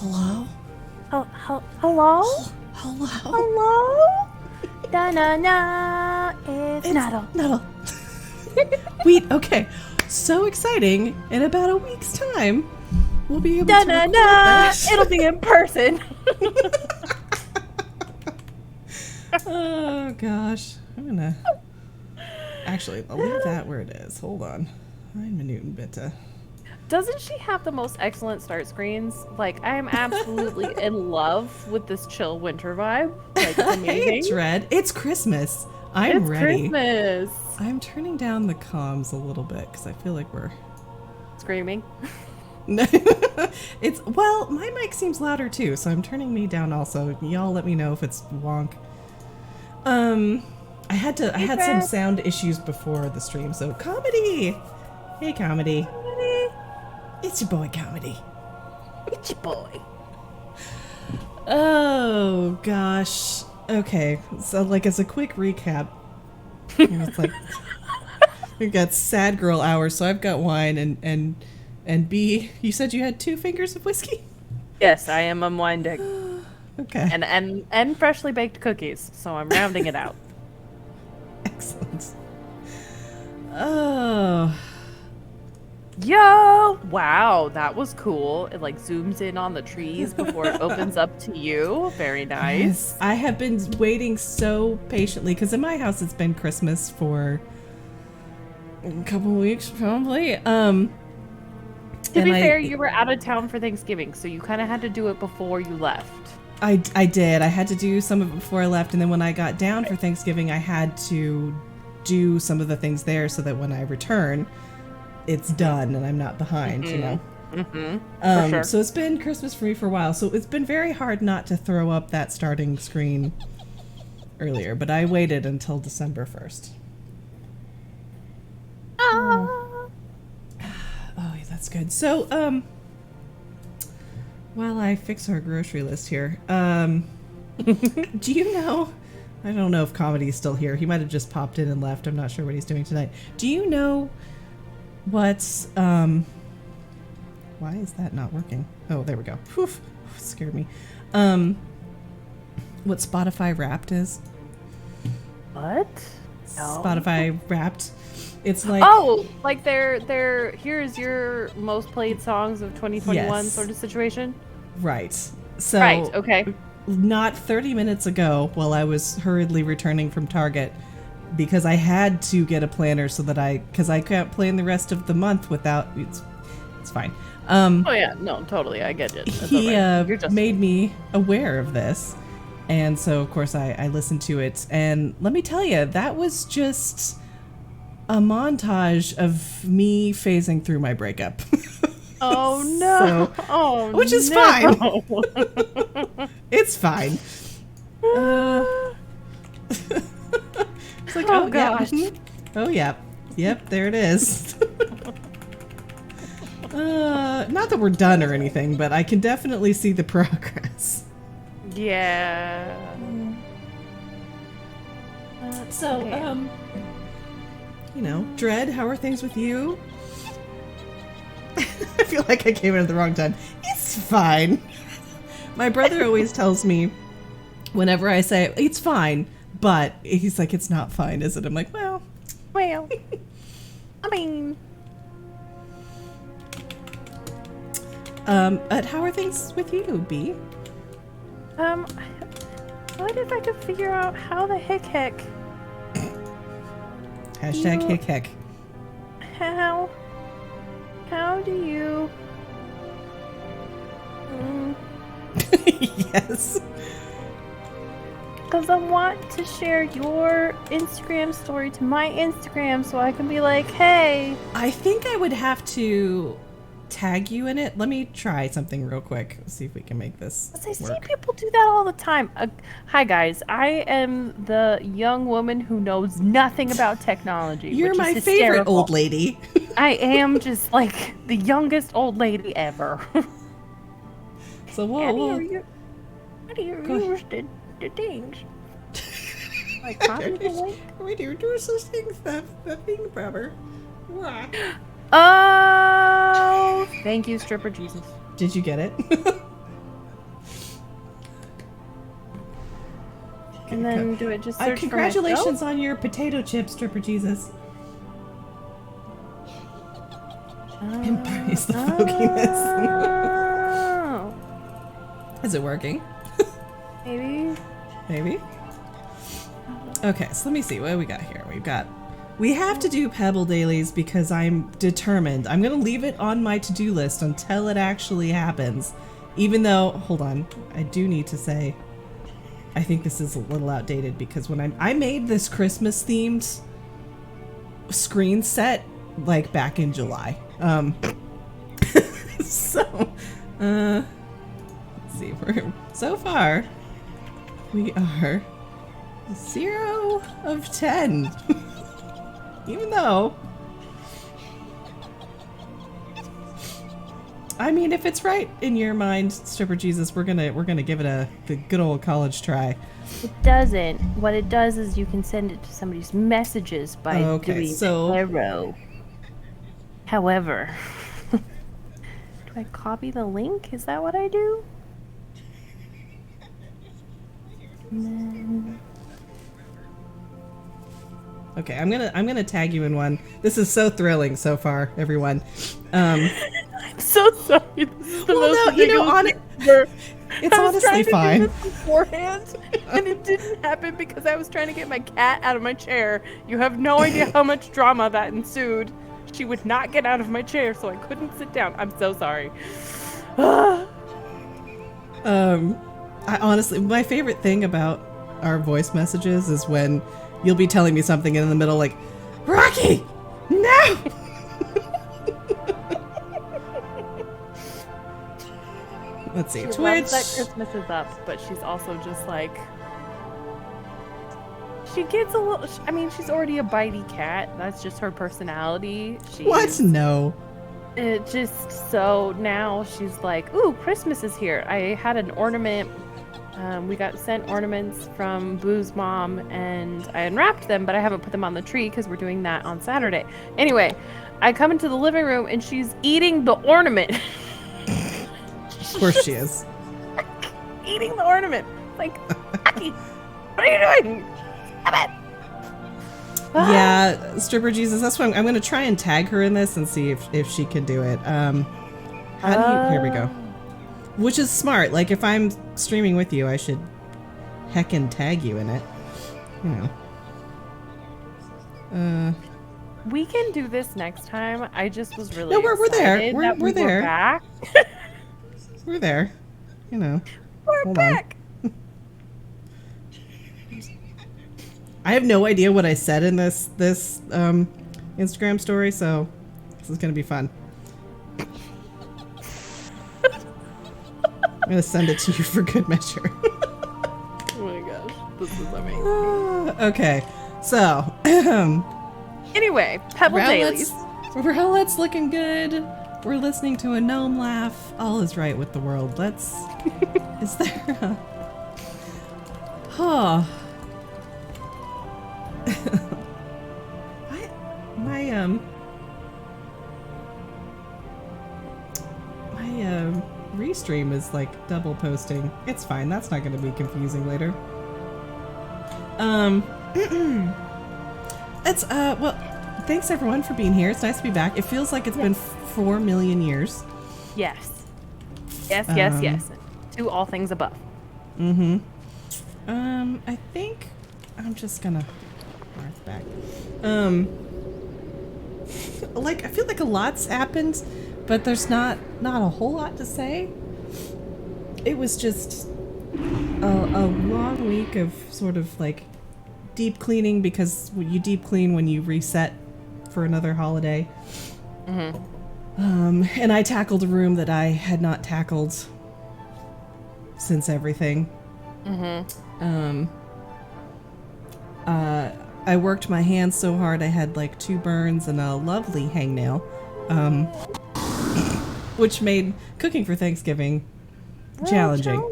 Hello? Hello? Hello? Hello? Da-na-na, it's Nuddle. Nuddle. Okay. So exciting. In about a week's time, we'll be able to record this. It'll be in person. Oh, gosh. I'm gonna... Actually, I'll leave that where it is. Hold on. Ein Minuten bitte. Doesn't she have the most excellent start screens? Like, I'm absolutely in love with this chill winter vibe. Like, it's amazing. Hey, Dread. It's Christmas. I'm ready. Christmas. I'm turning down the comms a little bit because I feel like we're... Screaming. Well, my mic seems louder too, so I'm turning me down also. Y'all let me know if it's wonk. I had some sound issues before the stream, so Comedy! Hey, Comedy. It's your boy, Comedy. It's your boy. Oh, gosh. Okay, so, like, as a quick recap, it's like, we've got sad girl hours, so I've got wine, and B, you said you had 2 fingers of whiskey? Yes, I am unwinding. Okay. And freshly baked cookies, so I'm rounding it out. Excellent. Oh. Yo! Wow, that was cool. It like zooms in on the trees before it opens up to you. Very nice. Yes, I have been waiting so patiently because in my house it's been Christmas for a couple weeks probably. To be fair, you were out of town for Thanksgiving, so you kind of had to do it before you left. I did. I had to do some of it before I left, and then when I got down for Thanksgiving, I had to do some of the things there so that when I return, it's done and I'm not behind, you know? For sure. So it's been Christmas for me for a while, so it's been very hard not to throw up that starting screen earlier, but I waited until December 1st. Oh, yeah, that's good. So, while I fix our grocery list here, do you know... I don't know if Comedy's still here. He might have just popped in and left. I'm not sure what he's doing tonight. Do you know what's... Why is that not working? Oh, there we go. Whew, scared me. What Spotify Wrapped is? What? No. Spotify Wrapped. It's like... Oh, like they're here's your most played songs of 2021 Yes. sort of situation? Right. So... Right, okay. Not 30 minutes ago, while I was hurriedly returning from Target, because I had to get a planner so that because I can't plan the rest of the month without, it's fine. Oh yeah, no, totally, I get it. That's He right. made me aware of this, and so of course I listened to it, and let me tell you, that was just a montage of me phasing through my breakup. Oh no! So, which is fine. It's fine. It's like, oh gosh. Yeah. Oh yeah. Yep, there it is. Not that we're done or anything, but I can definitely see the progress. Yeah. So, okay. You know, Dread, how are things with you? I feel like I came in at the wrong time. It's fine. My brother always tells me whenever I say, it's fine, but he's like, it's not fine, is it? I'm like, well. I mean. But how are things with you, B? What if I could figure out how the heck? Hashtag hick heck. How do you... Yes. Because I want to share your Instagram story to my Instagram so I can be like, hey. I think I would have to tag you in it. Let me try something real quick. See if we can make this I see work. people do that all the time. Hi guys, I am the young woman who knows nothing about technology. You're which my is favorite hysterical. old lady. I am just like the youngest old lady ever. So How whoa. do you use the things? Like We do such things that thing, brother. Oh, thank you, stripper Jesus. Did you get it? And then do it just search congratulations on your potato chips, Stripper Jesus. Embrace the foginess. Is it working? Maybe. Maybe. Okay, so let me see what we got here. We have to do Pebble dailies because I'm determined. I'm gonna leave it on my to-do list until it actually happens. Even though, hold on, I do need to say, I think this is a little outdated because when I made this Christmas themed screen set like back in July. So, let's see, so far we are 0 of 10. Even though, I mean, if it's right in your mind, Stripper Jesus, we're gonna give it the good old college try. It doesn't. What it does is you can send it to somebody's messages by doing arrow. However, do I copy the link? Is that what I do? No. Okay, I'm gonna tag you in one. This is so thrilling so far, everyone. I'm so sorry. This is the most ridiculous thing ever. It's honestly fine. I was trying to do this beforehand, and it didn't happen because I was trying to get my cat out of my chair. You have no idea how much drama that ensued. She would not get out of my chair, so I couldn't sit down. I'm so sorry. I honestly, my favorite thing about our voice messages is when you'll be telling me something and in the middle like, Rocky, no! Let's see, She Twitch. loves that Christmas is up, but she's also just like, she gets a little, I mean, she's already a bitey cat. That's just her personality. What? No. It just, so now she's like, ooh, Christmas is here. I had an ornament. We got sent ornaments from Boo's mom, and I unwrapped them, but I haven't put them on the tree because we're doing that on Saturday. Anyway, I come into the living room, and she's eating the ornament. Of course she is. Eating the ornament. Like, Aki, what are you doing? Stop it. Yeah, Stripper Jesus, that's why I'm going to try and tag her in this and see if she can do it. Here we go. Which is smart. Like, if I'm streaming with you, I should heckin' tag you in it. You know. We can do this next time. I just was really No, we're there. excited We're that we there. were back. We're there. You know. We're back. I have no idea what I said in this Instagram story, so this is gonna be fun. I'm gonna send it to you for good measure. Oh my gosh, this is amazing. Okay, so Anyway, Pebble Dailies. Rowlet's looking good. We're listening to a gnome laugh. All is right with the world. Let's. Is there a? Oh. My restream is like double posting. It's fine. That's not going to be confusing later. It's well, thanks everyone for being here. It's nice to be back. It feels like it's been 4 million years. Yes. Yes. To all things above. Mm-hmm. I think I'm just gonna mark back. Like I feel like a lot's happened, but there's not a whole lot to say. It was just a long week of sort of like deep cleaning because you deep clean when you reset for another holiday. Mm-hmm. And I tackled a room that I had not tackled since everything. Mm-hmm. I worked my hands so hard I had like 2 burns and a lovely hangnail, which made cooking for Thanksgiving challenging.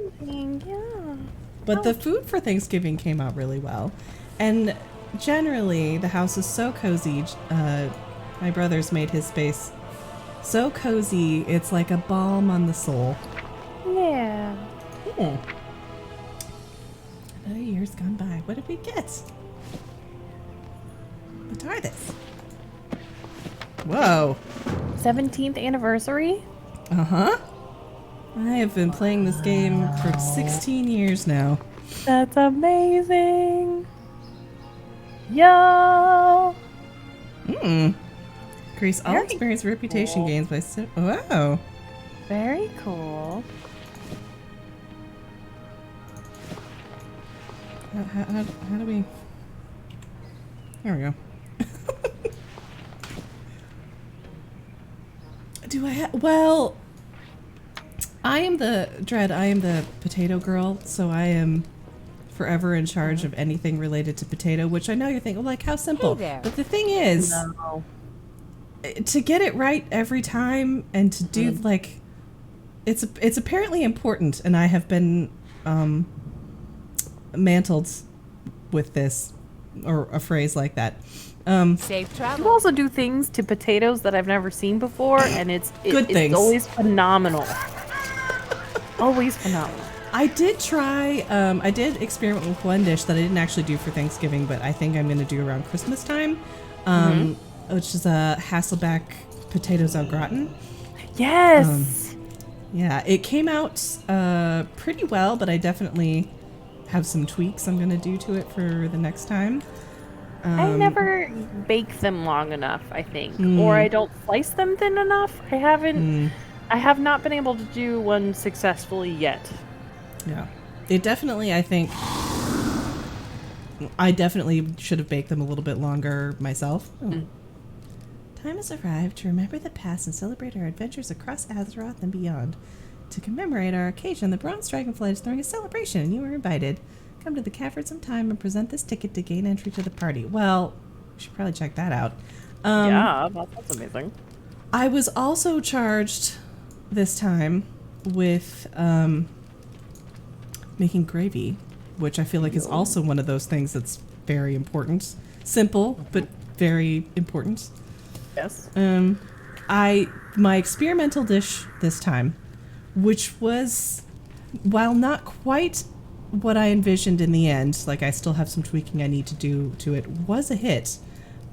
Yeah. But the food for Thanksgiving came out really well. And generally, the house is so cozy. My brother's made his space so cozy, it's like a balm on the soul. Yeah. You're years gone by. What did we get? What are this? Whoa. 17th anniversary? Uh-huh. I have been playing this game for 16 years now. That's amazing. Yo! Increase all Very experience reputation cool. gains by... Wow. Very cool. How do we... There we go. Do I have... Well... I am the potato girl, so I am forever in charge of anything related to potato, which I know you're thinking, like, how simple. Hey there. But the thing is, No. to get it right every time and to do, like, it's apparently important, and I have been mantled with this, or a phrase like that. Safe You travel. also do things to potatoes that I've never seen before, and it's things. always phenomenal. Always phenomenal. I did try, I did experiment with one dish that I didn't actually do for Thanksgiving, but I think I'm going to do around Christmas time, which is a Hasselback potatoes au gratin. Yes! Yeah, it came out pretty well, but I definitely have some tweaks I'm going to do to it for the next time. I never bake them long enough, I think. Or I don't slice them thin enough. I have not been able to do one successfully yet. Yeah. It definitely, I think, I definitely should have baked them a little bit longer myself. Time has arrived to remember the past and celebrate our adventures across Azeroth and beyond. To commemorate our occasion, the Bronze Dragonflight is throwing a celebration, and you are invited. Come to the cavern sometime and present this ticket to gain entry to the party. Well, we should probably check that out. Yeah, that's amazing. I was also charged this time with making gravy, which I feel like is also one of those things that's very important. Simple, but very important. Yes. My experimental dish this time, which was, while not quite what I envisioned in the end, like I still have some tweaking I need to do to it, was a hit.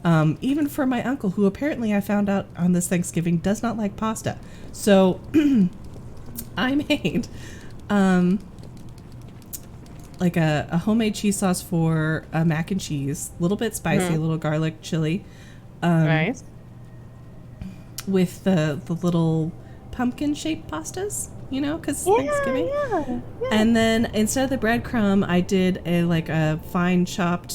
Even for my uncle, who apparently I found out on this Thanksgiving does not like pasta. So I made like a homemade cheese sauce for mac and cheese, a little bit spicy, a little garlic, chili. Nice. With the little pumpkin-shaped pastas, you know, because Thanksgiving. Yeah. And then instead of the breadcrumb, I did a fine chopped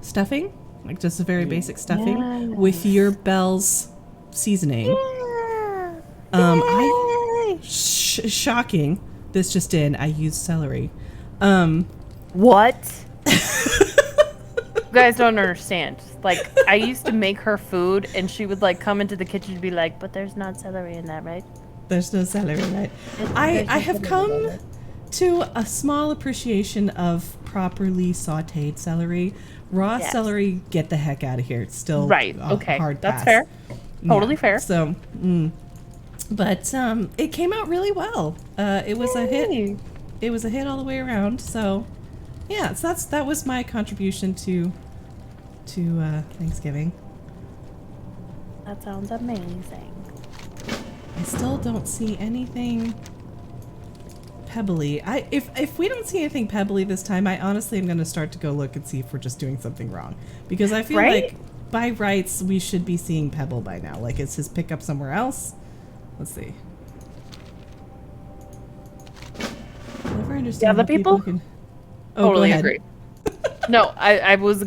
stuffing, like just a very basic stuffing with your Bell's seasoning. Shocking. This just in, I used celery. What? You guys don't understand. Like, I used to make her food, and she would, like, come into the kitchen and be like, but there's not celery in that, right? There's no celery, right? I have come to a small appreciation of properly sauteed celery. Raw celery, get the heck out of here. It's still Right, a okay. hard That's pass. fair. Totally fair. So, but it came out really well. It was a hit. It was a hit all the way around. So, yeah, so that was my contribution to Thanksgiving. That sounds amazing. I still don't see anything pebbly. If we don't see anything pebbly this time, I honestly am going to start to go look and see if we're just doing something wrong, because I feel like by rights we should be seeing Pebble by now. Like, is his pickup somewhere else? Let's see. Never understand. The how people? can... Totally agree. No, I was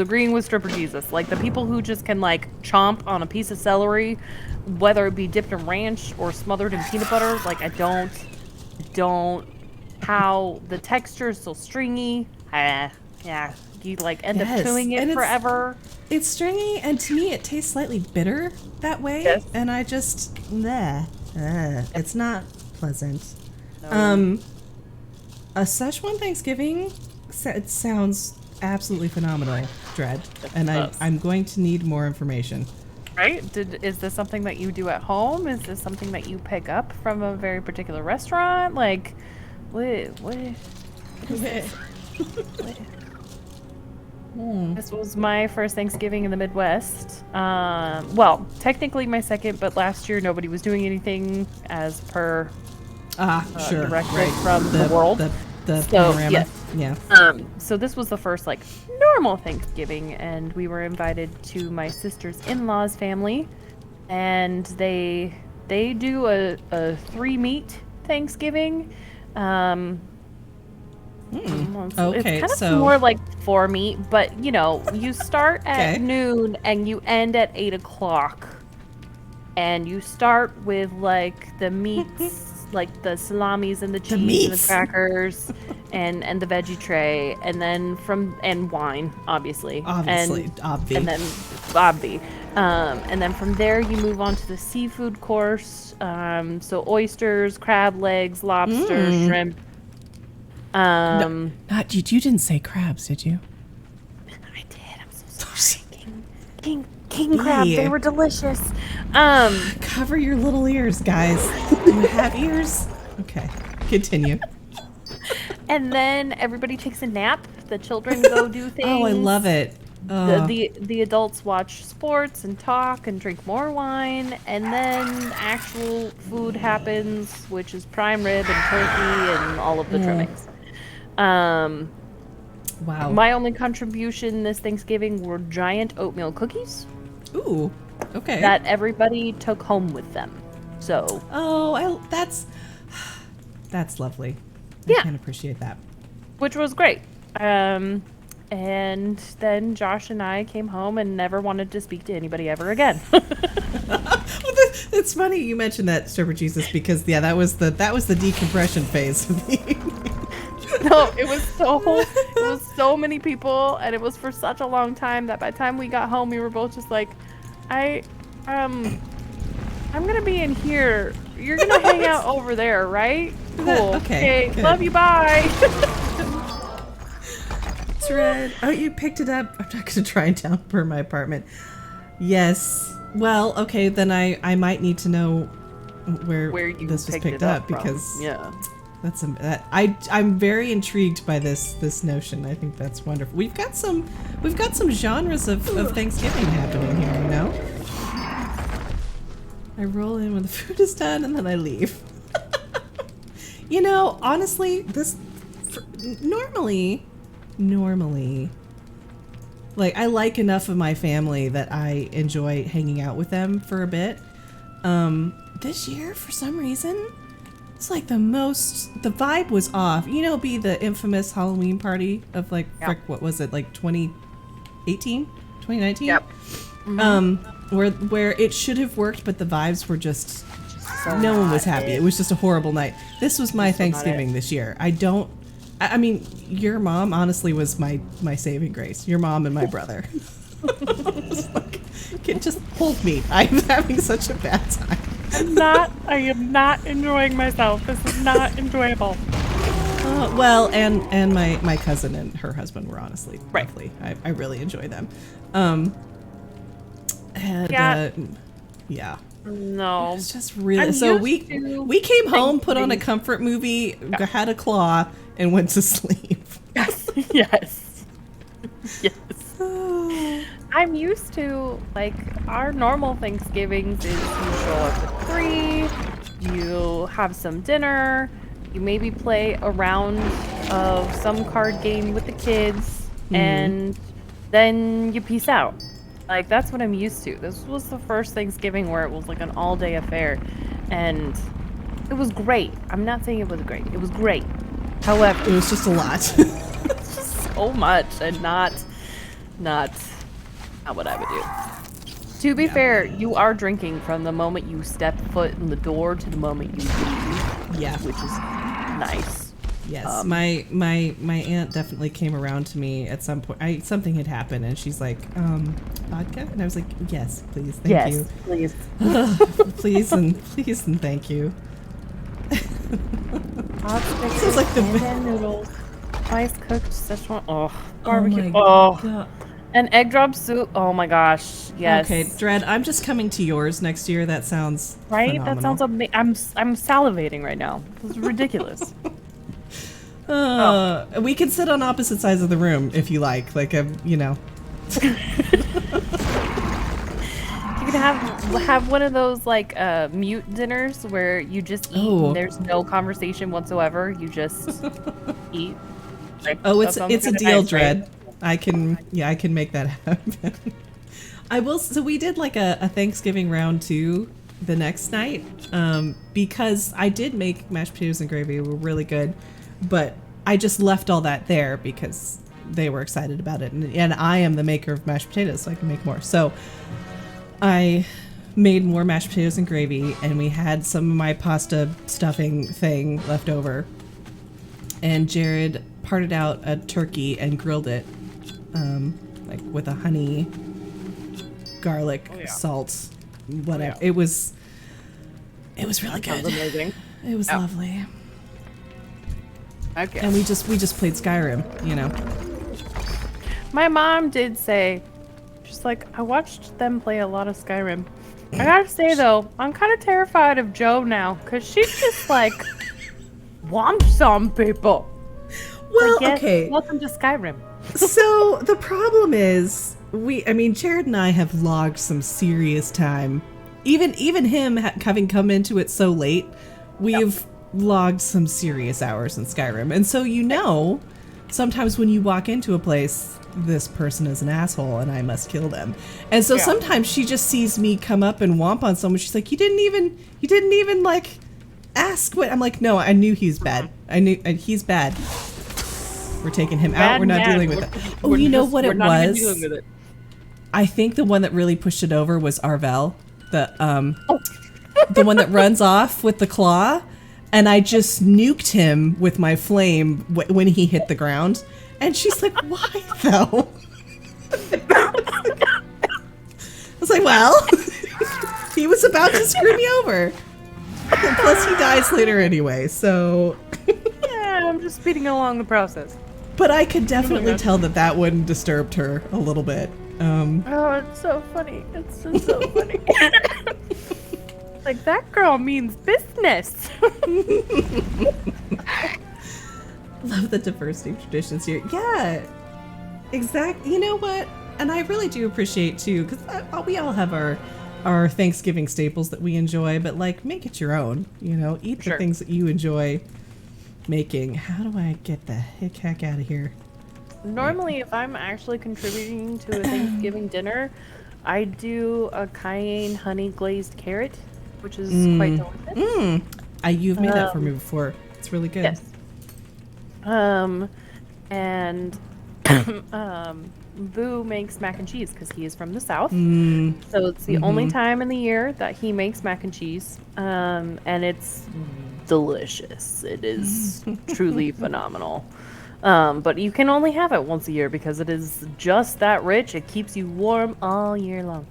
agreeing with Stripper Jesus. Like, the people who just can, like, chomp on a piece of celery, whether it be dipped in ranch or smothered in peanut butter, like, I don't how the texture is so stringy. Yeah, you like end up chewing it forever. It's stringy, and to me it tastes slightly bitter that way. Yes. And I just it's not pleasant. No. A Szechuan Thanksgiving, it sounds absolutely phenomenal, Dread, and I'm going to need more information. Right? Is this something that you do at home? Is this something that you pick up from a very particular restaurant? Like, what is this? This was my first Thanksgiving in the Midwest. Well, technically my second, but last year nobody was doing anything as per Sure. directive Right. from the world. The So, panorama. yes. Yeah. So this was the first like normal Thanksgiving, and we were invited to my sister's in-laws family, and they do a 3-meat Thanksgiving. Okay, it's kind so of more like 4-meat, but you start at Okay. noon and you end at 8 o'clock, and you start with like the meats. Like the salamis and the cheese and the meats. crackers and the veggie tray, and then and wine, obviously. obviously, obvi. And then obvi. And then from there you move on to the seafood course. So oysters, crab legs, lobster, shrimp. You didn't say crabs, did you? I did. I'm so sorry. King crab. They were delicious. Cover your little ears, guys. Do you have ears? Okay, continue. And then everybody takes a nap. The children go do things. Oh, I love it. The adults watch sports and talk and drink more wine, and then actual food happens, which is prime rib and turkey and all of the trimmings. Wow. My only contribution this Thanksgiving were giant oatmeal cookies. Ooh. Okay. That everybody took home with them. So. Oh, that's lovely. Yeah. I can appreciate that. Which was great. And then Josh and I came home and never wanted to speak to anybody ever again. It's funny you mentioned that, Server Jesus, because that was the decompression phase of the evening. No, it was so many people, and it was for such a long time that by the time we got home, we were both just like, I'm gonna be in here. You're gonna hang out over there, right? Cool. Okay. Good. Love you. Bye. Dread. Oh, you picked it up. I'm not gonna try and downpour my apartment. Yes. Well, okay, then I might need to know where you this was picked picked it up from. because Yeah. I'm very intrigued by this notion. I think that's wonderful. We've got some genres of Thanksgiving happening here, you know. I roll in when the food is done and then I leave. Honestly, normally, like I like enough of my family that I enjoy hanging out with them for a bit. This year, for some reason, it's like the vibe was off. Be the infamous Halloween party of like, frick, what was it, like 2018? 2019? Yep. Where it should have worked, but the vibes were just So no one was not happy. it. It was just a horrible night. This was my Thanksgiving this year. I mean, your mom honestly was my saving grace. Your mom and my brother. Just hold me. I'm having such a bad time. I am not enjoying myself. This is not enjoyable. Well, and my cousin and her husband were honestly Right. lovely. I really enjoy them. Yeah. No. It's just really I'm so used we to came home, put on a Thanksgiving. comfort movie, had a claw, and went to sleep. Yes. Yes. I'm used to, like, our normal Thanksgivings is you show up at 3, you have some dinner, you maybe play a round of some card game with the kids, and then you peace out. Like, that's what I'm used to. This was the first Thanksgiving where it was like an all-day affair, and it was great. I'm not saying it was great. It was great. However, It was just a lot. it's just so much and not what I would do. To be fair, you are drinking from the moment you step foot in the door to the moment you leave, Yeah. which is nice. Yes, my aunt definitely came around to me at some point. Something had happened, and she's like, vodka, and I was like, yes, please, thank you, Please. please and thank you. Sounds like the and noodles, spice cooked Szechuan, barbecue, God. and egg drop soup. Oh my gosh, yes. Okay, Dread, I'm just coming to yours next year. That sounds Right? phenomenal. That sounds amazing. I'm salivating right now. This is ridiculous. We can sit on opposite sides of the room if you like. Like, you know. You can have one of those like mute dinners where you just eat and there's no conversation whatsoever. You just eat. Like, it's a deal, nice, Dread. Right? I can make that happen. I will. So we did like a Thanksgiving round 2 the next night because I did make mashed potatoes and gravy. They were really good, but I just left all that there because they were excited about it, and I am the maker of mashed potatoes, so I can make more. So I made more mashed potatoes and gravy, and we had some of my pasta stuffing thing left over. And Jared parted out a turkey and grilled it, like with a honey, garlic, salt, whatever. It was really good. Amazing. It was lovely. Okay. And we just played Skyrim, you know. My mom did say, she's like, I watched them play a lot of Skyrim. I gotta say though, I'm kind of terrified of Joe now, cause she's just like whomps on people. Well, okay. Welcome to Skyrim. So the problem is, Jared and I have logged some serious time. Even him having come into it so late, we've logged some serious hours in Skyrim. And so sometimes when you walk into a place, this person is an asshole and I must kill them. And so sometimes she just sees me come up and whomp on someone. She's like, you didn't even like ask what. I'm like, no, I knew he was bad. I knew he's bad. We're taking him out. We're not dealing with it. Oh, you know what it was? I think the one that really pushed it over was Arvel, the one that runs off with the claw, and I just nuked him with my flame when he hit the ground. And she's like, why though? I was like, well, he was about to screw me over. And plus, he dies later anyway, so. Yeah, I'm just speeding along the process. But I could definitely tell that one disturbed her a little bit. Oh, it's so funny. It's just so funny. Like, that girl means business. Love the diversity of traditions here. Yeah, exactly. You know what? And I really do appreciate too, because we all have our Thanksgiving staples that we enjoy, but like, make it your own. You know, eat the things that you enjoy making. How do I get the heck out of here? Normally, if I'm actually contributing to a Thanksgiving dinner, I do a cayenne honey glazed carrot, which is quite delicious. You've made that for me before. It's really good. Yes. And Boo makes mac and cheese because he is from the South. So it's the only time in the year that he makes mac and cheese. And it's delicious. It is truly phenomenal. But you can only have it once a year because it is just that rich. It keeps you warm all year long.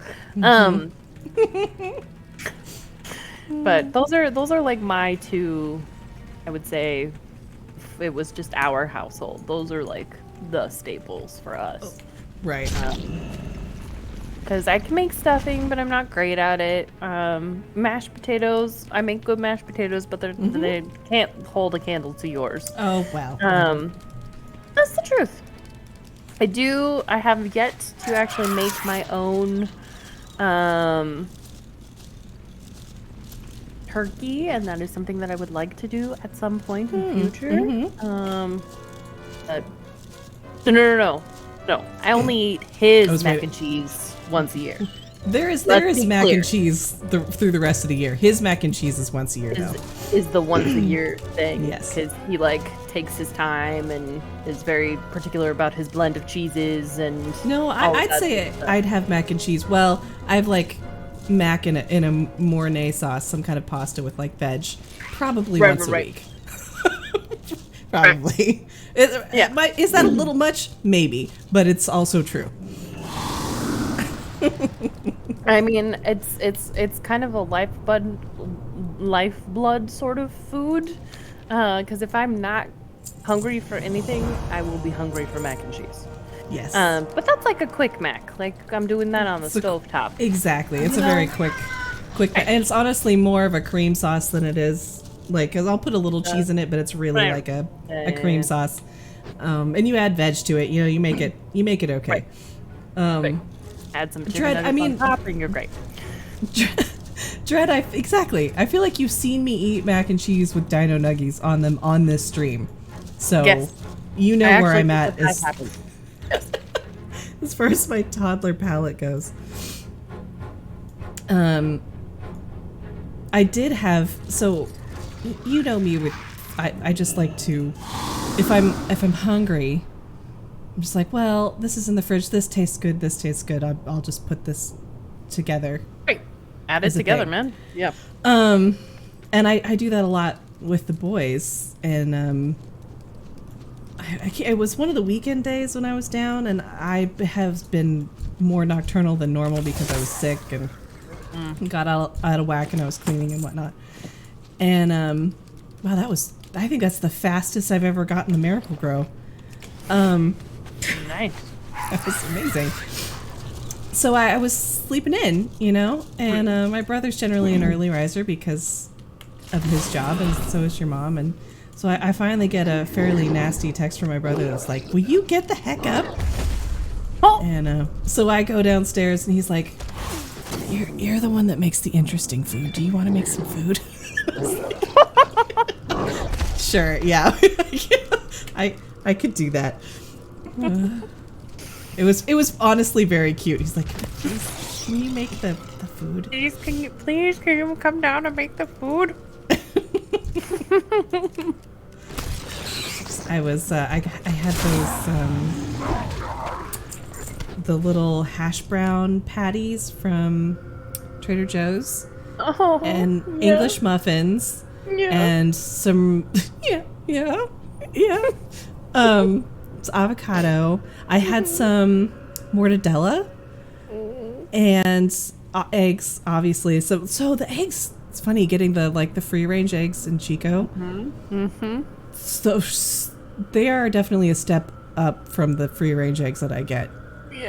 But those are like my two, I would say, if it was just our household, those are like the staples for us. Right. Because I can make stuffing, but I'm not great at it. Mashed potatoes, I make good mashed potatoes, but they can't hold a candle to yours. Oh, wow. That's the truth. I have yet to actually make my own turkey, and that is something that I would like to do at some point in the future. No. I only eat his mac and cheese once a year. There is mac and cheese through the rest of the year. His mac and cheese is once a year, though. Is the once a year thing. Yes. Because he takes his time and is very particular about his blend of cheeses and. No, I'd say I'd have mac and cheese. Well, I've mac in a Mornay sauce, some kind of pasta with veg, probably once a week. Probably. Is that a little much? Maybe, but it's also true. I mean, it's kind of a lifeblood sort of food. Because if I'm not hungry for anything, I will be hungry for mac and cheese. Yes. But that's like a quick mac. Like I'm doing that on the stovetop. Exactly. It's a very quick and it's honestly more of a cream sauce than it is Like, cause I'll put a little cheese in it, but it's really like a cream sauce. And you add veg to it. You know, you make it okay. Right. Add some chicken nuggets on top, and you're great. Dread, exactly. I feel like you've seen me eat mac and cheese with dino nuggies on them on this stream, so you know where I'm at as far as my toddler palate goes. I did have, so you know me with, I just like to, if I'm hungry, I'm just like, well, this is in the fridge. This tastes good. I'll just put this together. Right. Add it together, man. Yeah. And I do that a lot with the boys. And it was one of the weekend days when I was down, and I have been more nocturnal than normal because I was sick and got out of whack, and I was cleaning and whatnot. And wow, I think that's the fastest I've ever gotten the Miracle Grow. Nice. That was amazing. So I was sleeping in, you know, and my brother's generally an early riser because of his job, and so is your mom. And so I finally get a fairly nasty text from my brother that's like, will you get the heck up? Oh. And so I go downstairs, and he's like, you're the one that makes the interesting food. Do you want to make some food? Sure, yeah. I could do that. It was honestly very cute. He's like, please, can you make the food? Please, can you come down and make the food? I had those the little hash brown patties from Trader Joe's and English muffins and some it's avocado. I had some mortadella and eggs, obviously. So the eggs, it's funny getting the free range eggs in Chico. So they are definitely a step up from the free range eggs that I get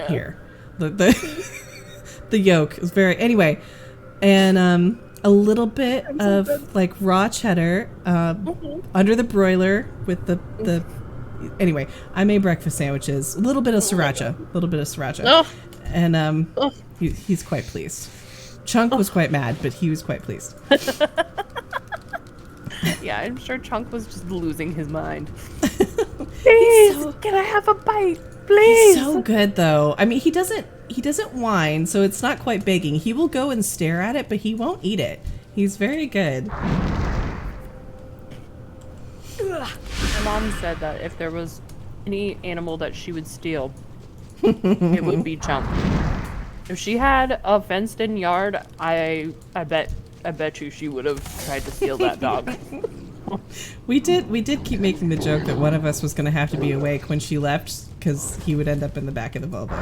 here. The yolk is very, anyway, and a little bit of like raw cheddar under the broiler with the anyway, I made breakfast sandwiches, a little bit of sriracha. And he's quite pleased. Chunk was quite mad, but he was quite pleased. Yeah, I'm sure Chunk was just losing his mind. Please, can I have a bite? Please. He's so good, though. I mean, he doesn't whine, so it's not quite begging. He will go and stare at it, but he won't eat it. He's very good. My mom said that if there was any animal that she would steal, it would be Chunk. If she had a fenced-in yard, I bet you she would have tried to steal that dog. We did keep making the joke that one of us was going to have to be awake when she left because he would end up in the back of the Volvo.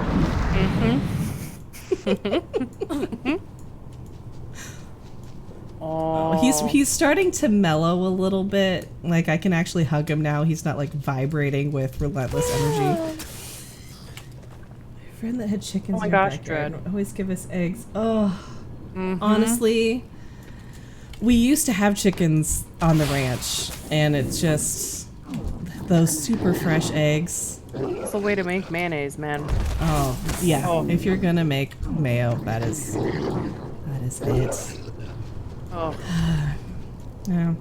Oh, he's starting to mellow a little bit. Like, I can actually hug him now. He's not like vibrating with relentless energy. My friend that had chickens. Oh my gosh, Dread. Always give us eggs. Oh, honestly, we used to have chickens on the ranch, and it's just those super fresh eggs. It's a way to make mayonnaise, man. Oh yeah. Oh. If you're gonna make mayo, that is it. Oh. No.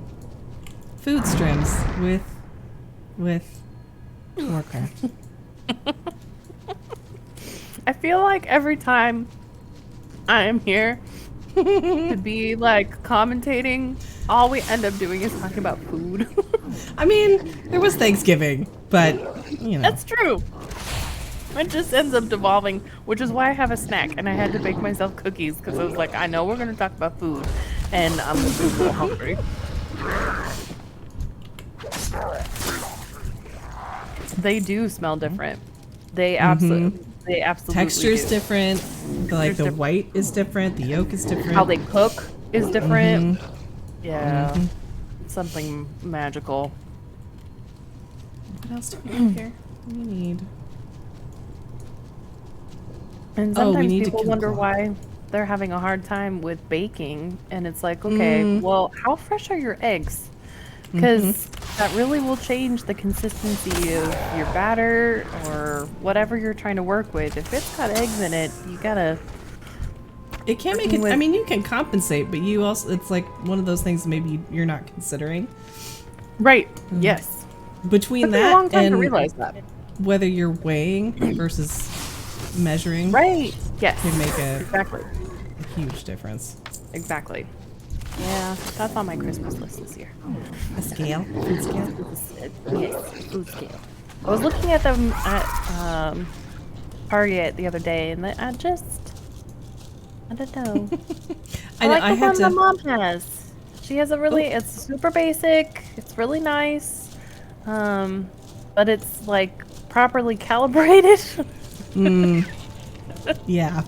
Food streams with Warcraft. I feel like every time I am here to be like commentating, all we end up doing is talking about food. I mean, there was Thanksgiving, but you know. That's true. It just ends up devolving, which is why I have a snack, and I had to bake myself cookies because I was like, I know we're going to talk about food, and I'm super hungry. They do smell different. They absolutely Texture's do. different. The white is different. The yolk is different. How they cook is different. Yeah. Something magical. What else do we have here? What do we need? And sometimes people wonder why they're having a hard time with baking, and it's like, okay, well, how fresh are your eggs? because that really will change the consistency of your batter or whatever you're trying to work with. If it's got eggs in it, you gotta. It can make it. I mean, you can compensate, but you also. It's like one of those things maybe you're not considering. Right. Yes. Between Took me that a long time and to realize that. whether you're weighing versus measuring, Right. Yes. can make a huge difference. Exactly. Yeah, that's on my Christmas list this year. A scale, food scale. Yes, food scale. I was looking at them at Target the other day, and I don't know. I like the one my mom has. She has a really, it's super basic. It's really nice, but it's like properly calibrated. Yeah.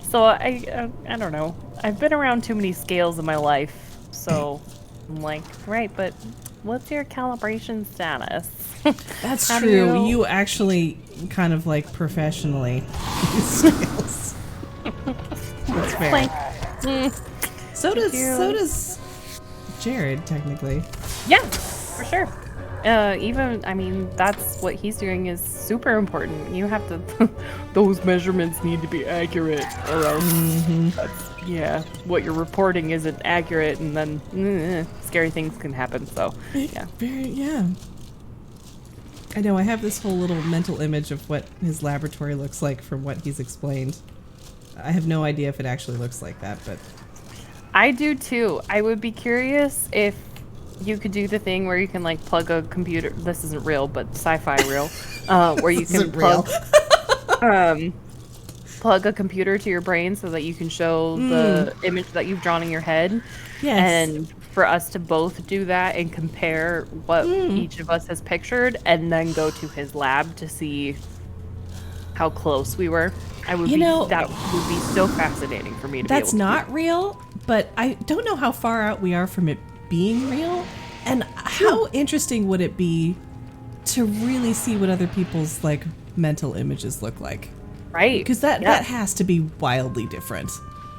So I don't know. I've been around too many scales in my life, so I'm like, right, but what's your calibration status? That's true. You actually kind of like professionally use scales. That's fair. Like, so does Jared technically. Yeah, for sure. Even, I mean, that's what he's doing is super important. You have to, those measurements need to be accurate, or else, yeah, what you're reporting isn't accurate, and then scary things can happen. So, yeah. Yeah. I know. I have this whole little mental image of what his laboratory looks like from what he's explained. I have no idea if it actually looks like that, but I do too. I would be curious if you could do the thing where you can like plug a computer. This isn't real, but sci-fi real. Where you can plug plug a computer to your brain so that you can show the image that you've drawn in your head. Yes. And for us to both do that and compare what each of us has pictured, and then go to his lab to see how close we were. That would be so fascinating for me to be able to. That's not real, but I don't know how far out we are from it being real, and how interesting would it be to really see what other people's like mental images look like, right? Because that has to be wildly different.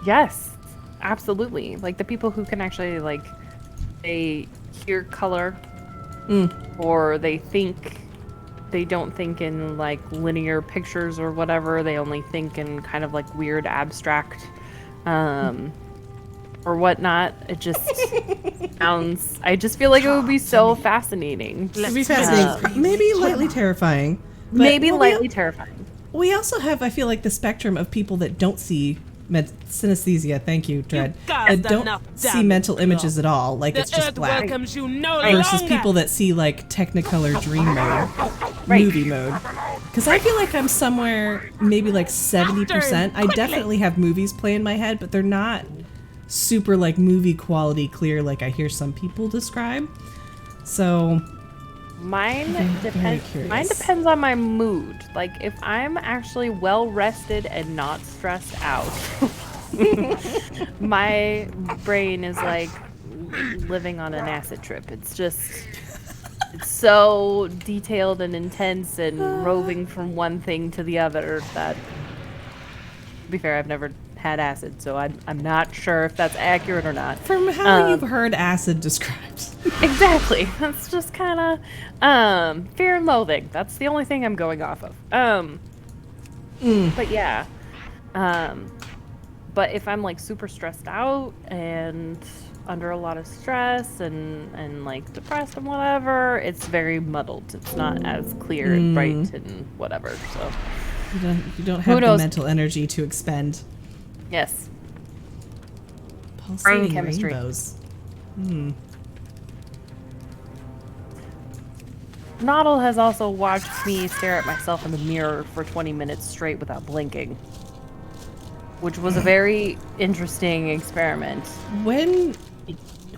Yes, absolutely. Like the people who can actually like they hear color or they don't think in like linear pictures or whatever, they only think in kind of like weird abstract or whatnot. It just sounds, I just feel like it would be so fascinating. It would be fascinating. Maybe lightly terrifying. Maybe lightly terrifying. We also have, I feel like, the spectrum of people that don't see synesthesia, thank you, Dread, that don't see mental images at all, like it's just black, versus people that see like Technicolor dream mode, movie mode. Because I feel like I'm somewhere maybe like 70%. I definitely have movies play in my head, but they're not super like movie quality clear like I hear some people describe. So mine depends on my mood. Like if I'm actually well rested and not stressed out, my brain is like living on an acid trip. It's so detailed and intense and roving from one thing to the other that, to be fair, I've never had acid, so I'm not sure if that's accurate or not. From how you've heard acid described. Exactly. That's just kind of fear and loathing. That's the only thing I'm going off of. But yeah. But if I'm like super stressed out and under a lot of stress and like depressed and whatever, it's very muddled. It's not as clear and bright and whatever. So you don't have the mental energy to expend. Yes. Pulsating brain chemistry. Rainbows. Noddle has also watched me stare at myself in the mirror for 20 minutes straight without blinking, which was a very interesting experiment. When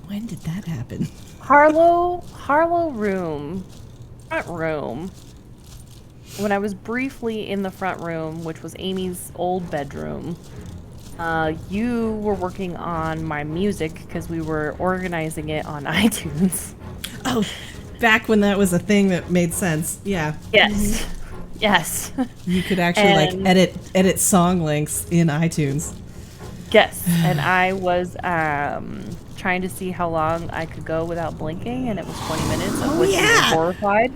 did that happen? Harlow room, front room. When I was briefly in the front room, which was Amy's old bedroom, you were working on my music because we were organizing it on iTunes. Oh, back when that was a thing that made sense. Yeah. Yes. Yes. You could actually like edit song links in iTunes. Yes. And I was trying to see how long I could go without blinking, and it was 20 minutes, of which we were horrified.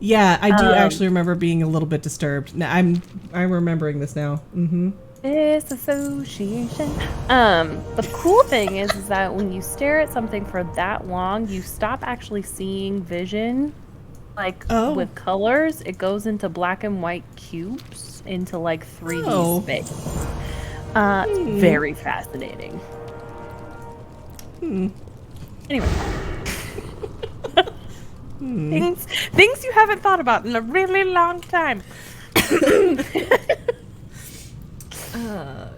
Yeah, I do actually remember being a little bit disturbed. Now, I'm remembering this now. Mm-hmm. Disassociation. The cool thing is that when you stare at something for that long, you stop actually seeing vision. Like with colors, it goes into black and white cubes into like 3D space. Very fascinating. Anyway. Things you haven't thought about in a really long time.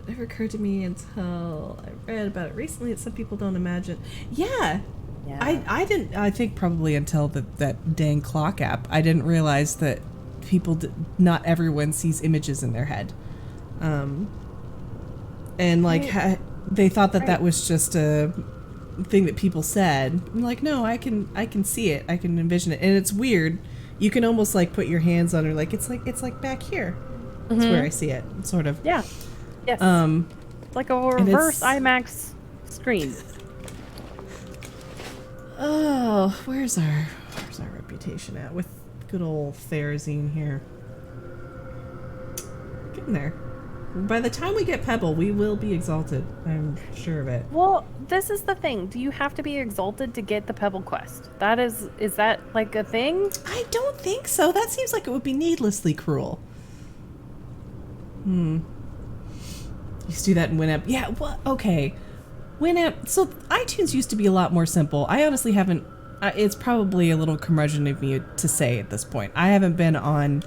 Never occurred to me until I read about it recently that some people don't imagine. Yeah. I didn't. I think probably until that dang clock app, I didn't realize that not everyone sees images in their head, and like they thought that was just a thing that people said. I'm like, no, I can see it. I can envision it, and it's weird. You can almost like put your hands on it, like it's like back here. That's where I see it, sort of. Yeah. Yes. Like a reverse IMAX screen. Oh, where's our reputation at with good old Therazine here? Getting there. By the time we get Pebble, we will be exalted. I'm sure of it. Well, this is the thing. Do you have to be exalted to get the Pebble quest? Is that like a thing? I don't think so. That seems like it would be needlessly cruel. You used to do that in Winamp. Yeah, well, okay. Winamp, so iTunes used to be a lot more simple. I honestly haven't, it's probably a little curmudgeon of me to say at this point. I haven't been on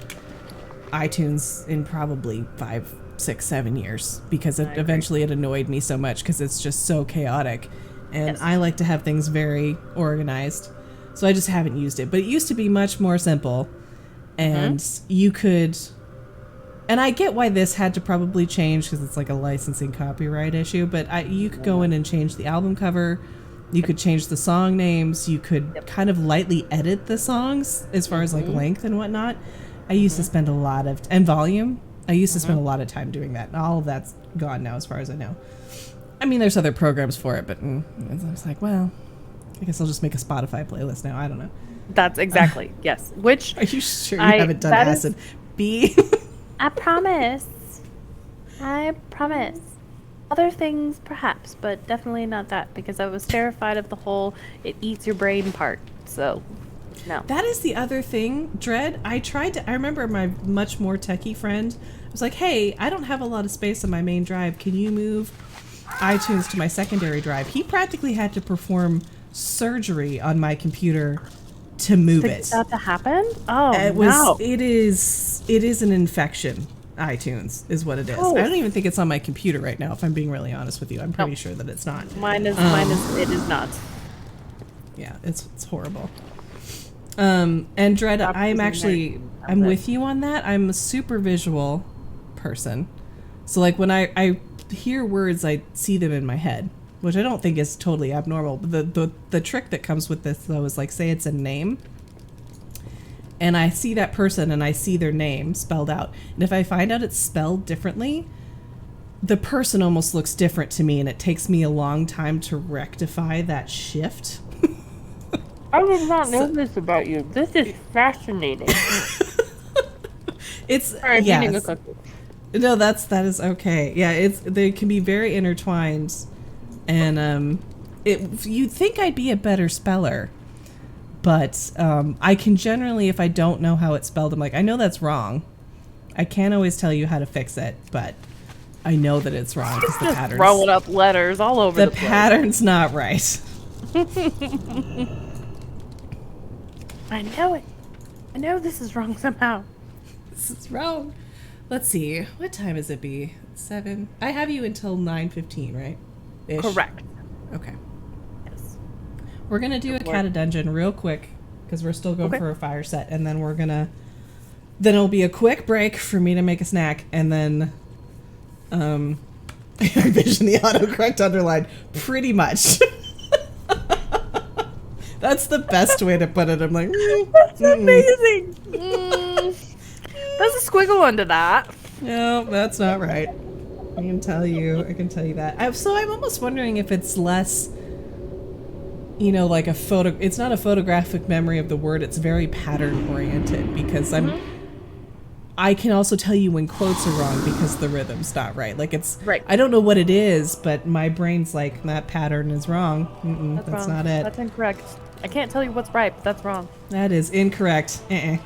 iTunes in probably 5, 6, 7 years because eventually it annoyed me so much because it's just so chaotic. And I like to have things very organized. So I just haven't used it. But it used to be much more simple. And you could... And I get why this had to probably change because it's like a licensing copyright issue, but you could go in and change the album cover, you could change the song names, you could kind of lightly edit the songs as far as like length and whatnot. I used to spend a lot of, and volume, I used to spend a lot of time doing that. And all of that's gone now as far as I know. I mean, there's other programs for it, but I was like, well, I guess I'll just make a Spotify playlist now. I don't know. That's exactly, yes. Which are you sure you haven't done acid? B? I promise. Other things, perhaps, but definitely not that, because I was terrified of the whole it eats your brain part. So, no. That is the other thing, Dread. I remember my much more techie friend was like, hey, I don't have a lot of space on my main drive. Can you move iTunes to my secondary drive? He practically had to perform surgery on my computer to move it. That to happen? Oh, no. It is an infection. iTunes is what it is. I don't even think it's on my computer right now, if I'm being really honest with you. I'm pretty sure that it's not. It is not. Yeah, it's horrible. And Dread, I'm with you on that. I'm a super visual person. So like when I hear words, I see them in my head, which I don't think is totally abnormal. But the trick that comes with this, though, is like, say it's a name, and I see that person and I see their name spelled out. And if I find out it's spelled differently, the person almost looks different to me, and it takes me a long time to rectify that shift. I did not know this about you. This is fascinating. It's sorry, eating a cookie. No, that is okay. Yeah, they can be very intertwined. And you'd think I'd be a better speller, but I can generally, if I don't know how it's spelled, I'm like, I know that's wrong. I can't always tell you how to fix it, but I know that it's wrong because the pattern's throwing up letters all over the place. The pattern's not right. I know it. I know this is wrong somehow. This is wrong. Let's see. What time is it? 7? I have you until 9:15, right? Ish. Correct. Okay. Yes. We're gonna do a Cata Dungeon real quick because we're still going for a fire set, and then then it'll be a quick break for me to make a snack, and then I envision the autocorrect underline pretty much. That's the best way to put it. I'm like, that's amazing. There's a squiggle under that. No, that's not right. I can tell you that. So I'm almost wondering if it's less you know, like a photo. It's not a photographic memory of the word. It's very pattern oriented because I can also tell you when quotes are wrong because the rhythm's not right. Like it's Right. I don't know what it is, but my brain's like that pattern is wrong. That's wrong. not it. That's incorrect. I can't tell you what's right, but that's wrong. That is incorrect. That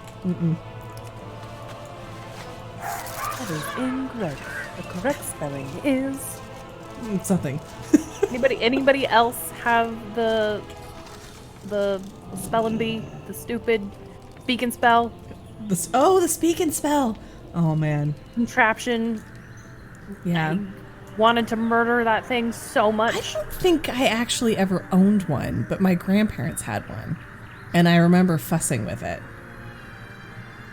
is incorrect. The correct spelling is Something. Anybody else have the spelling bee, the stupid speak and spell The speak and spell. Oh man. contraption? Yeah. I wanted to murder that thing so much. I don't think I actually ever owned one, but my grandparents had one, and I remember fussing with it.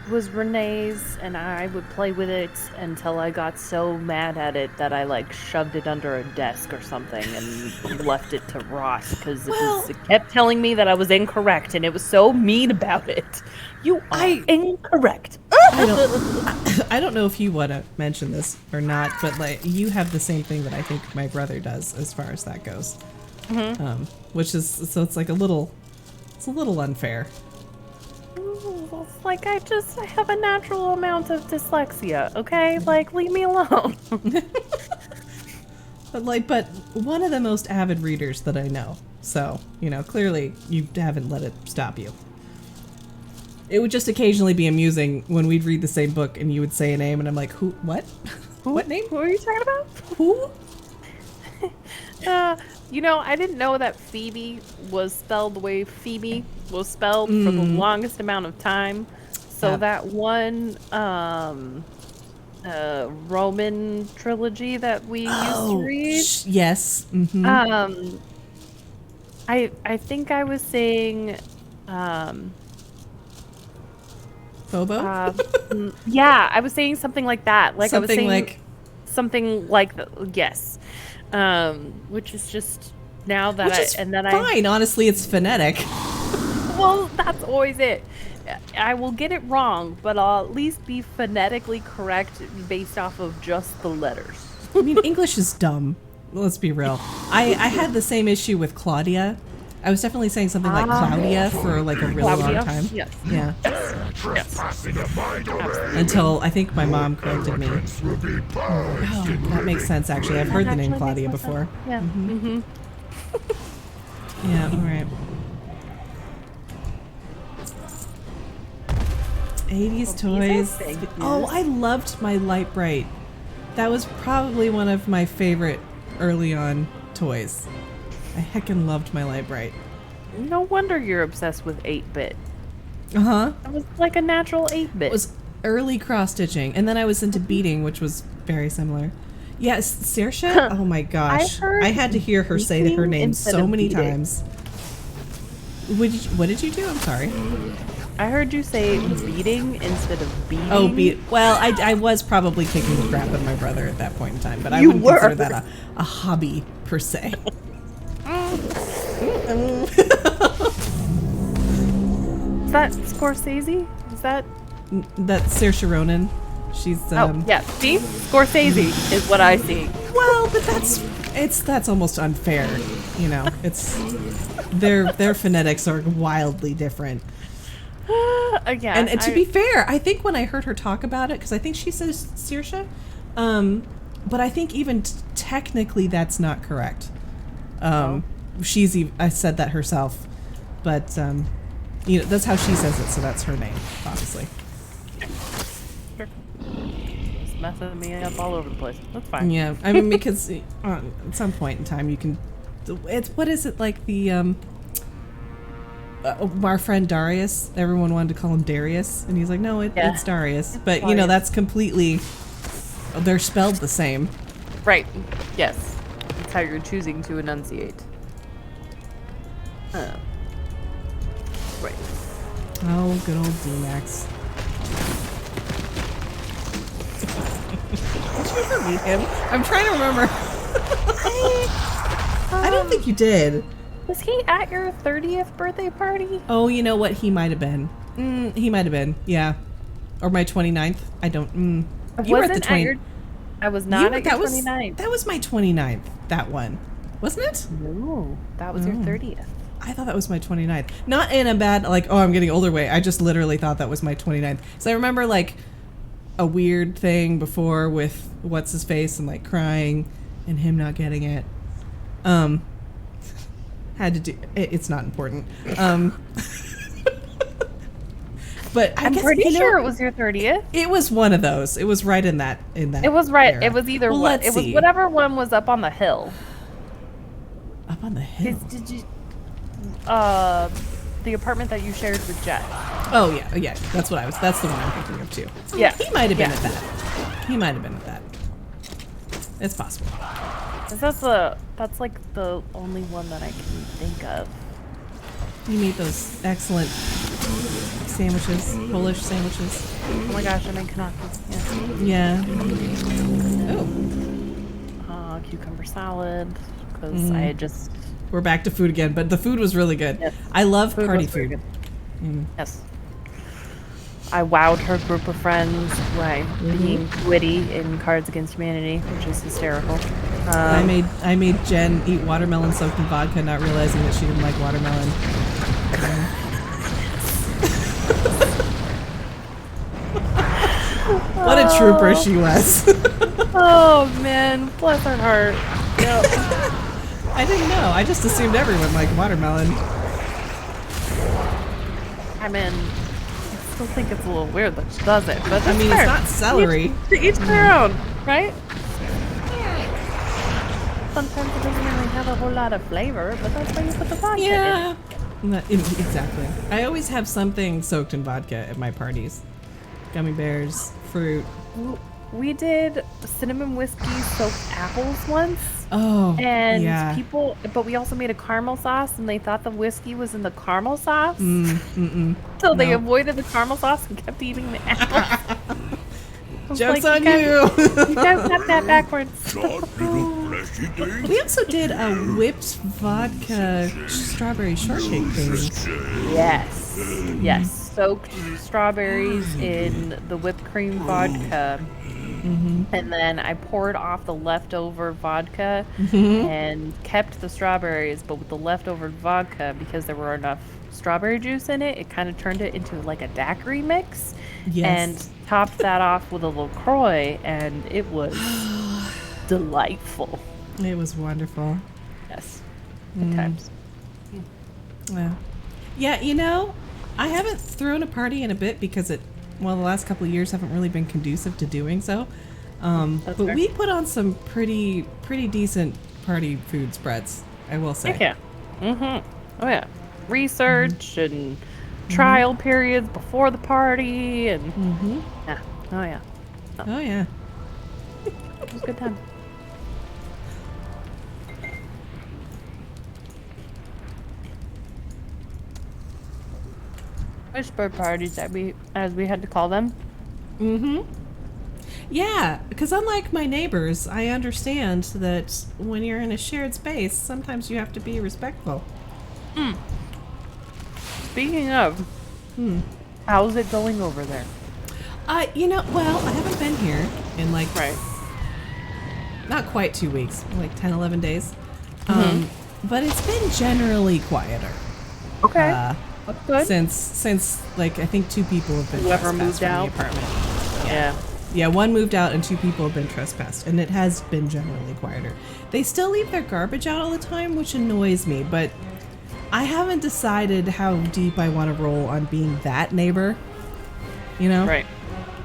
It was Renee's, and I would play with it until I got so mad at it that I like shoved it under a desk or something and left it to rot because it kept telling me that I was incorrect, and it was so mean about it. You are incorrect. I don't know if you want to mention this or not, but like you have the same thing that I think my brother does as far as that goes, which is so it's like a little unfair. It's like I have a natural amount of dyslexia, okay? Like, leave me alone. But one of the most avid readers that I know, so you know clearly you haven't let it stop you. It would just occasionally be amusing when we'd read the same book and you would say a name and I'm like, who? What? What name? Who are you talking about? Who? You know, I didn't know that Phoebe was spelled the way Phoebe was spelled for the longest amount of time. So that one Roman trilogy that we used to read. Yes. I think I was saying Phobo? yeah, I was saying something like that. Like something I was saying like something like yes. Which is just now that fine. Honestly, it's phonetic. Well, that's always it. I will get it wrong, but I'll at least be phonetically correct based off of just the letters. I mean, English is dumb. Let's be real. I had the same issue with Claudia. I was definitely saying something like Claudia for like a really long time. Yes. Yeah. Until I think my mom corrected me. Oh, that makes sense actually. I've heard the name Claudia before. Yeah. Yeah, all right. 80s toys. Oh, I loved my Light Bright. That was probably one of my favorite early on toys. I heckin' loved my Light Bright. No wonder you're obsessed with 8-bit. Uh-huh. It was like a natural 8-bit. It was early cross-stitching. And then I was into beading, which was very similar. Yes, Saoirse? Oh my gosh. I had to hear her say her name so many times. What did you do? I'm sorry. I heard you say beating instead of beating. Oh, well, I was probably kicking the crap out of my brother at that point in time, but I wouldn't consider that a hobby per se. Is that Scorsese? Is that? That's Saoirse Ronan. She's oh yeah, see, Scorsese is what I see. Well, but that's almost unfair. You know, it's their phonetics are wildly different. Again, and to be fair, I think when I heard her talk about it, because I think she says Saoirse, but I think even technically that's not correct. I said that herself, but you know that's how she says it, so that's her name, obviously. Sure. It's messing me up all over the place. That's fine. Yeah, I mean because at some point in time you can. It's what is it like the our friend Darius, everyone wanted to call him Darius, and he's like, no, it's Darius. But, you know, that's completely, they're spelled the same. Right. Yes. That's how you're choosing to enunciate. Right. Oh, good old D-Max. Did you ever meet him? I'm trying to remember. I don't think you did. Was he at your 30th birthday party? Oh, you know what? He might have been. He might have been. Yeah. Or my 29th. I don't. You were at the 20th. I was not at your 29th. That was my 29th. That one. Wasn't it? No. That was your 30th. I thought that was my 29th. Not in a bad, like, oh, I'm getting older way. I just literally thought that was my 29th. So I remember, like, a weird thing before with what's-his-face and, like, crying and him not getting it. Had to do... It's not important. But I'm pretty sure it was your 30th. It was one of those. It was right in that It was right. era. It was either Well, one. It was see. whatever one was up on the hill. Up on the hill? Did you... the apartment that you shared with Jet. Oh, yeah. That's the one I'm thinking of, too. Yeah. He might have been at that. He might have been at that. It's possible. That's like the only one that I can think of. You meet those excellent sandwiches, Polish sandwiches. Oh my gosh, I made kanaki. Yeah. Oh. Cucumber salad, because I had just... We're back to food again, but the food was really good. Yes. I love Food party was very food. good. Yes. I wowed her group of friends by being witty in Cards Against Humanity, which is hysterical. I made Jen eat watermelon soaked in vodka, not realizing that she didn't like watermelon. What a trooper she was. Oh man, bless her heart. Yep. I didn't know. I just assumed everyone liked watermelon. I mean, I still think it's a little weird that she does it, but I mean, fair. it's not celery. To each their own, right? Sometimes it doesn't really have a whole lot of flavor, but that's why you put the vodka in it. Exactly. I always have something soaked in vodka at my parties. Gummy bears, fruit. We did cinnamon whiskey soaked apples once. Oh, and yeah. people, but we also made a caramel sauce, and they thought the whiskey was in the caramel sauce. So they avoided the caramel sauce and kept eating the apples. Joke's on you. you. You guys got that backwards. We also did a whipped vodka strawberry shortcake thing. Yes. Soaked strawberries in the whipped cream vodka. And then I poured off the leftover vodka and kept the strawberries, but with the leftover vodka, because there were enough strawberry juice in it, it kind of turned it into like a daiquiri mix. And topped that off with a LaCroix, and it was delightful. It was wonderful. Yes. Good times. Well, yeah, you know, I haven't thrown a party in a bit because the last couple of years haven't really been conducive to doing so. But fair. we put on some pretty decent party food spreads, I will say. Heck yeah. Oh yeah. Research and trial periods before the party and yeah. Oh yeah. Oh yeah. It was a good time. Whisper parties, as we had to call them. Yeah, because unlike my neighbors, I understand that when you're in a shared space, sometimes you have to be respectful. Speaking of, how's it going over there? You know, well, I haven't been here in like not quite 2 weeks, like 10, 11 days. But it's been generally quieter. Okay. That's good. Since like I think 2 people have been Whoever trespassed moved from out. the apartment. Yeah. Yeah, 1 moved out and 2 people have been trespassed, and it has been generally quieter. They still leave their garbage out all the time, which annoys me, but I haven't decided how deep I want to roll on being that neighbor. You know? Right.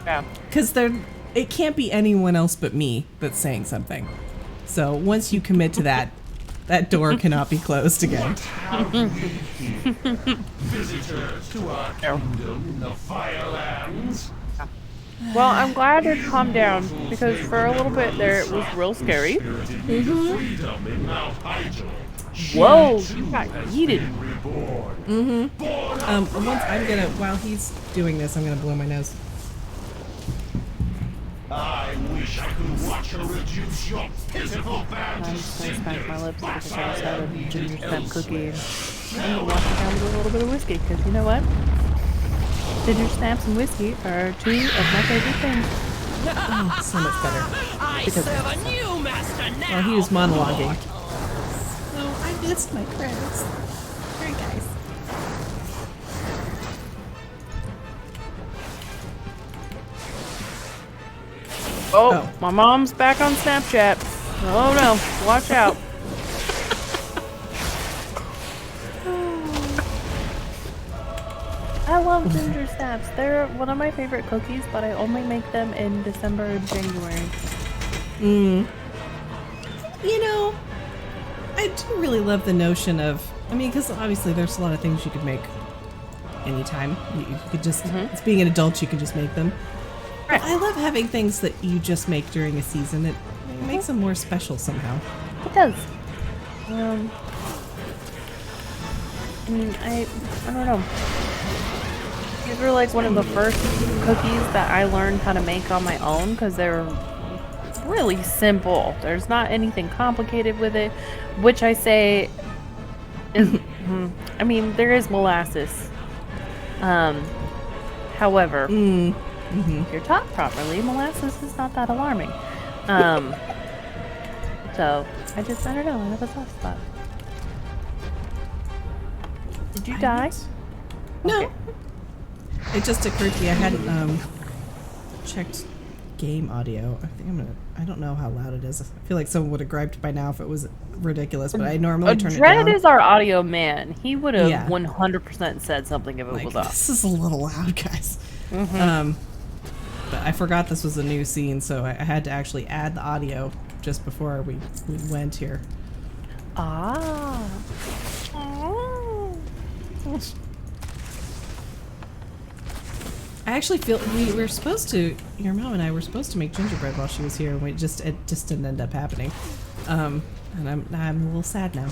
Yeah. Because it can't be anyone else but me that's saying something. So once you commit to that, that door cannot be closed again. Visitors to our kingdom in the Firelands. Well, I'm glad it calmed down because for a little bit there it was real scary. Freedom in Mount Hyjal. Whoa, you got yeeted. While he's doing this, I'm gonna blow my nose. I wish I could watch her reduce your pitiful band to I'm just gonna cinder. smack my lips because I just had a ginger snap cookie. And I'm gonna wash it down with a little bit of whiskey because you know what? Ginger snaps and whiskey are 2 of my favorite things. Oh, so much better. I serve a new master now. Well, he was monologuing. Oh, I missed my credits. Very Oh, my mom's back on Snapchat. Oh no, watch out. I love ginger snaps. They're one of my favorite cookies, but I only make them in December and January. You know, I do really love the notion of, I mean, because obviously there's a lot of things you could make anytime. You could just, it's being an adult, you can just make them. Right. I love having things that you just make during a season. It makes them more special somehow. It does. I don't know. These were like one of the first cookies that I learned how to make on my own because they're really simple. There's not anything complicated with it, which I say is, I mean, there is molasses. However, if you're taught properly, molasses is not that alarming. So I don't know. I have a soft spot. Did you die? No. Okay. It just occurred to me I hadn't checked game audio. I don't know how loud it is. I feel like someone would have griped by now if it was ridiculous, but I normally turn it down. Dread is our audio man. He would have Yeah. 100% said something if it Like, was off. this is a little loud, guys. But I forgot this was a new scene, so I had to actually add the audio just before we went here. Ah. I actually feel we were supposed to, your mom and I were supposed to make gingerbread while she was here, and it just didn't end up happening. And I'm a little sad now.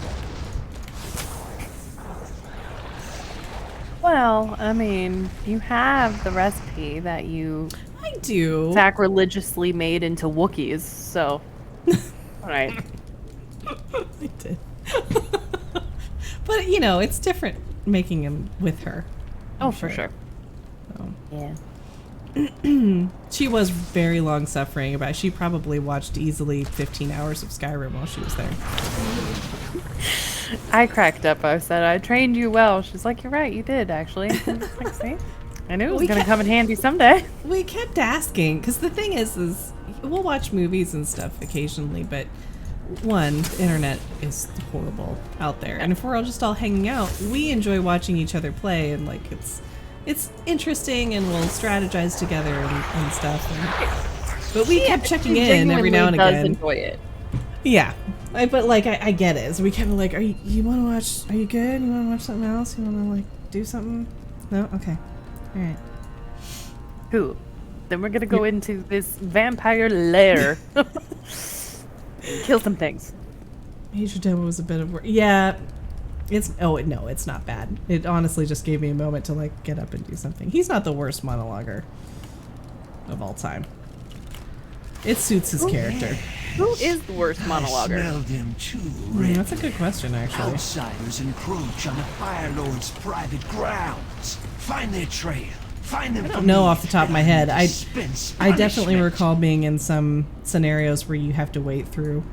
Well, I mean, you have the recipe that you I do. sacrilegiously made into Wookiees, so. Right. I did. But, you know, it's different making them with her. Oh, for sure. So. Yeah. She was very long suffering about it. She probably watched easily 15 hours of Skyrim while she was there. I cracked up. I said, I trained you well. She's like, you're right, you did, actually. I was like, see? I knew it was going to come in handy someday. We kept asking, because the thing is we'll watch movies and stuff occasionally, but one, the internet is horrible out there. And if we're all just all hanging out, we enjoy watching each other play, and like it's interesting, and we'll strategize together and stuff. But we kept checking in every now and again. Enjoy it. Yeah, but like I get it. So we kind of like, you want to watch? Are you good? You want to watch something else? You want to like do something? No, okay, all right. Cool. Then we're gonna go into this vampire lair. Kill some things. Major Demo was a bit of work. Yeah, it's not bad. It honestly just gave me a moment to like get up and do something. He's not the worst monologuer of all time. It suits his character. Who is the worst monologuer? I smelled them too, Red. That's a good question, actually. Outsiders encroach on the Fire Lord's private grounds. Find their trail. Find them. I don't know off the top of my head. I Dispense definitely punishment. recall being in some scenarios where you have to wait through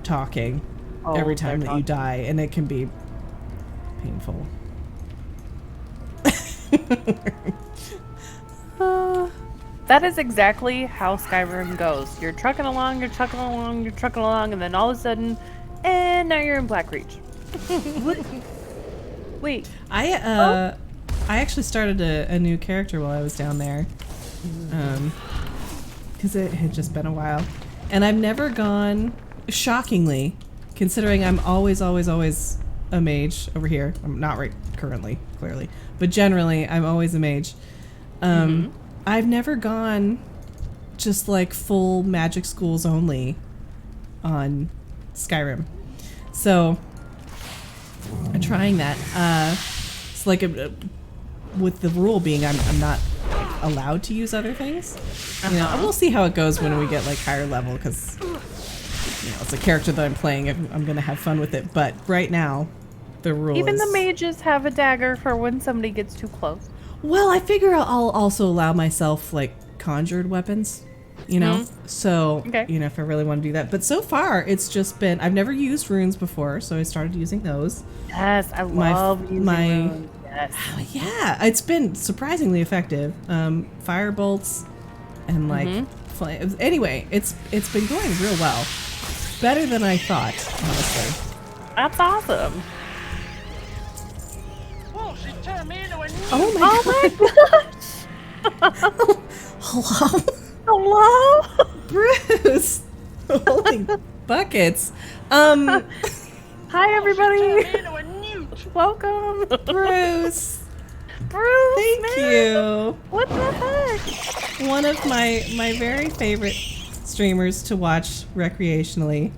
talking every time that you die, and it can be painful. That is exactly how Skyrim goes. You're trucking along, and then all of a sudden, and now you're in Blackreach. Wait. I actually started a new character while I was down there, because it had just been a while, and I've never gone. Shockingly, considering I'm always a mage over here. I'm not right currently, clearly, but generally I'm always a mage. I've never gone just like full magic schools only on Skyrim, so I'm trying that. It's like with the rule being I'm not allowed to use other things. You know, we'll see how it goes when we get like higher level, because you know it's a character that I'm playing. I'm gonna have fun with it, but right now the rule Even is, the mages have a dagger for when somebody gets too close. well, I figure I'll also allow myself like conjured weapons, you know? So, Okay. you know, if I really want to do that. But so far, it's just been, I've never used runes before, so I started using those. Yes, I love using runes. Yes. Yeah, it's been surprisingly effective. Fire bolts and like flame. Anyway, it's been going real well. Better than I thought, honestly. That's awesome. Whoa, she turned me into a new. Oh my god. Hello? Hello? Bruce! Holy buckets. Hi, everybody. Turned me into a newt. Welcome. Bruce. Bruce, Thank man. you. What the heck? One of my very favorite streamers to watch recreationally.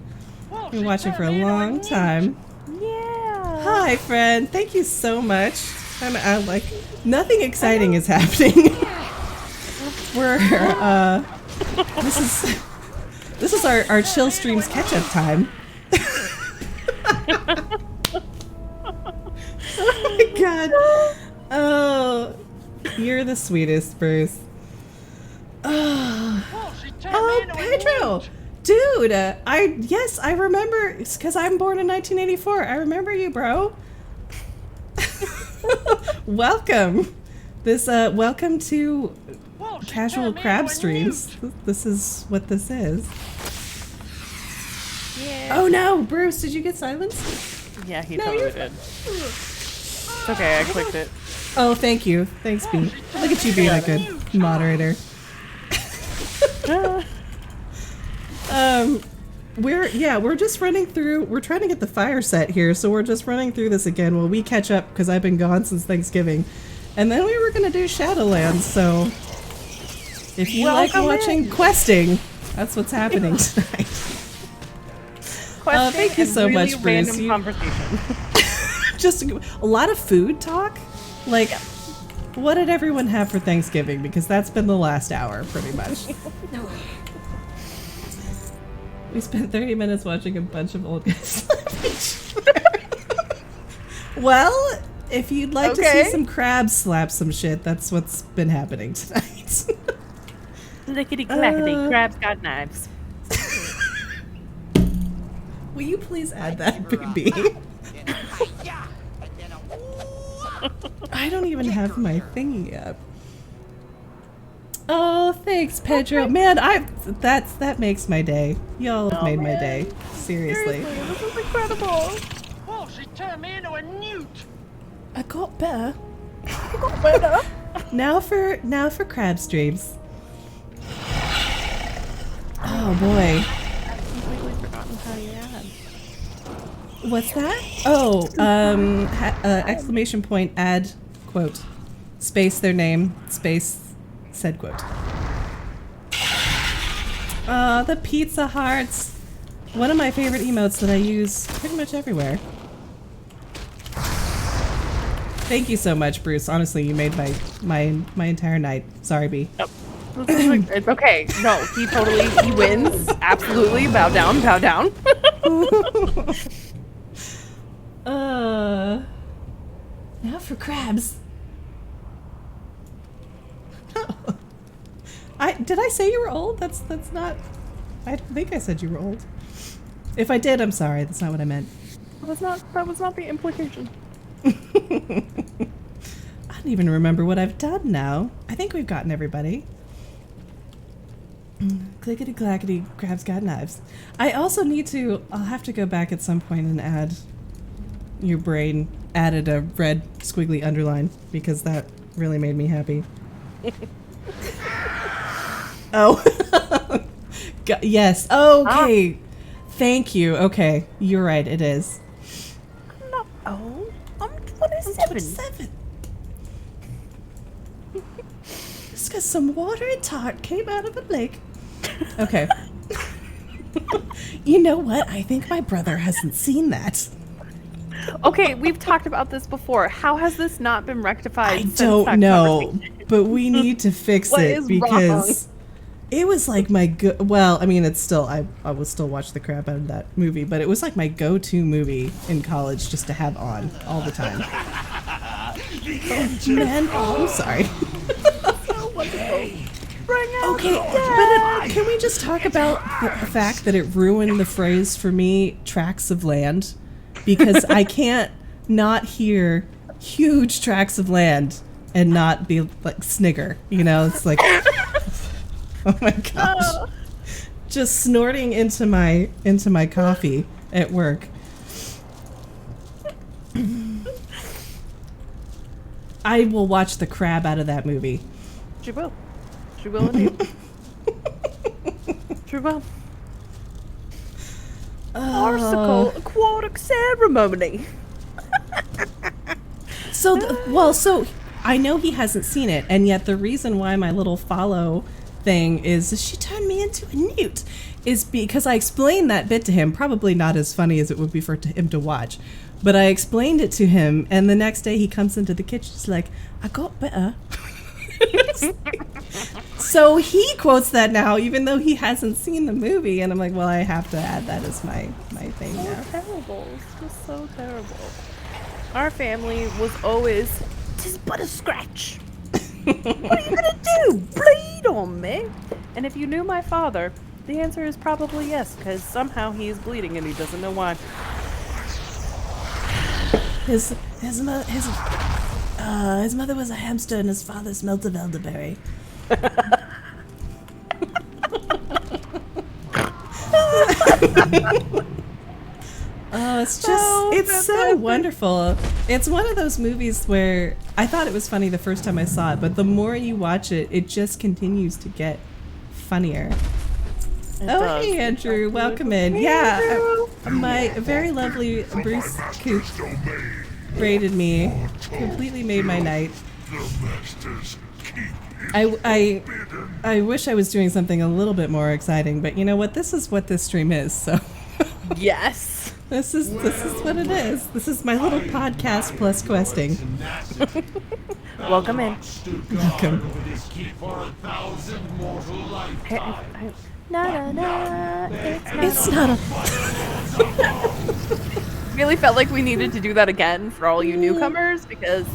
Whoa, Been she watching for a turned me into long newt. time. Yeah. Hi, friend. Thank you so much. I like nothing exciting is happening. We're this is our chill streams catch up time. Oh my god. Oh, you're the sweetest, Bruce. Oh, Whoa, she turned me into a Pedro. newt. Dude, I remember. It's because I'm born in 1984. I remember you, bro. Welcome. Welcome to Whoa, she Casual turned me Crab into a Streams. newt. This is what this is. Yeah. Oh no, Bruce, did you get silenced? Yeah, he No, totally you're did. It's okay, I clicked it. Oh, thank you. Thanks, B. Look at you being a good moderator. We're just running through. We're trying to get the fire set here, so we're just running through this again while we catch up because I've been gone since Thanksgiving, and then we were gonna do Shadowlands. So, if you like Welcome watching questing, that's what's happening tonight. Question thank you and so really much, Bruce. random You- conversation. Just a lot of food talk. Like, what did everyone have for Thanksgiving? Because that's been the last hour, pretty much. We spent 30 minutes watching a bunch of old guys. Well, if you'd like to Okay. see some crabs slap some shit, that's what's been happening tonight. Lickety clackety, crabs got knives. Will you please add that, baby? I don't even have my thingy up. Oh, thanks, Pedro. Man, that makes my day. Y'all have made my day. Seriously. This is incredible. Whoa, she turned me into a newt. I got better. Better. Now for crab streams. Oh boy. Completely forgotten how you add. What's that? Oh, exclamation point, add, quote, space their name, space, said quote. Oh, the pizza hearts. One of my favorite emotes that I use pretty much everywhere. Thank you so much, Bruce. Honestly, you made my entire night. Sorry, B. It's okay. No, he wins. Absolutely. Bow down, bow down. Now for crabs. Did I say you were old? That's not. I don't think I said you were old. If I did, I'm sorry. That's not what I meant. That was not the implication. I don't even remember what I've done now. I think we've gotten everybody. Clickety clackety, crabs got knives. I also need to. I'll have to go back at some point and add. Your brain added a red squiggly underline because that really made me happy. Oh. Yes. Okay. Thank you. Okay. You're right. It is. No. Oh, I'm 27. 27. Just because some water and tart came out of a lake. Okay. You know what? I think my brother hasn't seen that. Okay, we've talked about this before. How has this not been rectified? I since don't that know, conversation? but we need to fix What it is because it was like my well, I mean, it's still I will still watch the crap out of that movie, but it was like my go-to movie in college just to have on all the time. Man, I'm sorry. Okay, but can we just talk about the fact that it ruined the phrase for me, tracts of land? Because I can't not hear huge tracts of land and not be like snigger, you know? It's like, Oh my gosh. Just snorting into my coffee at work. I will watch the crap out of that movie. She will. She will indeed. She will. Farcical aquatic ceremony. So I know he hasn't seen it, and yet the reason why my little follow thing is she turned me into a newt is because I explained that bit to him. Probably not as funny as it would be for him to watch, but I explained it to him, and the next day he comes into the kitchen. He's like, "I got better." So he quotes that now, even though he hasn't seen the movie, and I'm like, well, I have to add that as my thing So now. terrible. It's just so terrible. Our family was always, "'Tis but a scratch. What are you gonna do? Bleed on me?" And if you knew my father, the answer is probably yes, because somehow he is bleeding and he doesn't know why. His mother was a hamster and his father smelled of elderberry. Oh, it's just, it's so wonderful. It's one of those movies where I thought it was funny the first time I saw it, but the more you watch it, it just continues to get funnier. does. Hey, Andrew, welcome in. Yeah, my very lovely Bruce Coop braided me, completely made my night. I wish I was doing something a little bit more exciting, but you know what? This is what this stream is, so. Yes. This is what it is. This is my little podcast plus questing. Welcome in. Welcome. It's not a. Really felt like we needed to do that again for all you newcomers because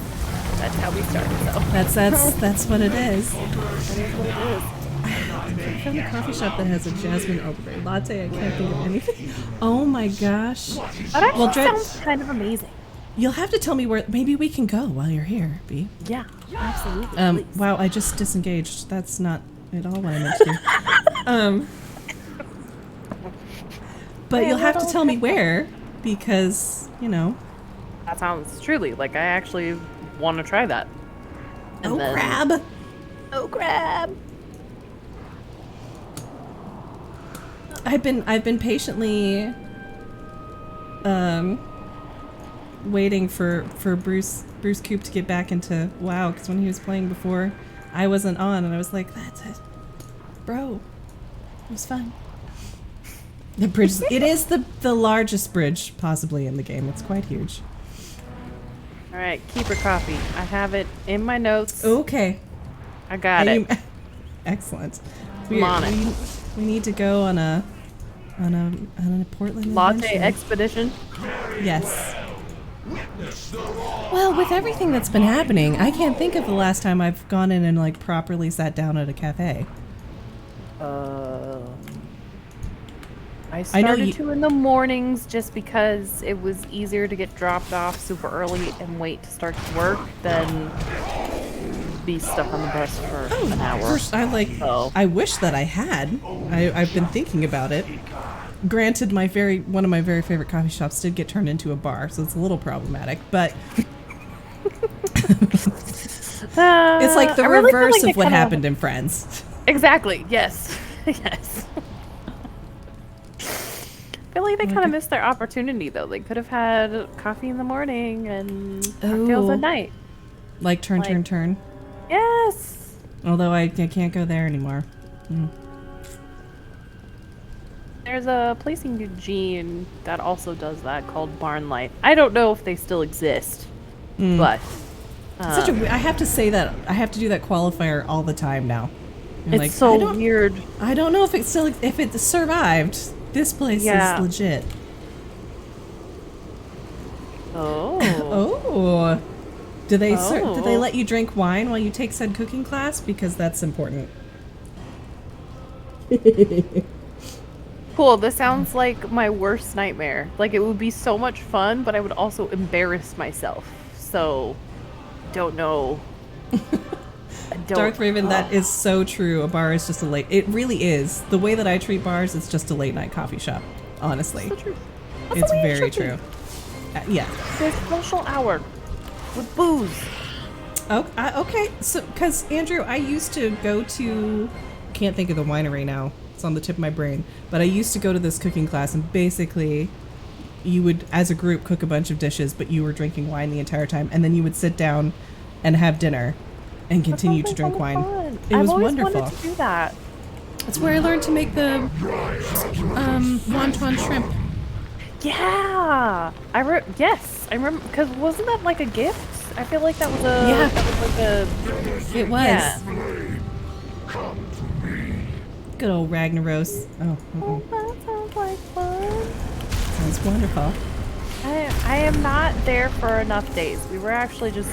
that's how we started. So That's what it is. that is what it is. I found a coffee shop that has a jasmine elderberry latte. I can't think of anything. Oh my gosh. That actually Well, sounds kind of amazing. You'll have to tell me where. Maybe we can go while you're here, B. Yeah, absolutely. Please. Wow, I just disengaged. That's not at all what I meant to do. But Hey, you'll have to little tell me where, because, you know. That sounds truly like I actually want to try that. And Oh, then- crab! Oh, crab! I've been patiently waiting for Bruce Coop to get back into WoW, because when he was playing before, I wasn't on, and I was like, that's it. Bro, it was fun. The bridge, it is the largest bridge possibly in the game. It's quite huge. All right, keeper coffee. I have it in my notes. Okay. I got it. Excellent. I'm on it. We need to go on a Portland Latte adventure. expedition. Yes. Well, with everything that's been happening, I can't think of the last time I've gone in and like properly sat down at a cafe. I I know started you- to in the mornings just because it was easier to get dropped off super early and wait to start work than be stuck on the bus for an hour. First, Oh. I wish that I had. I've been thinking about it. Granted, one of my very favorite coffee shops did get turned into a bar, so it's a little problematic. But it's like the I really feel reverse like of what kinda- happened in Friends. Exactly. Yes. Yes. I feel like they kind of missed their opportunity, though. They could have had coffee in the morning and cocktails Ooh. at night. Like turn, Like- turn, turn. Yes. Although I can't go there anymore. There's a place in Eugene that also does that called Barn Light. I don't know if they still exist, but I have to say that I have to do that qualifier all the time now. I'm it's like, so weird. I don't know if it survived. This place Yeah. is legit. Oh. Oh. Do they do they Oh. let you drink wine while you take said cooking class? Because that's important. Cool. This sounds like my worst nightmare. Like, it would be so much fun, but I would also embarrass myself. So, don't know. I Darth Raven, that is so true. A bar is just a late... It really is. The way that I treat bars, it's just a late night coffee shop, honestly. So true. That's It's the way it very should be. true. Yeah. There's social hour with booze. Oh, okay. So, because, Andrew, I used to go to... Can't think of the winery now. It's on the tip of my brain. But I used to go to this cooking class, and basically... You would, as a group, cook a bunch of dishes, but you were drinking wine the entire time, and then you would sit down and have dinner and continue to drink wine. It was I've always wonderful. wanted to do that. That's where I learned to make the wonton shrimp. Yeah, yes, I remember, because wasn't that like a gift? I feel like that was a Yeah. that was like a It was. Yeah. Good old Ragnaros. Oh, Oh, that sounds like fun. sounds wonderful. I am not there for enough days. We were actually just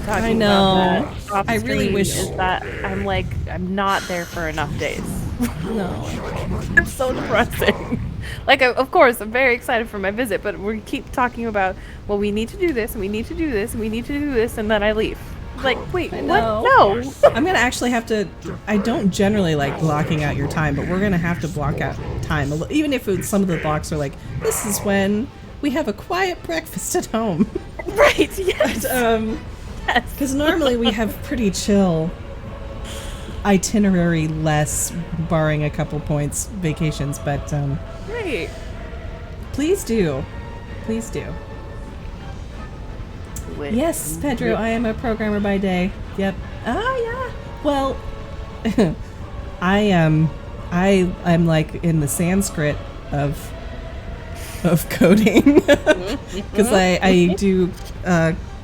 talking I know. about that off I really stream, wish- is that I'm not there for enough days. No. It's so depressing. Like, of course, I'm very excited for my visit, but we keep talking about, well, we need to do this, and we need to do this, and we need to do this, and then I leave. Like, wait, what? know. No. I'm going to actually have to... I don't generally like blocking out your time, but we're going to have to block out time. Even if some of the blocks are like, this is when we have a quiet breakfast at home. Right, yes. Yes. Because normally we have pretty chill itinerary less, barring a couple points, vacations, but Right. please do. Please do. Wait. Yes, Pedro, I am a programmer by day. Yep. Oh, yeah. Well, I'm like in the Sanskrit of coding because I do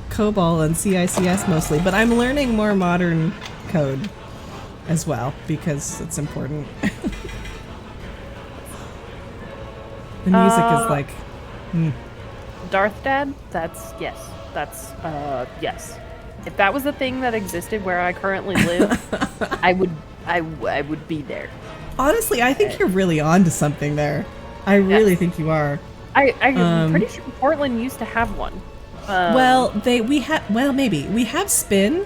COBOL and CICS mostly, but I'm learning more modern code as well because it's important. The music is like, Darth Dad? Yes. Yes. If that was a thing that existed where I currently live, I would be there. honestly, I think you're really on to something there. I really think you are. I'm pretty sure Portland used to have one. Maybe we have spin,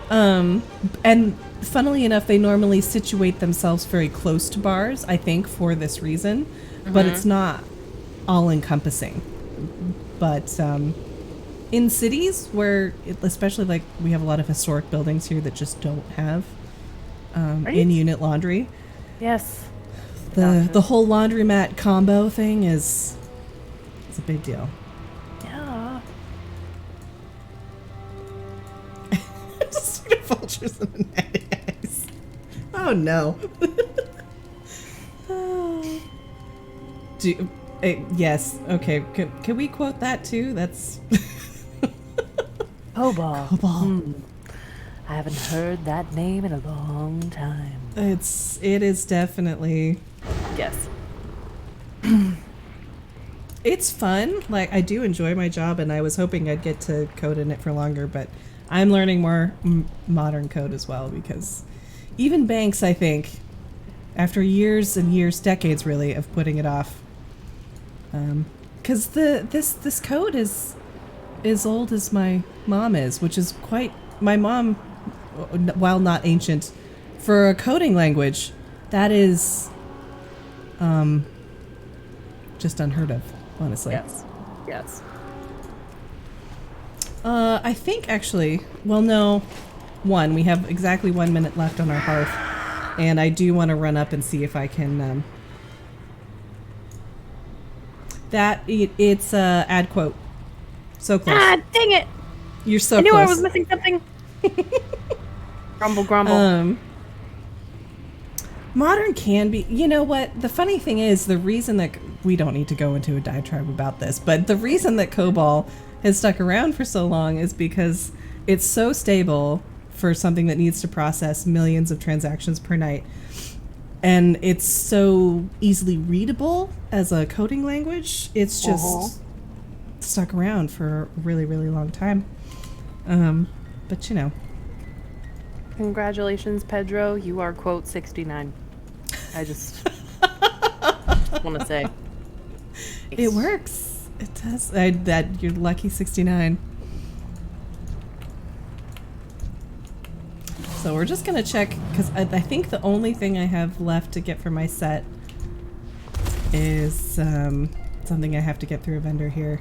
and funnily enough, they normally situate themselves very close to bars. I think for this reason, but it's not all encompassing. But in cities where, especially like we have a lot of historic buildings here that just don't have in-unit laundry. Yes. The whole laundromat combo thing is a big deal. Yeah. Just see the vultures in the natty eyes. Oh no. Oh. Yes. Okay. Can we quote that too? That's Cobalt. Cobalt. I haven't heard that name in a long time. It is definitely. Yes. It's fun. Like, I do enjoy my job, and I was hoping I'd get to code in it for longer, but I'm learning more modern code as well, because even banks, I think, after years and years, decades really, of putting it off, because this code is as old as my mom is, which is quite... My mom, while not ancient, for a coding language, that is just unheard of. Honestly. Yes. Yes. I think actually, well, no. We have exactly 1 minute left on our hearth, and I do want to run up and see if I can. It's ad quote. So close. Ah, dang it! You're so I knew close. I was missing something. Grumble, grumble. Modern can be, you know what, the funny thing is, the reason that, we don't need to go into a diatribe about this, but the reason that COBOL has stuck around for so long is because it's so stable for something that needs to process millions of transactions per night, and it's so easily readable as a coding language. It's just stuck around for a really, really long time. But you know. Congratulations, Pedro. You are quote 69. I just want to say. It works. It does. That you're lucky 69. So So we're just gonna check, because I think the only thing I have left to get for my set is something I have to get through a vendor here.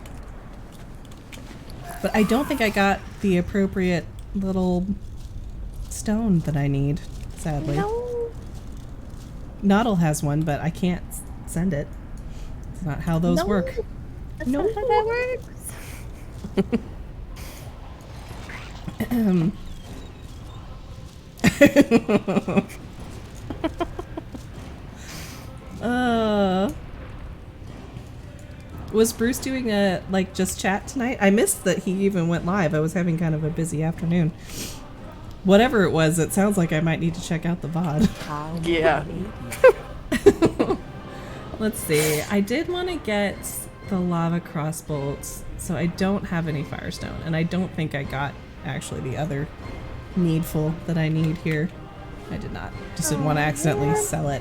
But I don't think I got the appropriate little stone that I need, sadly. No. Noddle has one, but I can't send it. It's not how those work. That's not how that works. Was Bruce doing a just chat tonight? I missed that he even went live. I was having kind of a busy afternoon. Whatever it was, it sounds like I might need to check out the VOD. Yeah. Let's see. I did want to get the lava crossbolts, so I don't have any firestone, and I don't think I got actually the other needful that I need here. I did not. Just didn't want to accidentally sell it.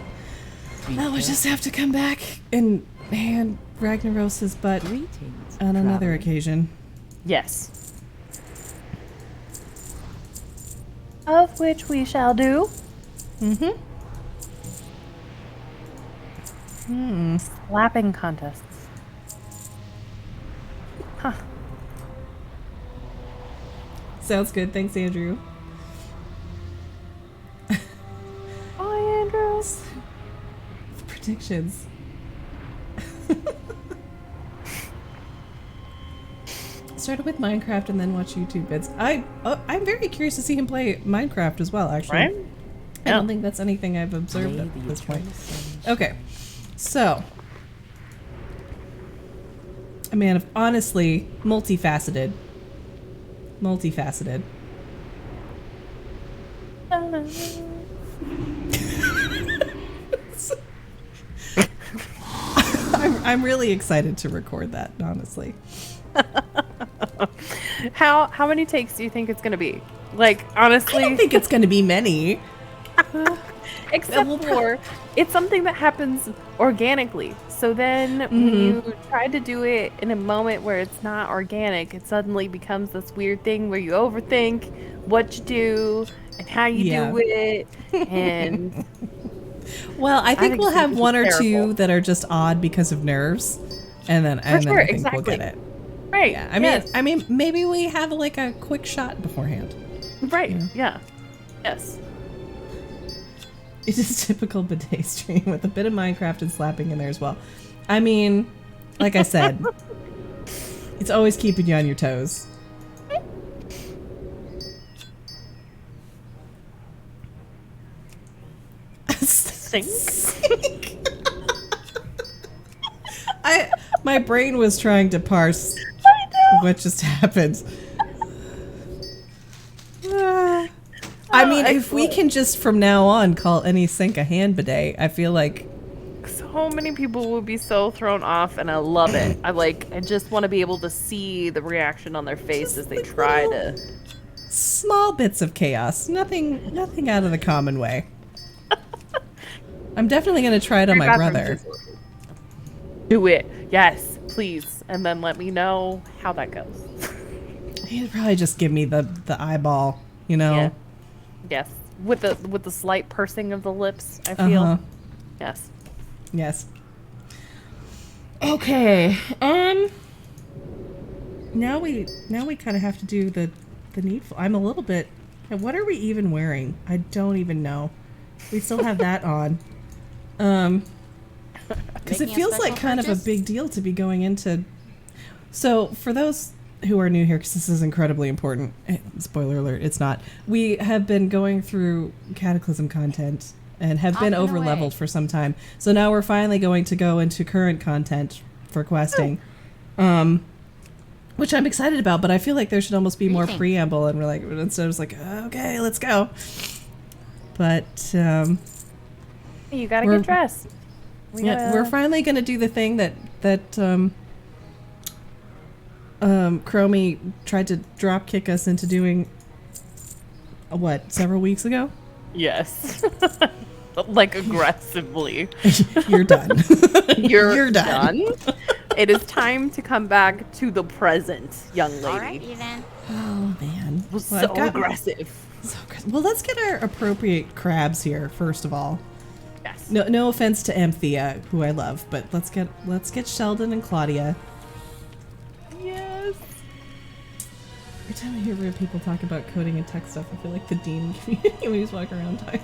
I would just have to come back and hand Ragnaros's butt on another occasion. Yes. Of which we shall do. Slapping contests. Huh. Sounds good. Thanks, Andrew. Bye, Andrews. Predictions. Started with Minecraft and then watch YouTube vids. I'm very curious to see him play Minecraft as well, actually. Right? I don't think that's anything I've observed at this point. Okay, so a man of honestly multifaceted. I'm really excited to record that, honestly. How many takes do you think it's gonna be? Like, honestly, I don't think it's going to be many. except for it's something that happens organically. So then when you try to do it in a moment where it's not organic, it suddenly becomes this weird thing where you overthink what you do and how you do it. And well, I think we'll have one or terrible. two that are just odd because of nerves, and then I think we'll get it. Right. Yeah. I mean, maybe we have like a quick shot beforehand. Right. You know? Yeah. Yes. It is typical bidet stream with a bit of Minecraft and slapping in there as well. I mean, like I said, it's always keeping you on your toes. Stink. My brain was trying to parse what just happened. I mean, if we can just from now on call any sink a hand bidet, I feel like So many people would be so thrown off, and I love it. I just want to be able to see the reaction on their face Just as they like try little- to. small bits of chaos. Nothing out of the common way. I'm definitely going to try it on my brother. Do it. Yes, please. And then let me know how that goes. He'd probably just give me the eyeball, you know? Yeah. Yes. With the slight pursing of the lips, I feel. Uh-huh. Yes. Yes. Okay. Now we kind of have to do the needful. I'm a little bit. What are we even wearing? I don't even know. We still have that on. Because it feels like kind of a big deal to be going into. So for those who are new here, because this is incredibly important, spoiler alert, it's not. We have been going through Cataclysm content and have been over leveled for some time. So now we're finally going to go into current content for questing, which I'm excited about. But I feel like there should almost be more preamble, and we're like, instead of like, okay, let's go. But You gotta get dressed. we're finally gonna do the thing that Chromie tried to drop kick us into doing. Several weeks ago? Yes. Like aggressively. You're done. You're done. It is time to come back to the present, young lady. All right, then. Oh man, Was Well, so I've got aggressive. So good. Well, let's get our appropriate crabs here first of all. Yes. No offense to Anthea, who I love, but let's get Sheldon and Claudia. Yes. Every time I hear people talk about coding and tech stuff, I feel like the dean community when he's walking around talking,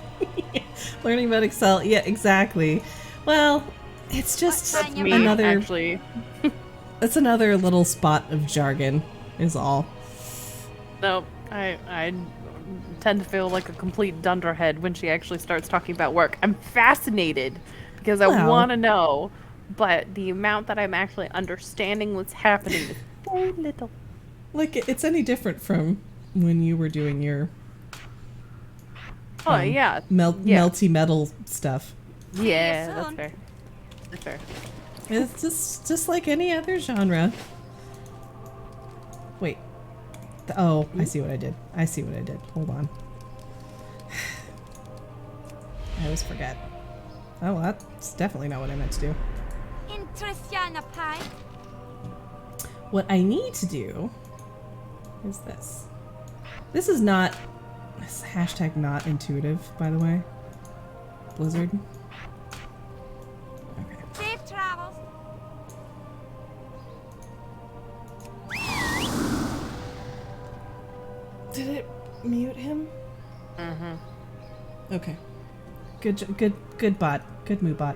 learning about Excel. Yeah, exactly. Well, it's just That's me, another. actually. That's another little spot of jargon, is all. No, I tend to feel like a complete dunderhead when she actually starts talking about work. I'm fascinated because I Well. want to know, but the amount that I'm actually understanding what's happening is very little. Like it's any different from when you were doing your Oh yeah, yeah, melty metal stuff. yeah, that's fair. That's fair. It's just like any other genre. Wait. Oh, I see what I did. Hold on. I always forget. Oh, well, that's definitely not what I meant to do. What I need to do is this. This is not... This hashtag not intuitive, by the way. Blizzard. Okay. Safe travels. Did it mute him? Mm-hmm. Okay. Good bot. Good move bot.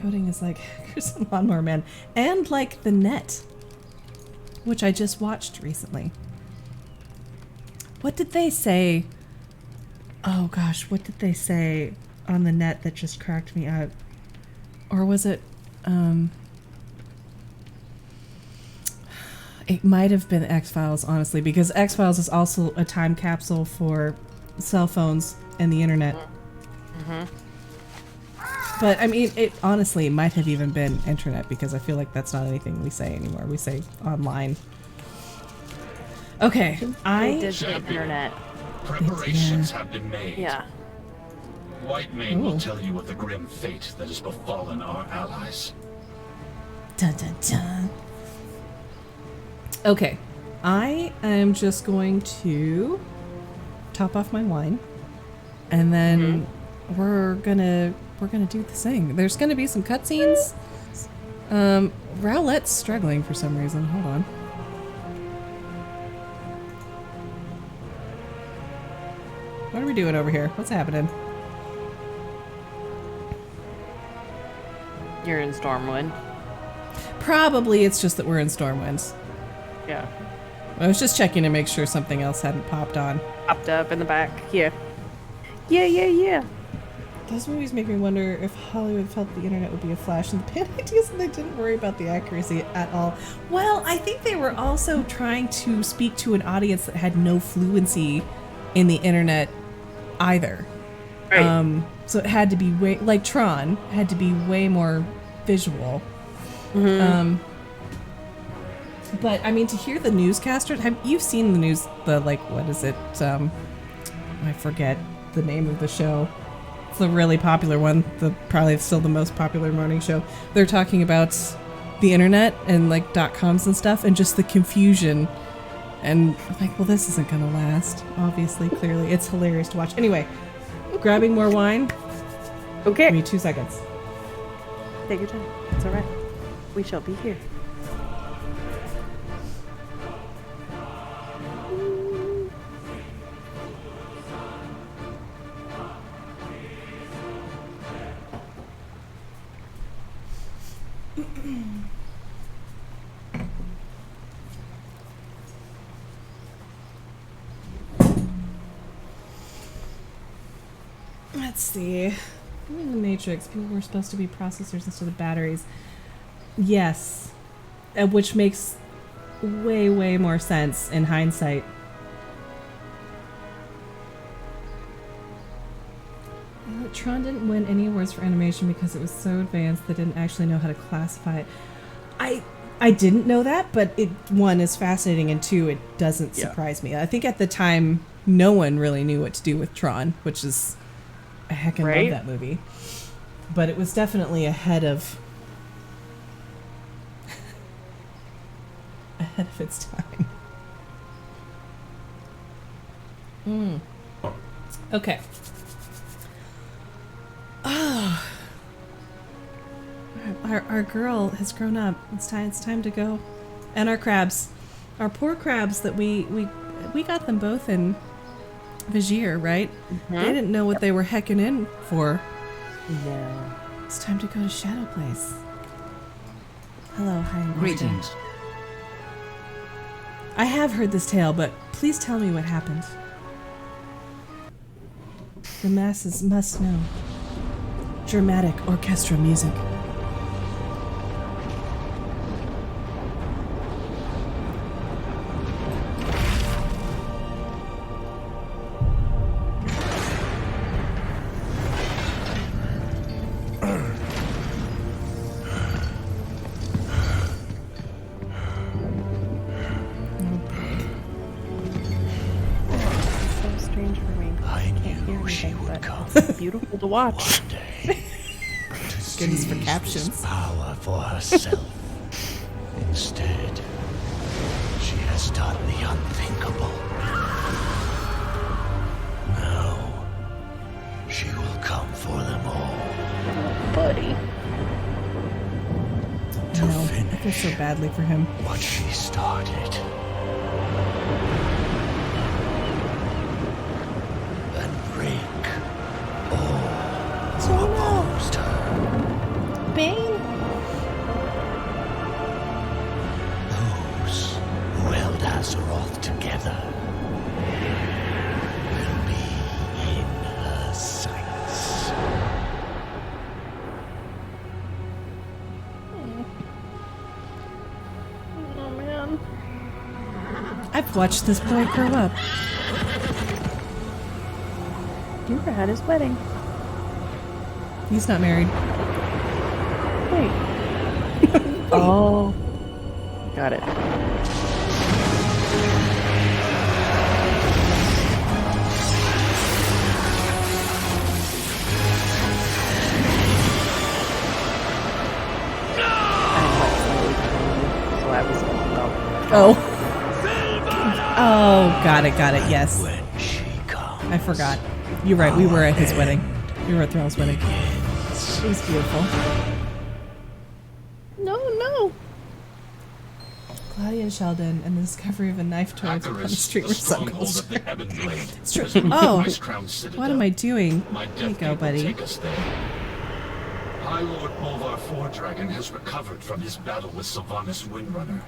Coding is like Chris and Lawnmower Man. And like The Net, which I just watched recently. What did they say? Oh gosh, what did they say on The Net that just cracked me up? Or was it, it might have been X-Files, honestly, because X-Files is also a time capsule for cell phones and the internet. Mm-hmm. But, I mean, it honestly might have even been internet, because I feel like that's not anything we say anymore. We say online. Okay, They did the internet. Preparations have been made. Yeah. Whitemane will tell you of the grim fate that has befallen our allies. Dun dun dun. Okay, I am just going to top off my wine, and then we're gonna do the thing. There's gonna be some cutscenes. Rowlette's struggling for some reason. Hold on. What are we doing over here? What's happening? You're in Stormwind. Probably it's just that we're in Stormwinds. Yeah. I was just checking to make sure something else hadn't popped on. Popped up in the back. Yeah. Yeah. Those movies make me wonder if Hollywood felt the internet would be a flash in the pan ideas and they didn't worry about the accuracy at all. Well, I think they were also trying to speak to an audience that had no fluency in the internet either. Right. So it had to be way, like Tron, had to be way more visual. Mm-hmm. But I mean, to hear the newscasters, you've seen the news, what is it? I forget the name of the show. It's the really popular one, probably still the most popular morning show. They're talking about the internet and like .coms and stuff, and just the confusion. And I'm like, well, this isn't gonna last. Obviously, clearly, it's hilarious to watch. Anyway, grabbing more wine. Okay. Give me 2 seconds. Take your time. It's alright. We shall be here. Let's see. In the Matrix, people were supposed to be processors instead of batteries. Yes. Which makes way, way more sense in hindsight. Tron didn't win any awards for animation because it was so advanced they didn't actually know how to classify it. I didn't know that, but it, one, is fascinating, and two, it doesn't surprise me. I think at the time, no one really knew what to do with Tron, which is... I heckin' love that movie. But it was definitely ahead of if it's time. Okay. Oh. Our girl has grown up. It's time to go. And our crabs. Our poor crabs that we got them both in Vizier, right? They didn't know what they were hecking in for. Yeah. It's time to go to Shadowplace. Hello, hi, and Greetings. I have heard this tale, but please tell me what happened. The masses must know. Dramatic orchestra music. So strange for me. I Can't hear knew she anything, would but come it's beautiful to watch. one day. To Goodness for seize captions. this power for herself. Instead, she has done the unthinkable. Now, she will come for them all Buddy. to No, I feel finish so badly for him. what she started. And break all who opposed her. Bane? Those who held Azeroth together will be in her sights. Oh man. I've watched this boy grow up. You were at his wedding. He's not married. Wait. Oh. Got it. So I was Oh. Oh, got it, yes. When she comes, I forgot. You're right, we were at his wedding. We were at Thrall's wedding. It was beautiful. No. Claudia and Sheldon and the discovery of a knife towards upon the street were so cool. It's true. It's Oh, what am I doing? My There you death go, gate will buddy. take us there. High Lord Bolvar Fordragon has recovered from his battle with Sylvanas Windrunner.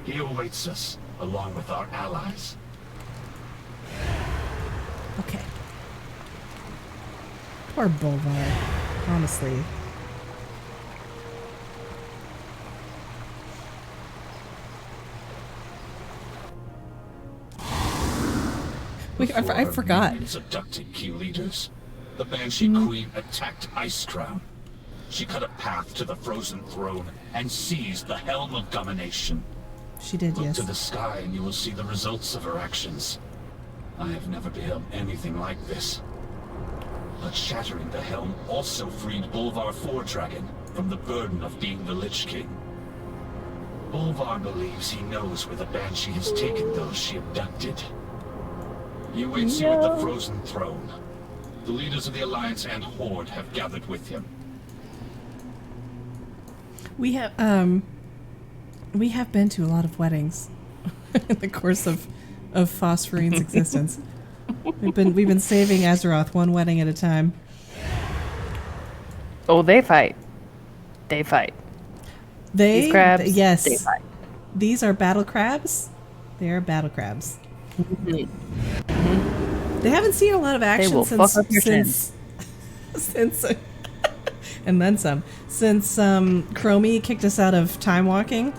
He awaits us, along with our allies. Okay. Poor Bolvar. Honestly. Wait, I Before forgot. minions abducted key leaders, the Banshee Queen attacked Icecrown. She cut a path to the Frozen Throne and seized the Helm of Domination. She did, Look yes. to the sky and you will see the results of her actions. I have never beheld anything like this. But shattering the helm also freed Bolvar Fordragon from the burden of being the Lich King. Bolvar believes he knows where the Banshee has taken those she abducted. He awaits you at the Frozen Throne. The leaders of the Alliance and Horde have gathered with him. We have been to a lot of weddings in the course of Phosphorine's existence. We've been saving Azeroth one wedding at a time. Oh, they fight. They fight. These crabs, yes. they fight. These are battle crabs. They are battle crabs. They haven't seen a lot of action will since fuck up your since and then some. Since Chromie kicked us out of time walking,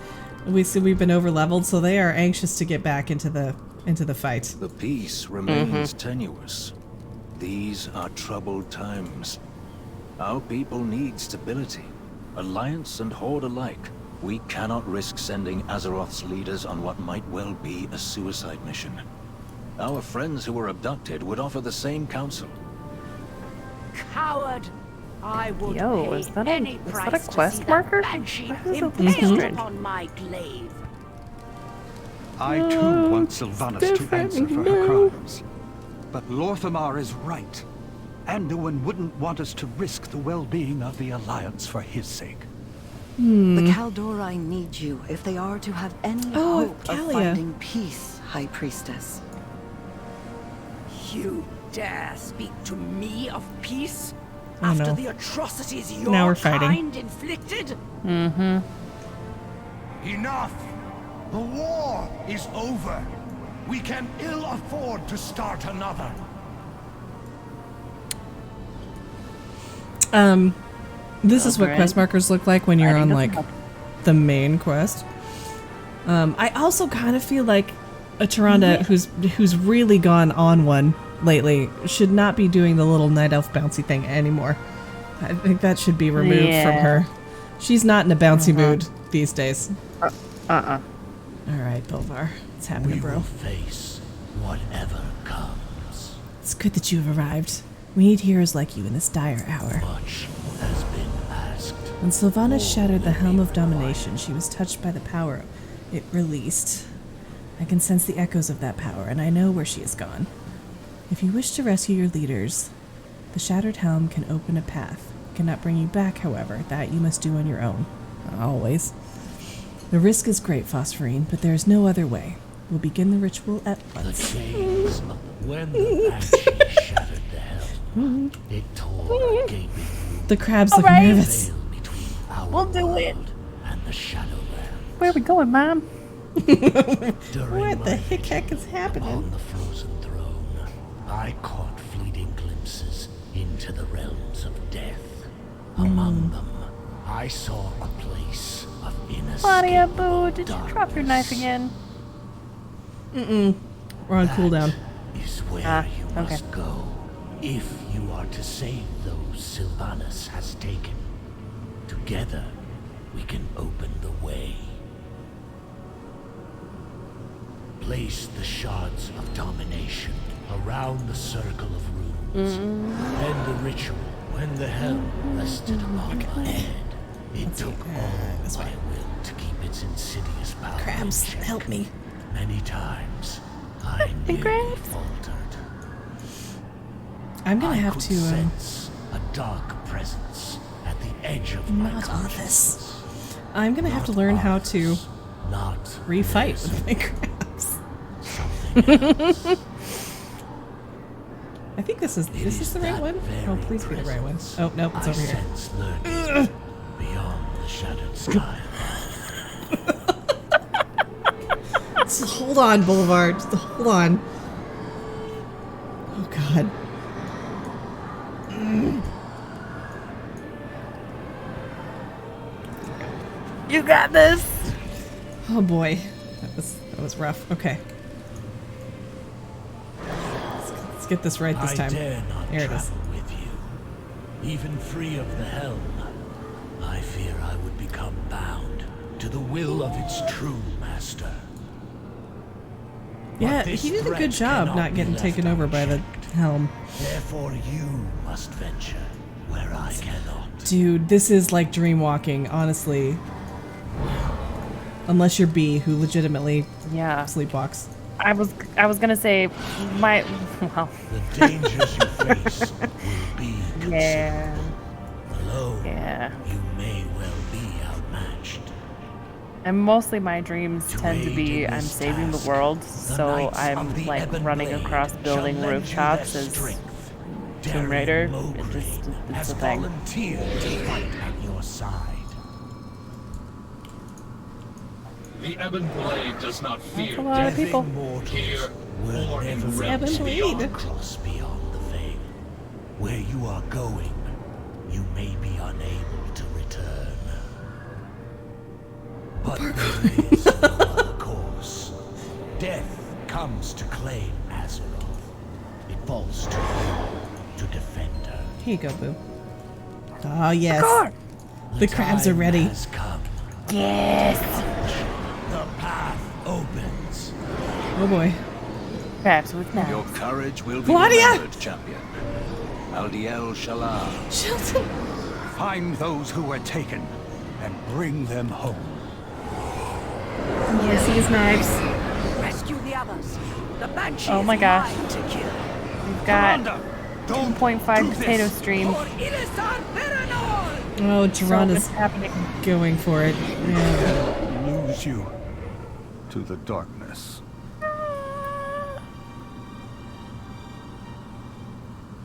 we've been over leveled, so they are anxious to get back into the fight. The peace remains tenuous. These are troubled times. Our people need stability. Alliance and Horde alike. We cannot risk sending Azeroth's leaders on what might well be a suicide mission. Our friends who were abducted would offer the same counsel. Coward! I would Yo, pay is that a- any is that a price to quest see marker? the Banshee That is a impaled strange. upon my glaive. I too want Sylvanas to different, answer for no. her crimes. But Lorthamar is right. Anduin wouldn't want us to risk the well-being of the Alliance for his sake. The Kaldorei need you if they are to have any Oh, hope Kalia. of finding peace, High Priestess. You dare speak to me of peace? Oh, After no. the atrocities your Now we're fighting. kind inflicted? Enough! The war is over. We can ill afford to start another. This is what Okay. quest markers look like when you're Fighting on doesn't like help. the main quest. I also kind of feel like a Tyrande who's really gone on one lately should not be doing the little night elf bouncy thing anymore. I think that should be removed from Yeah. her. She's not in a bouncy mood these days. Uh-uh. All right, Bolvar, what's happening, We bro? will face whatever comes. It's good that you have arrived. We need heroes like you in this dire hour. Much has been asked. When Sylvanas shattered the Helm of Domination, she was touched by the power it released. I can sense the echoes of that power, and I know where she has gone. If you wish to rescue your leaders, the Shattered Helm can open a path. It cannot bring you back, however. That you must do on your own. Always. The risk is great, Phosphorine, but there is no other way. We'll begin the ritual at The once. chains of when the Banshee shattered the helm, it tore a gaping wound The crabs look Alright. nervous. veil between our We'll do it. world and the Shadowlands. Where are we going, Mom? During What the my heck vigil is happening? On the frozen throne, I caught fleeting glimpses into the realms of death. Among them, I saw a place of Claudia, inescapable boo, did you drop your knife darkness. again? We're on cooldown. Is where Ah, you okay. must go if you are to save those Sylvanas has taken. Together, we can open the way. Place the shards of domination around the circle of runes. End the ritual when the helm rested upon my head. It took all my will to keep its insidious power. Crabs, in check. help me. Many times, I nearly crabs. faltered. I'm gonna I have could to, sense a dark presence at the edge of my not all this. consciousness. I'm gonna have to learn how to Others, not refight theirs, with my crabs. something else. I think this is It this is the right that one? Oh, very please be the right one. presence Oh, nope, it's I over here. sense lurking beyond the shattered sky. Just hold on, Boulevard. Just hold on. Oh god. You got this. Oh boy. That was rough. Okay. Let's get this right this time. I dare not There it is. travel with you. Even free of the helm, I fear I would become bound to the will of its true master. Yeah, this he did a threat good job cannot not be getting left taken over by the unchecked. helm. Therefore you must venture where I cannot. Dude, this is like dream walking, honestly. Unless you're B, who legitimately Yeah. sleepwalks. I was gonna say well, The dangers you face will be considerable. yeah. Alone, Yeah. you may well be outmatched. And mostly my dreams tend to aid be in I'm this saving the task, world, the so Knights I'm of the like Ebon running Blade across shall building lend you rooftops their as strength. Tomb Darien Raider. It Mowgli just it's has a thing. volunteered to fight at your side. The Ebon Blade does not fear a lot of death. people. Mortals Here will or in never the Ebon realms Blade. beyond. cross beyond the veil. Where you are going, you may be unable to return. But there is no other course. Death comes to claim Azeroth. It falls to you to defend her. Here you go, Boo. Oh, yes. God. The crabs are time ready. has come. Yes. The path opens. Oh boy. Crabs with Your knives. courage will be Claudia! remembered, champion. Aldiel Shalar. Shelton! Find those who were taken and bring them home. Yes, he has knives. others. The Banshee Oh my is gosh. mine to kill. We've got Don't 2.5 do potato this. stream. For Ilisar Veranor! Oh, So Geronda's what's happening? going for it. Yeah. Lose you to the darkness.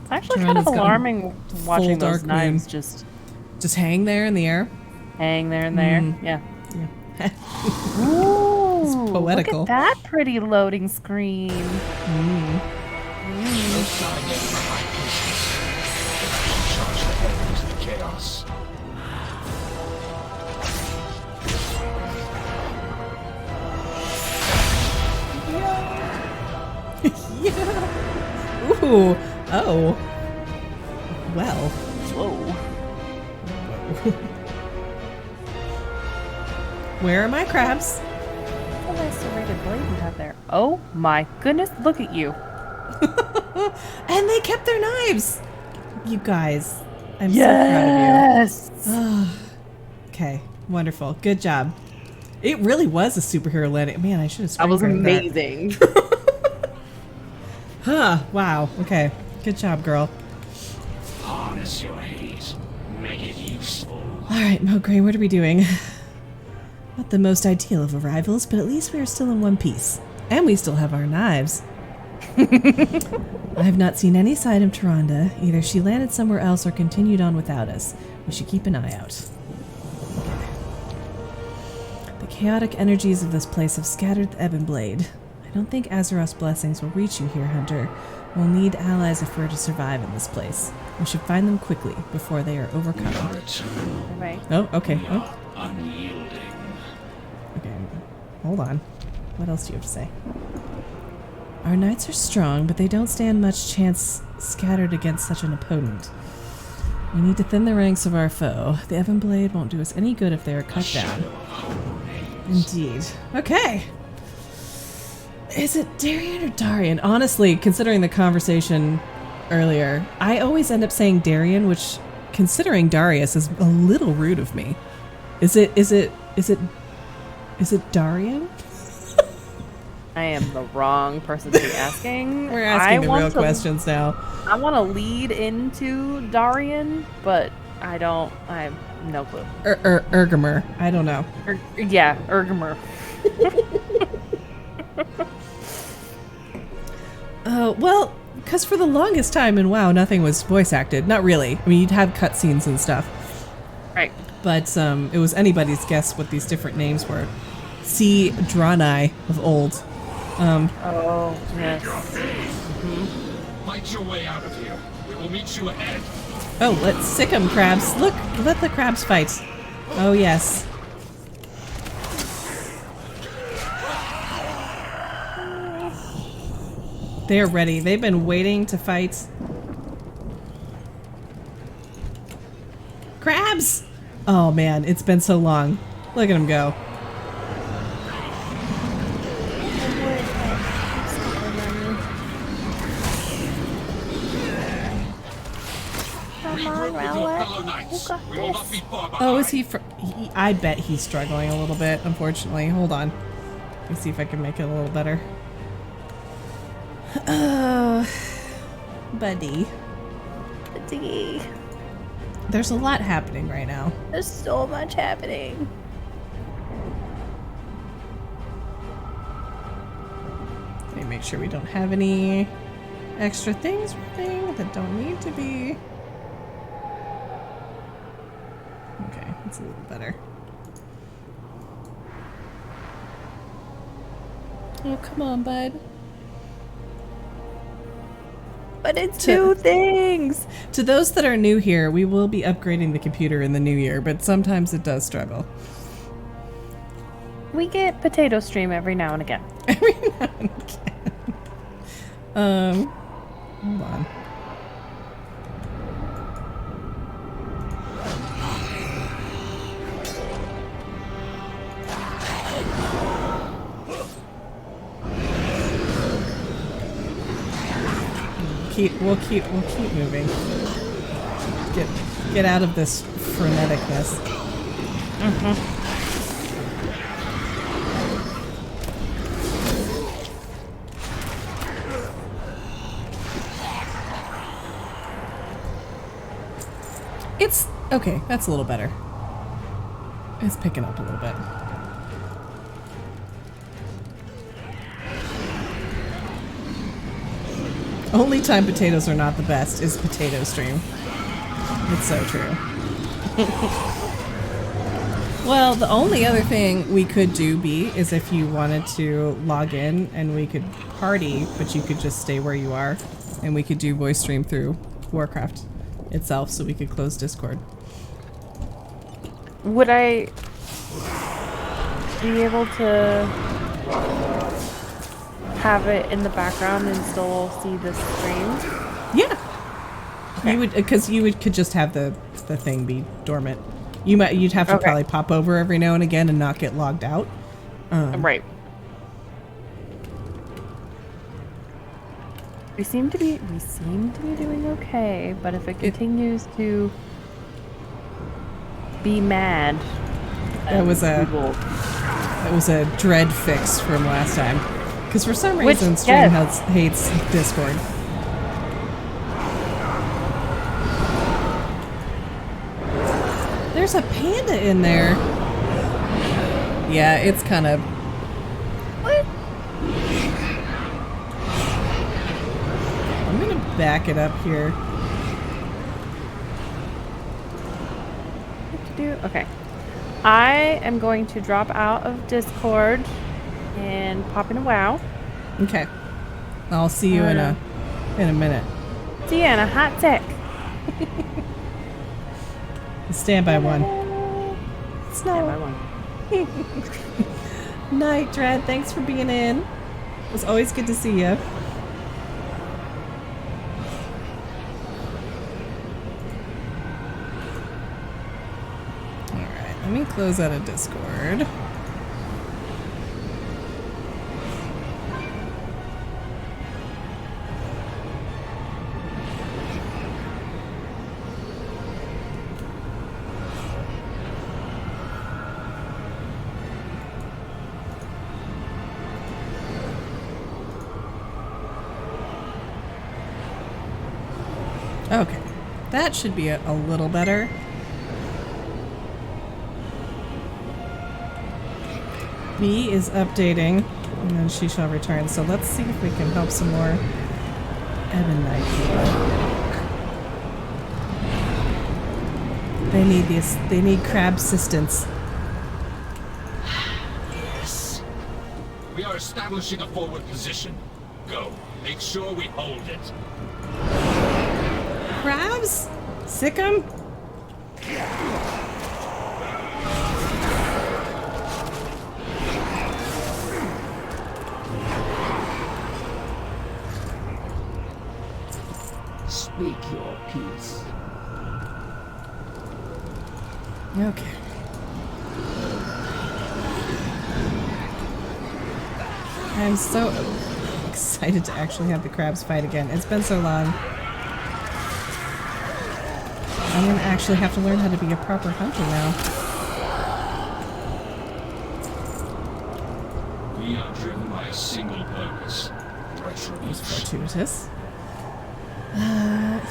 It's actually kind of Geronda's gone alarming watching full those dark knives moon. just Just hang there in the air. hang there and there. Yeah. Yeah. Ooh, poetical. Look at that pretty loading screen. No sign yet from my business. I charge the heavens with chaos. Yeah. Ooh. Oh. Well. Whoa. Where are my crabs? What a serrated blade you have there. Oh my goodness, look at you. And they kept their knives. You guys, I'm Yes. so proud of you. Okay, wonderful. Good job. It really was a superhero landing. Man, I should have. That was screen-grabbed amazing. Huh. Wow. Okay. Good job, girl. Harness your hate. Make it useful. All right, Mowgray, what are we doing? Not the most ideal of arrivals, but at least we are still in one piece. And we still have our knives. I have not seen any sign of Tyrande. Either she landed somewhere else or continued on without us. We should keep an eye out. The chaotic energies of this place have scattered the Ebon Blade. I don't think Azeroth's blessings will reach you here, Hunter. We'll need allies if we're to survive in this place. We should find them quickly before they are overcome. Right. Oh, okay. Oh, Unyielding. okay. Hold on. What else do you have to say? Our knights are strong, but they don't stand much chance scattered against such an opponent. We need to thin the ranks of our foe. The Ebon Blade won't do us any good if they are cut down. Indeed. Okay. Is it Darian or Darian? Honestly, considering the conversation earlier, I always end up saying Darian, which, considering Darius, is a little rude of me. Is it Darian? I am the wrong person to be asking. We're asking the real to, questions now. I want to lead into Darian, but I have no clue. Ergamer. I don't know. Yeah, Ergamer. Well, because for the longest time in WoW, nothing was voice acted. Not really. I mean, you'd have cutscenes and stuff. Right. But it was anybody's guess what these different names were. See Draenei of old. Oh, yes. Fight your way out of here. We will meet you ahead. Oh, let's sick 'em, crabs. Look, let the crabs fight. Oh, yes. They're ready. They've been waiting to fight. Crabs! Oh, man, it's been so long. Look at them go. Come on, Rowlet. You got We will not this. be far behind. Oh, is he, I bet he's struggling a little bit, unfortunately. Hold on. Let me see if I can make it a little better. Oh, buddy. Buddy. There's a lot happening right now. There's so much happening. Let me make sure we don't have any extra things running that don't need to be. Okay, that's a little better. Oh, come on, bud. But it's two things. To those that are new here, we will be upgrading the computer in the new year, but sometimes it does struggle. We get potato stream every now and again. Every now and again. Hold on. We'll keep moving. Get out of this freneticness. It's okay. That's a little better. It's picking up a little bit. Only time potatoes are not the best is potato stream. It's so true. Well, the only other thing we could do, B, is if you wanted to log in and we could party, but you could just stay where you are, and we could do voice stream through Warcraft itself, so we could close Discord. Would I be able to have it in the background and still see the stream? Yeah. Okay. You would, because could just have the thing be dormant. You'd have to probably pop over every now and again and not get logged out. Right. We seem to be doing okay, but if it continues to be mad, that was a dread fix from last time. Because for some reason, Stream hates Discord. There's a panda in there. Yeah, it's kind of... What? I'm gonna back it up here. What to do? Okay. I am going to drop out of Discord and pop in a WoW. Okay. I'll see you in a minute. See you in a hot sec. Stand by one. Stand by one. Night, Dread. Thanks for being in. It was always good to see you. Alright, let me close out of Discord. Okay, that should be a little better. B is updating, and then she shall return. So let's see if we can help some more Ebonite people. They need this. They need crab assistance. Yes. We are establishing a forward position. Go. Make sure we hold it. Crabs? Sick 'em? Speak your peace. Okay. I'm so excited to actually have the crabs fight again. It's been so long. I'm gonna actually have to learn how to be a proper hunter now. We are driven by a single purpose. Retribution. Fortuitous.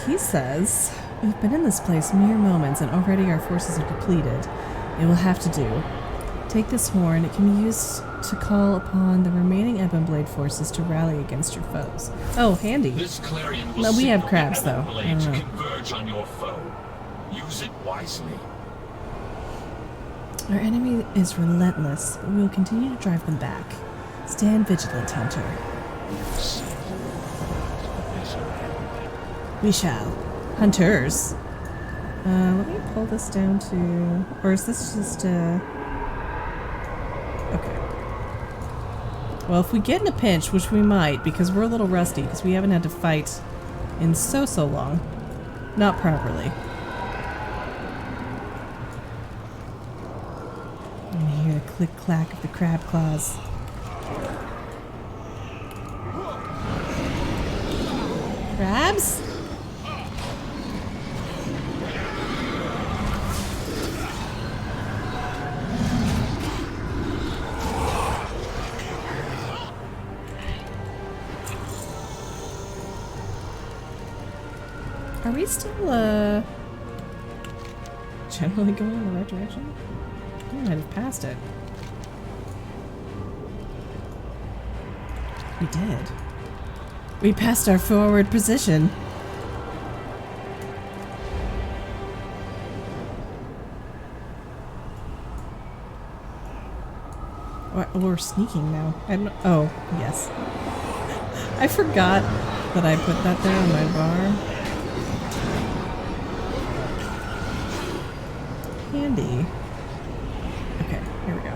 He says, we've been in this place mere moments and already our forces are depleted. It will have to do. Take this horn. It can be used to call upon the remaining Ebonblade forces to rally against your foes. Oh, handy. This clarion will No, we have signal crabs, the though. Ebonblade I don't to know. converge on your foe. Use it wisely. Our enemy is relentless, but we will continue to drive them back. Stand vigilant, Hunter. We shall. Hunters. Let me pull this down to... Or is this just okay. Well, if we get in a pinch, which we might, because we're a little rusty, because we haven't had to fight in so long. Not properly. I can hear the click-clack of the crab claws. Crabs? Are we still, generally going in the right direction? We might have passed it. We did. We passed our forward position. We're sneaking now. Oh, yes. I forgot that I put that there on my bar. Handy. Okay, here we go.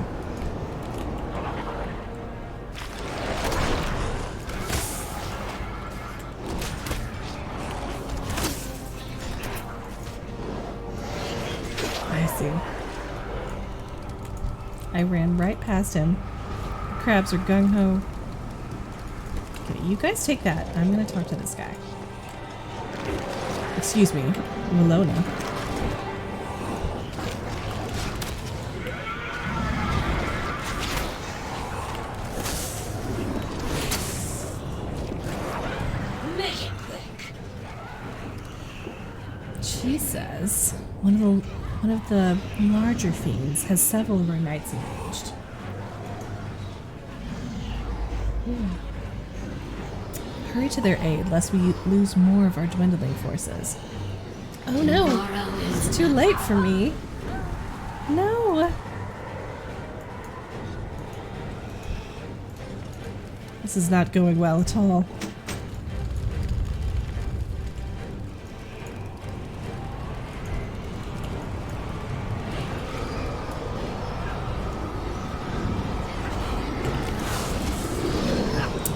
I see. I ran right past him. The crabs are gung-ho. Okay, you guys take that. I'm gonna talk to this guy. Excuse me, Malona. She says one of the larger fiends has several of our knights engaged. Hurry to their aid, lest we lose more of our dwindling forces. Oh no! It's too late for me. No! This is not going well at all.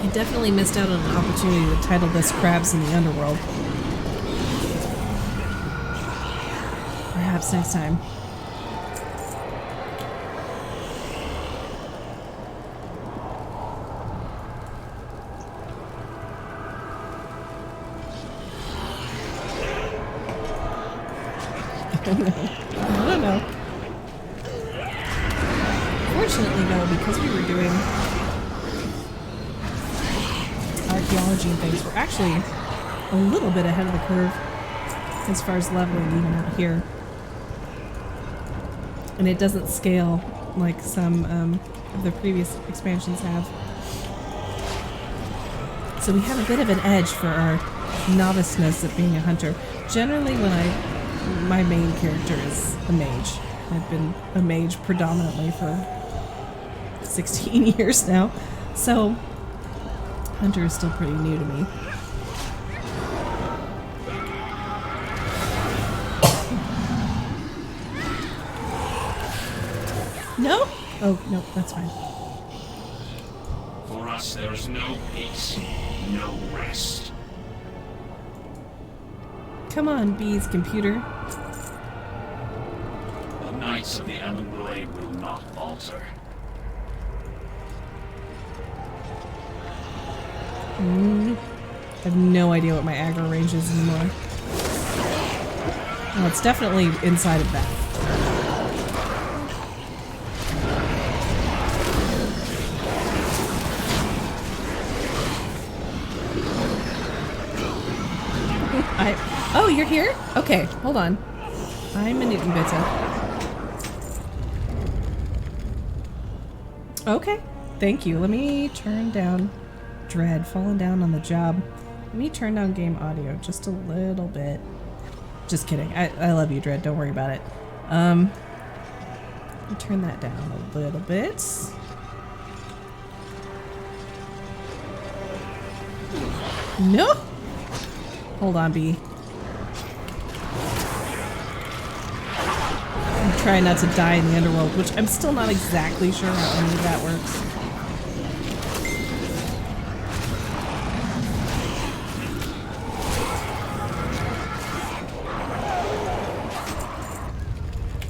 I definitely missed out on an opportunity to title this Crabs in the Underworld. Perhaps next time. I don't know. Fortunately, though, because we were doing archaeology and things, we're actually a little bit ahead of the curve as far as leveling even out here. And it doesn't scale like some of the previous expansions have. So we have a bit of an edge for our noviceness of being a hunter. Generally when my main character is a mage. I've been a mage predominantly for 16 years now. So hunter is still pretty new to me. No? Oh, no, that's fine. For us, there is no peace, no rest. Come on, bees, computer. The Knights of the Elven Blade will not falter. I have no idea what my aggro range is anymore. Well, it's definitely inside of that. Oh, you're here? Okay, hold on. I'm a Newton Bitta. Okay, thank you. Let me turn down Dread, falling down on the job. Let me turn down game audio just a little bit. Just kidding. I love you, Dread. Don't worry about it. Let me turn that down a little bit. No! Hold on, B. I'm trying not to die in the underworld, which I'm still not exactly sure how any of that works.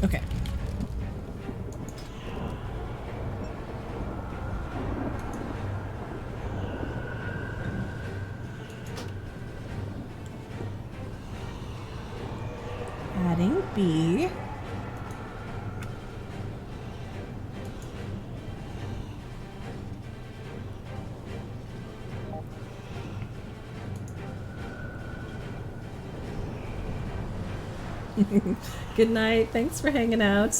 Okay. Adding B. Good night. Thanks for hanging out.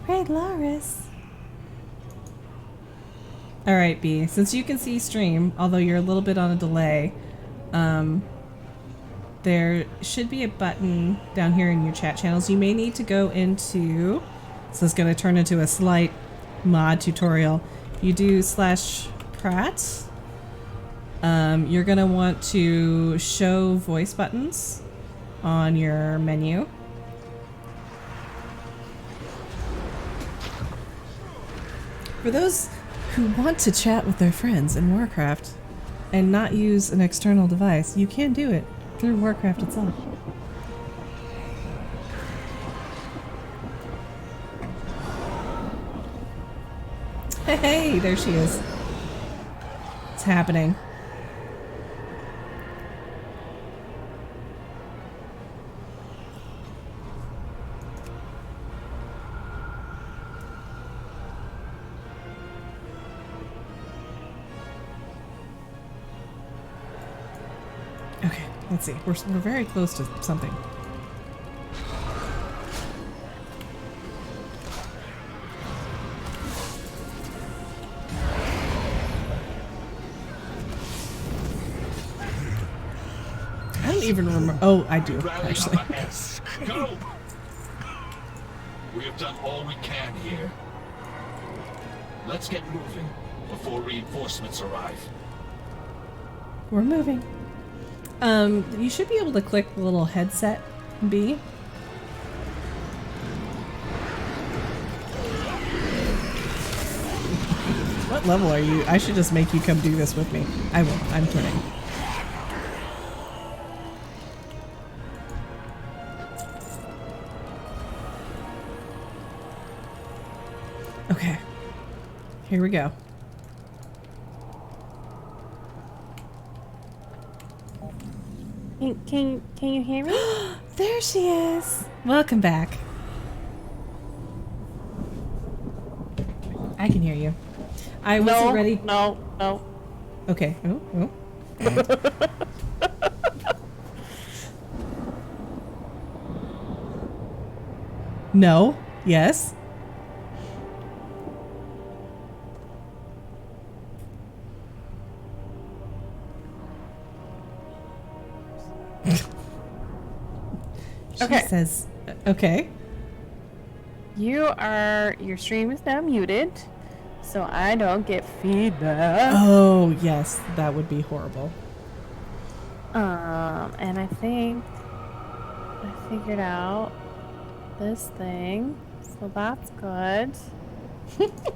Right, Loris. Alright, B. Since you can see stream, although you're a little bit on a delay, there should be a button down here in your chat channels. You may need to go into... This is going to turn into a slight mod tutorial. You do /Pratt. You're going to want to show voice buttons on your menu. For those who want to chat with their friends in Warcraft and not use an external device, you can do it through Warcraft itself. Hey, there she is. It's happening. Okay, let's see. We're very close to something. I don't even remember. Oh, I do, actually. Go! We have done all we can here. Let's get moving before reinforcements arrive. We're moving. You should be able to click the little headset B. What level are you? I should just make you come do this with me. I won't. I'm kidding. Okay. Here we go. Can you hear me? There she is. Welcome back. I can hear you. I wasn't ready. No. Okay. Oh. Okay. No. Yes. She says, okay. Your stream is now muted, so I don't get feedback. Oh, yes, that would be horrible. And I think I figured out this thing, so that's good.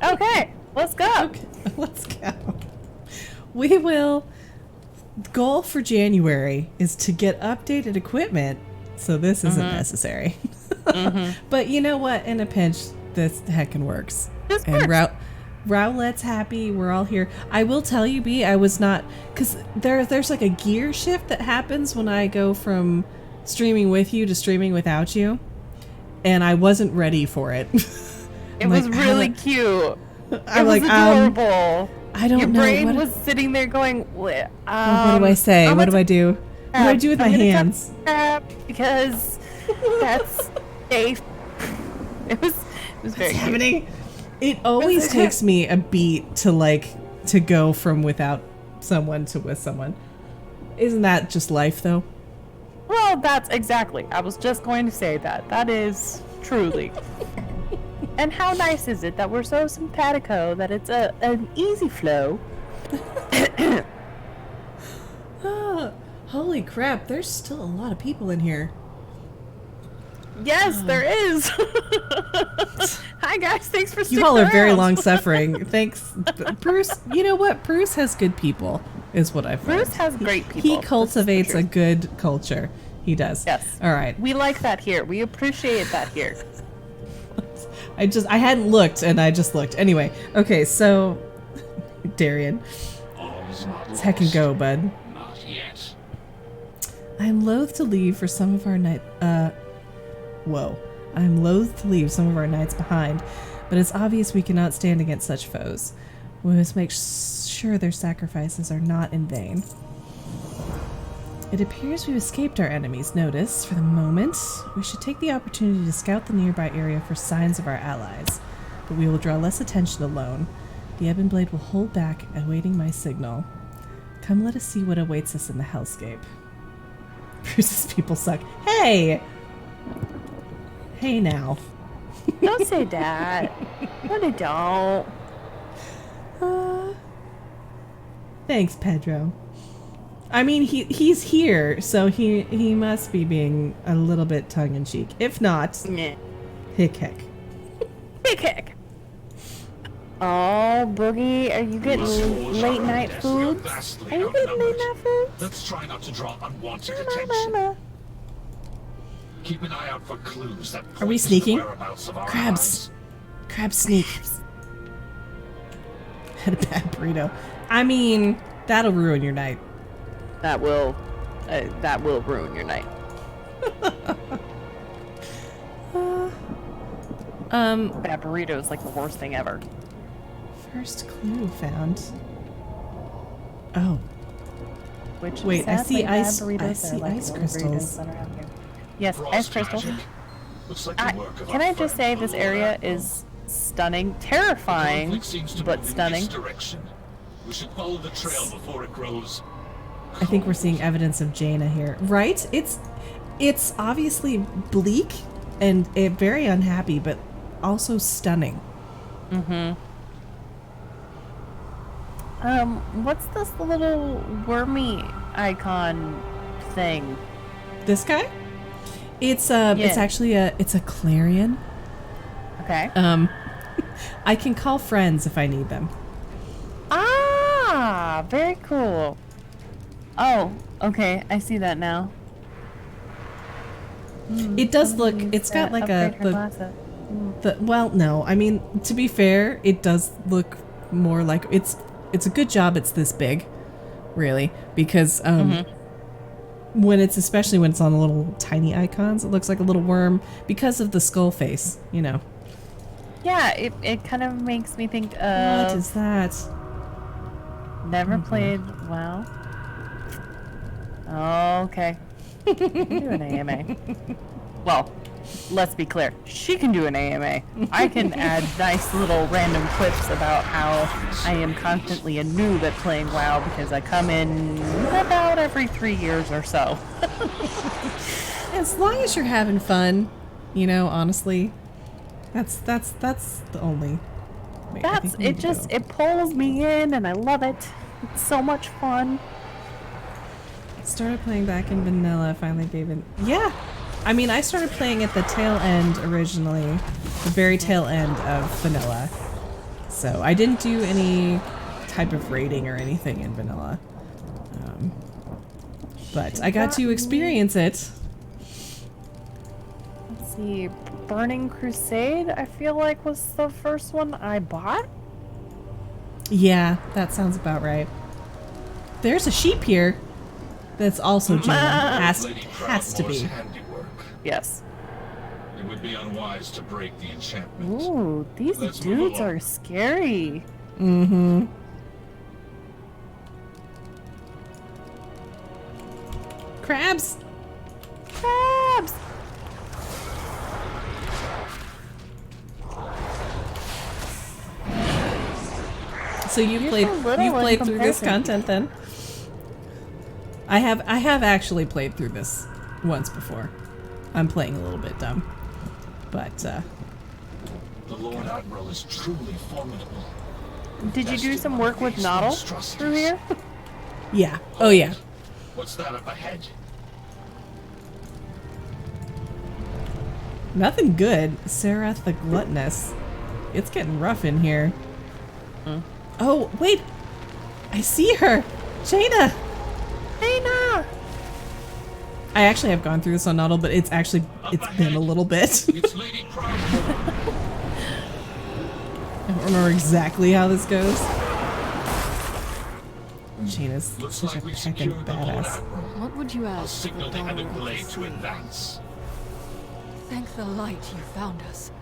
Okay, let's go. Okay, let's go. We will. Goal for January is to get updated equipment. So this isn't necessary. But you know what? In a pinch, this heckin' works. This and works. Rowlette's happy. We're all here. I will tell you, B, I was not... Because there's like a gear shift that happens when I go from streaming with you to streaming without you. And I wasn't ready for it. It was really cute. I'm it was adorable. I don't Your know. brain was sitting there going, what do I say? What do I do? What do I do with my hands? Because that's safe. It was very happening. It always takes me a beat to go from without someone to with someone. Isn't that just life, though? Well, that's exactly. I was just going to say that. That is truly. And how nice is it that we're so simpatico that it's an easy flow. Holy crap, there's still a lot of people in here. Yes, there is. Hi guys, thanks for sticking You all are around. very long suffering. Thanks. Bruce, you know what? Bruce has good people, is what I've found. Bruce has great people. He cultivates a good culture. He does. Yes. All right. We like that here. We appreciate that here. I hadn't looked, and I just looked. Anyway, okay, so... Darian. Let's heckin' go, bud. Not yet. I'm loath to leave for some of our night... I'm loath to leave some of our nights behind, but it's obvious we cannot stand against such foes. We must make sure their sacrifices are not in vain. It appears we've escaped our enemies' notice for the moment. We should take the opportunity to scout the nearby area for signs of our allies, but we will draw less attention alone. The Ebon Blade will hold back, awaiting my signal. Come, let us see what awaits us in the hellscape. Bruce's people suck. Hey! Hey now. Don't say that. No, don't. Thanks, Pedro. I mean, he's here, so he must be being a little bit tongue-in-cheek. If not, Meh. hick heck. Big heck. Oh, Boogie, are you getting late night foods? Are you getting late night foods? Let's try not to draw unwanted attention. Keep an eye out for clues that Are we point to the sneaking? whereabouts of our Crabs. Crab sneak. Had a bad burrito. I mean, that'll ruin your night. That will ruin your night. Bad burrito is like the worst thing ever. First clue found. Oh. Which Wait, I see sadly, bad ice. burritos I are see like ice the crystals. burritos that are out here. Yes, Frost ice crystals. magic. Looks like the work of Can our I just friend, say the this Lord area Admiral. is stunning, terrifying, Conflict seems to but move in stunning. this direction. We should follow the trail before it grows. I think we're seeing evidence of Jaina here. Right? It's obviously bleak and very unhappy, but also stunning. What's this little wormy icon thing? This guy? It's actually a clarion. Okay. I can call friends if I need them. Ah, very cool. Oh, okay, I see that now. It does look. It's got like well, no. I mean, to be fair, it does look more like it's a good job it's this big, really, because especially when it's on little tiny icons, it looks like a little worm because of the skull face, you know. Yeah, it kind of makes me think What of is that? never played WoW. Okay. You can do an AMA. Well, let's be clear. She can do an AMA. I can add nice little random clips about how I am constantly a noob at playing WoW because I come in about every 3 years or so. As long as you're having fun, you know, honestly, that's the only. Wait, I think we need to go. It pulls me in and I love it. It's so much fun. Started playing back in vanilla, finally gave it. Yeah! I mean, I started playing at the tail end originally, the very tail end of vanilla. So I didn't do any type of raiding or anything in vanilla. But I got to experience it. Let's see. Burning Crusade, I feel like was the first one I bought. Yeah, that sounds about right. There's a sheep here that's also Jaina. Has Lady to Proudmoore's be. handiwork. Yes. It would be unwise to break the enchantment. Ooh, these Let's move dudes along. are scary. Mm-hmm. Crabs! Crabs! So you've played through this content then? I have actually played through this once before. I'm playing a little bit dumb. But The Lord Admiral is truly formidable. Did you do some work with Noddle through here? yeah. Oh yeah. What's that up ahead? Nothing good. Sarath the Gluttonous. It's getting rough in here. Oh, wait! I see her! Jaina! Jaina! I actually have gone through this on Noddle, but it's been a little bit. It's Lady Proudmoore. I don't remember exactly how this goes. Jaina's Looks such like a we heckin' secured the Lord badass. Admiral. What would you I'll ask? signal the Ebon Blade to advance. Thank the light you found us.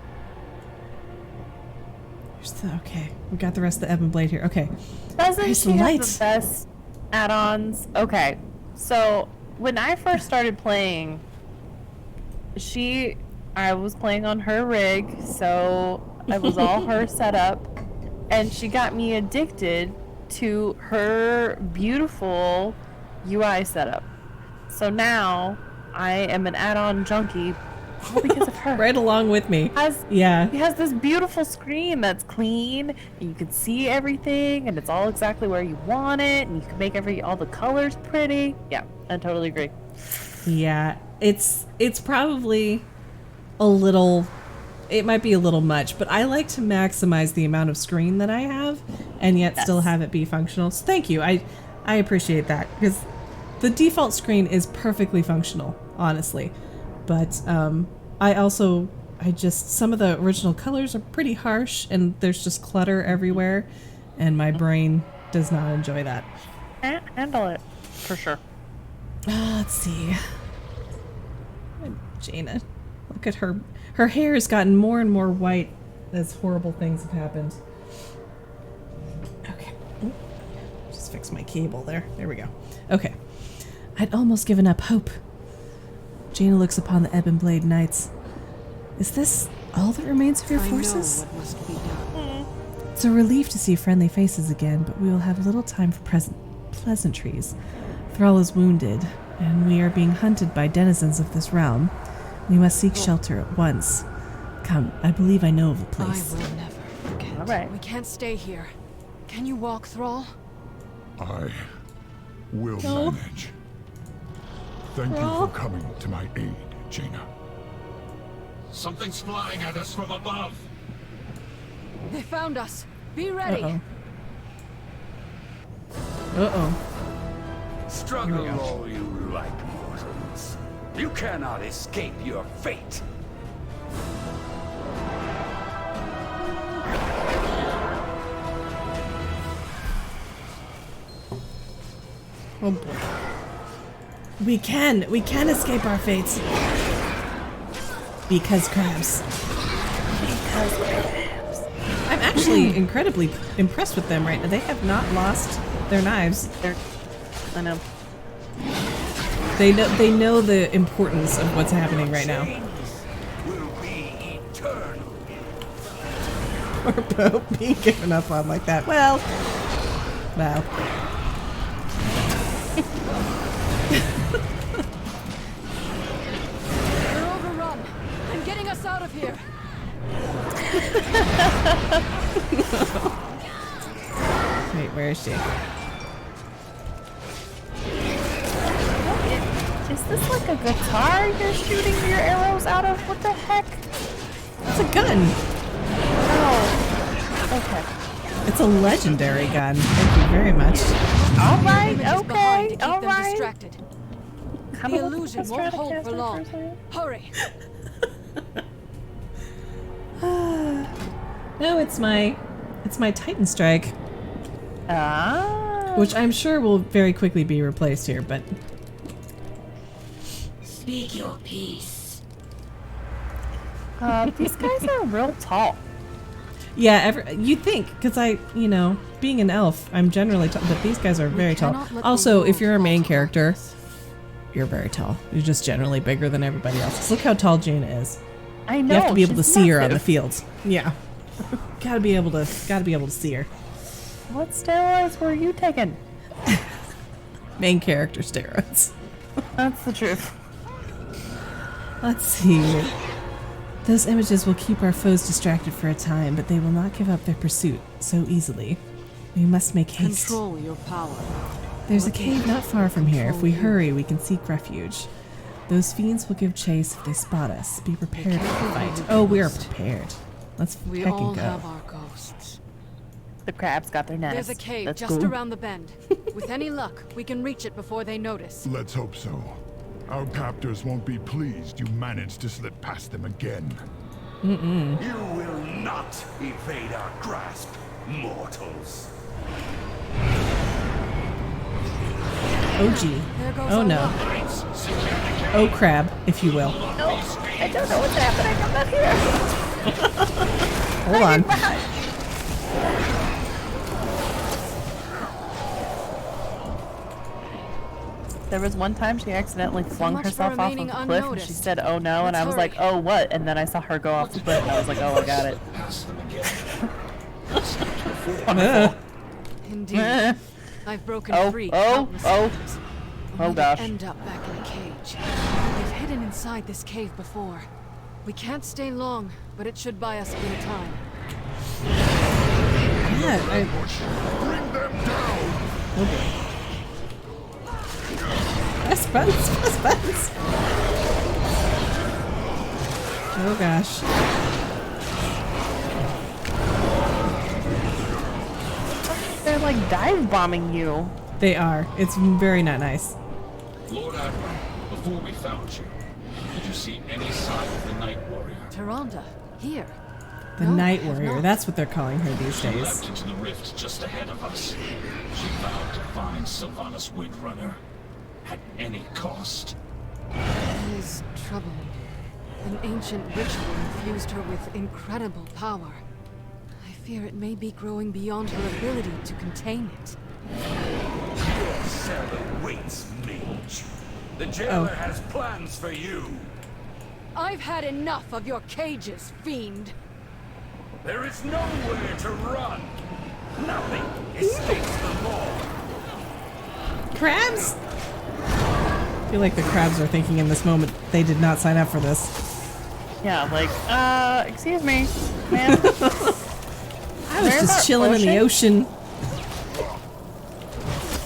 Okay, we got the rest of the Ebon Blade here. Okay. Doesn't Where's she the have light? the best add-ons? Okay, so when I first started playing, I was playing on her rig, so I was all her setup, and she got me addicted to her beautiful UI setup. So now I am an add-on junkie all because of her. Right along with me. Yeah. He has this beautiful screen that's clean, and you can see everything, and it's all exactly where you want it, and you can make all the colors pretty. Yeah, I totally agree. Yeah, it's probably a little, it might be a little much, but I like to maximize the amount of screen that I have and yet still have it be functional. So thank you. I appreciate that, because the default screen is perfectly functional, honestly. But some of the original colors are pretty harsh and there's just clutter everywhere, and my brain does not enjoy that. Can't handle it, for sure. Let's see. Jaina. Look at her. Her hair has gotten more and more white as horrible things have happened. Okay. Just fix my cable there. There we go. Okay. I'd almost given up hope. Jaina looks upon the Ebon Blade Knights. Is this all that remains of your forces? I know what must be done. It's a relief to see friendly faces again, but we will have little time for pleasantries. Thrall is wounded, and we are being hunted by denizens of this realm. We must seek shelter at once. Come, I believe I know of a place. I will never forget. All right. We can't stay here. Can you walk, Thrall? I will No. manage. Thank you Thrall. for coming to my aid, Jaina. Something's flying at us from above. They found us. Be ready. Uh-oh. Uh-oh. Struggle all you like, mortals. You cannot escape your fate. Oh boy. We can escape our fates. Because crabs. I'm actually incredibly impressed with them right now. They have not lost their knives. I know. They know the importance of what's happening right now. Will be eternal. Or Pope being given up on like that. Well. We're overrun. I'm getting us out of here. Wait, where is she? Is this like a guitar you're shooting your arrows out of? What the heck? It's a gun. Oh. Okay. It's a legendary gun. Thank you very much. All right. Enemy is behind to Okay. keep All them right. distracted. Kind The of illusion won't hold for long. Hurry. No, it's my Titan Strike, Ah. which I'm sure will very quickly be replaced here, but Speak your peace. These guys are real tall. yeah, you'd think, because being an elf, I'm generally tall, but these guys are very tall. cannot let the Also, if world you're a main fall character, you're very tall. You're just generally bigger than everybody else. Look how tall Jaina is. I know. You have to be able to she's see her on the massive. fields. Yeah. Gotta be able to see her. What steroids were you taking? Main character steroids. That's the truth. Let's see. Those images will keep our foes distracted for a time, but they will not give up their pursuit so easily. We must make haste. Control your power. There's a cave not far from here. If we hurry, we can seek refuge. Those fiends will give chase if they spot us. Be prepared for the fight. Oh, we are prepared. Let's We all heckin' go. have our ghosts. The crabs got their nest. There's a cave That's just cool. around the bend. With any luck, we can reach it before they notice. Let's hope so. Our captors won't be pleased you managed to slip past them again. You will not evade our grasp, mortals. Oh, gee. There goes Oh, our no. luck. Oh, crab, if you will. I don't know what's happening. I'm not here. Hold on. There was one time she accidentally flung much for herself off of remaining the cliff, and she unnoticed. said, "Oh no," and Let's I was like, hurry. "Oh what?" And then I saw her go off the cliff, and I was like, "Oh, I got it." Past them again. Indeed. I've broken free oh, countless oh. times. Oh, Only to gosh. end up back in a cage. They've hidden inside this cave before. We can't stay long, but it should buy us a bit of time. Yeah, Bring them down! Suspense. Oh gosh. They're like dive bombing you. They are. It's very not nice. Lord Admiral, before we found you, did you see any sign of the Night Warrior? Tyrande, here. The No, Night I have Warrior. not. That's what they're calling her these She days. leapt into the rift just ahead of us. She vowed to find Sylvanas Windrunner at any cost. It is troubling. An ancient ritual infused her with incredible power. I fear it may be growing beyond her ability to contain it. Your cell awaits, mage. The jailer has plans for you. I've had enough of your cages, fiend. There is nowhere to run. Nothing escapes the law. Crabs? I feel like the crabs are thinking in this moment they did not sign up for this. Yeah, like, excuse me, man. I was just chilling in the ocean.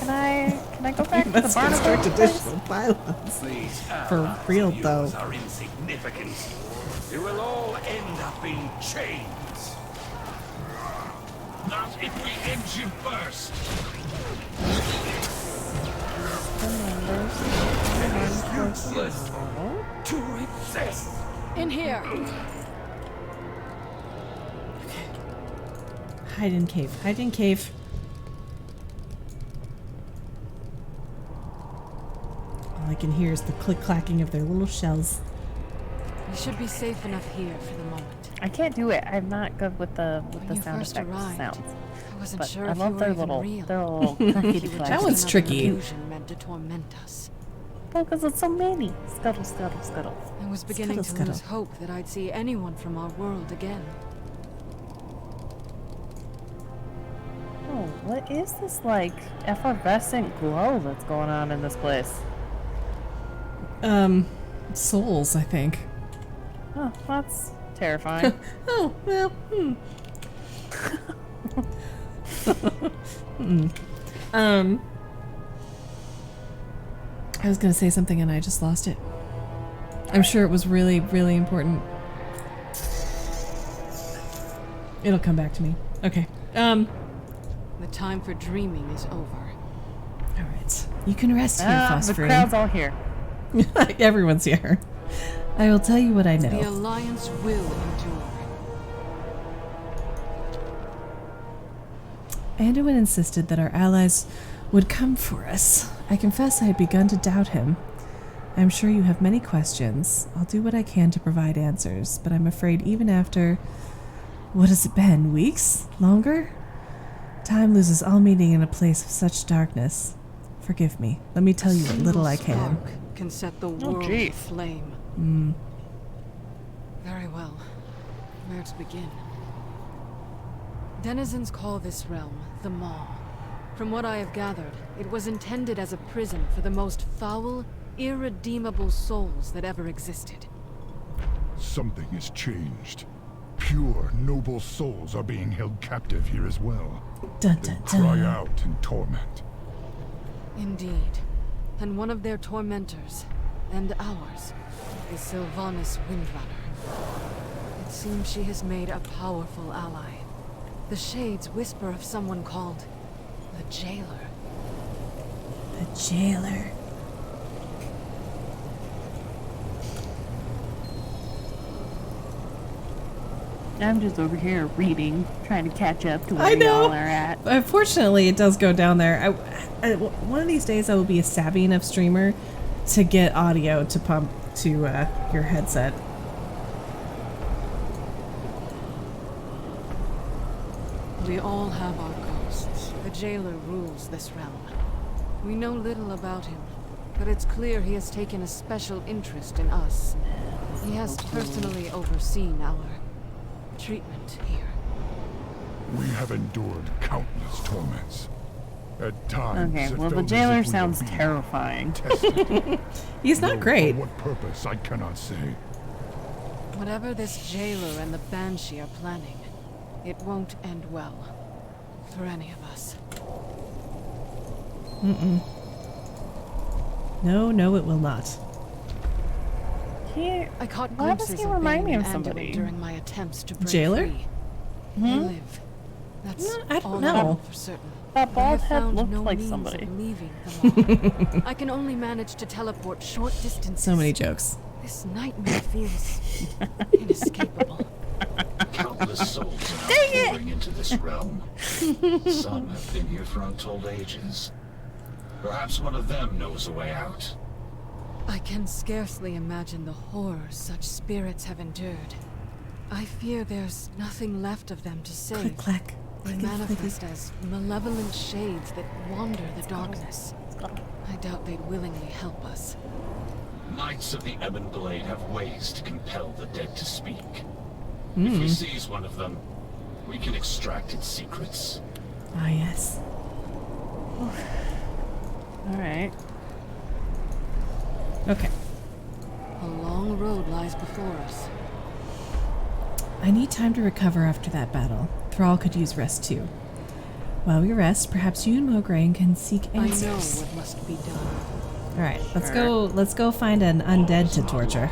Can I go back to the Must barnacle? construct please? additional pylons. These For allies real, of yours though. are insignificant. You will all end up in chains. Not if we end you first! Useless to exist. In here. Hide in cave. Hide in cave. All I can hear is the click-clacking of their little shells. We should be safe enough here for the moment. I can't do it. I'm not good with the When you sound first effect arrived, sounds. I wasn't But sure I if love you their were even little, real. their little You were clickety just That clack. one's another tricky. illusion meant to torment us. Oh, because it's so many. Scuttle, scuttle, scuttle. I was beginning Scuttle, to lose scuttle. hope that I'd see anyone from our world again. Oh, what is this, like, effervescent glow that's going on in this place? Souls, I think. Oh, that's terrifying. Oh, well, I was gonna say something and I just lost it. I'm sure it was really, really important. It'll come back to me. Okay. The time for dreaming is over. Alright. You can rest here, The Phosphorine. crowd's all here. Everyone's here. I will tell you what I The know. Alliance will endure. Anduin insisted that our allies would come for us. I confess I had begun to doubt him. I'm sure you have many questions. I'll do what I can to provide answers, but I'm afraid even after... What has it been? Weeks? Longer? Time loses all meaning in a place of such darkness. Forgive me. Let me tell you what little I can. Spark can set the world gee. aflame. Very well. Where to begin? Denizens call this realm the Maw. From what I have gathered, it was intended as a prison for the most foul, irredeemable souls that ever existed. Something has changed. Pure, noble souls are being held captive here as well. Dun, They dun, cry dun. out in torment. Indeed. And one of their tormentors, and ours, is Sylvanas Windrunner. It seems she has made a powerful ally. The Shades whisper of someone called the Jailer. The jailer. I'm just over here reading, trying to catch up to I where know. y'all are at. Unfortunately, it does go down there. One of these days, I will be a savvy enough streamer to get audio to pump to your headset. We all have our ghosts. The Jailer rules this realm. We know little about him, but it's clear he has taken a special interest in us. He has personally overseen our treatment here. We have endured countless torments. At times, Okay, it well, the felt as jailer if we were sounds being terrifying. tested. He's Though not great. For what purpose, I cannot say. Whatever this jailer and the Banshee are planning, it won't end well. For any of us. No, no, it will not. I caught Why does glimpses he of remind Bane me of and somebody? Anduin during my attempts to break Jailer? free. They live. That's I don't all know. I know for certain. That I bald have head found looked no like means somebody. of leaving them all. I can only manage to teleport short distances. So many jokes. This nightmare feels inescapable. Countless souls are now pouring into this realm. Some have been here for untold ages. Perhaps one of them knows a way out. I can scarcely imagine the horrors such spirits have endured. I fear there's nothing left of them to save. Clack. They manifest as malevolent shades that wander the darkness. I doubt they'd willingly help us. Knights of the Ebon Blade have ways to compel the dead to speak. If we seize one of them, we can extract its secrets. Ah, yes. Alright. Okay. A long road lies before us. I need time to recover after that battle. Thrall could use rest too. While we rest, perhaps you and Mograine can seek answers. I know what must be done. Alright, let's go find an undead to torture.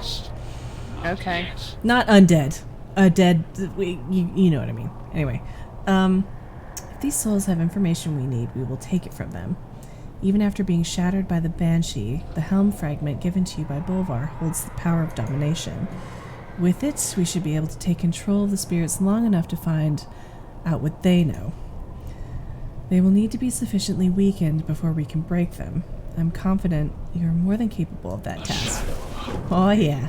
Okay. Not undead. A dead you know what I mean. Anyway. If these souls have information we need, we will take it from them. Even after being shattered by the Banshee, the helm fragment given to you by Bolvar holds the power of domination. With it, we should be able to take control of the spirits long enough to find out what they know. They will need to be sufficiently weakened before we can break them. I'm confident you are more than capable of that task. Oh yeah.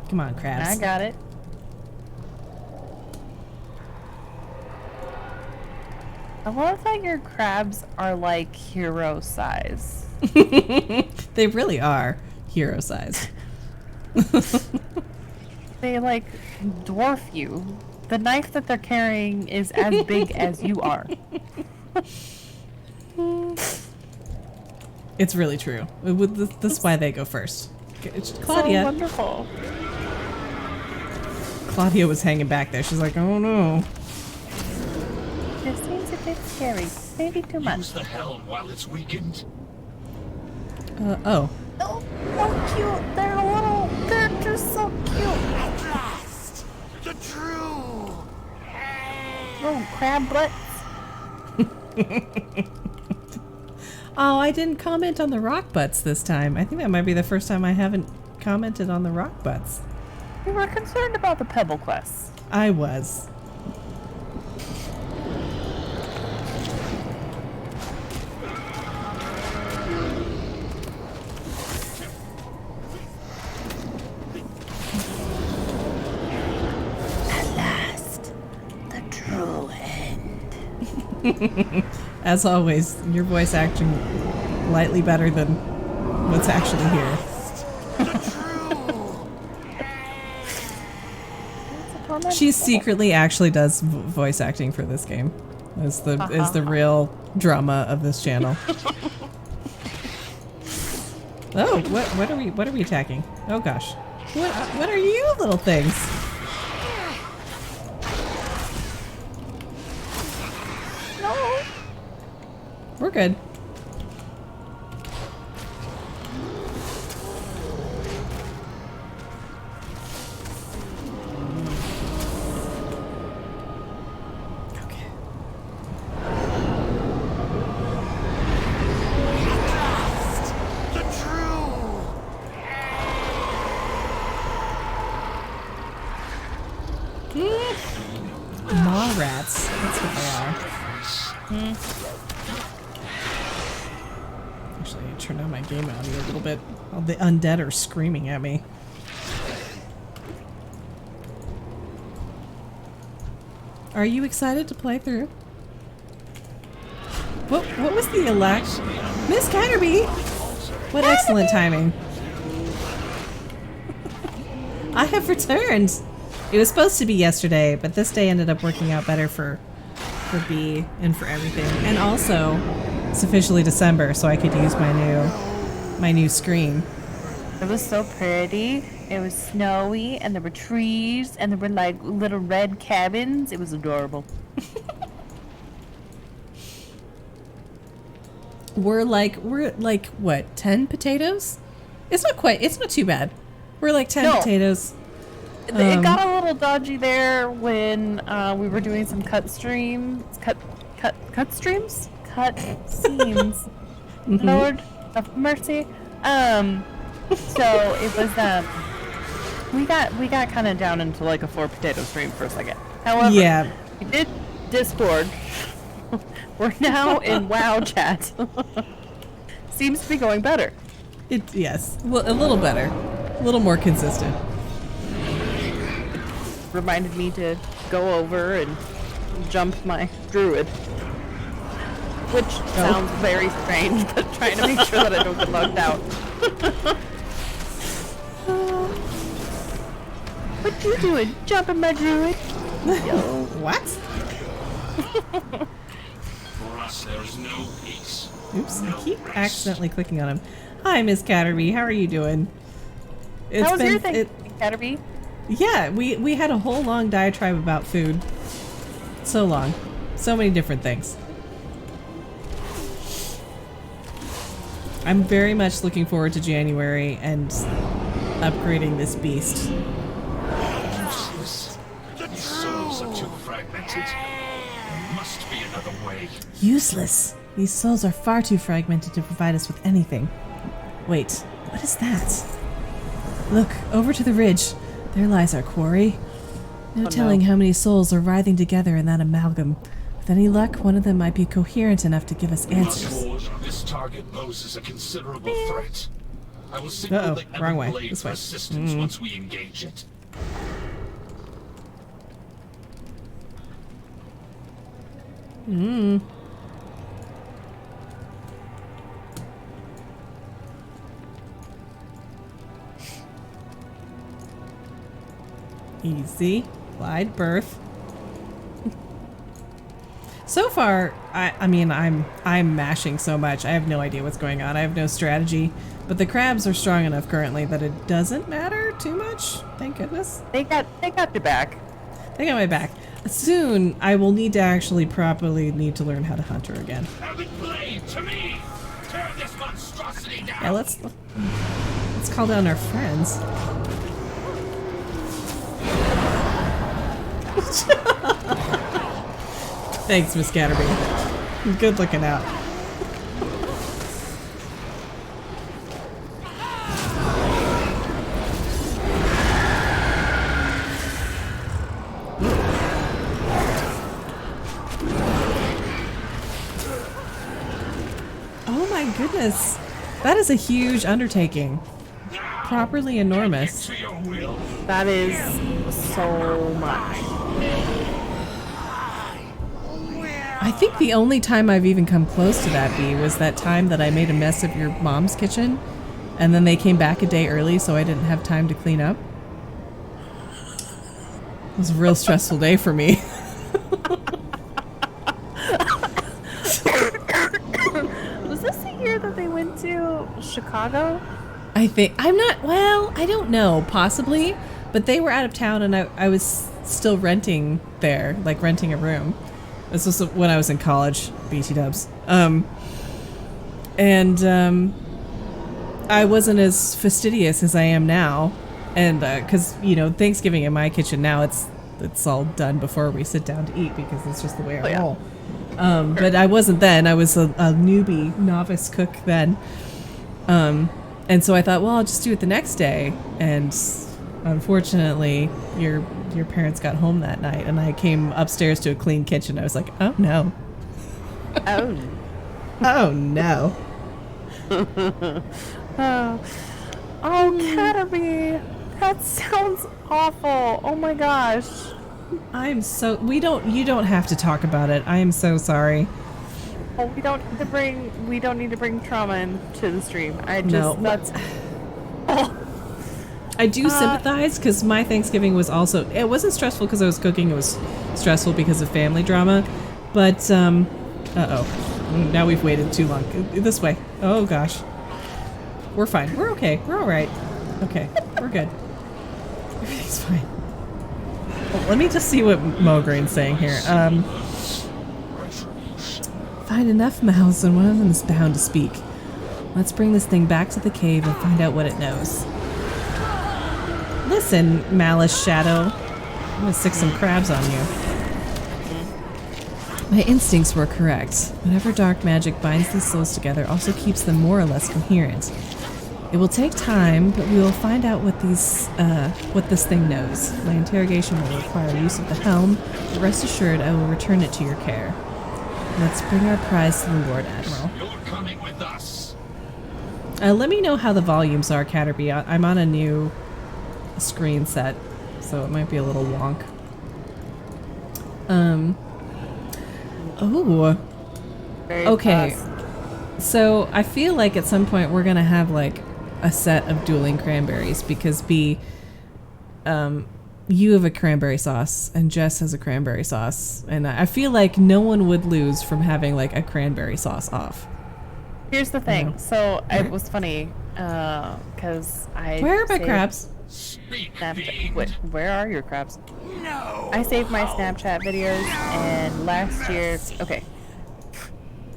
Come on, crabs. I got it. I love that your crabs are like hero size. They really are hero size. They like dwarf you. The knife that they're carrying is as big as you are. It's really true. This is why they go first. Claudia. So wonderful. Claudia was hanging back there. She's like, oh no. This seems a bit scary. Maybe too much. Use the helm while it's weakened. Oh. Oh, so cute. They're just so cute. At last, the true. Oh, crab butts. Oh, I didn't comment on the rock butts this time. I think that might be the first time I haven't commented on the rock butts. We were concerned about the pebble quests. I was. At last, the true end. As always, your voice acting lightly better than what's actually here. She secretly actually does voice acting for this game. Is the real drama of this channel. Oh, what are we attacking? Oh gosh. What are you little things? No. We're good. Maw rats. That's what they are. Actually, I turned on my game audio a little bit. All the undead are screaming at me. Are you excited to play through? What was the elect? Miss Catterby! What excellent timing. I have returned. It was supposed to be yesterday, but this day ended up working out better for B and for everything. And also, it's officially December, so I could use my new screen. It was so pretty. It was snowy, and there were trees, and there were like little red cabins. It was adorable. We're like what, 10 potatoes? It's not too bad. We're like 10 potatoes. It got a little dodgy there when we were doing some cut seams. Lord of mercy. So it was we got kind of down into like a 4 potato stream for a second. However, we did Discord. We're now in WoW chat. Seems to be going better. Yes, well, a little better, a little more consistent. Reminded me to go over and jump my druid, which sounds very strange, but trying to make sure that I don't get locked out. What you doing? Jumping my druid? Yo. What? For us, there is no peace. Oops, I keep accidentally clicking on him. Hi, Miss Catterby. How are you doing? How was your thing, Catterby? Yeah, we had a whole long diatribe about food. So long. So many different things. I'm very much looking forward to January and upgrading this beast. Useless. These souls are too fragmented. There must be another way. Useless. These souls are far too fragmented to provide us with anything. Wait, what is that? Look, over to the ridge. There lies our quarry. No telling how many souls are writhing together in that amalgam. With any luck, one of them might be coherent enough to give us answers. This target poses a considerable threat. I will signal the wrong way. blade This for way. assistance once we engage it. Easy. Glide birth. So far, I mean, I'm mashing so much. I have no idea what's going on. I have no strategy. But the crabs are strong enough currently that it doesn't matter too much. Thank goodness. They got your back. They got my back. Soon, I will need to actually properly learn how to hunt her again. Have it blade to me! Tear this monstrosity down! Yeah, let's call down our friends. Thanks, Miss Catterby. Good looking out. Oh my goodness. That is a huge undertaking. Properly enormous. That is so much. I think the only time I've even come close to that, Bee, was that time that I made a mess of your mom's kitchen, and then they came back a day early, so I didn't have time to clean up. It was a real stressful day for me. Was this the year that they went to Chicago? I don't know, possibly, but they were out of town and I was still renting there, like renting a room. This was when I was in college, BT dubs. I wasn't as fastidious as I am now, and because Thanksgiving in my kitchen now it's all done before we sit down to eat because it's just the way I roll. But I wasn't then. I was a newbie, novice cook then. And so I thought, well, I'll just do it the next day. And unfortunately, your parents got home that night, and I came upstairs to a clean kitchen. I was like, oh no. Oh. Oh no. Oh, Catterby, that sounds awful. Oh my gosh. You don't have to talk about it. I am so sorry. Oh, we don't need to bring trauma into the stream. I do sympathize because my Thanksgiving was also, it wasn't stressful because I was cooking, it was stressful because of family drama, but, uh-oh, now we've waited too long. This way. Oh gosh. We're fine. We're okay. We're alright. Okay, we're good. Everything's fine. Well, let me just see what Mograin's saying here. Find enough mouths and one of them is bound to speak. Let's bring this thing back to the cave and find out what it knows. Listen, Malice Shadow. I'm gonna stick some crabs on you. My instincts were correct. Whatever dark magic binds these souls together also keeps them more or less coherent. It will take time, but we will find out what this thing knows. My interrogation will require use of the helm, but rest assured I will return it to your care. Let's bring our prize to the Lord Admiral. You're coming with us. Let me know how the volumes are, Caterpie. I'm on a new screen set, so it might be a little wonk. Oh. Okay. So I feel like at some point we're gonna have like a set of dueling cranberries because you have a cranberry sauce and Jess has a cranberry sauce, and I feel like no one would lose from having like a cranberry sauce off. Here's the thing. So it was funny because I. Where are my crabs? Wait, where are your crabs? No. I saved my Snapchat videos, and last year. Okay.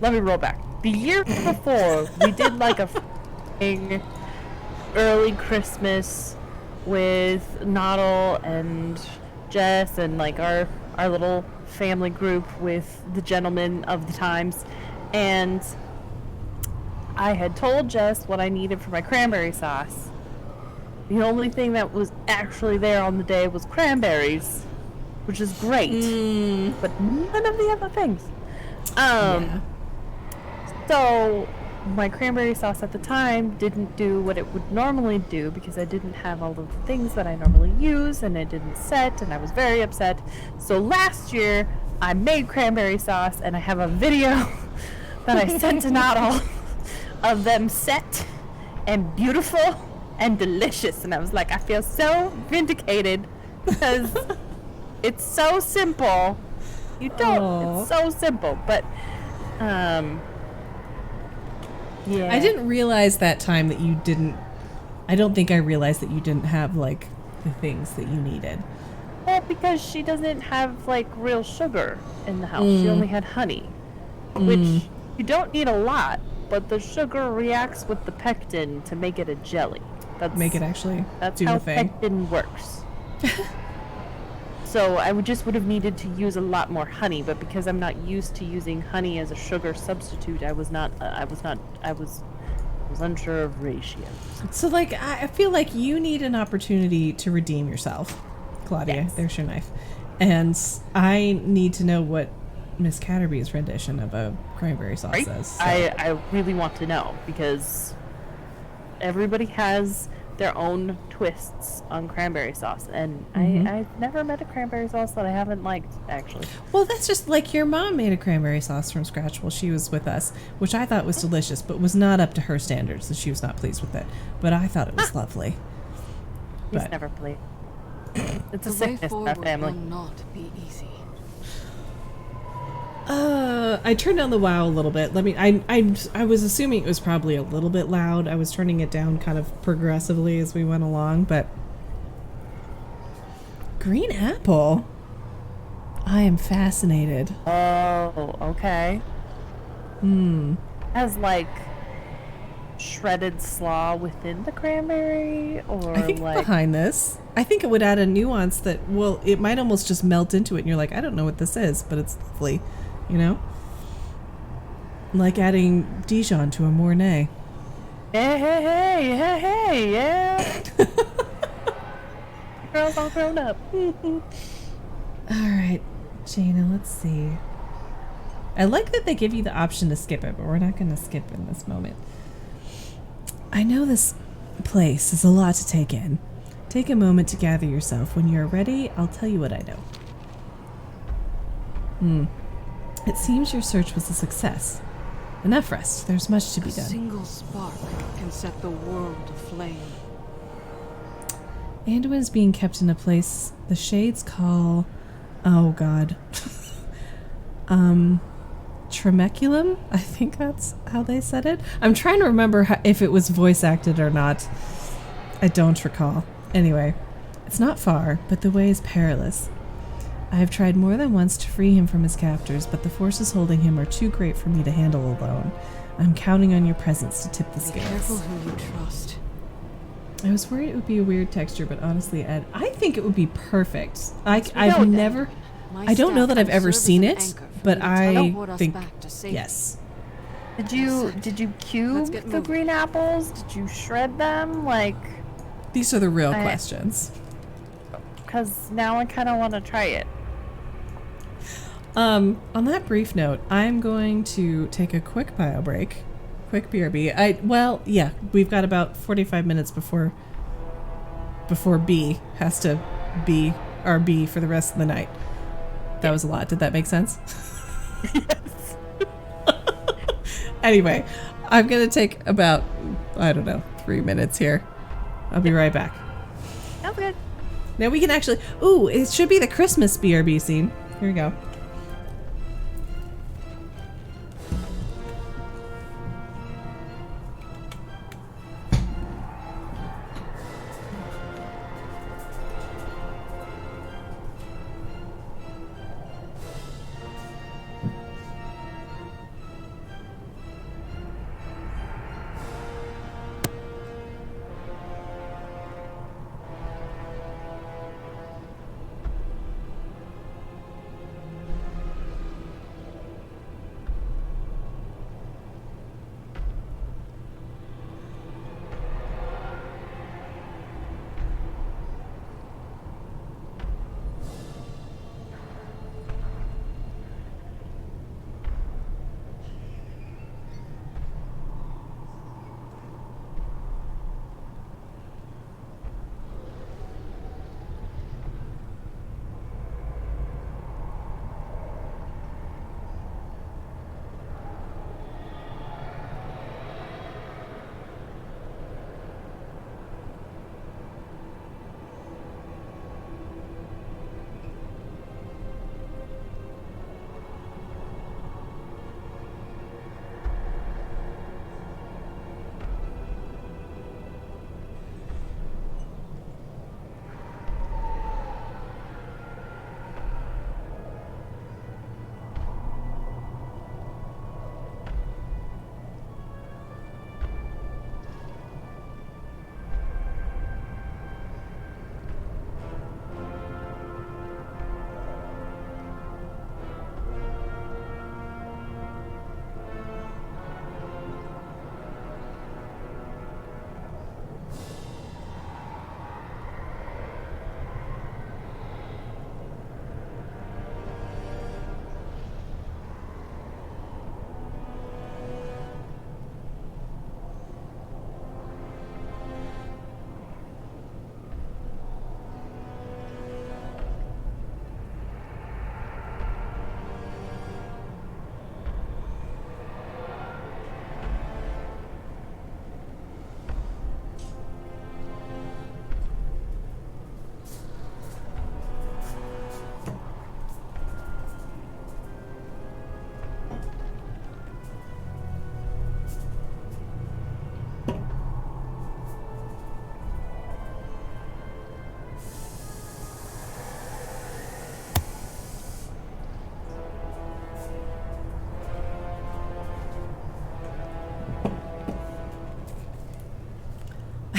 Let me roll back. The year before, we did like a early Christmas with Noddle and Jess and like our little family group with the gentlemen of the times, and I had told Jess what I needed for my cranberry sauce. The only thing that was actually there on the day was cranberries, which is great, but none of the other things. Yeah. So my cranberry sauce at the time didn't do what it would normally do because I didn't have all of the things that I normally use, and it didn't set, and I was very upset. So last year I made cranberry sauce, and I have a video that I sent to Noddle of them set and beautiful and delicious, and I was like, I feel so vindicated because it's so simple. You don't. It's so simple, but yeah. I didn't realize that time that you didn't. I don't think I realized that you didn't have like the things that you needed. Well, because she doesn't have like real sugar in the house. She only had honey, which you don't need a lot, but the sugar reacts with the pectin to make it a jelly. That's how pectin works. So I would have needed to use a lot more honey, but because I'm not used to using honey as a sugar substitute, I was unsure of ratios. So like I feel like you need an opportunity to redeem yourself, Claudia. Yes. There's your knife, and I need to know what Miss Caterby's rendition of a cranberry sauce is. So. I really want to know because everybody has their own twists on cranberry sauce, and I've never met a cranberry sauce that I haven't liked, actually. Well, that's just like your mom made a cranberry sauce from scratch while she was with us, which I thought was delicious, but was not up to her standards, and she was not pleased with it. But I thought it was lovely. He's never played. It's a sickness in our family. Will not be easy. I turned down the WoW a little bit. I was assuming it was probably a little bit loud. I was turning it down kind of progressively as we went along, but green apple. I am fascinated. Oh, okay. As like shredded slaw within the cranberry, or I think like behind this. I think it would add a nuance that, well, it might almost just melt into it, and you're like, I don't know what this is, but it's lovely. You know? Like adding Dijon to a Mornay. Hey, yeah. Girls all grown up. Alright, Jaina, let's see. I like that they give you the option to skip it, but we're not going to skip in this moment. I know this place is a lot to take in. Take a moment to gather yourself. When you're ready, I'll tell you what I know. It seems your search was a success. Enough rest. There's much to be A done. single spark can set the world aflame. Anduin is being kept in a place the Shades call... Oh, God. Tremeculum? I think that's how they said it. I'm trying to remember if it was voice acted or not. I don't recall. Anyway, it's not far, but the way is perilous. I have tried more than once to free him from his captors, but the forces holding him are too great for me to handle alone. I'm counting on your presence to tip the Be scales. careful who you trust. I was worried it would be a weird texture, but honestly, Ed, I think it would be perfect. I've know, never... My I don't know staff that I've can ever serve as seen an it, anchor for but you to I teleport us think... back to safety. Yes. Did you cube get the moving. green apples? Did you shred them? Like, These are the real questions. because now I kind of want to try it. On that brief note, I'm going to take a quick bio break. Quick BRB. Well, yeah, we've got about 45 minutes before B has to be RB for the rest of the night. That was a lot. Did that make sense? Yes. Anyway, I'm going to take about, 3 minutes here. I'll be right back. Sounds good. Now we can actually... Ooh, it should be the Christmas BRB scene. Here we go.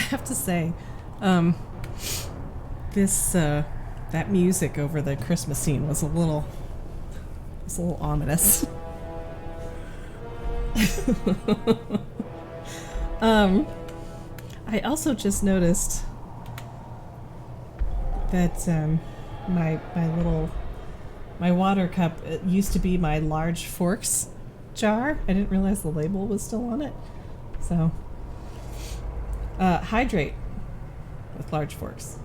have to say, that music over the Christmas scene was a little ominous. I also just noticed that my water cup, it used to be my large forks jar. I didn't realize the label was still on it. So, hydrate with large forks.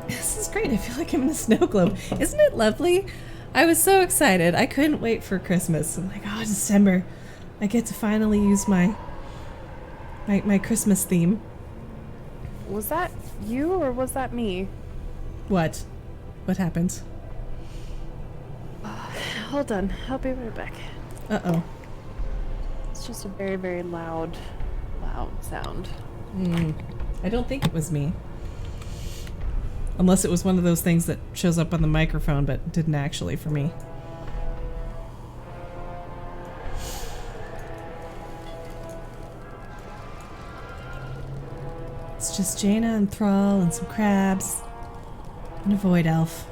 This is great. I feel like I'm in a snow globe. Isn't it lovely? I was so excited. I couldn't wait for Christmas. I'm like, oh, December. I get to finally use my Christmas theme. Was that you or was that me? What? What happened? Hold on. I'll be right back. Uh-oh. It's just a very, very loud sound. I don't think it was me. Unless it was one of those things that shows up on the microphone but didn't actually for me. It's just Jaina and Thrall and some crabs and a void elf.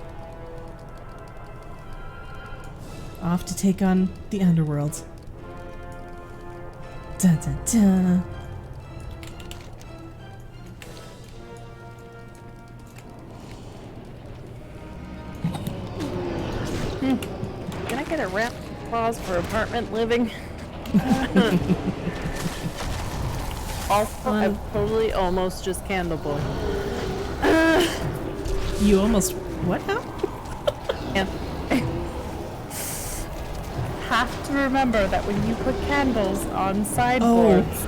Off to take on the underworld. Dun dun dun. Can I get a round of applause for apartment living? Also, I've totally almost just candle boy. You almost what now? Yeah. Have to remember that when you put candles on sideboards,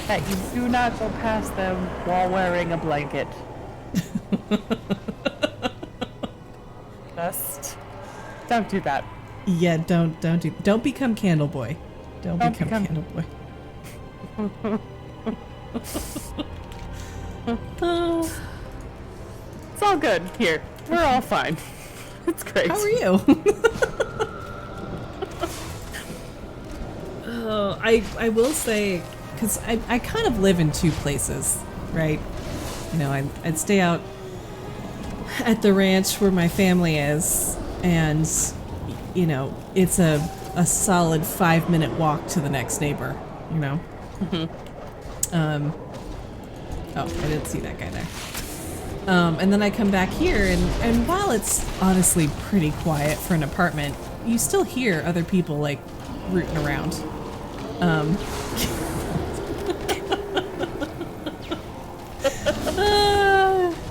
that you do not go past them while wearing a blanket. Just don't do that. Yeah, don't become candle boy. Don't become candle boy. Oh. It's all good here. We're all fine. It's great. How are you? I will say, because I kind of live in two places, right? You know, I'd stay out at the ranch where my family is, and, you know, it's a solid 5-minute walk to the next neighbor, you know? Oh, I didn't see that guy there. And then I come back here, and while it's honestly pretty quiet for an apartment, you still hear other people, like, rooting around.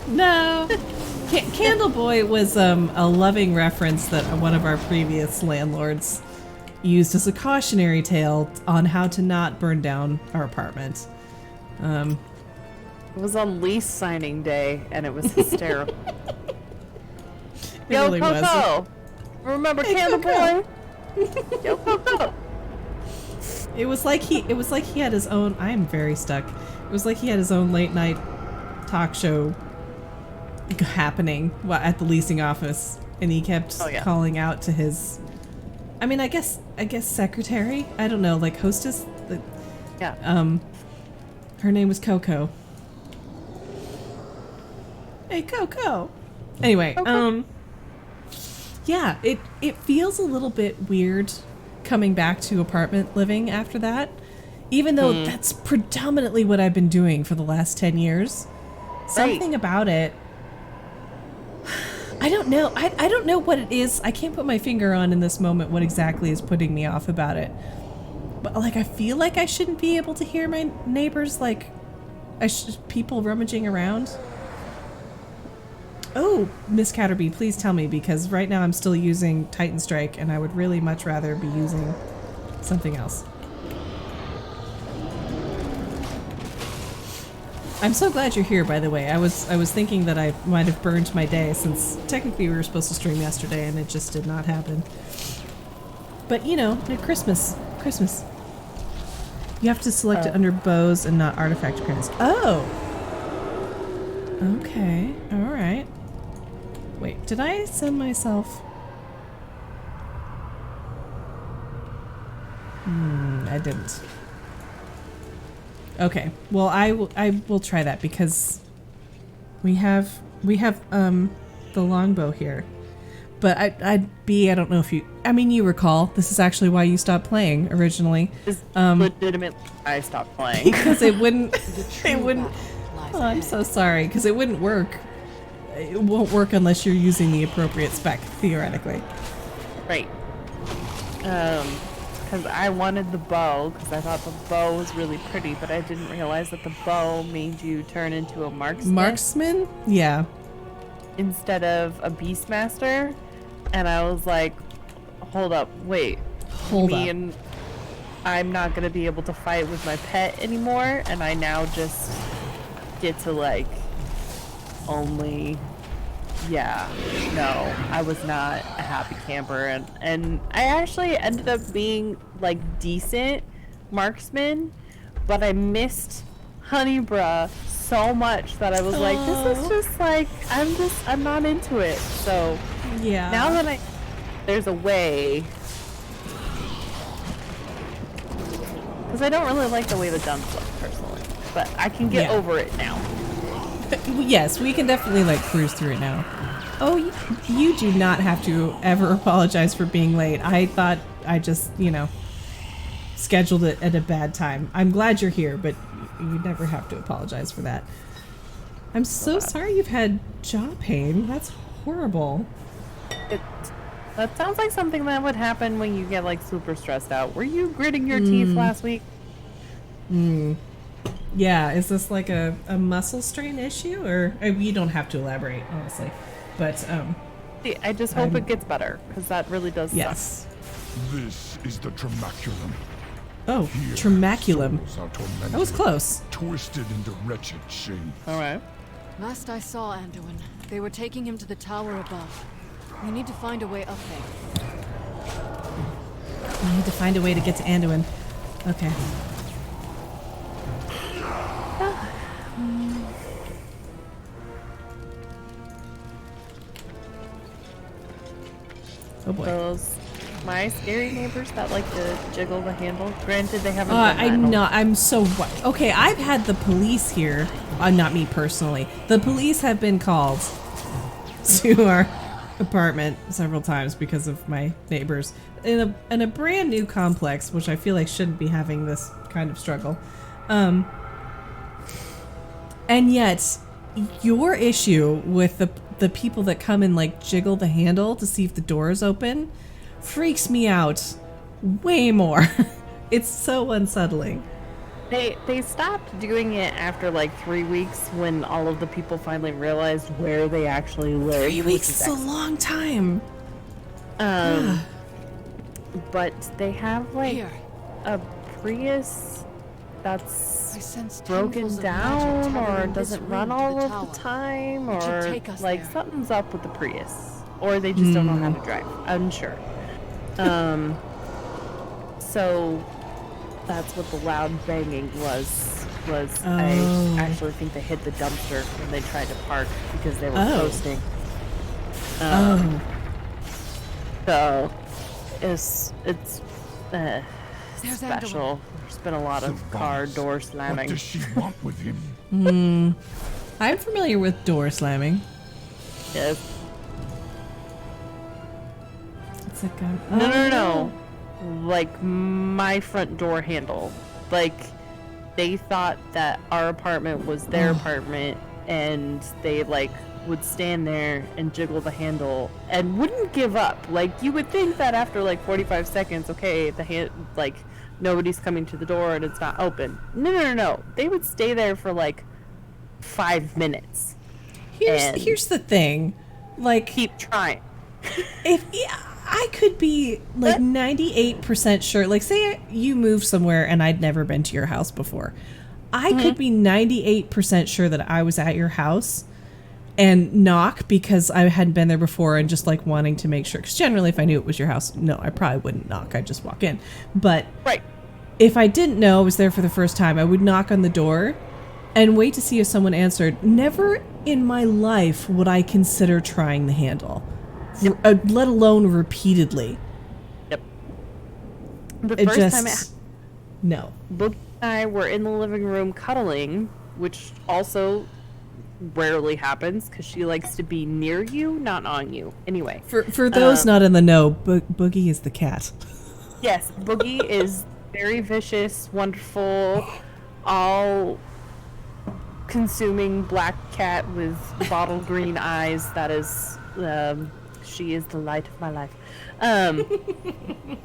No. Candle Boy was a loving reference that one of our previous landlords used as a cautionary tale on how to not burn down our apartment. It was on lease signing day, and it was hysterical. Yo, really Coco! Remember Hey, Candle Coco. Boy? Yo, Coco! It was like he had his own. I am very stuck. It was like he had his own late night talk show happening at the leasing office, and he kept calling out to his. I mean, I guess secretary. I don't know, like hostess. Yeah. Her name was Coco. Hey, Coco. Anyway, yeah, it feels a little bit weird coming back to apartment living after that, even though that's predominantly what I've been doing for the last 10 years. Something about it, I don't know. I don't know what it is. I can't put my finger on in this moment what exactly is putting me off about it. But like, I feel like I shouldn't be able to hear my neighbors, like, people rummaging around. Oh, Miss Catterby, please tell me, because right now I'm still using Titan Strike, and I would really much rather be using something else. I'm so glad you're here, by the way. I was thinking that I might have burned my day, since technically we were supposed to stream yesterday, and it just did not happen. But, you know, Christmas. You have to select it under bows and not artifact appearance. Oh! Okay, alright. Wait, did I send myself? I didn't. Okay, well I will try that, because we have the longbow here. But I don't know if you, I mean, you recall, this is actually why you stopped playing originally. Legitimately, I stopped playing. Because it wouldn't, oh, I'm so sorry, because it wouldn't work. It won't work unless you're using the appropriate spec, theoretically. Right. Because I wanted the bow, because I thought the bow was really pretty, but I didn't realize that the bow made you turn into a marksman. Marksman? Yeah. instead of a Beastmaster, and I was like, hold up, wait. Hold me up. And I'm not gonna be able to fight with my pet anymore, and I now just get to like only. Yeah, no, I was not a happy camper, and I actually ended up being like decent marksman, but I missed Honeybruh so much that I was like, this is just like, I'm not into it. So yeah, now that there's a way, because I don't really like the way the guns look personally, but I can get over it now. Yes, we can definitely like cruise through it now. Oh, you do not have to ever apologize for being late. I thought I just, scheduled it at a bad time. I'm glad you're here, but you never have to apologize for that. I'm so sorry you've had jaw pain. That's horrible. That sounds like something that would happen when you get like super stressed out. Were you gritting your teeth last week? Yeah, is this like a muscle strain issue, or you don't have to elaborate, honestly. But I just hope it gets better, because that really does yes. suck. This is the Tramaculum. Oh, Here, Tramaculum. souls are tormented, That was close. Twisted into wretched shapes. All right. Last I saw Anduin, they were taking him to the tower above. We need to find a way up there. We need to find a way to get to Anduin. Okay. Oh boy. Those my scary neighbors that like to jiggle the handle. Granted, they haven't. Done that I'm not. I'm so. Okay, I've had the police here. Not me personally. The police have been called to our apartment several times because of my neighbors in a brand new complex, which I feel like shouldn't be having this kind of struggle. And yet, your issue with the people that come and like jiggle the handle to see if the door is open freaks me out way more. It's so unsettling. They stopped doing it after like 3 weeks when all of the people finally realized where they actually live. 3 weeks is a long time. But they have like a Prius that's broken down or doesn't run all of the time, or like something's up with the Prius, or they just don't know how to drive. Unsure. So that's what the loud banging was. I actually think they hit the dumpster when they tried to park because they were coasting. So it's special. There's been a lot of car door slamming. What does she want with him? I'm familiar with door slamming. Yes. It's like a No. Like my front door handle. Like they thought that our apartment was their apartment, and they like would stand there and jiggle the handle and wouldn't give up. Like you would think that after like 45 seconds, okay, the hand like nobody's coming to the door and it's not open. No. They would stay there for like 5 minutes. Here's the thing. Like keep trying. I could be like 98% sure. Like, say you moved somewhere and I'd never been to your house before. I could be 98% sure that I was at your house and knock because I hadn't been there before and just like wanting to make sure. Because generally, if I knew it was your house, no, I probably wouldn't knock. I'd just walk in. But if I didn't know I was there for the first time, I would knock on the door and wait to see if someone answered. Never in my life would I consider trying the handle. Let alone repeatedly. Yep. The first time no. Book and I were in the living room cuddling, which also rarely happens because she likes to be near you, not on you. Anyway. For those not in the know, Boogie is the cat. Yes, Boogie is very vicious, wonderful, all consuming black cat with bottle green eyes. That is she is the light of my life.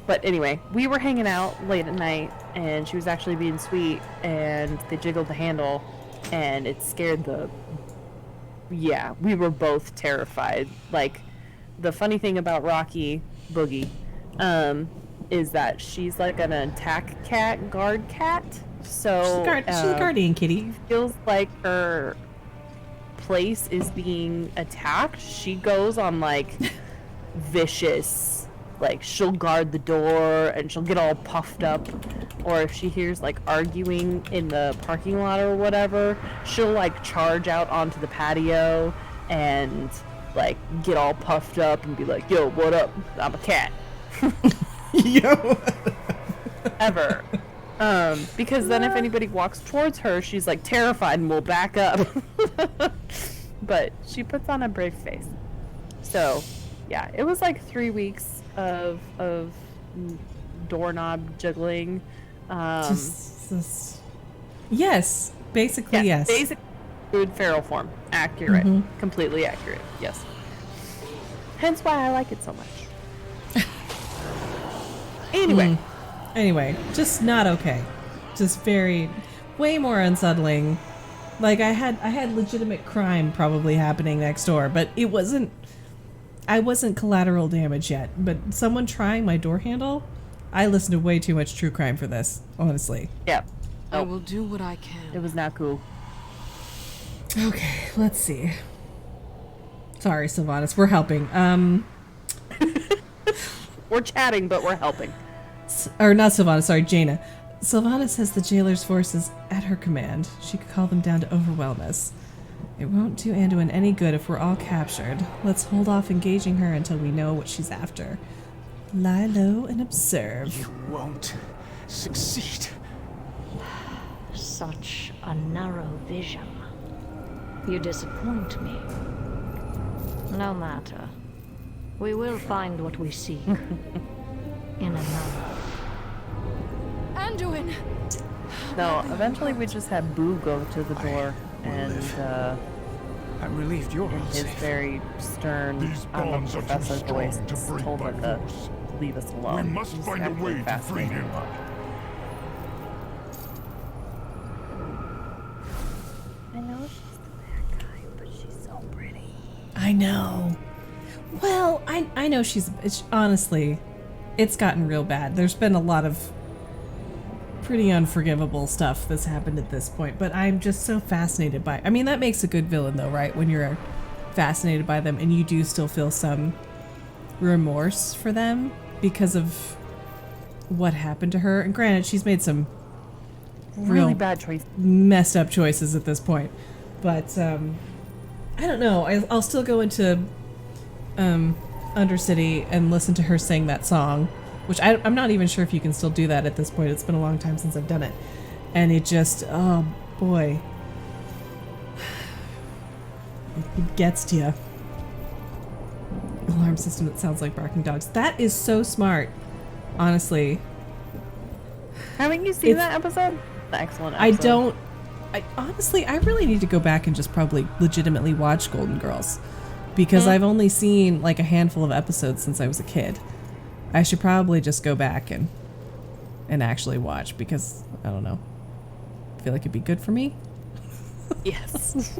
But anyway, we were hanging out late at night and she was actually being sweet, and they jiggled the handle and it scared the yeah, we were both terrified. Like, the funny thing about Rocky Boogie is that she's like an attack cat, guard cat. So She's a guardian kitty. Feels like her place is being attacked. She goes on like vicious, like she'll guard the door and she'll get all puffed up, or if she hears like arguing in the parking lot or whatever, she'll like charge out onto the patio and like get all puffed up and be like, yo, what up, I'm a cat. Yo. Ever. Because then if anybody walks towards her, she's like terrified and will back up. But she puts on a brave face. So, yeah, it was like 3 weeks of doorknob juggling. Yes, basically, yes. Basic food feral form. Accurate. Completely accurate. Yes. Hence why I like it so much. Anyway, just not okay. Just way more unsettling. Like I had legitimate crime probably happening next door, but I wasn't collateral damage yet. But someone trying my door handle, I listened to way too much true crime for this, honestly. Yeah. I will do what I can. It was not cool. Okay, let's see. Sorry, Sylvanas, we're helping. We're chatting, but we're helping. Or not Sylvanas, sorry, Jaina. Sylvanas has the jailer's forces at her command. She could call them down to overwhelm us. It won't do Anduin any good if we're all captured. Let's hold off engaging her until we know what she's after. Lie low and observe. You won't succeed. Such a narrow vision. You disappoint me. No matter. We will find what we seek. In another. Anduin! No, eventually we just had Boo go to the door and I'm relieved you're in his very stern, These bonds are too professor strong voice to break told by her to force. leave us alone. We must He's find a actually way to free fascinating. him. I know she's the bad guy, but she's so pretty. I know. Well, I know it's honestly, it's gotten real bad. There's been a lot of pretty unforgivable stuff that's happened at this point, but I'm just so fascinated by, I mean, that makes a good villain though, right? When you're fascinated by them and you do still feel some remorse for them because of what happened to her. And granted, she's made some Really bad choice. messed up choices at this point. But I don't know. I'll still go into Undercity and listen to her sing that song, which I'm not even sure if you can still do that at this point. It's been a long time since I've done it. And it just, oh boy. It gets to you. Alarm system that sounds like barking dogs. That is so smart, honestly. Haven't you seen that episode? The excellent episode. Honestly, I really need to go back and just probably legitimately watch Golden Girls, because I've only seen like a handful of episodes since I was a kid. I should probably just go back and actually watch, because I don't know. I feel like it'd be good for me. Yes.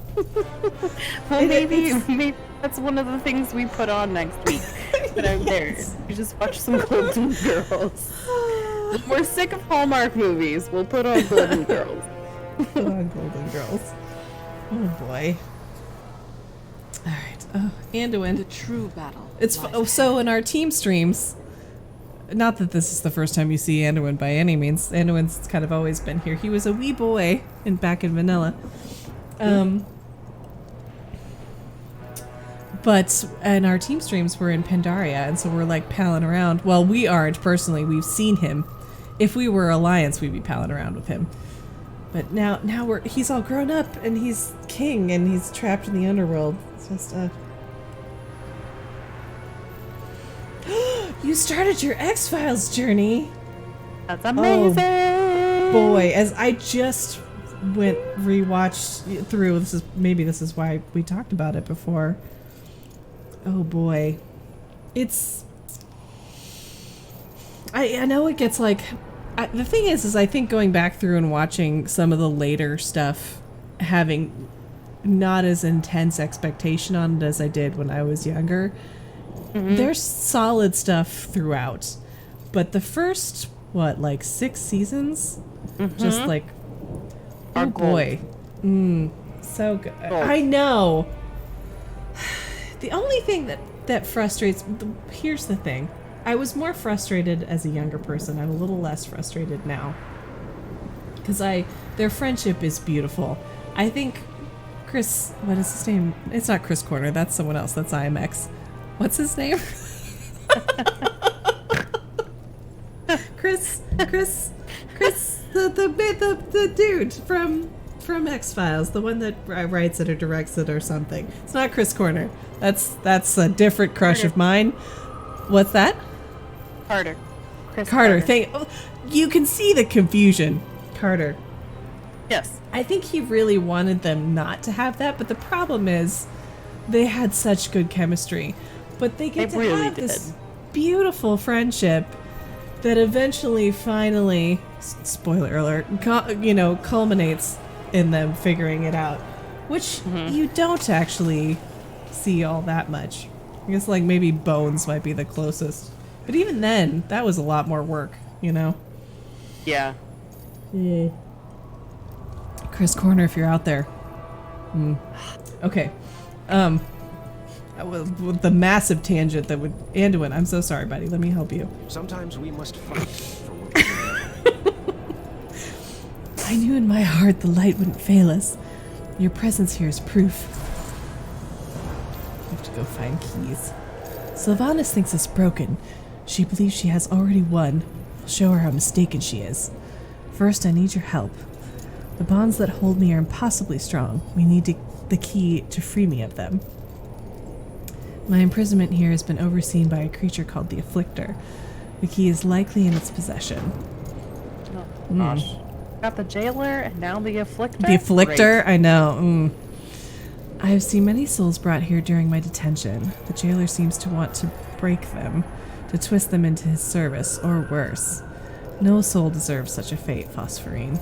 Well, maybe that's one of the things we put on next week. But I'm there. You just watch some Golden Girls. When we're sick of Hallmark movies, we'll put on Golden Girls. Put on Golden Girls. Oh boy. All right. Oh, Anduin. The true battle. So in our team streams, not that this is the first time you see Anduin by any means. Anduin's kind of always been here. He was a wee boy back in Vanilla. But in our team streams, we're in Pandaria, and so we're like palling around. Well, we aren't personally. We've seen him. If we were Alliance, we'd be palling around with him. But now he's all grown up, and he's king, and he's trapped in the underworld. It's just You started your X-Files journey. That's amazing. Oh, boy, as I just rewatched through, this is why we talked about it before. Oh boy. It's I know it gets like the thing is I think going back through and watching some of the later stuff, having not as intense expectation on it as I did when I was younger. There's solid stuff throughout. But the first, 6 seasons? Just like, oh boy. So good. I know. The only thing that frustrates, here's the thing. I was more frustrated as a younger person. I'm a little less frustrated now. Because their friendship is beautiful. I think Chris, what is his name? It's not Chris Corner, that's someone else, that's IMX. What's his name? Chris, the dude from X-Files, the one that writes it or directs it or something. It's not Chris Corner. That's a different crush of mine. What's that? Carter. Chris Carter. You can see the confusion. Carter. Yes. I think he really wanted them not to have that, but the problem is they had such good chemistry. But they get to have this beautiful friendship that eventually, finally, spoiler alert, culminates in them figuring it out, which you don't actually see all that much. I guess maybe Bones might be the closest. But even then, that was a lot more work, Yeah. Chris Corner, if you're out there. Okay. With the massive tangent that would... Anduin, I'm so sorry, buddy. Let me help you. Sometimes we must fight for what we believe. I knew in my heart the light wouldn't fail us. Your presence here is proof. I have to go find keys. Sylvanas thinks it's broken. She believes she has already won. I'll show her how mistaken she is. First, I need your help. The bonds that hold me are impossibly strong. We need the key to free me of them. My imprisonment here has been overseen by a creature called the Afflictor. The key is likely in its possession. Oh, gosh. Got the jailer and now the Afflictor? The Afflictor? Great. I know. I have seen many souls brought here during my detention. The jailer seems to want to break them, to twist them into his service, or worse. No soul deserves such a fate, Phosphorine.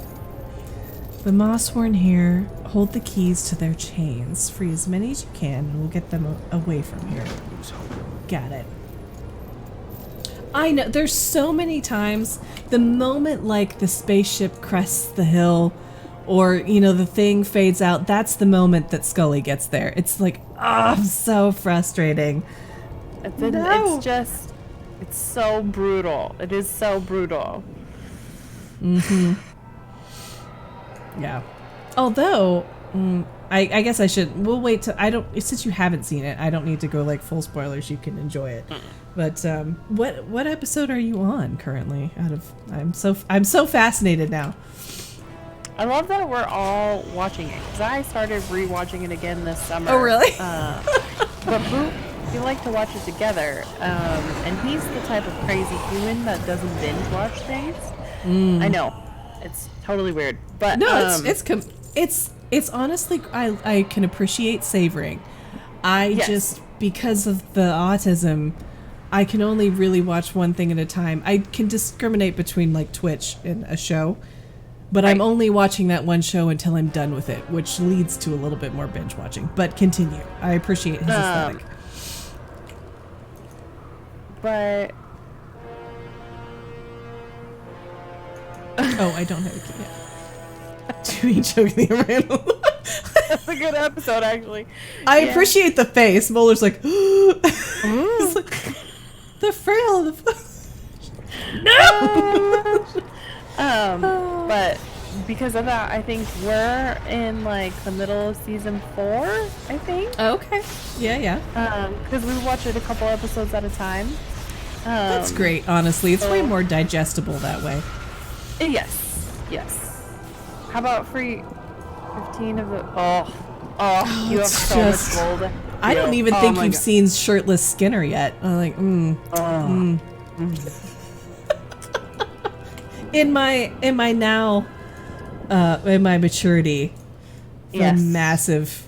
The Mossworn here hold the keys to their chains. Free as many as you can, and we'll get them away from here. Got it. I know, there's so many times, the moment the spaceship crests the hill, or, the thing fades out, that's the moment that Scully gets there. It's so frustrating. It's so brutal. It is so brutal. Yeah. Although, I guess we'll wait till, since you haven't seen it, I don't need to go full spoilers, you can enjoy it. But, what episode are you on currently? I'm so fascinated now. I love that we're all watching it, because I started rewatching it again this summer. Oh, really? But Boop, we like to watch it together, and he's the type of crazy human that doesn't binge watch things. I know, it's totally weird, but no, it's honestly, I can appreciate savoring. Just, because of the autism, I can only really watch one thing at a time. I can discriminate between Twitch and a show, but I'm only watching that one show until I'm done with it, which leads to a little bit more binge watching. But continue. I appreciate his aesthetic. But oh, I don't have a key yet. To be joking around. That's a good episode, actually. I appreciate the face. Muller's like, he's like, the frail. No. But because of that, I think we're in the middle of season 4. I think. Okay. Yeah. Because we watch it a couple episodes at a time. That's great. Honestly, it's way more digestible that way. Yes. How about free 15 of the? Oh, you have so much gold. I don't even think you've seen Shirtless Skinner yet. I'm in my now, in my maturity, the massive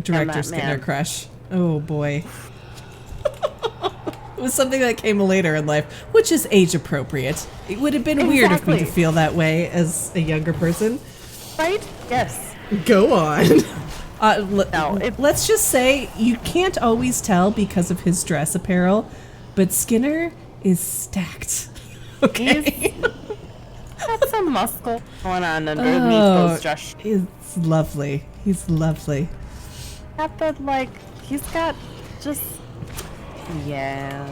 Director Skinner crush. Oh boy. It was something that came later in life, which is age appropriate. It would have been weird of me to feel that way as a younger person. Right? Yes. Go on. Let's just say you can't always tell because of his dress apparel, but Skinner is stacked. Okay. Got some muscle going on underneath those dress. It's lovely. He's lovely. Got the, like, he's got just, yeah.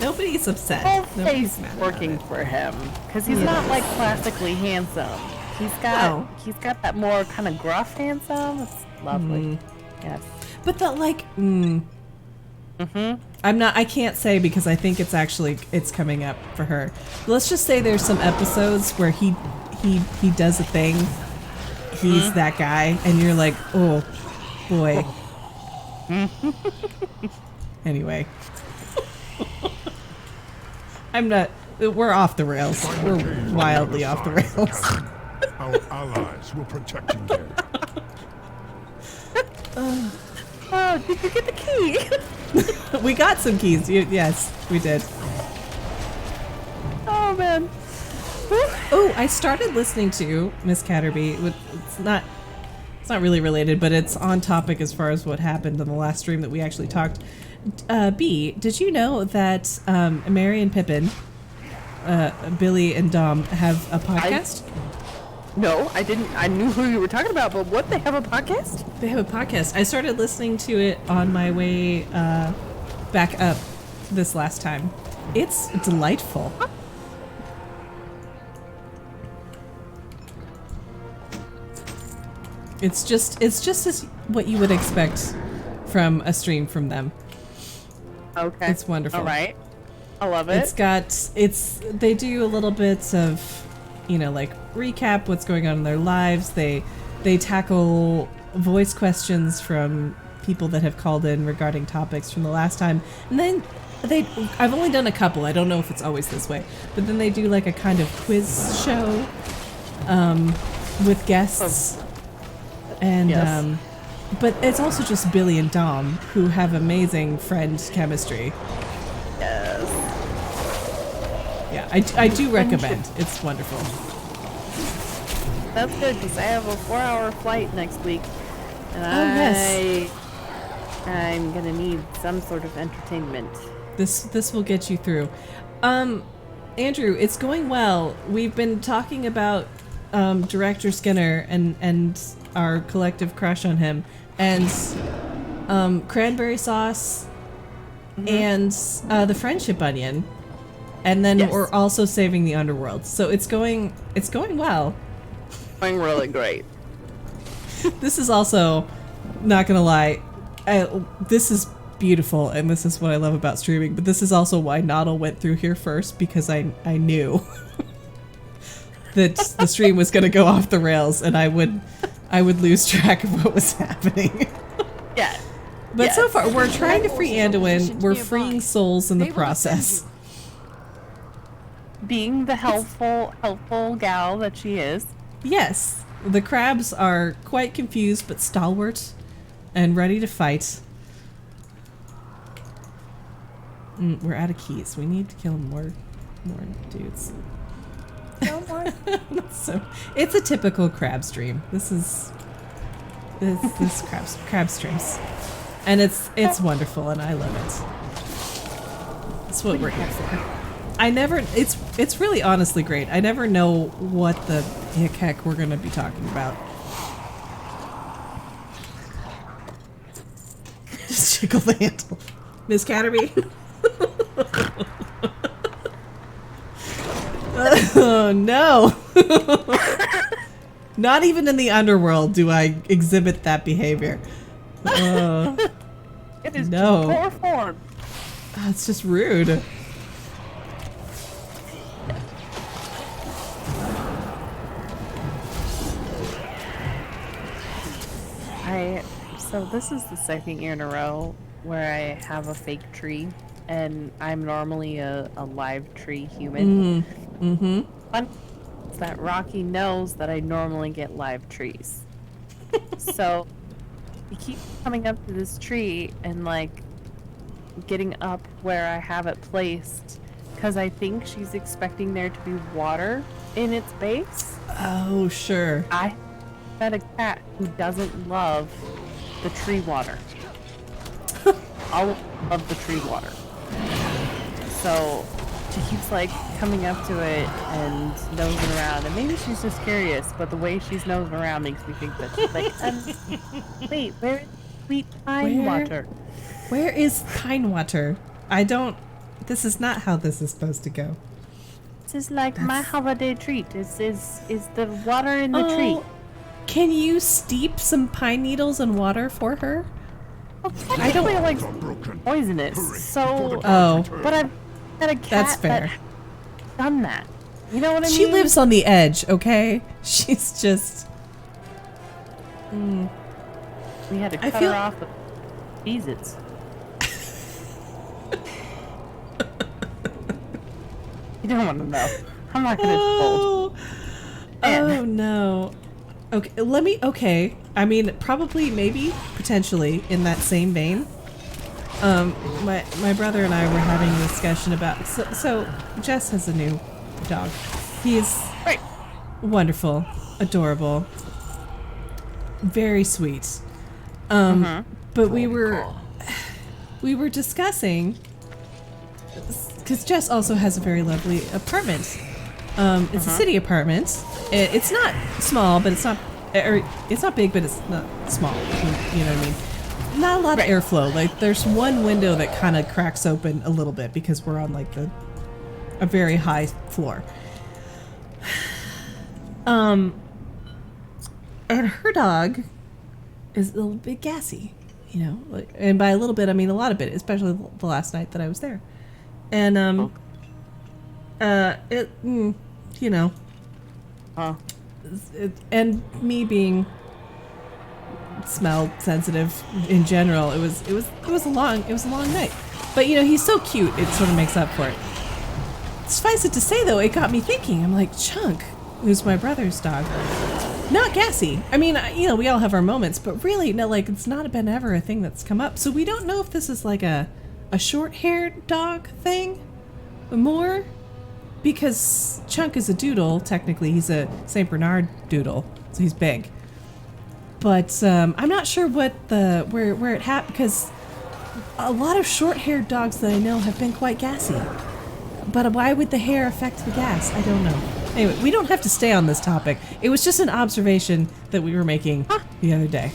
Nobody's upset. Whole Nobody's face mad working for him, because he's not like classically handsome. He's got that more kind of gruff handsome. It's lovely. Yes. But the like. I can't say because I think it's coming up for her. Let's just say there's some episodes where he does a thing. He's that guy, and you're like, oh boy. Anyway. We're off the rails. We're wildly off the rails. Our allies will protect you there. Oh, did you get the key? We got some keys. Yes, we did. Oh, man. Oh, I started listening to Miss Catterby. It's not really related, but it's on topic as far as what happened in the last stream that we actually talked. B, did you know that Merry and Pippin, Billy and Dom have a podcast? No, I didn't. I knew who you were talking about, but what? They have a podcast? They have a podcast. I started listening to it on my way back up this last time. It's delightful. It's just as what you would expect from a stream from them. Okay. It's wonderful. All right. I love it. They do a little bit of, like recap what's going on in their lives. They tackle voice questions from people that have called in regarding topics from the last time. And then I've only done a couple. I don't know if it's always this way, but then they do like a kind of quiz show with guests. And Yes. but it's also just Billy and Dom, who have amazing friend chemistry. Yes. Yeah, I do recommend. It's wonderful. That's good because I have a 4-hour flight next week, and yes. I'm gonna need some sort of entertainment. This will get you through. Andrew, it's going well. We've been talking about Director Skinner and our collective crush on him, and cranberry sauce, and the friendship onion, and then we're also saving the underworld. So it's going well. Going really great. This is also, not gonna lie, this is beautiful, and this is what I love about streaming. But this is also why Noddle went through here first, because I knew that the stream was gonna go off the rails, and I would lose track of what was happening. Yeah. But so far, we're trying to free Anduin. We're freeing souls in the process. Being the helpful gal that she is. Yes, the crabs are quite confused but stalwart and ready to fight. We're out of keys. We need to kill more dudes. No more. So it's a typical crab stream. This crab streams, and it's wonderful, and I love it. It's what we're here for. It's really honestly great. I never know what the heck we're gonna be talking about. Just jiggle the handle, Miss Catterby. Oh no! Not even in the underworld do I exhibit that behavior. It is no. poor form. It's just rude. So this is the second year in a row where I have a fake tree, and I'm normally a live tree human. But that Rocky knows that I normally get live trees. So he keeps coming up to this tree and like getting up where I have it placed, because I think she's expecting there to be water in its base. Oh, sure. met a cat who doesn't love the tree water. I'll love the tree water. So she keeps like coming up to it and nosing around, and maybe she's just curious, but the way she's nosing around makes me think that she's like, wait, where is sweet pine water? Where is pine water? This is not how this is supposed to go. This is like my holiday treat. Is the water in the tree. Can you steep some pine needles in water for her? I don't feel like poisonous. So, but I've got a cat that's fair. that done that. You know what I mean? She lives on the edge, okay? She's just. We had to cut her off with Beatrice. You don't want to know. I'm not gonna divulge. Oh no. Okay, I mean, probably, maybe, potentially, in that same vein. My brother and I were having a discussion about, so Jess has a new dog. He's wonderful, adorable, very sweet. But we were discussing, because Jess also has a very lovely apartment. It's a city apartment. It's not small, but it's not big, but it's not small. You know what I mean? Not a lot of airflow. Like, there's one window that kind of cracks open a little bit because we're on like a very high floor. And her dog is a little bit gassy, you know. And by a little bit, I mean a lot of bit, especially the last night that I was there. And you know, and me being smell sensitive in general, it was a long night. But you know, he's so cute, it sort of makes up for it. Suffice it to say, though, it got me thinking. I'm like, Chunk, who's my brother's dog, not gassy. I mean, you know, we all have our moments, but really, no, like, it's not been ever a thing that's come up. So we don't know if this is like a short-haired dog thing more. Because Chunk is a doodle, technically. He's a St. Bernard doodle, so he's big. But I'm not sure what where it happened, because a lot of short-haired dogs that I know have been quite gassy. But why would the hair affect the gas? I don't know. Anyway, we don't have to stay on this topic. It was just an observation that we were making the other day.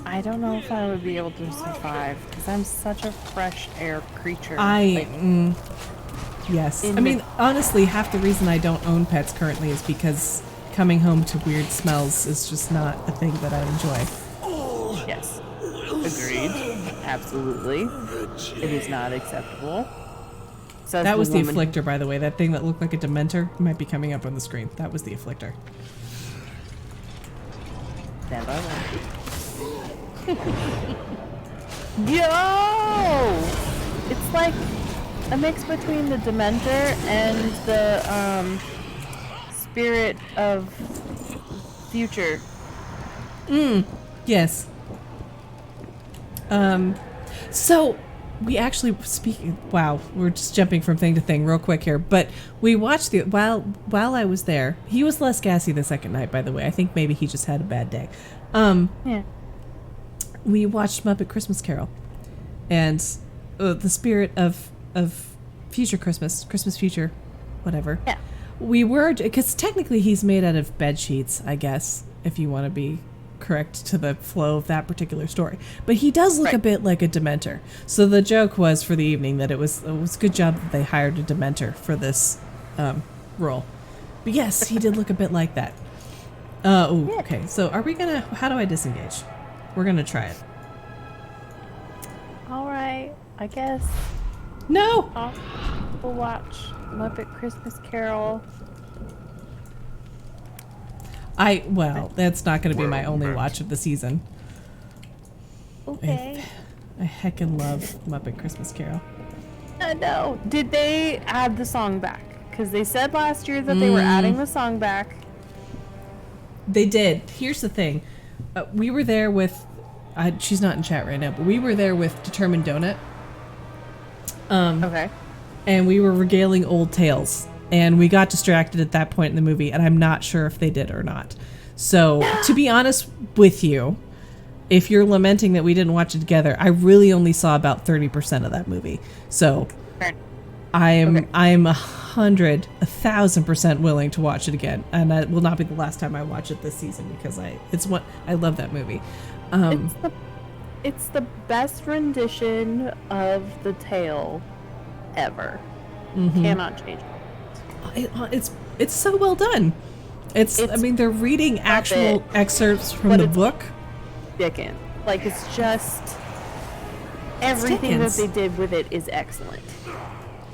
I don't know if I would be able to survive, because I'm such a fresh air creature. Yes. I mean, honestly, half the reason I don't own pets currently is because coming home to weird smells is just not a thing that I enjoy. Yes. Agreed. Absolutely. It is not acceptable. Says that was the afflictor, by the way. That thing that looked like a Dementor might be coming up on the screen. That was the afflictor. Stand by one. Yo! It's like a mix between the Dementor and the spirit of future. Yes. So we actually wow, we're just jumping from thing to thing real quick here, but we watched while I was there. He was less gassy the second night, by the way. I think maybe he just had a bad day. Yeah. We watched Muppet Christmas Carol, and the spirit of future Christmas future, whatever. Yeah. We were, because technically he's made out of bed sheets, I guess, if you want to be correct to the flow of that particular story. But he does look a bit like a Dementor. So the joke was for the evening that it was a good job that they hired a Dementor for this role. But yes, he did look a bit like that. Okay. So how do I disengage? We're gonna try it. All right, I guess. No! We'll watch Muppet Christmas Carol. That's not going to be my only watch of the season. Okay. I heckin' love Muppet Christmas Carol. I know. Did they add the song back? Because they said last year that they were adding the song back. They did. Here's the thing. We were there with... she's not in chat right now, but we were there with Determined Donut. Okay. And we were regaling old tales. And we got distracted at that point in the movie, and I'm not sure if they did or not. So, to be honest with you, if you're lamenting that we didn't watch it together, I really only saw about 30% of that movie. So, I am 1,000% willing to watch it again, and that will not be the last time I watch it this season because I love that movie. It's the best rendition of the tale ever. Cannot change it. It's so well done. I mean, they're reading actual excerpts from the book. Dickens. Like, it's just everything that they did with it is excellent.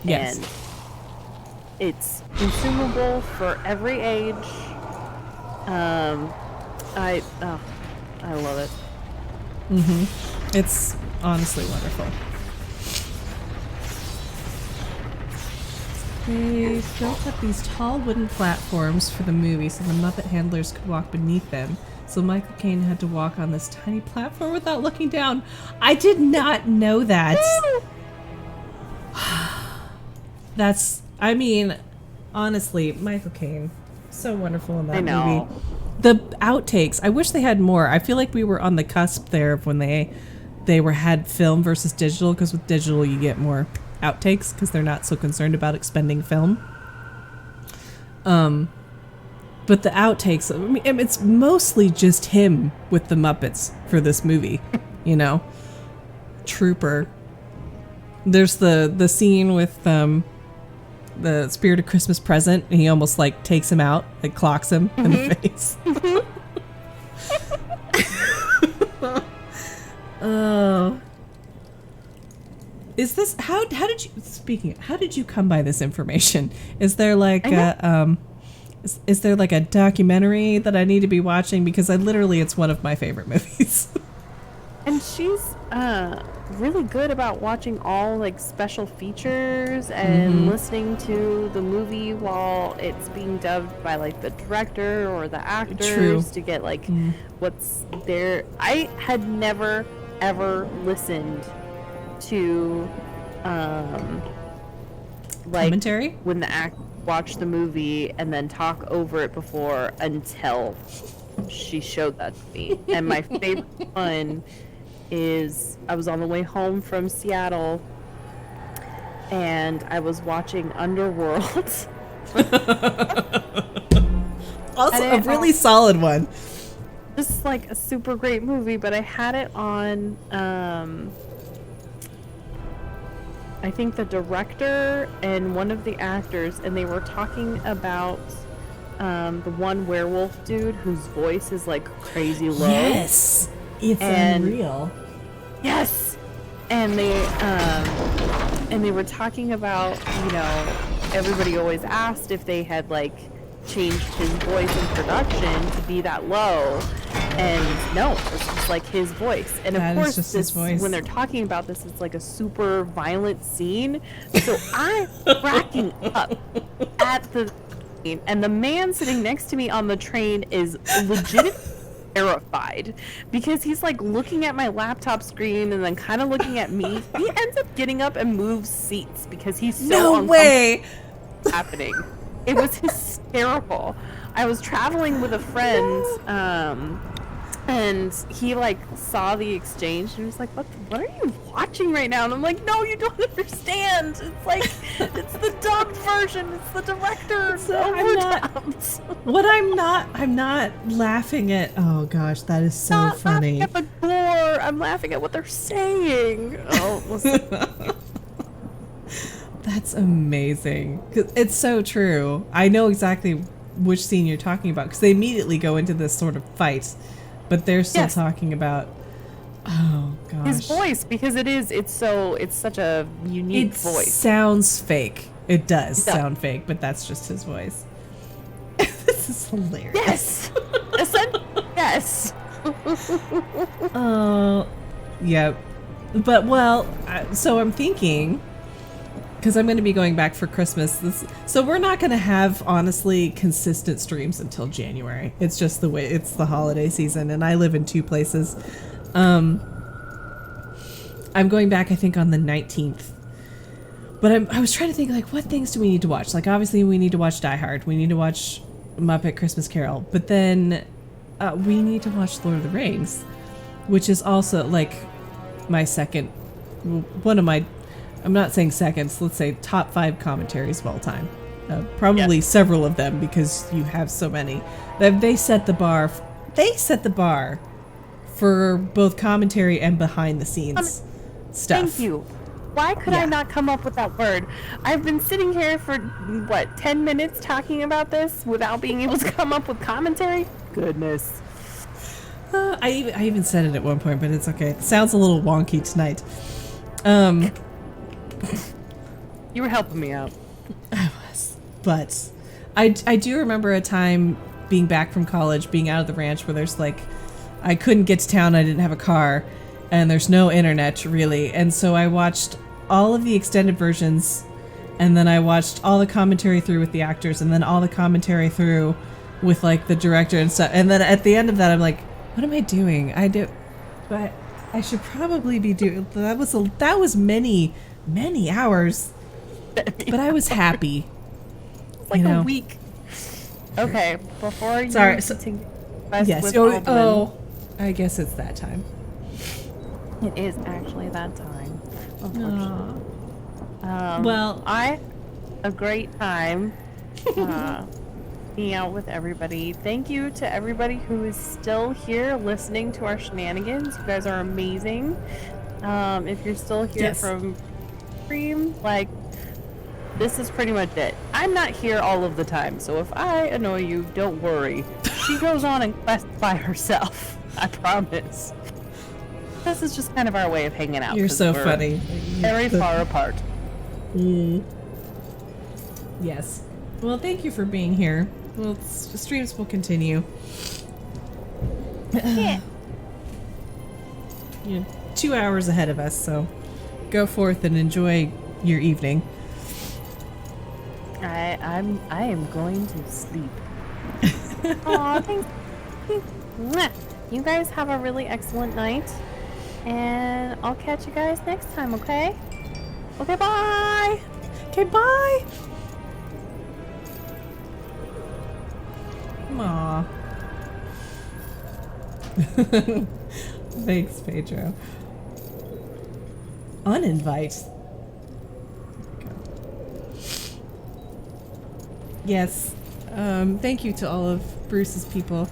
Yes. And it's consumable for every age. I love it. It's honestly wonderful. They built up these tall wooden platforms for the movie so the Muppet handlers could walk beneath them. So Michael Caine had to walk on this tiny platform without looking down. I did not know that. I mean, honestly, Michael Caine, so wonderful in that movie. The outtakes, I wish they had more. I feel like we were on the cusp there of when they had film versus digital, because with digital you get more outtakes because they're not so concerned about expending film. But the outtakes, I mean, it's mostly just him with the Muppets for this movie, you know? Trooper. There's the scene with the Spirit of Christmas Present, and he almost like takes him out, like clocks him in the face. Oh. Is this how did you come by this information? Is there like is there like a documentary that I need to be watching, because it's one of my favorite movies. And she's really good about watching all like special features and listening to the movie while it's being dubbed by like the director or the actors to get like what's there. I had never ever listened to like commentary when the act watch the movie and then talk over it before, until she showed that to me. And my favorite one is I was on the way home from Seattle and I was watching Underworld. Also a really solid one. Just like a super great movie, but I had it on I think the director and one of the actors, and they were talking about the one werewolf dude whose voice is like crazy low. Yes, it's unreal. Yes, and they were talking about, you know, everybody always asked if they had like changed his voice in production to be that low, and no, it's just like his voice. And of course, just his voice. When they're talking about this, it's like a super violent scene, so I'm cracking up at the scene, and the man sitting next to me on the train is legitimately terrified, because he's like looking at my laptop screen and then kind of looking at me. He ends up getting up and moves seats because he's so uncomfortable happening. It was hysterical. I was traveling with a friend, and he like saw the exchange and he was like, what are you watching right now? And I'm like, no, you don't understand. It's like, it's the dubbed version. It's the director. I'm not laughing at, oh gosh, that is so funny. Laughing at the gore. I'm laughing at what they're saying. Oh, listen. That's amazing. 'Cause it's so true. I know exactly which scene you're talking about, because they immediately go into this sort of fight, but they're still talking about, oh gosh, his voice, because it's such a unique voice. It sounds fake. It does sound fake, but that's just his voice. This is hilarious. Yes. Oh, yeah. But so I'm thinking, because I'm going to be going back for Christmas. So we're not going to have, honestly, consistent streams until January. It's just the way, it's the holiday season, and I live in two places. I'm going back, I think, on the 19th. But I was trying to think, like, what things do we need to watch? Like, obviously, we need to watch Die Hard. We need to watch Muppet Christmas Carol. But then we need to watch Lord of the Rings, which is also like my second, one of my, I'm not saying seconds, let's say top 5 commentaries of all time. Probably several of them because you have so many. They set the bar. They set the bar for both commentary and behind the scenes stuff. Thank you. Why could I not come up with that word? I've been sitting here for, what, 10 minutes talking about this without being able to come up with commentary? Goodness. I even said it at one point, but it's okay. It sounds a little wonky tonight. You were helping me out. I was. But I do remember a time being back from college, being out of the ranch where there's like, I couldn't get to town, I didn't have a car, and there's no internet really. And so I watched all of the extended versions, and then I watched all the commentary through with the actors, and then all the commentary through with like the director and stuff. And then at the end of that, I'm like, what am I doing? But I should probably be doing, that was many hours, but I was happy. It's like a week. Okay, before you Sorry, continue. Yes. I guess it's that time. It is actually that time. Unfortunately. Well, I had a great time being out with everybody. Thank you to everybody who is still here listening to our shenanigans. You guys are amazing. If you're still here from stream, like, this is pretty much it. I'm not here all of the time, so if I annoy you, don't worry. She goes on and quests by herself. I promise. This is just kind of our way of hanging out. You're so funny. Very far apart. Yes. Well, thank you for being here. Well, streams will continue. Yeah. You're 2 hours ahead of us, so go forth and enjoy your evening. I am going to sleep. Aw, thanks. Mwah. You guys have a really excellent night, and I'll catch you guys next time, okay? Okay, bye! Okay, bye! Aw. Thanks, Pedro. Uninvite. Yes. Thank you to all of Bruce's people.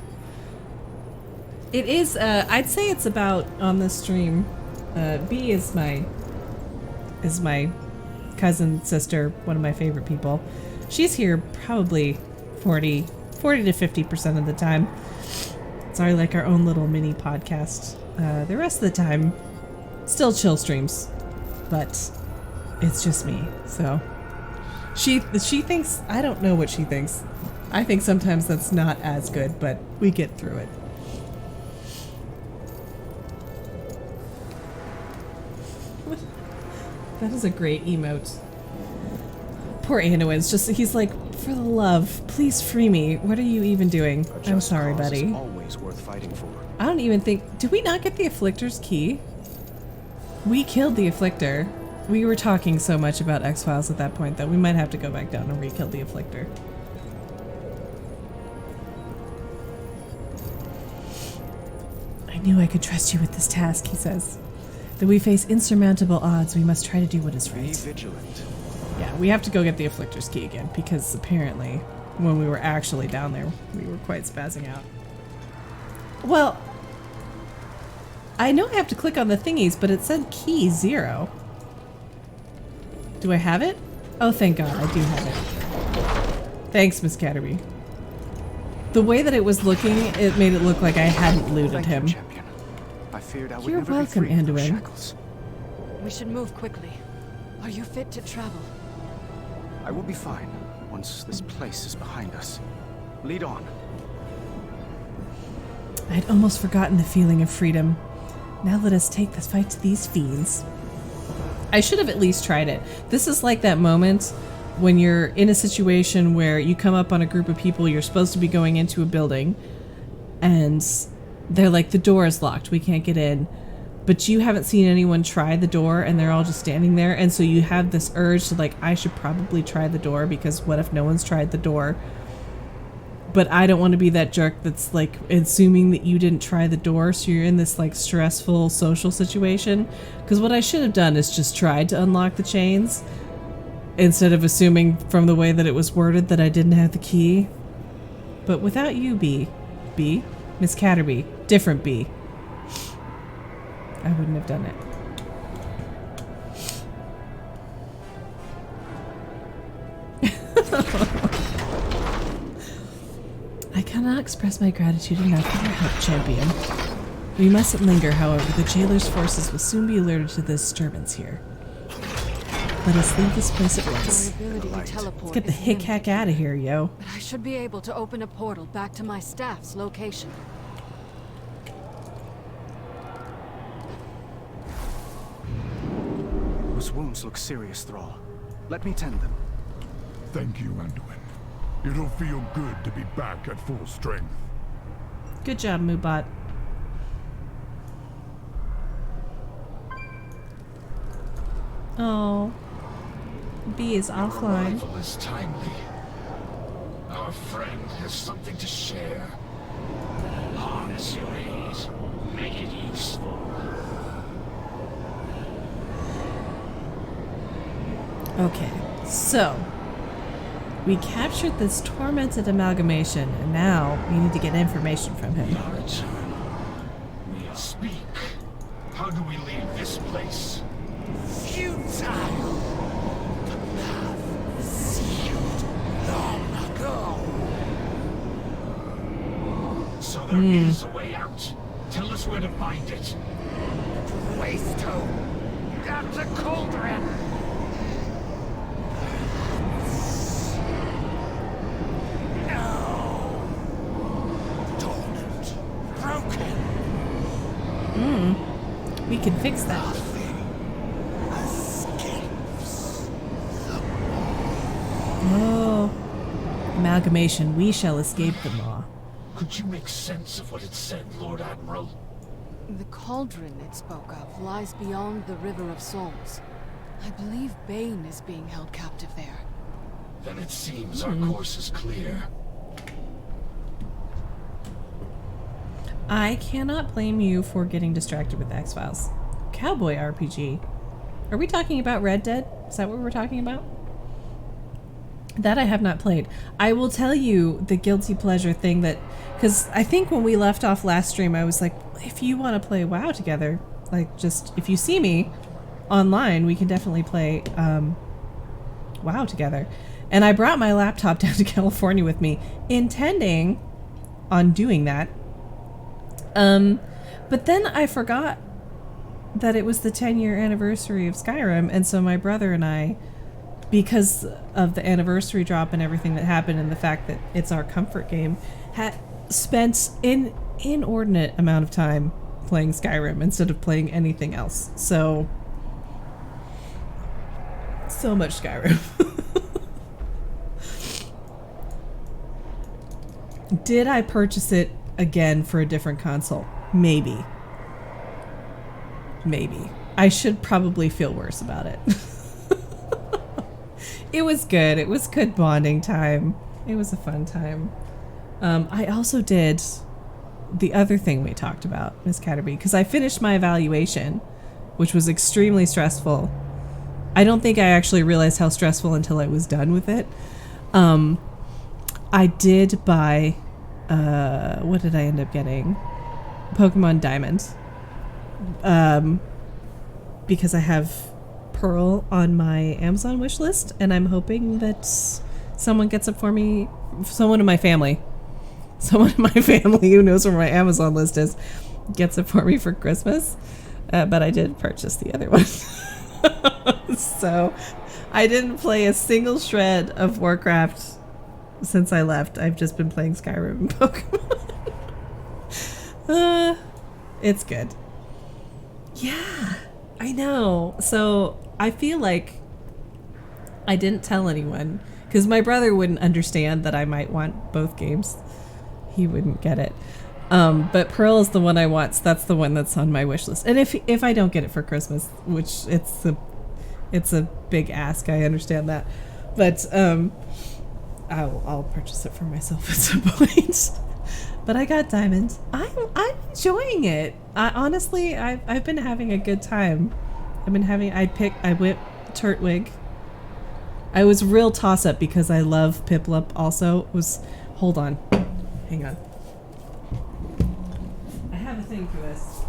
It is, I'd say it's about, on this stream, B is my cousin, sister, one of my favorite people. She's here probably 40 to 50% of the time. It's our, like, our own little mini podcast. The rest of the time, still chill streams, but it's just me, so. She thinks, I don't know what she thinks. I think sometimes that's not as good, but we get through it. That is a great emote. Poor Anduin's just, he's like, for the love, please free me. What are you even doing? I'm sorry, buddy. Is always worth fighting for. I don't even think, did we not get the Afflictor's key? We killed the Afflictor. We were talking so much about X-Files at that point that we might have to go back down and re-kill the Afflictor. I knew I could trust you with this task, he says. Though we face insurmountable odds, we must try to do what is right. Be vigilant. Yeah, we have to go get the Afflictor's key again, because apparently, when we were actually down there, we were quite spazzing out. Well, I know I have to click on the thingies, but it said key 0. Do I have it? Oh, thank God, I do have it. Thanks, Miss Catterby. The way that it was looking, it made it look like I hadn't looted him. Champion. I feared I would You're never welcome, be free of those Anduin. shackles. We should move quickly. Are you fit to travel? I will be fine once this place is behind us. Lead on. I'd almost forgotten the feeling of freedom. Now let us take this fight to these fiends. I should have at least tried it. This is like that moment when you're in a situation where you come up on a group of people, you're supposed to be going into a building, and they're like, the door is locked, we can't get in. But you haven't seen anyone try the door, and they're all just standing there, and so you have this urge to, like, I should probably try the door, because what if no one's tried the door? but I don't want to be that jerk that's like assuming that you didn't try the door, so you're in this like stressful social situation. Because what I should have done is just tried to unlock the chains instead of assuming from the way that it was worded that I didn't have the key. But without you, B, Miss Catterby, different B, I wouldn't have done it. I cannot express my gratitude enough for your help, champion. We mustn't linger, however. The jailer's forces will soon be alerted to the disturbance here. Let us leave this place at once. Let's get the hick-hack out of here, yo. But I should be able to open a portal back to my staff's location. Those wounds look serious, Thrall. Let me tend them. Thank you, Anduin. It'll feel good to be back at full strength. Good job, Moobot. Oh. B is offline. Arrival is timely. Our friend has something to share. Harness your aid. Make it useful. Okay, so we captured this tormented amalgamation, and now we need to get information from him. Our return. We'll speak. How do we leave this place? Futile! The path is sealed long ago. So there is a way out. Tell us where to find it. Waystone! That's a cauldron! No! Dormant. Broken. We can fix that. Oh. Amalgamation, we shall escape the maw. Could you make sense of what it said, Lord Admiral? The cauldron it spoke of lies beyond the River of Souls. I believe Bane is being held captive there. Then it seems our course is clear. I cannot blame you for getting distracted with X-Files. Cowboy RPG. Are we talking about Red Dead? Is that what we're talking about? That I have not played. I will tell you the guilty pleasure thing that... Because I think when we left off last stream, I was like, if you want to play WoW together, like just... If you see me online, we can definitely play WoW together. And I brought my laptop down to California with me, intending on doing that. But then I forgot that it was the 10-year anniversary of Skyrim, and so my brother and I, because of the anniversary drop and everything that happened and the fact that it's our comfort game, had spent an inordinate amount of time playing Skyrim instead of playing anything else. So much Skyrim. Did I purchase it again for a different console? Maybe. Maybe. I should probably feel worse about it. It was good. It was good bonding time. It was a fun time. I also did the other thing we talked about, Miss Catterby, because I finished my evaluation, which was extremely stressful. I don't think I actually realized how stressful until I was done with it. I did buy, what did I end up getting? Pokemon Diamond. Because I have Pearl on my Amazon wish list, and I'm hoping that someone gets it for me. Someone in my family who knows where my Amazon list is gets it for me for Christmas. But I did purchase the other one. So I didn't play a single shred of Warcraft since I left. I've just been playing Skyrim and Pokemon. It's good. Yeah, I know. So I feel like I didn't tell anyone because my brother wouldn't understand that I might want both games. He wouldn't get it. But Pearl is the one I want, so that's the one that's on my wish list. And if I don't get it for Christmas, which it's a big ask, I understand that. But I'll purchase it for myself at some point. But I got diamonds. I'm enjoying it. Honestly, I've been having a good time. I whipped Turtwig. I was real toss up because I love Piplup also. Hold on. Hang on. I have a thing for this.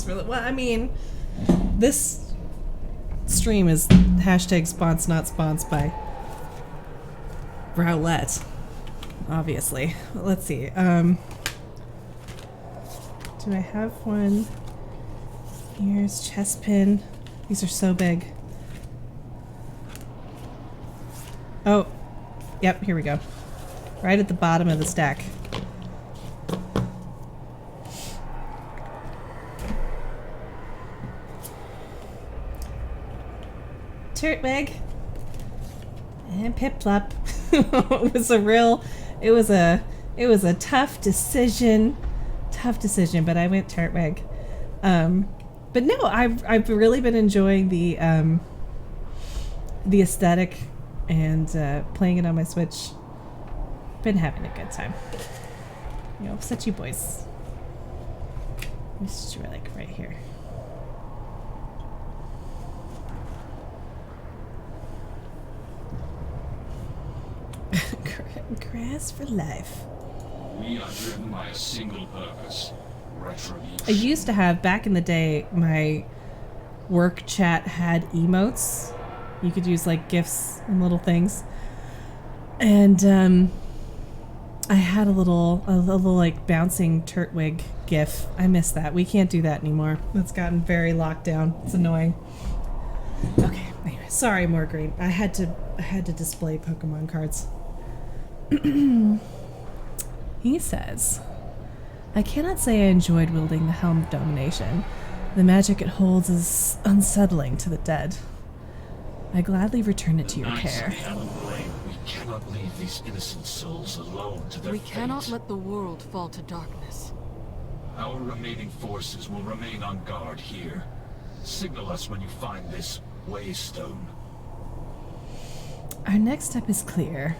Well, I mean, this stream is #sponsored, not sponsored by Rowlett, obviously. Let's see. Do I have one? Here's chest pin. These are so big. Oh, yep, here we go. Right at the bottom of the stack. Turtwig and Piplup. It was a tough decision, but I went Turtwig. But no, I've really been enjoying the aesthetic and playing it on my Switch. Been having a good time. You know, such you boys. This is like right here. Grass for life. We are driven by a single purpose: retribution. I used to have, back in the day, my work chat had emotes. You could use like GIFs and little things. And I had a little like bouncing Turtwig GIF. I miss that. We can't do that anymore. It's gotten very locked down. It's annoying. Okay, anyway, sorry, more green. I had to display Pokemon cards. He says, I cannot say I enjoyed wielding the Helm of Domination. The magic it holds is unsettling to the dead. I gladly return it to your care. We cannot leave these innocent souls alone to their We fate. cannot let the world fall to darkness. Our remaining forces will remain on guard here. Signal us when you find this waystone. Our next step is clear.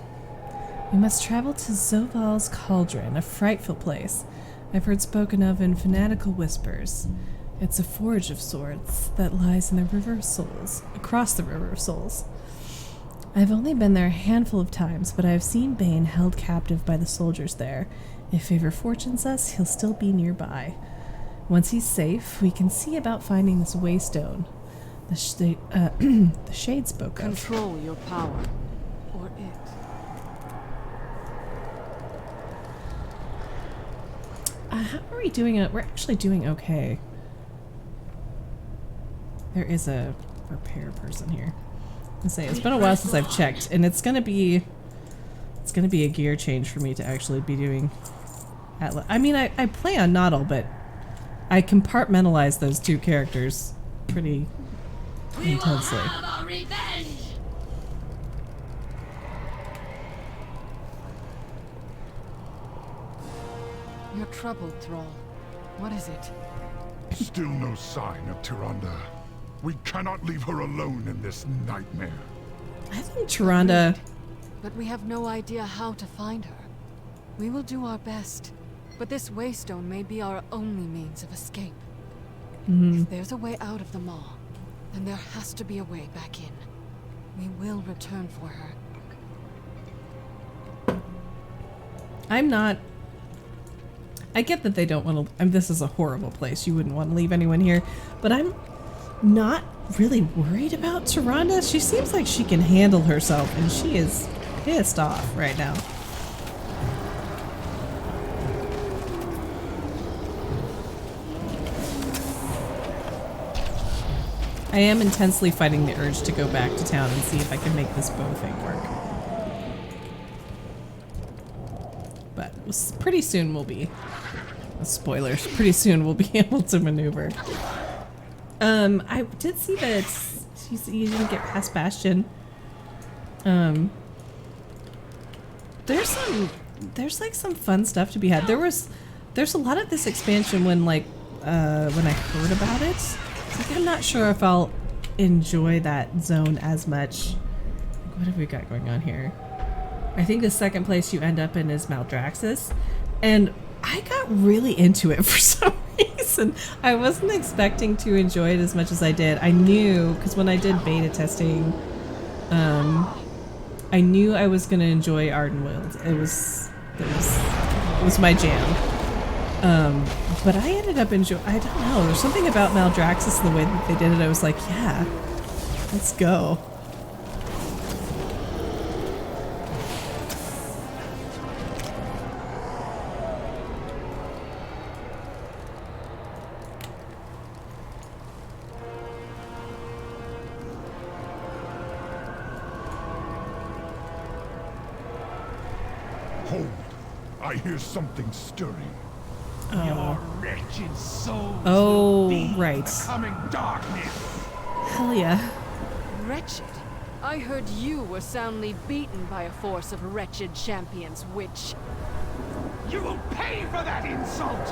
We must travel to Zoval's Cauldron, a frightful place I've heard spoken of in fanatical whispers. It's a forge of sorts that lies in the River of Souls, across the River of Souls. I've only been there a handful of times, but I've seen Bane held captive by the soldiers there. If favor fortunes us, he'll still be nearby. Once he's safe, we can see about finding this waystone the Shade spoke of. Control your power, or it. How are we doing it? We're actually doing okay. There is a repair person here. I say it's been a while since I've checked, and it's gonna be a gear change for me to actually be doing Atlas. I mean, I play on Noddle, but I compartmentalize those two characters pretty intensely. You're troubled, Thrall. What is it? Still no sign of Tyrande. We cannot leave her alone in this nightmare. I think Tyrande... But we have no idea how to find her. We will do our best, but this waystone may be our only means of escape. If there's a way out of the maw, then there has to be a way back in. We will return for her. I'm not... I get that they don't want to... this is a horrible place. You wouldn't want to leave anyone here. But I'm not really worried about Tyrande. She seems like she can handle herself, and she is pissed off right now. I am intensely fighting the urge to go back to town and see if I can make this bow thing work. But pretty soon we'll be... Spoilers. Pretty soon we'll be able to maneuver. I did see that you didn't get past Bastion. There's like some fun stuff to be had. There's a lot of this expansion when I heard about it. Like, I'm not sure if I'll enjoy that zone as much. Like, what have we got going on here? I think the second place you end up in is Maldraxxus, and I got really into it for some reason. I wasn't expecting to enjoy it as much as I did. I knew, because when I did beta testing, I knew I was going to enjoy Ardenweald. It was my jam. But I ended up enjoying, I don't know, there's something about Maldraxxus and the way that they did it. I was like, yeah, let's go. Hold. I hear something stirring. Your wretched souls Oh, will be right. the coming darkness. Hell yeah. Wretched? I heard you were soundly beaten by a force of wretched champions, witch. You will pay for that insult!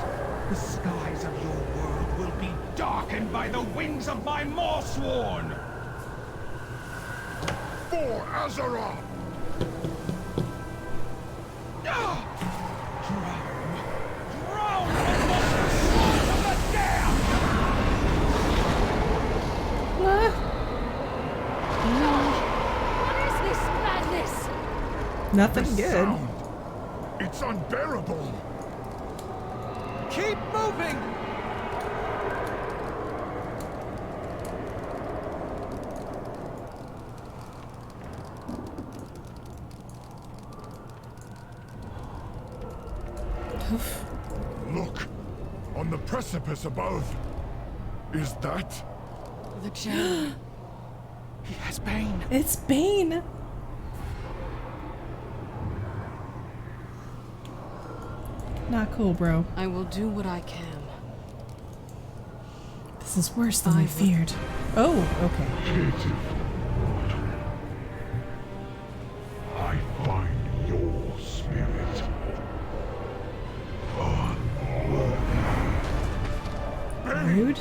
The skies of your world will be darkened by the wings of my Morsworn! For Azeroth! What is this madness? Nothing The good. sound. It's unbearable. Keep moving! Look, on the precipice above. Is that? The jailer. He has Bane. It's Bane. Not cool, bro. I will do what I can. This is worse than we feared. Oh, okay. I find your spirit unworthy. Rude.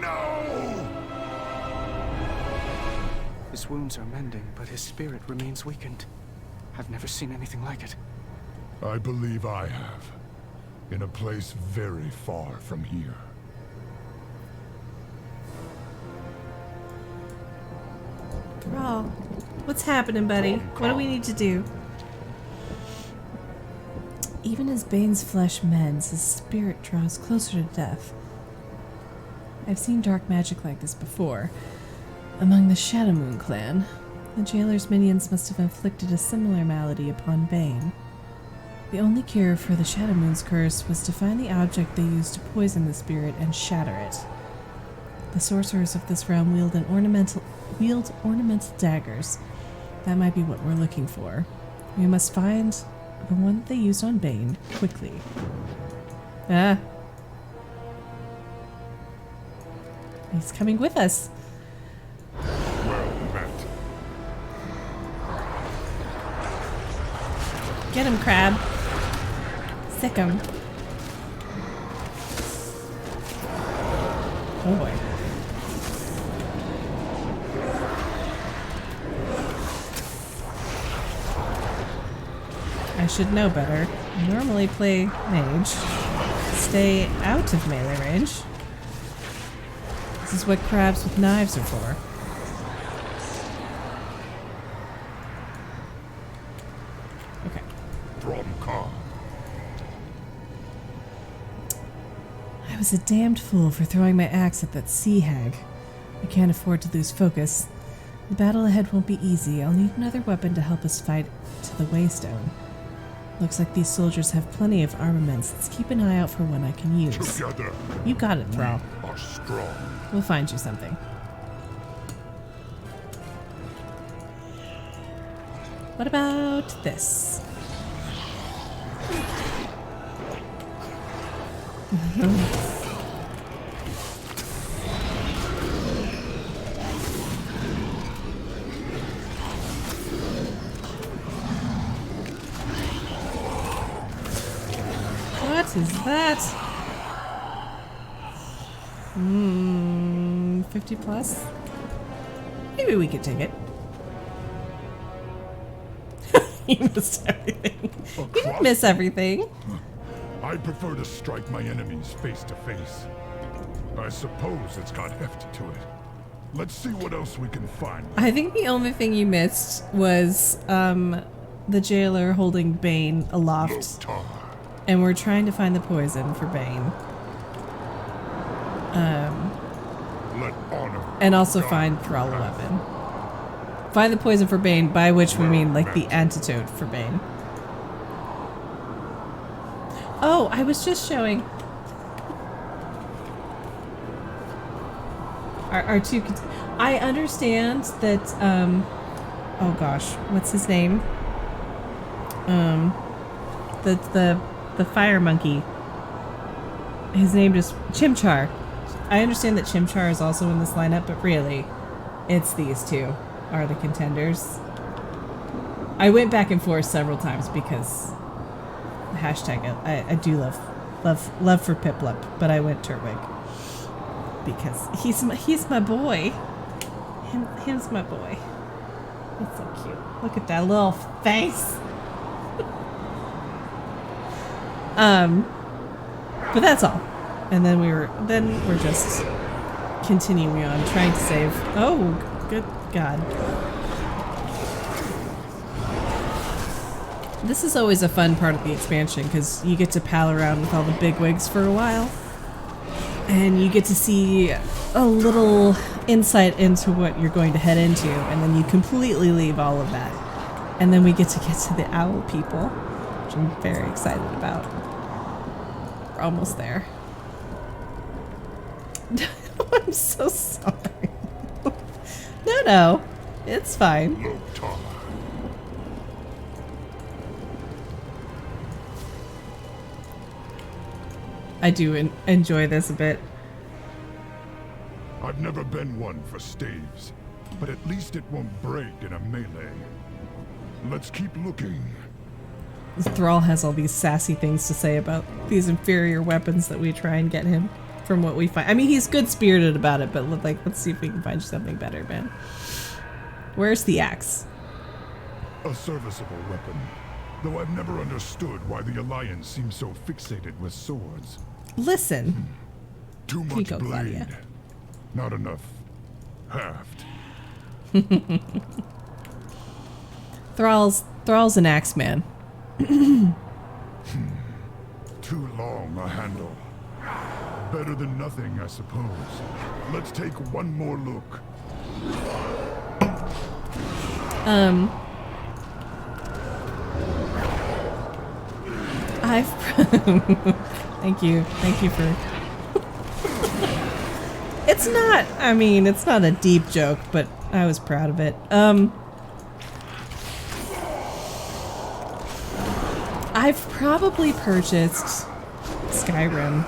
No! His wounds are mending, but his spirit remains weakened. I've never seen anything like it. I believe I have. In a place very far from here. Thrall, what's happening, buddy? What do we need to do? Even as Bane's flesh mends, his spirit draws closer to death. I've seen dark magic like this before. Among the Shadowmoon clan, the jailer's minions must have inflicted a similar malady upon Bane. The only cure for the Shadowmoon's curse was to find the object they used to poison the spirit and shatter it. The sorcerers of this realm wield ornamental daggers. That might be what we're looking for. We must find the one that they used on Bane quickly. Ah. He's coming with us. Well met. Get him, Crab. Sick him. Oh boy. I should know better. I normally play mage. Stay out of melee range. This is what crabs with knives are for. Okay. Bromcar. I was a damned fool for throwing my axe at that sea hag. I can't afford to lose focus. The battle ahead won't be easy. I'll need another weapon to help us fight to the Waystone. Looks like these soldiers have plenty of armaments. Let's keep an eye out for one I can use. Together. You got it, Thrall. We are strong. We'll find you something. What about this? What is that? 50 plus? Maybe we could take it. You missed everything. You didn't miss everything. I prefer to strike my enemies face to face. I suppose it's got heft to it. Let's see what else we can find. I think the only thing you missed was the jailer holding Bane aloft. And we're trying to find the poison for Bane. Let honor and also find Thrall a weapon. Find the poison for Bane, by which we mean like the antidote for Bane. Oh, I was just showing our two. I understand that. Oh gosh, what's his name? The fire monkey. His name just Chimchar. I understand that Chimchar is also in this lineup, but really, it's these two are the contenders. I went back and forth several times because hashtag I do love for Piplup, but I went Turtwig because he's my boy. Him's my boy. He's so cute. Look at that little face. But that's all. And then we're just continuing on trying to save. Oh, good God. This is always a fun part of the expansion because you get to pal around with all the bigwigs for a while. And you get to see a little insight into what you're going to head into, and then you completely leave all of that. And then we get to the owl people, which I'm very excited about. We're almost there. I'm so sorry. No, it's fine. I do enjoy this a bit. I've never been one for staves, but at least it won't break in a melee. Let's keep looking. Thrall has all these sassy things to say about these inferior weapons that we try and get him from what we find. I mean, he's good-spirited about it, but like, let's see if we can find something better, man. Where's the axe? A serviceable weapon, though I've never understood why the Alliance seems so fixated with swords. Listen. Too much Pico, blade. Claudia. Not enough haft. Thrall's an axe man. Too long a handle. Better than nothing, I suppose. Let's take one more look. Thank you for it's not, I mean, it's not a deep joke, but I was proud of it. I've probably purchased Skyrim.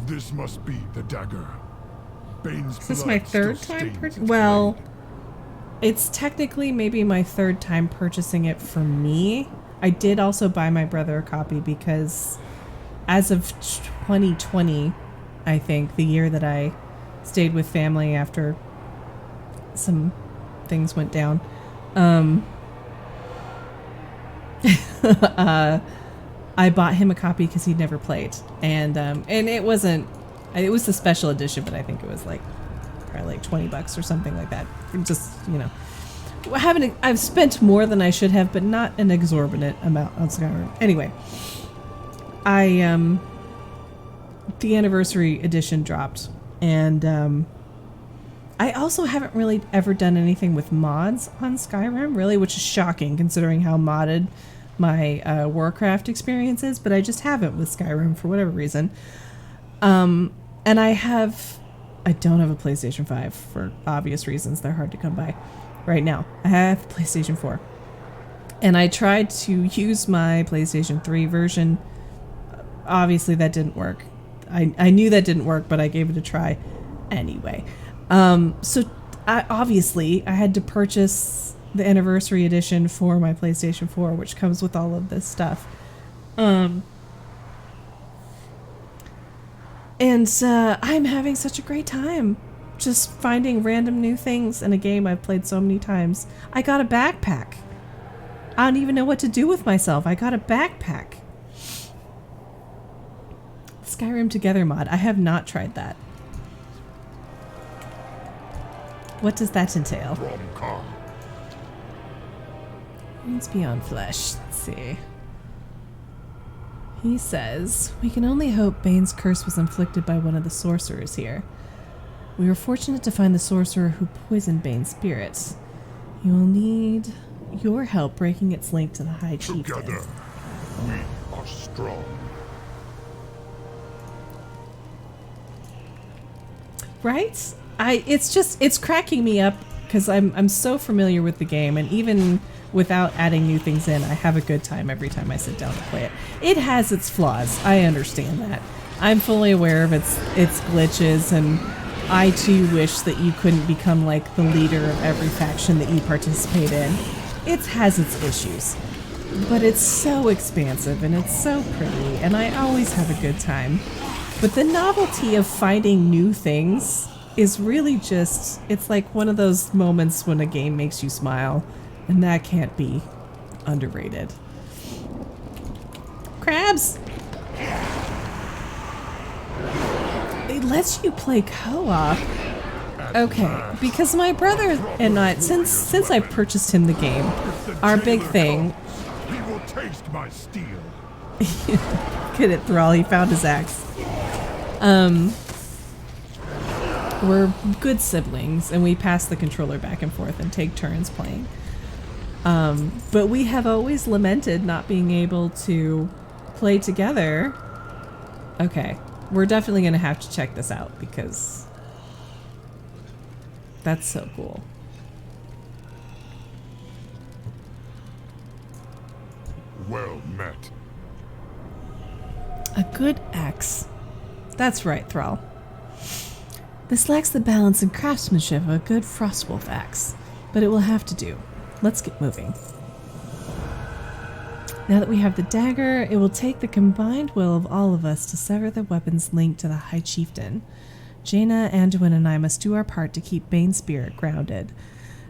This must be the dagger. Bane's Is this my blood third still time stains purchasing? its Well, blade. it's technically maybe my third time purchasing it for me. I did also buy my brother a copy because as of 2020, I think, the year that I stayed with family after some things went down, I bought him a copy because he'd never played, and it wasn't. It was the special edition, but I think it was like probably like $20 or something like that. Just, you know, I've spent more than I should have, but not an exorbitant amount on Skyrim. Anyway, the anniversary edition dropped, and I also haven't really ever done anything with mods on Skyrim, really, which is shocking considering how modded my Warcraft experience is, but I just haven't with Skyrim for whatever reason. And I have I don't have a PlayStation 5 for obvious reasons. They're hard to come by right now. I have a PlayStation 4. And I tried to use my PlayStation 3 version. Obviously, that didn't work. I knew that didn't work, but I gave it a try anyway. So I had to purchase the anniversary edition for my PlayStation 4, which comes with all of this stuff. And I'm having such a great time just finding random new things in a game I've played so many times. I got a backpack. I don't even know what to do with myself. I got a backpack. Skyrim Together mod. I have not tried that. What does that entail? Runes Beyond Flesh. Let's see. He says, we can only hope Bane's curse was inflicted by one of the sorcerers here. We were fortunate to find the sorcerer who poisoned Bane's spirits. You will need your help breaking its link to the High Chieftain. Together, we are strong. Right? It's cracking me up because I'm so familiar with the game, and even without adding new things in, I have a good time every time I sit down to play it. It has its flaws. I understand that. I'm fully aware of its glitches, and I too wish that you couldn't become like the leader of every faction that you participate in. It has its issues, but it's so expansive and it's so pretty, and I always have a good time. But the novelty of finding new things is really just, it's like one of those moments when a game makes you smile, and that can't be underrated. Crabs! It lets you play co-op. Okay, because my brother and I, since I purchased him the game, our big thing... He will taste my steel. Get it, Thrall, he found his axe. We're good siblings, and we pass the controller back and forth and take turns playing. But we have always lamented not being able to play together. Okay, we're definitely going to have to check this out because that's so cool. Well met. A good axe. That's right, Thrall. This lacks the balance and craftsmanship of a good Frostwolf axe, but it will have to do. Let's get moving. Now that we have the dagger, it will take the combined will of all of us to sever the weapon's link to the High Chieftain. Jaina, Anduin, and I must do our part to keep Bane's spirit grounded.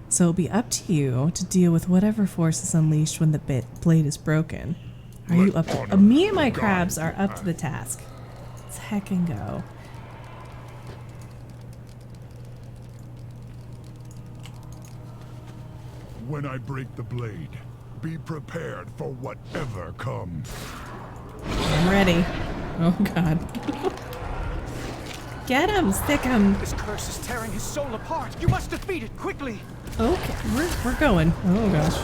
So it'll be up to you to deal with whatever force is unleashed when the blade is broken. Are you up to... me and my crabs are up to the task. Let's heckin' go. When I break the blade, be prepared for whatever comes. I'm ready. Oh god. Get him! Stick him! This curse is tearing his soul apart. You must defeat it quickly. Okay, we're going. Oh gosh.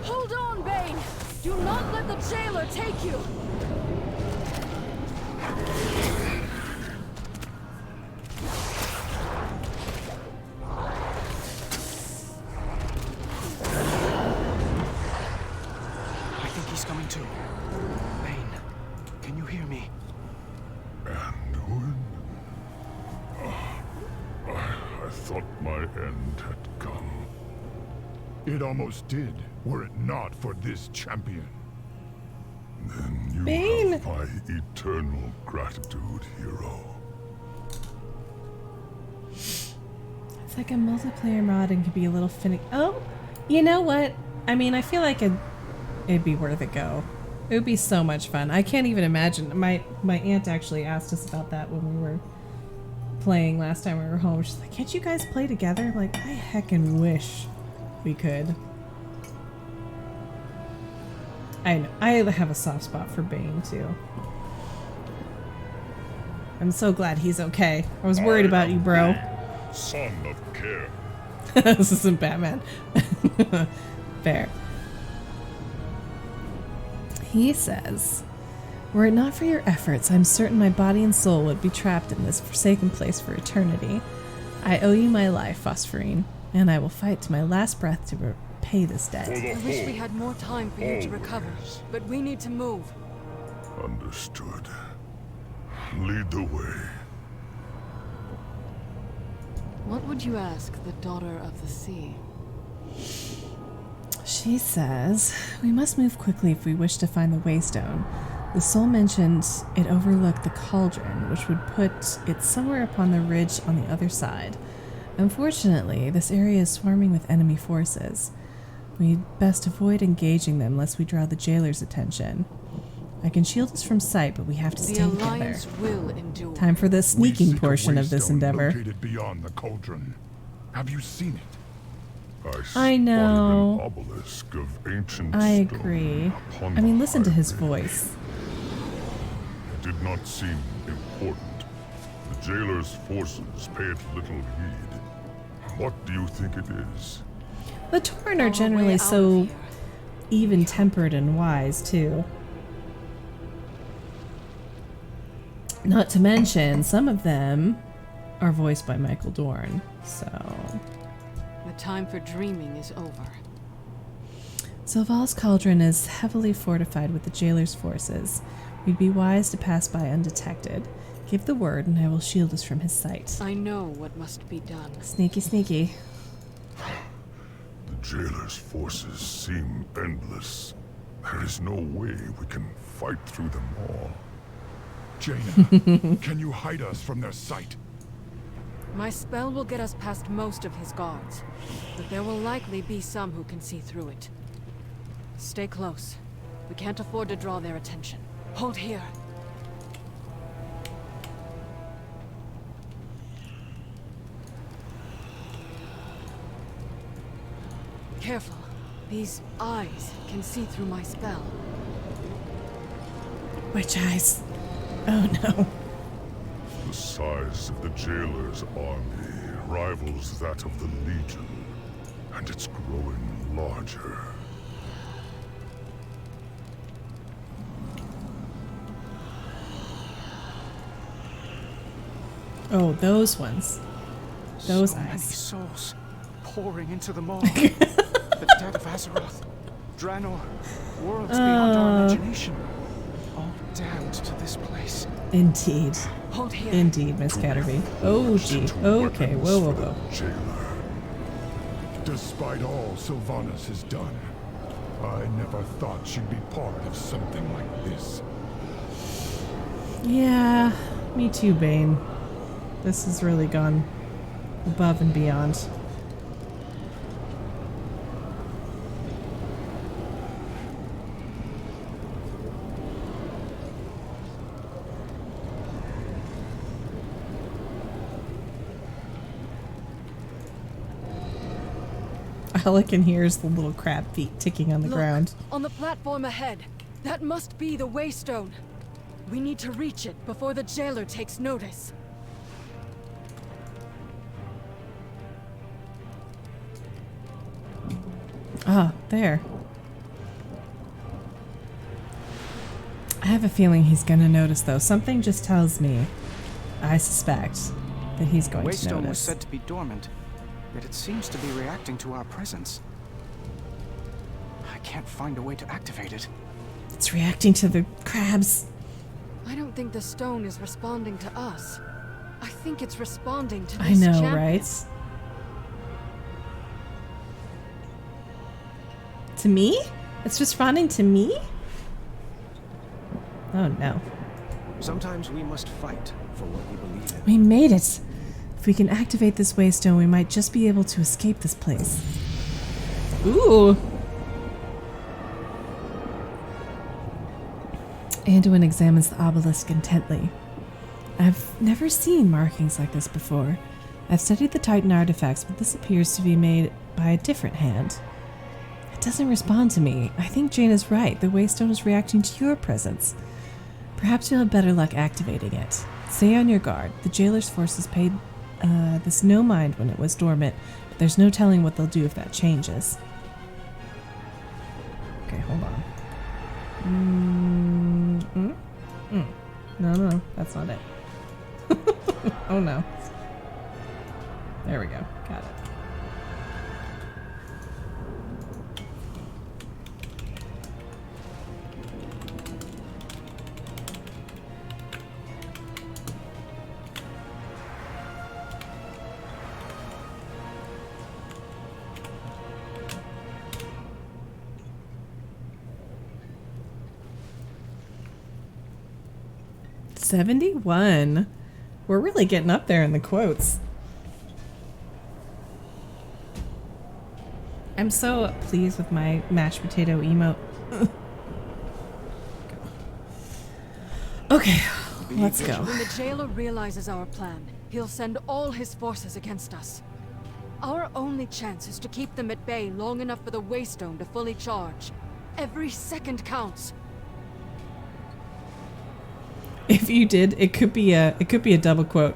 Hold on, Bane! Do not let the jailer take you! I think he's coming too. Bane, can you hear me? Anduin? I thought my end had come. It almost did, were it not for this champion. Then you Bane. have my eternal gratitude, hero. It's like a multiplayer mod and could be a little finicky. Oh, you know what? I mean, I feel like it'd be worth a go. It would be so much fun. I can't even imagine. My aunt actually asked us about that when we were playing last time we were home. She's like, can't you guys play together? I'm like, I heckin' wish we could. I know. I have a soft spot for Bane, too. I'm so glad he's okay. I was worried about you, bro. Son of Care. This isn't Batman. Fair. He says, were it not for your efforts, I'm certain my body and soul would be trapped in this forsaken place for eternity. I owe you my life, Phosphorine, and I will fight to my last breath to repay this debt. I wish we had more time for you to recover, but we need to move. Understood. Lead the way. What would you ask the Daughter of the Sea? She says, we must move quickly if we wish to find the Waystone. The soul mentioned it overlooked the cauldron, which would put it somewhere upon the ridge on the other side. Unfortunately, this area is swarming with enemy forces. We'd best avoid engaging them lest we draw the jailer's attention. I can shield us from sight, but we have to stay together. Alliance will endure. Time for the sneaking portion of this endeavor. Located beyond the cauldron. Have you seen it? I know. An obelisk of ancient I stone agree. upon I mean, the listen to his highway. voice. It did not seem important. The jailer's forces pay it little heed. What do you think it is? The Torn are generally so even-tempered and wise, too. Not to mention, some of them are voiced by Michael Dorn, so... The time for dreaming is over. Sylval's cauldron is heavily fortified with the jailer's forces. We'd be wise to pass by undetected. Give the word, and I will shield us from his sight. I know what must be done. Sneaky, sneaky. The jailer's forces seem endless. There is no way we can fight through them all. Jaina, can you hide us from their sight? My spell will get us past most of his guards, but there will likely be some who can see through it. Stay close. We can't afford to draw their attention. Hold here. Careful. These eyes can see through my spell. Which eyes? Oh no. The size of the jailer's army rivals that of the Legion, and it's growing larger. Oh, those ones. Those so eyes. Many souls pouring into the maw. The dead of Azeroth, Draenor, worlds beyond our imagination. All damned to this place. Indeed. Hold here. Indeed, Miss Catterby. Oh, gee. Okay, whoa, whoa, whoa. Jailer. Despite all Sylvanas has done, I never thought she'd be part of something like this. Yeah, me too, Bane. This has really gone above and beyond. All I can hear is the little crab feet ticking on the ground. On the platform ahead. That must be the Waystone. We need to reach it before the jailer takes notice. Ah, there. I have a feeling he's going to notice, though. Something just tells me, I suspect, that he's going to Waystone was notice. said to be dormant, yet it seems to be reacting to our presence. I can't find a way to activate it. It's reacting to the crabs. I don't think the stone is responding to us. I think it's responding to this I know, champion. right? To me? It's responding to me? Oh no. Sometimes we must fight for what we believe in. We made it! If we can activate this Waystone, we might just be able to escape this place. Ooh! Anduin examines the obelisk intently. I've never seen markings like this before. I've studied the Titan artifacts, but this appears to be made by a different hand. It doesn't respond to me. I think Jane is right. The Waystone is reacting to your presence. Perhaps you'll have better luck activating it. Stay on your guard. The jailer's forces paid this no mind when it was dormant, but there's no telling what they'll do if that changes. No, that's not it. Oh no. There we go. Got it. $71. We're really getting up there in the quotes. I'm so pleased with my mashed potato emote. Okay, let's go. When the jailer realizes our plan, he'll send all his forces against us. Our only chance is to keep them at bay long enough for the Waystone to fully charge. Every second counts. If you did, it could be a double quote.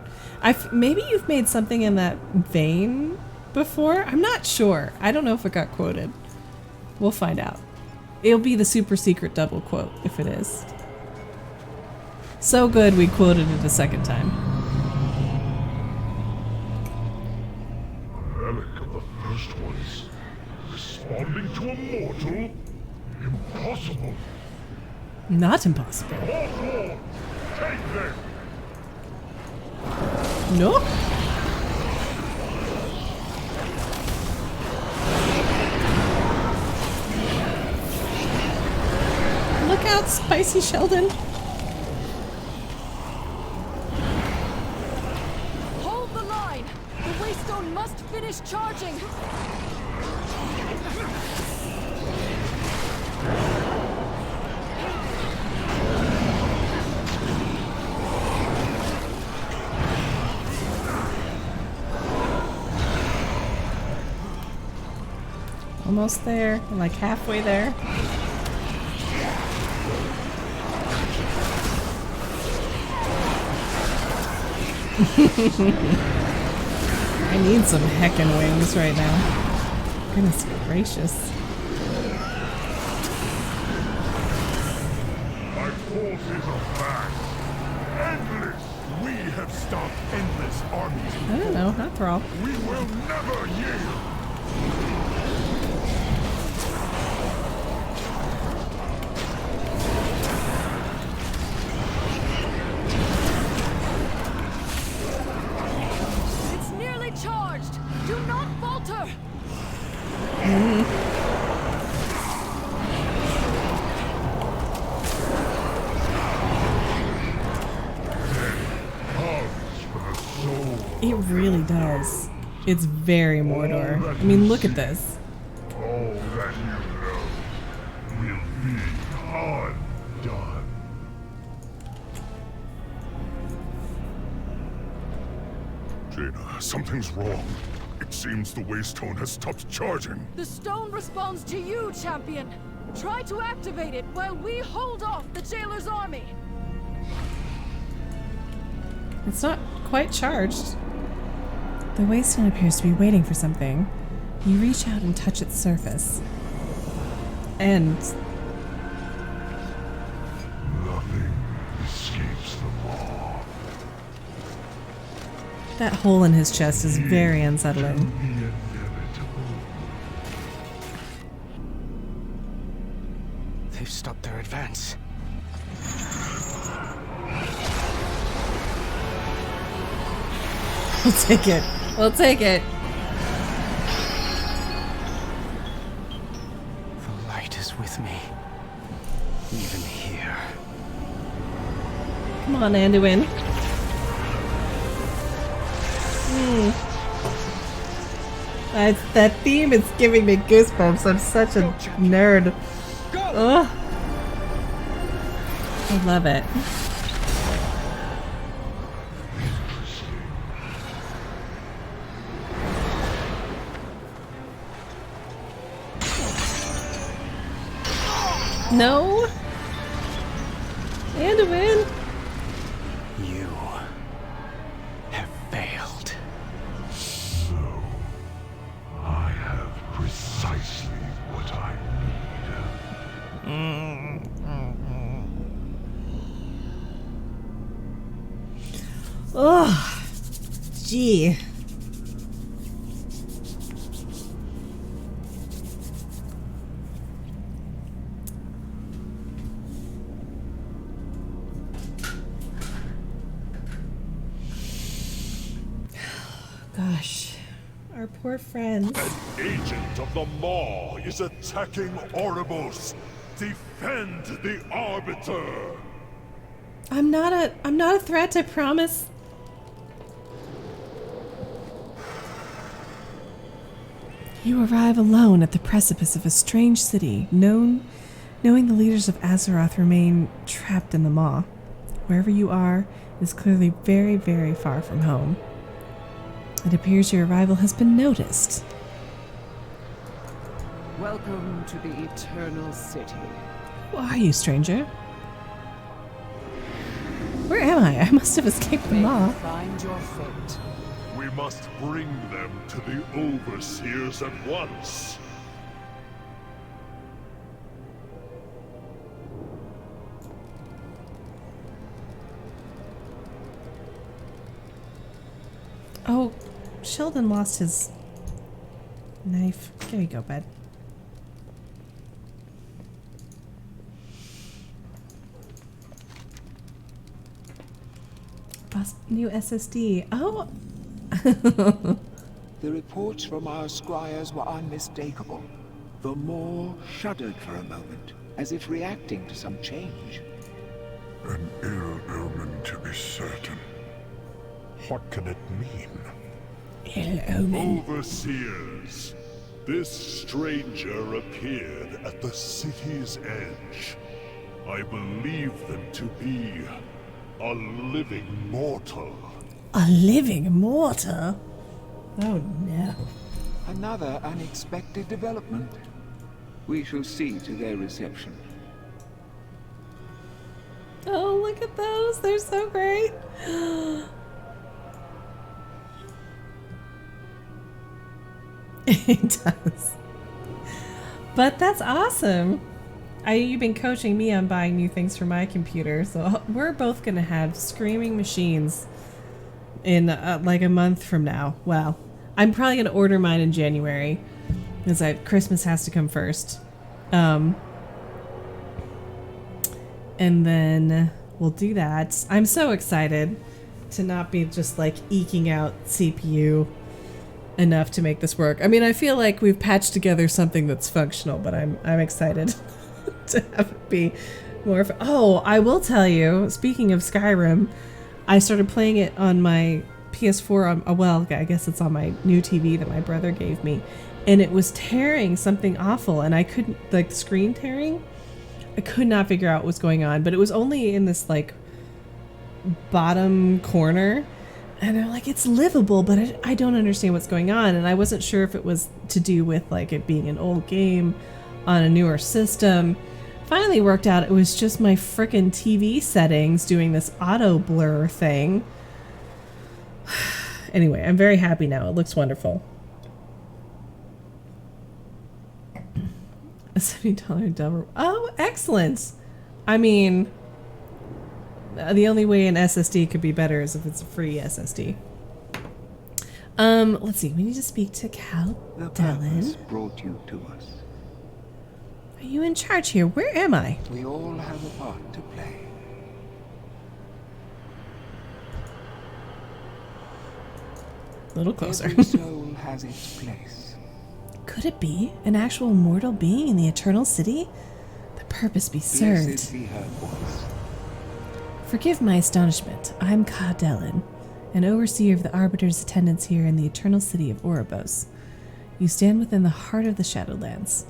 Maybe you've made something in that vein before. I'm not sure. I don't know if it got quoted. We'll find out. It'll be the super secret double quote if it is. So good we quoted it a second time. Relic of the first ones. Responding to a mortal? Impossible. Not impossible. Hawthorne, take them. No. Look out, Spicy Sheldon. Hold the line! The Waystone must finish charging! Almost there. We're like halfway there. I need some heckin' wings right now. Goodness gracious. My forces are vast. Endless. We have stopped endless armies. I don't know, after all. We will never yield. Charged! Do not falter! It really does. It's very Mordor. I mean, look at this. All that you know will be undone. Jaina, something's wrong. It seems the Waystone has stopped charging. The stone responds to you, champion. Try to activate it while we hold off the jailer's army. It's not quite charged. The Waystone appears to be waiting for something. You reach out and touch its surface. And nothing escapes the law. That hole in his chest is very unsettling. They've stopped their advance. We'll take it. We'll take it. The light is with me. Even here. Come on, Anduin. That theme is giving me goosebumps. I'm such a nerd. Ugh. I love it. No. Anduin. You have failed. So, I have precisely what I need. Oh, gee. Gosh, our poor friends. An agent of the Maw is attacking Oribos. Defend the Arbiter. I'm not a threat, I promise. You arrive alone at the precipice of a strange city, knowing the leaders of Azeroth remain trapped in the Maw. Wherever you are is clearly very, very far from home. It appears your arrival has been noticed. Welcome to the Eternal City. Who are you, stranger? Where am I? I must have escaped the Maw. Find your fate. We must bring them to the Overseers at once. Oh, Sheldon lost his knife. There you go, bud. New SSD. Oh! The reports from our squires were unmistakable. The Maw shuddered for a moment, as if reacting to some change. An ill omen, to be certain. What can it mean? Ill omen. Overseers, this stranger appeared at the city's edge. I believe them to be a living mortal. A living mortal? Oh no. Another unexpected development. We shall see to their reception. Oh, look at those. They're so great. It does. But that's awesome. You've been coaching me on buying new things for my computer, so we're both gonna have screaming machines in like a month from now. Well, I'm probably gonna order mine in January because Christmas has to come first, and then we'll do that. I'm so excited to not be just like eking out CPU enough to make this work. I mean, I feel like we've patched together something that's functional, but I'm excited to have it be more. Oh, I will tell you, speaking of Skyrim, I started playing it on my PS4 on, well, I guess it's on my new TV that my brother gave me, and it was tearing something awful, and I couldn't, like, screen tearing, I could not figure out what was going on, but it was only in this like bottom corner, and I'm like, it's livable, but I don't understand what's going on, and I wasn't sure if it was to do with like it being an old game on a newer system. Finally worked out it was just my frickin' TV settings doing this auto blur thing. Anyway, I'm very happy now. It looks wonderful. A $70 double. Oh, excellent. I mean, the only way an SSD could be better is if it's a free SSD. Let's see. We need to speak to Cal The Dellen. purpose brought you to us. Are you in charge here? Where am I? We all have a part to play. A little closer. Every soul has its place. Could it be an actual mortal being in the Eternal City? The purpose be served. Blessed be her voice. Forgive my astonishment. I'm Ka Dellen, an overseer of the Arbiter's attendants here in the Eternal City of Oribos. You stand within the heart of the Shadowlands.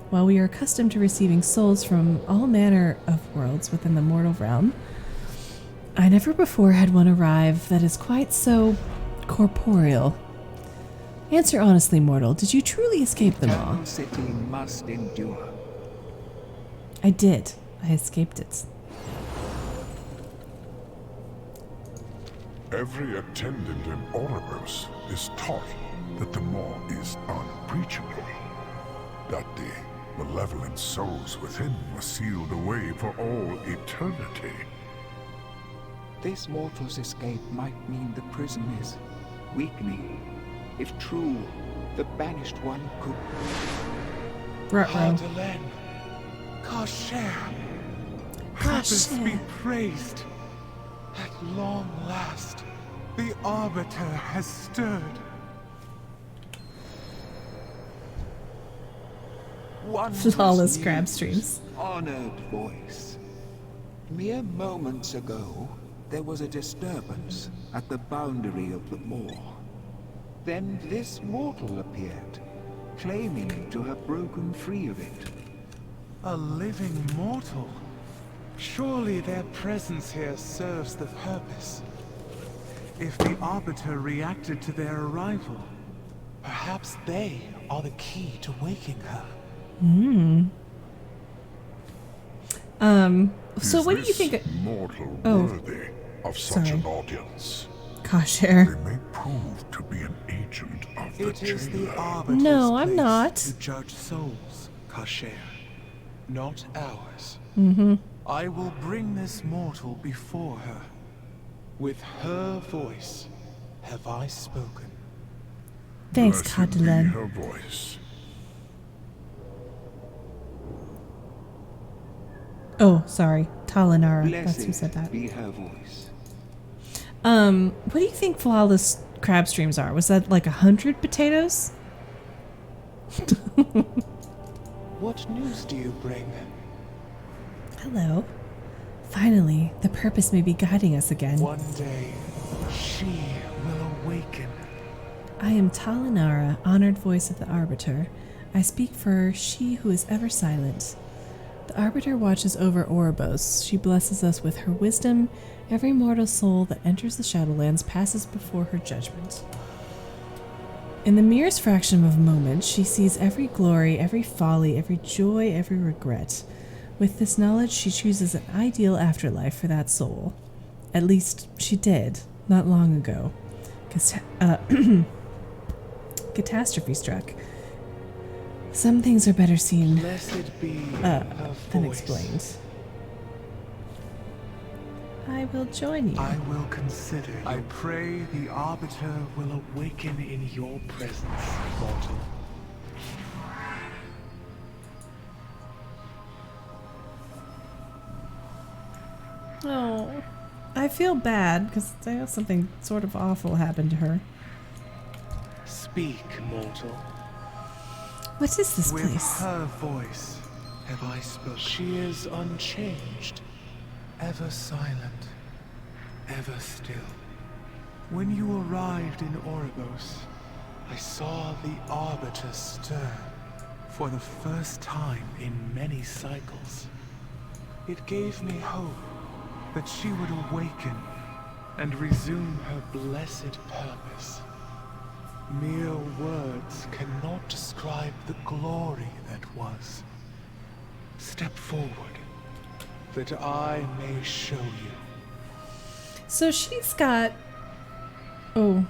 While we are accustomed to receiving souls from all manner of worlds within the mortal realm, I never before had one arrive that is quite so corporeal. Answer honestly, mortal, did you truly escape them all? Eternal City must endure. I did. I escaped it. Every attendant in Oribos is taught that the Maw is unbreachable, that the malevolent souls within were sealed away for all eternity. This mortal's escape might mean the prison is weakening. If true, the banished one could... Madeleine, Kasher, purpose be praised. At long last, the Arbiter has stirred. One Flawless must crab use streams. Honored voice. Mere moments ago, there was a disturbance at the boundary of the moor. Then this mortal appeared, claiming to have broken free of it. A living mortal? Surely their presence here serves the purpose. If the Arbiter reacted to their arrival, perhaps they are the key to waking her. So what do you think? Mortal worthy of such an audience? Kasher. They may prove to be an agent of the It is the jailer. Arbiter's No, I'm place not. to judge souls, Kasher, not ours. Mm-hmm. I will bring this mortal before her. With her voice have I spoken. Thanks, Blessed be Madeleine. her voice. Oh, sorry. Talinara. That's who Blessed said that. be her voice. What do you think flawless crab streams are? Was that like 100 potatoes? What news do you bring? Hello. Finally, the purpose may be guiding us again. One day, she will awaken. I am Talinara, honored voice of the Arbiter. I speak for she who is ever silent. The Arbiter watches over Ouroboros. She blesses us with her wisdom. Every mortal soul that enters the Shadowlands passes before her judgment. In the merest fraction of a moment, she sees every glory, every folly, every joy, every regret. With this knowledge, she chooses an ideal afterlife for that soul. At least, she did, not long ago. Catastrophe struck. Some things are better seen Blessed be her than voice. explained. I will join you. I will consider. I pray the Arbiter will awaken in your presence, mortal. Oh, I feel bad because I know something sort of awful happened to her. Speak, mortal. What is this With place? her voice have I spoken. She is unchanged, ever silent, ever still. When you arrived in Ouroboros, I saw the Arbiter stir for the first time in many cycles. It gave me hope that she would awaken and resume her blessed purpose. Mere words cannot describe the glory that was. Step forward, that I may show you. So she's got. Oh,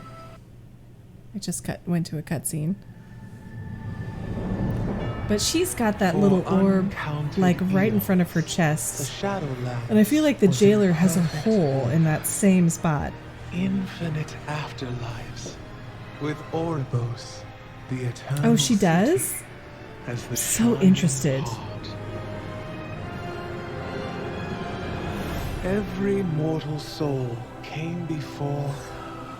I just went to a cutscene. But she's got that little orb, like right in front of her chest. And I feel like the jailer has a hole in that same spot. Infinite afterlives. With Ouroboros, the eternal. Oh, she does? As the So shining interested. heart. Every mortal soul came before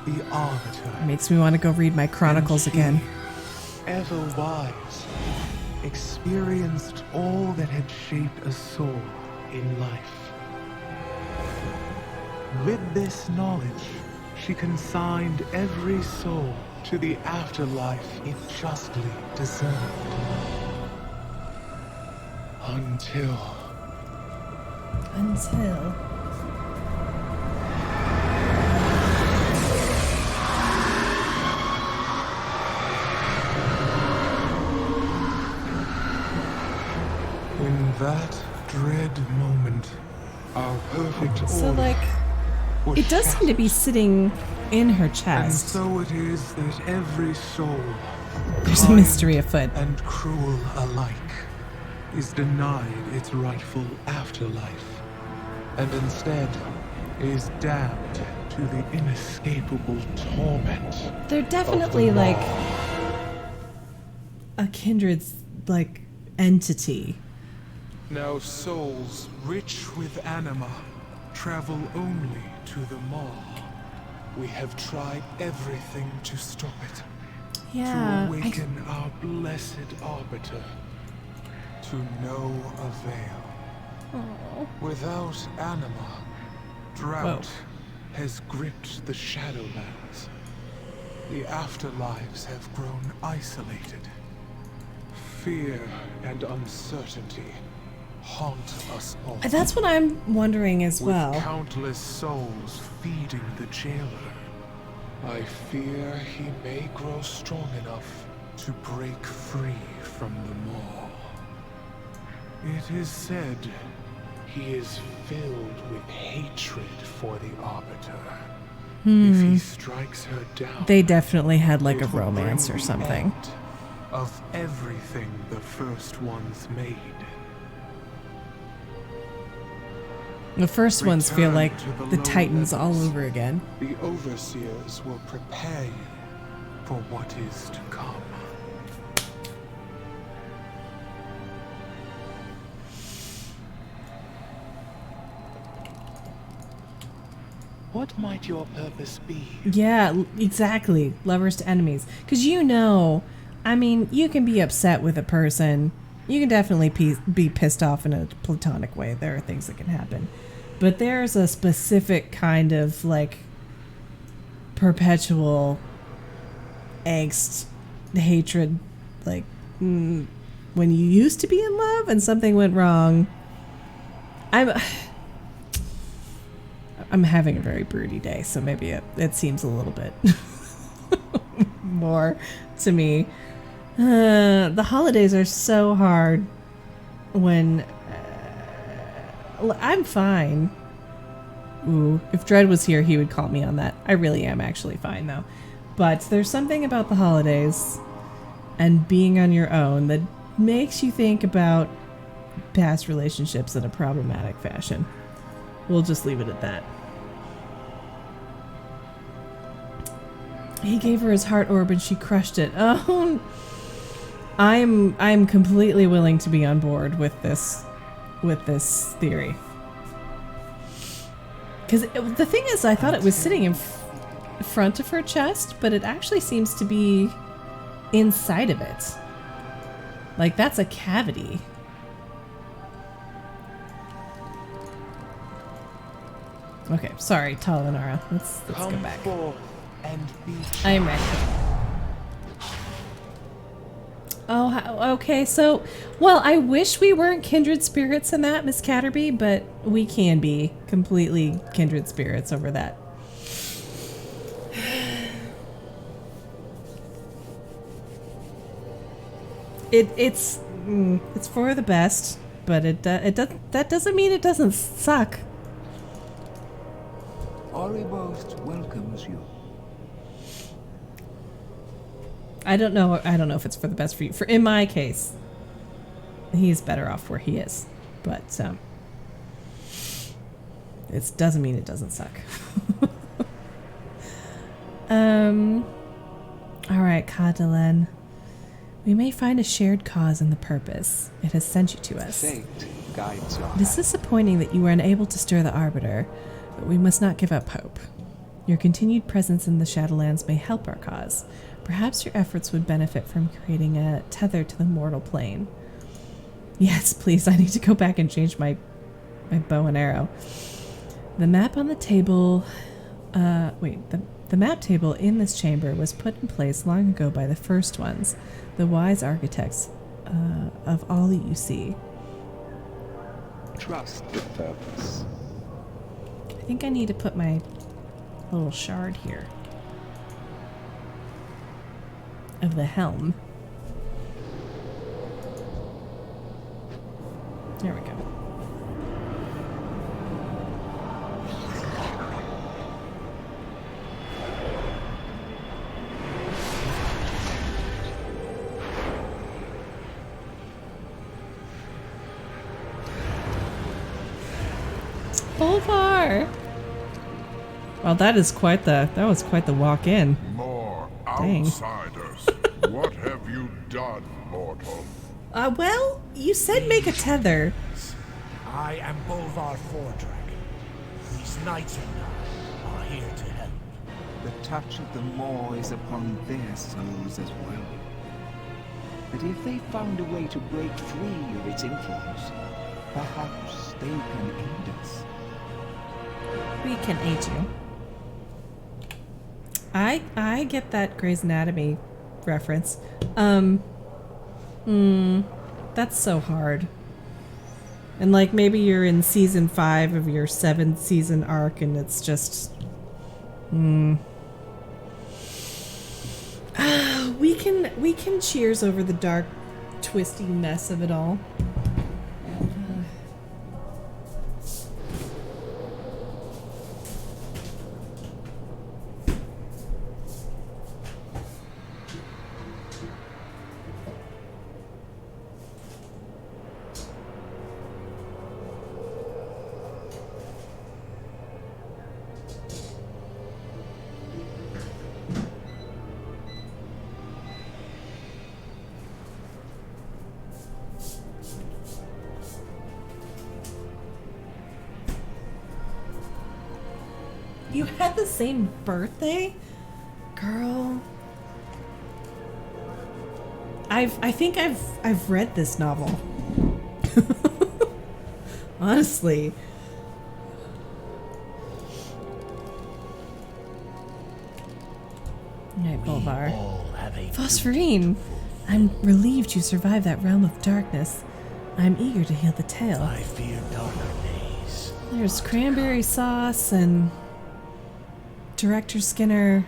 the Arbiter. Makes me want to go read my chronicles And she, again. Ever wise, experienced all that had shaped a soul in life. With this knowledge, she consigned every soul to the afterlife it justly deserved. Until... In that dread moment, our perfect So, order like, was it does seem to be sitting in her And chest. so it is that every soul, There's a kind mystery afoot. and cruel alike, is denied its rightful afterlife, and instead is damned to the inescapable torment. They're definitely of the like maw. a kindred like entity. Now souls rich with anima travel only to the maw. We have tried everything to stop it. Yeah, to awaken our blessed arbiter. To no avail. Oh. Without anima, drought has gripped the Shadowlands. The afterlives have grown isolated. Fear and uncertainty haunt us all. That's what I'm wondering as well. With countless souls feeding the jailer, I fear he may grow strong enough to break free from the maw. It is said he is filled with hatred for the Arbiter. If he strikes her down, They definitely had like a it will romance bring or the something. end of everything the first ones made. The first ones feel Return like to the low Titans all levels. over again. The Overseers will prepare you for what is to come. What might your purpose be? Yeah, exactly. Lovers to enemies. Because I mean, you can be upset with a person. You can definitely be pissed off in a platonic way. There are things that can happen. But there's a specific kind of, like, perpetual angst, hatred, like, when you used to be in love and something went wrong. I'm having a very broody day, so maybe it seems a little bit more to me. The holidays are so hard when I'm fine. Ooh, if Dredd was here, he would call me on that. I really am actually fine, though. But there's something about the holidays and being on your own that makes you think about past relationships in a problematic fashion. We'll just leave it at that. He gave her his heart orb and she crushed it. Oh, I'm completely willing to be on board with this theory. Because the thing is, I thought it was sitting in front of her chest, but it actually seems to be inside of it. Like, that's a cavity. Okay, sorry, Talanara. Let's go back. I'm ready. Oh, okay, so, well, I wish we weren't kindred spirits in that, Miss Catterby, but we can be completely kindred spirits over that. It's for the best, but that doesn't mean it doesn't suck. Oribos welcomes you. I don't know if it's for the best for you. In my case, he's better off where he is, but it doesn't mean it doesn't suck. All right, Cadelen. We may find a shared cause in the purpose it has sent you to us. Fate guides your It is disappointing that you were unable to stir the Arbiter, but we must not give up hope. Your continued presence in the Shadowlands may help our cause. Perhaps your efforts would benefit from creating a tether to the mortal plane. Yes, please, I need to go back and change my bow and arrow. The map on the table... The map table in this chamber was put in place long ago by the first ones, the wise architects of all that you see. Trust the purpose. I think I need to put my little shard here of the helm. There we go. Bolvar! Well, that was quite the walk in. More Dang. outsiders. What have you done, mortal? Well, you said make a tether. I am Bolvar Fordragon. These knights and I are here to help. The touch of the Maw is upon their souls as well. But if they found a way to break free of its influence, perhaps they can aid us. We can aid you. I get that Grey's Anatomy reference. That's so hard. And like maybe you're in season 5 of your 7-season arc and it's just we can cheers over the dark twisty mess of it all. You had the same birthday? Girl. I think I've read this novel. Honestly. Alright, Bolvar. Phosphorine! I'm relieved you survived that realm of darkness. I'm eager to heal the tale. I fear darker days. There's cranberry sauce and Director Skinner.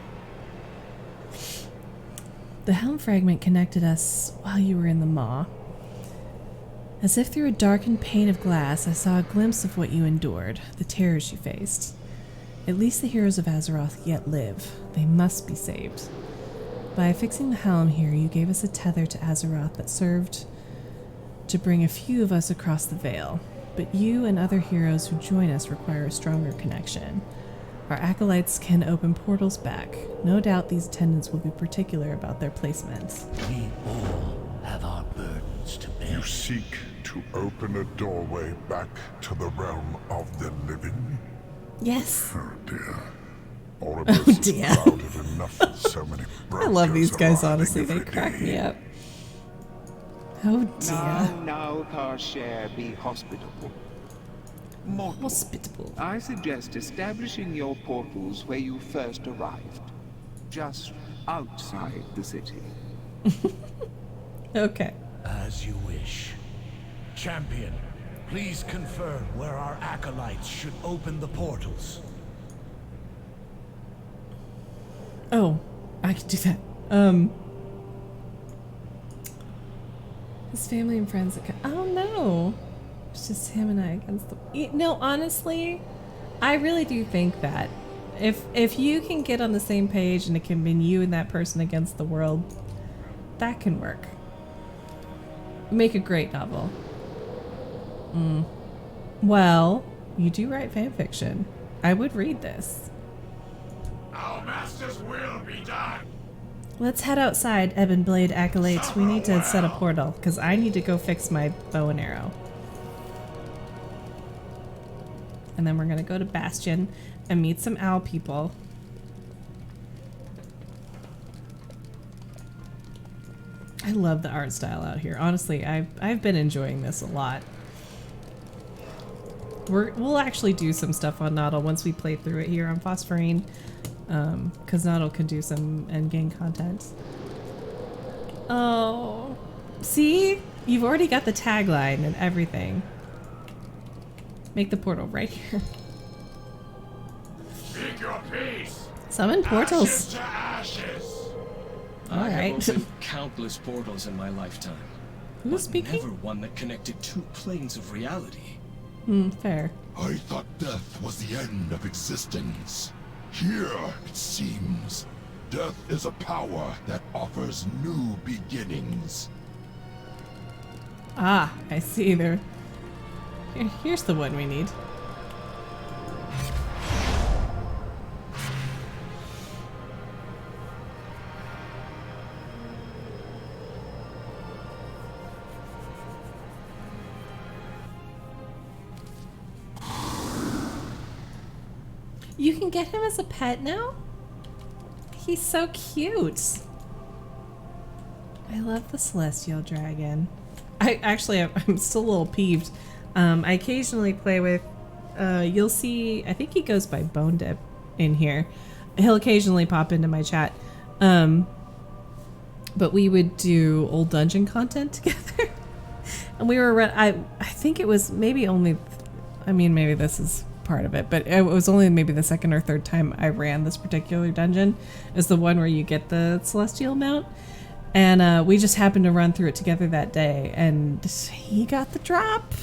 The helm fragment connected us while you were in the Maw. As if through a darkened pane of glass, I saw a glimpse of what you endured, the terrors you faced. At least the heroes of Azeroth yet live. They must be saved. By affixing the helm here, you gave us a tether to Azeroth that served to bring a few of us across the Veil. But you and other heroes who join us require a stronger connection. Our acolytes can open portals back. No doubt these attendants will be particular about their placements. We all have our burdens to bear. You seek to open a doorway back to the realm of the living? Yes. Oh dear. All of us is crowded enough with so many I love these guys, arriving honestly. They every crack day. me up. Oh dear. Now, Tarshare, be hospitable. Mortal, Hospitable. I suggest establishing your portals where you first arrived. Just outside the city. Okay. As you wish. Champion, please confirm where our acolytes should open the portals. Oh, I can do that. His family and friends. Oh no. It's just him and I against the... No, honestly, I really do think that if you can get on the same page and it can be you and that person against the world, that can work. Make a great novel. Well, you do write fan fiction. I would read this. Our master's will be done. Let's head outside, Ebon Blade Acolytes. We need to set a portal, because I need to go fix my bow and arrow. And then we're going to go to Bastion and meet some owl people. I love the art style out here. Honestly, I've been enjoying this a lot. We'll actually do some stuff on Noddle once we play through it here on Phosphorine. Because Noddle can do some endgame content. Oh. See? You've already got the tagline and everything. Make the portal right here. Speak your peace. Summon portals. Ashes to ashes. All I right. have opened countless portals in my lifetime. Who's but speaking? never one that connected two planes of reality. Fair. I thought death was the end of existence. Here, it seems, death is a power that offers new beginnings. Ah, I see. Here's the one we need. You can get him as a pet now? He's so cute. I love the celestial dragon. I'm still a little peeved. I occasionally play with, you'll see, I think he goes by Bone Dip in here. He'll occasionally pop into my chat. But we would do old dungeon content together. And we were, I think it was maybe only, maybe this is part of it, but it was only maybe the second or third time I ran this particular dungeon. Is the one where you get the celestial mount. And we just happened to run through it together that day, and he got the drop.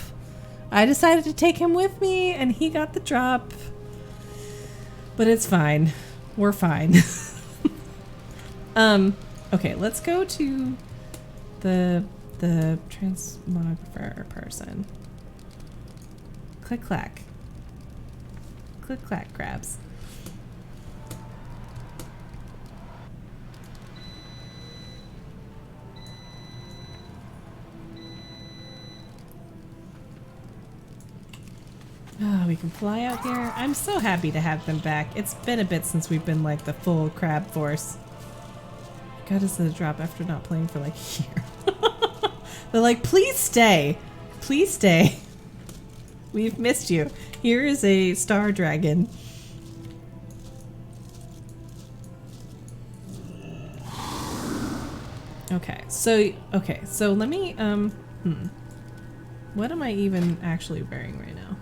I decided to take him with me, and he got the drop. But it's fine. We're fine. Okay, let's go to the transmographer person. Click clack. Click clack crabs. Oh, we can fly out here. I'm so happy to have them back. It's been a bit since we've been like the full crab force. Got us the drop after not playing for like a year. They're like, please stay. Please stay. We've missed you. Here is a star dragon. Okay, so let me, what am I even actually wearing right now?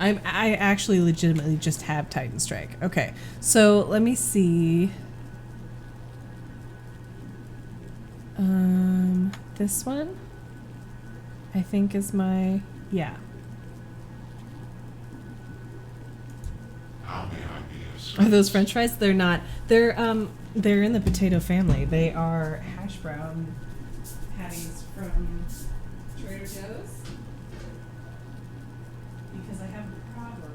I actually legitimately just have Titan Strike. Okay, so let me see. This one, I think is my, yeah. Are those French fries? They're not. They're in the potato family. They are hash brown patties from Trader Joe's. Because I have a problem.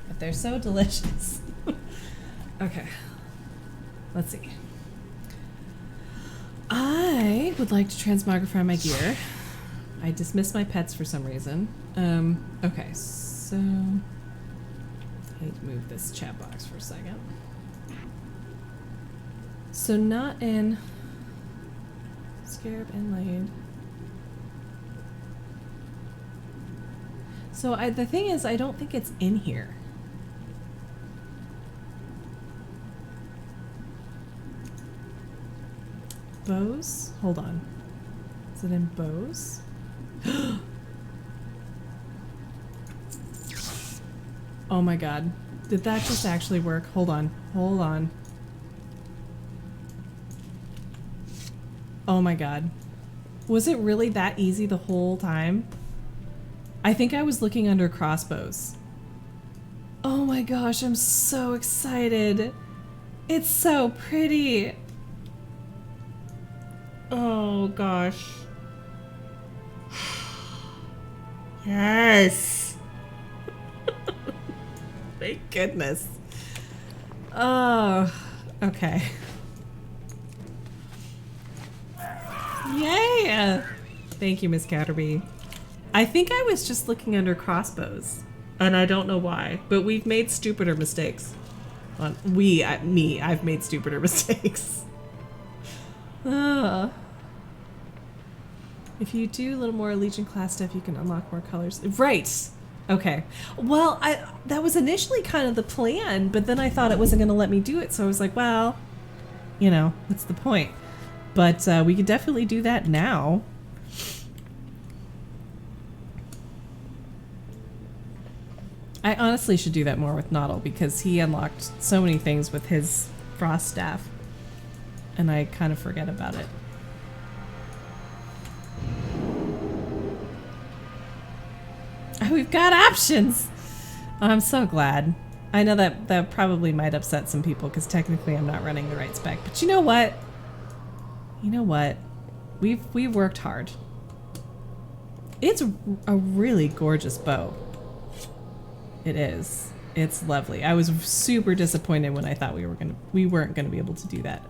But they're so delicious. Okay. Let's see. I would like to transmogrify my gear. I dismissed my pets for some reason. Okay, so I need to move this chat box for a second. So not in Scarab Inlaid. So the thing is, I don't think it's in here. Bows? Hold on. Is it in bows? Oh my god. Did that just actually work? Hold on. Hold on. Oh my god. Was it really that easy the whole time? I think I was looking under crossbows. Oh my gosh, I'm so excited. It's so pretty. Oh gosh. Yes. Thank goodness. Oh, okay. Yay! Thank you, Miss Catterby. I think I was just looking under crossbows, and I don't know why, but we've made stupider mistakes. I've made stupider mistakes. If you do a little more Legion class stuff, you can unlock more colors. Right. Okay. Well, that was initially kind of the plan, but then I thought it wasn't going to let me do it, so I was like, well, you know, what's the point? But we could definitely do that now. I honestly should do that more with Noddle because he unlocked so many things with his frost staff, and I kind of forget about it. We've got options. Oh, I'm so glad. I know that probably might upset some people because technically I'm not running the right spec, but you know what? You know what? We've worked hard. It's a really gorgeous bow. It is. It's lovely. I was super disappointed when I thought we weren't gonna be able to do that.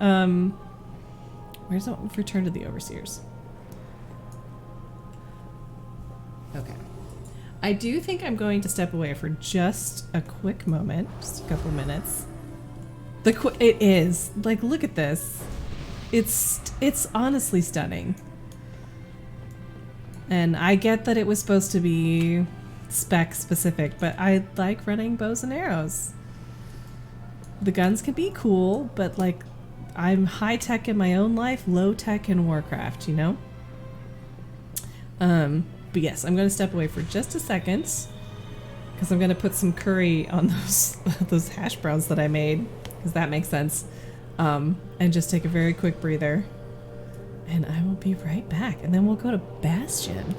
Where's the Return to the Overseers? Okay. I do think I'm going to step away for just a quick moment, just a couple minutes. It is. Like, look at this. It's honestly stunning. And I get that it was supposed to be spec specific, but I like running bows and arrows. The guns can be cool, but like, I'm high tech in my own life, low tech in Warcraft, you know? But yes, I'm going to step away for just a second because I'm going to put some curry on those hash browns that I made, because that makes sense. And just take a very quick breather. And I will be right back. And then we'll go to Bastion.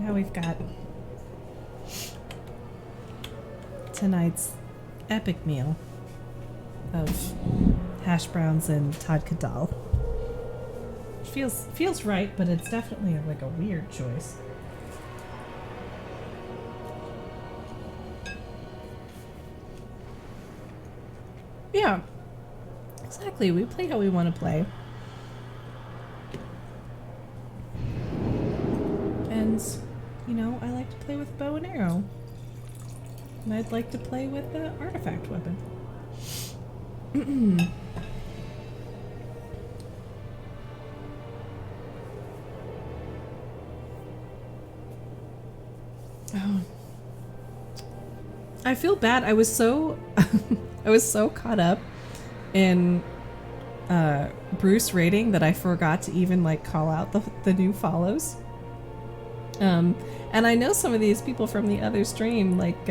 Now we've got tonight's epic meal of hash browns and Todd Kadal. Feels right, but it's definitely like a weird choice. Yeah, exactly. We play how we want to play. And, you know, I like to play with bow and arrow. And I'd like to play with the artifact weapon. Oh. I feel bad. I was so I was so caught up in Bruce raiding that I forgot to even like call out the new follows. And I know some of these people from the other stream, like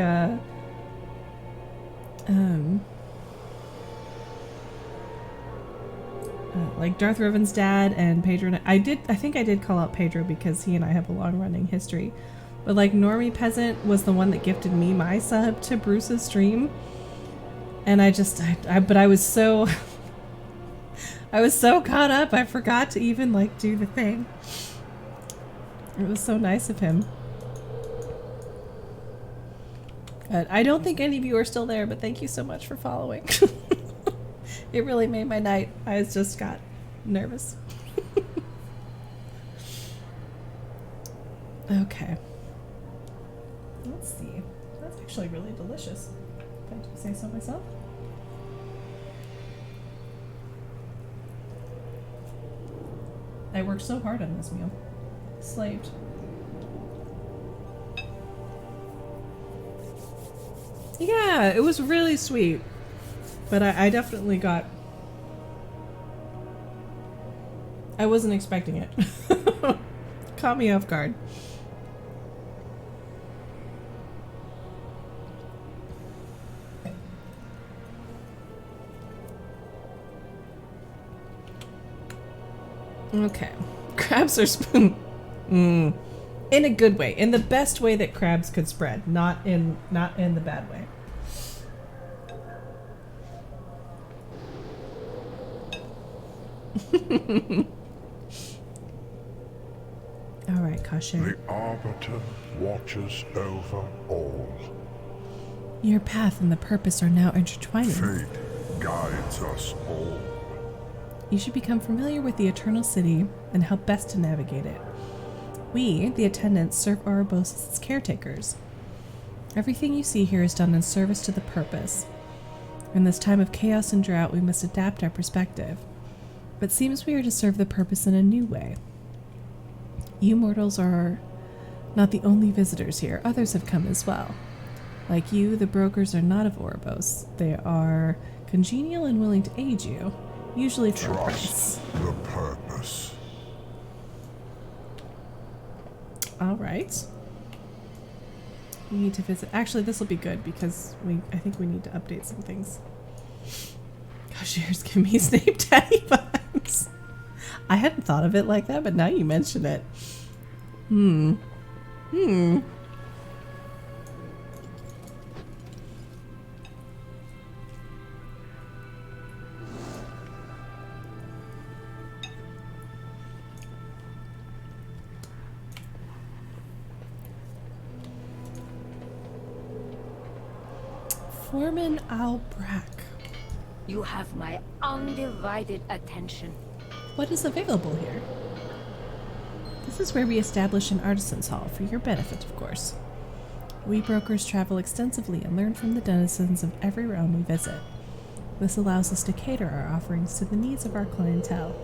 Darth Revan's dad and Pedro. I think I did call out Pedro because he and I have a long running history. But like Normie Peasant was the one that gifted me my sub to Bruce's stream. And I was so I was so caught up I forgot to even like do the thing. It was so nice of him. But I don't think any of you are still there, but thank you so much for following. It really made my night. I just got nervous. Okay. Let's see. That's actually really delicious, if I do say so myself. I worked so hard on this meal. Slaved. Yeah, it was really sweet. But I definitely got... I wasn't expecting it. Caught me off guard. Okay. Crabs are spoon. In a good way. In the best way that crabs could spread. Not in the bad way. Alright, Kasher. The Arbiter watches over all. Your path and the purpose are now intertwining. Fate guides us all. You should become familiar with the Eternal City and how best to navigate it. We, the attendants, serve Ouroboros as caretakers. Everything you see here is done in service to the purpose. In this time of chaos and drought, we must adapt our perspective. But it seems we are to serve the purpose in a new way. You mortals are not the only visitors here. Others have come as well. Like you, the brokers are not of Ouroboros. They are congenial and willing to aid you, usually for a price. The purpose. All right. We need to visit. Actually, this will be good because I think we need to update some things. Gosh, yours give me Snape Daddy vibes. I hadn't thought of it like that, but now you mention it. Foreman Albrecht. You have my undivided attention. What is available here? This is where we establish an artisan's hall, for your benefit, of course. We brokers travel extensively and learn from the denizens of every realm we visit. This allows us to cater our offerings to the needs of our clientele.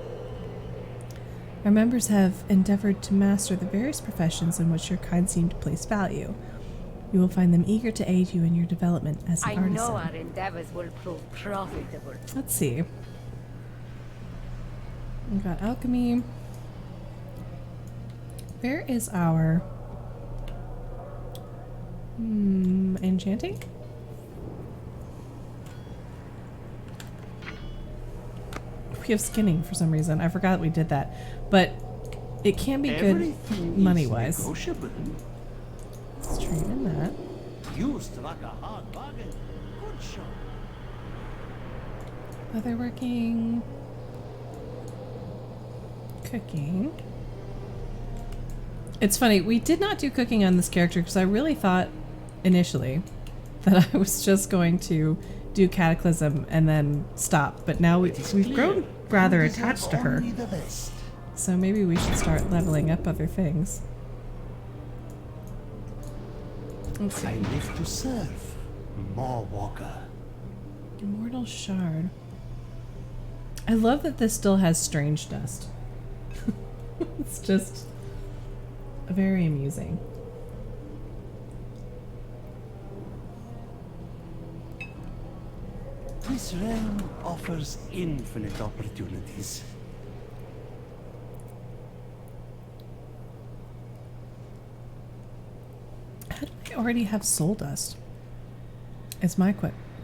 Our members have endeavored to master the various professions in which your kind seem to place value. You will find them eager to aid you in your development as an artisan. I know our endeavors will prove profitable. Let's see. We got alchemy. Where is our enchanting? We have skinning for some reason. I forgot we did that. But it can be good money-wise. Let's trade in that. You struck a hard bargain. Good shot. Leatherworking. Cooking. It's funny, we did not do cooking on this character because I really thought initially that I was just going to do Cataclysm and then stop, but now we've grown rather attached to her. So maybe we should start leveling up other things. Let's see. I live to serve, Mawwalker. Immortal Shard. I love that this still has strange dust. It's just very amusing. This realm offers infinite opportunities. How do I already have soul dust? Is my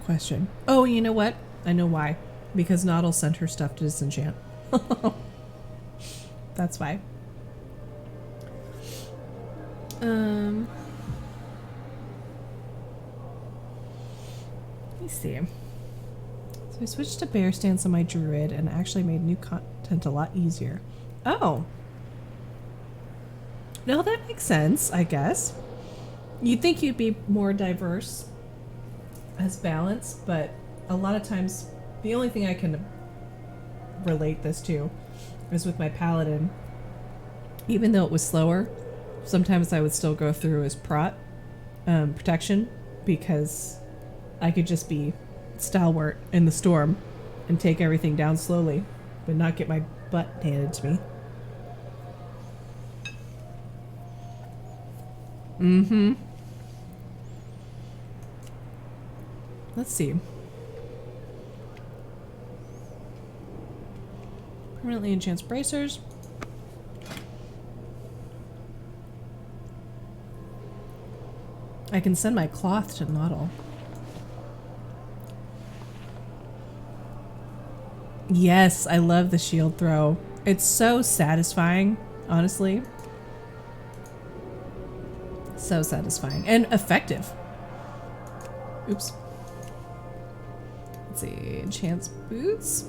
question. Oh, you know what? I know why. Because Noddle sent her stuff to disenchant. That's why. Let me see. So I switched to bear stance on my druid and actually made new content a lot easier. Oh. No, that makes sense, I guess. You'd think you'd be more diverse as balance, but a lot of times the only thing I can relate this to is with my paladin. Even though it was slower, sometimes I would still go through as protection because I could just be stalwart in the storm and take everything down slowly, but not get my butt handed to me. Mm-hmm. Let's see. Permanently enchants bracers. I can send my cloth to Noddle. Yes, I love the shield throw. It's so satisfying, honestly. So satisfying and effective. Oops. Let's see, enchants boots.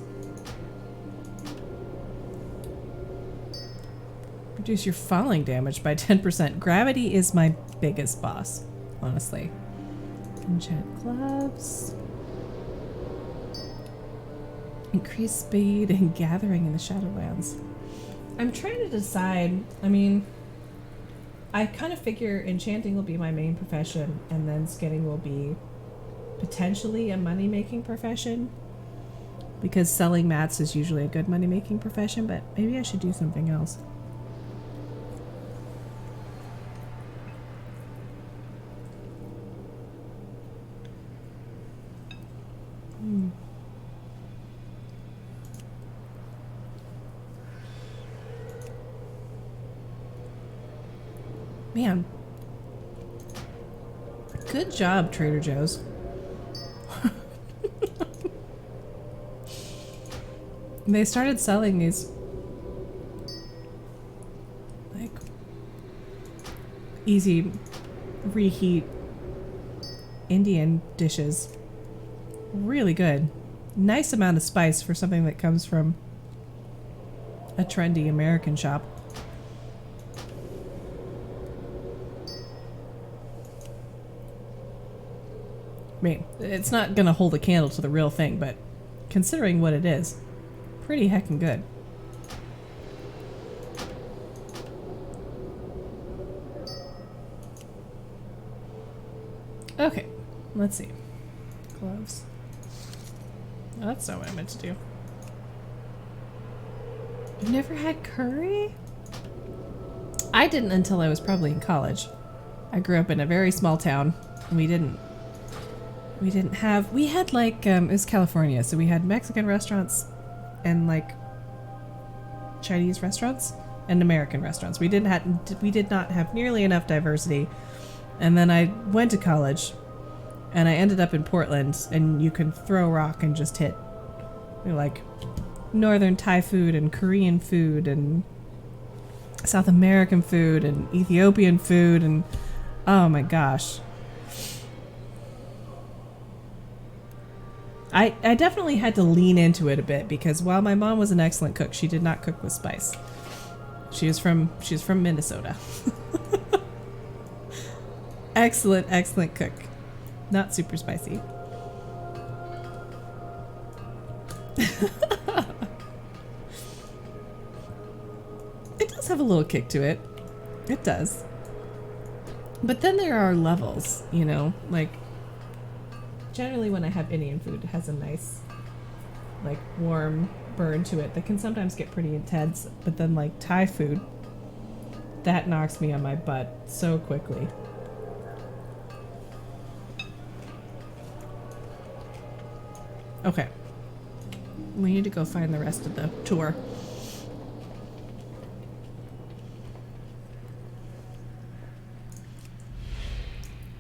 Reduce your falling damage by 10%. Gravity is my biggest boss, honestly. Enchant gloves. Increase speed and gathering in the Shadowlands. I'm trying to decide. I mean, I kind of figure enchanting will be my main profession, and then skinning will be potentially a money-making profession. Because selling mats is usually a good money-making profession, but maybe I should do something else. Man. Good job, Trader Joe's. They started selling these like easy reheat Indian dishes. Really good. Nice amount of spice for something that comes from a trendy American shop. I mean, it's not gonna hold a candle to the real thing, but considering what it is, pretty heckin' good. Okay, let's see. Gloves. Oh, that's not what I meant to do. I've never had curry? I didn't until I was probably in college. I grew up in a very small town, and we had like, it was California, so we had Mexican restaurants and like Chinese restaurants and American restaurants. We did not have nearly enough diversity. And then I went to college and I ended up in Portland, and you can throw a rock and just hit like northern Thai food and Korean food and South American food and Ethiopian food, and oh my gosh. I definitely had to lean into it a bit because while my mom was an excellent cook, she did not cook with spice. She's from Minnesota. Excellent cook. Not super spicy. It does have a little kick to it. It does. But then there are levels, you know, like generally when I have Indian food, it has a nice, like, warm burn to it that can sometimes get pretty intense. But then, like, Thai food, that knocks me on my butt so quickly. Okay. We need to go find the rest of the tour.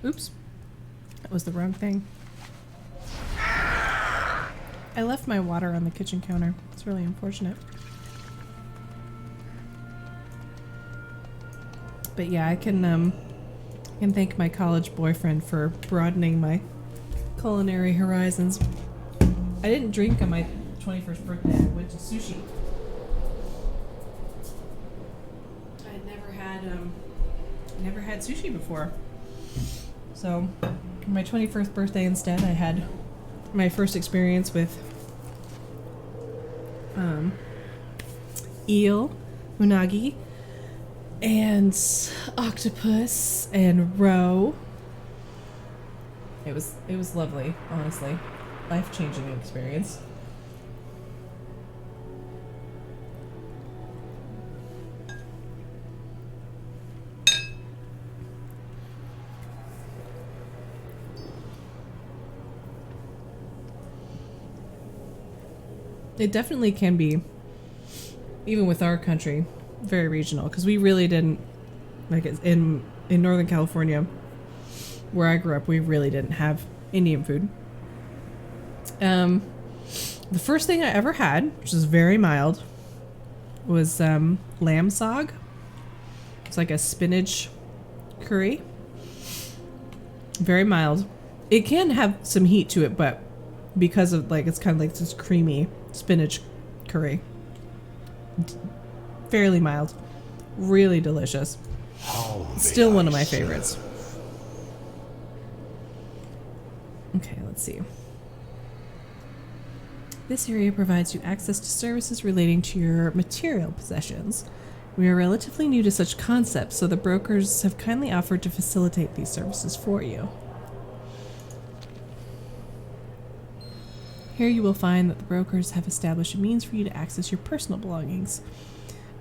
Oops. That was the wrong thing. I left my water on the kitchen counter. It's really unfortunate. But yeah, I can thank my college boyfriend for broadening my culinary horizons. I didn't drink on my 21st birthday. I went to sushi. I had never had sushi before. So, for my 21st birthday instead, I had my first experience with eel, unagi, and octopus and roe. It was lovely, honestly. Life-changing experience. It definitely can be, even with our country, very regional, because we really didn't, like, in Northern California, where I grew up, we really didn't have Indian food. The first thing I ever had, which is very mild, was lamb saag. It's like a spinach curry. Very mild. It can have some heat to it, but because of, like, it's kind of like this creamy spinach curry. Fairly mild. Really delicious. Still one of my favorites. Okay, let's see. This area provides you access to services relating to your material possessions. We are relatively new to such concepts, so the brokers have kindly offered to facilitate these services for you. Here you will find that the brokers have established a means for you to access your personal belongings.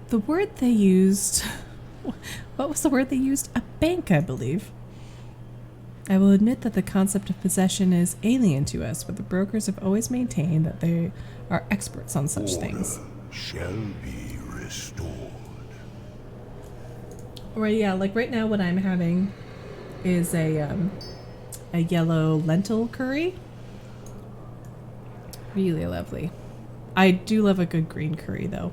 The word they used... What was the word they used? A bank, I believe. I will admit that the concept of possession is alien to us, but the brokers have always maintained that they are experts on such things. Shall be restored. Right, yeah, like right now what I'm having is a yellow lentil curry. Really lovely. I do love a good green curry though.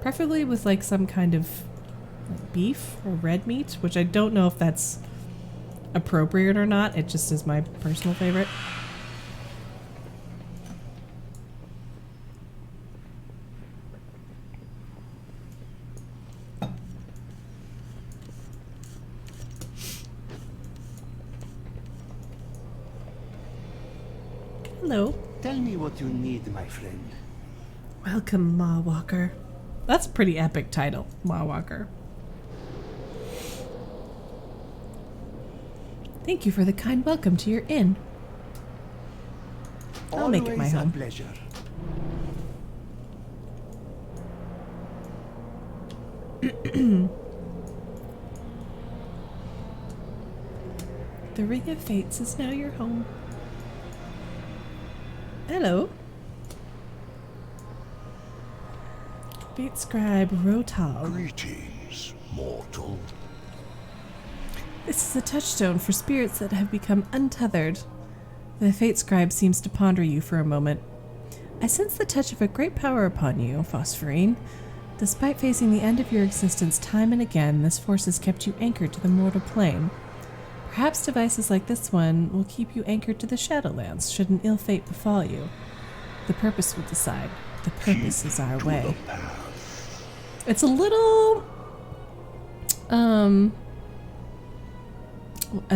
Preferably with like some kind of beef or red meat, which I don't know if that's appropriate or not. It just is my personal favorite. Hello. Tell me what you need, my friend. Welcome, Maw Walker. That's a pretty epic title, Maw Walker. Thank you for the kind welcome to your inn. I'll make it my home. A pleasure. The Ring of Fates is now your home. Hello. Fate Scribe Rotal. Greetings, mortal. This is a touchstone for spirits that have become untethered. The Fate Scribe seems to ponder you for a moment. I sense the touch of a great power upon you, Phosphorine. Despite facing the end of your existence time and again, this force has kept you anchored to the mortal plane. Perhaps devices like this one will keep you anchored to the Shadowlands should an ill fate befall you. The purpose will decide. The purpose is our way. It's a little... a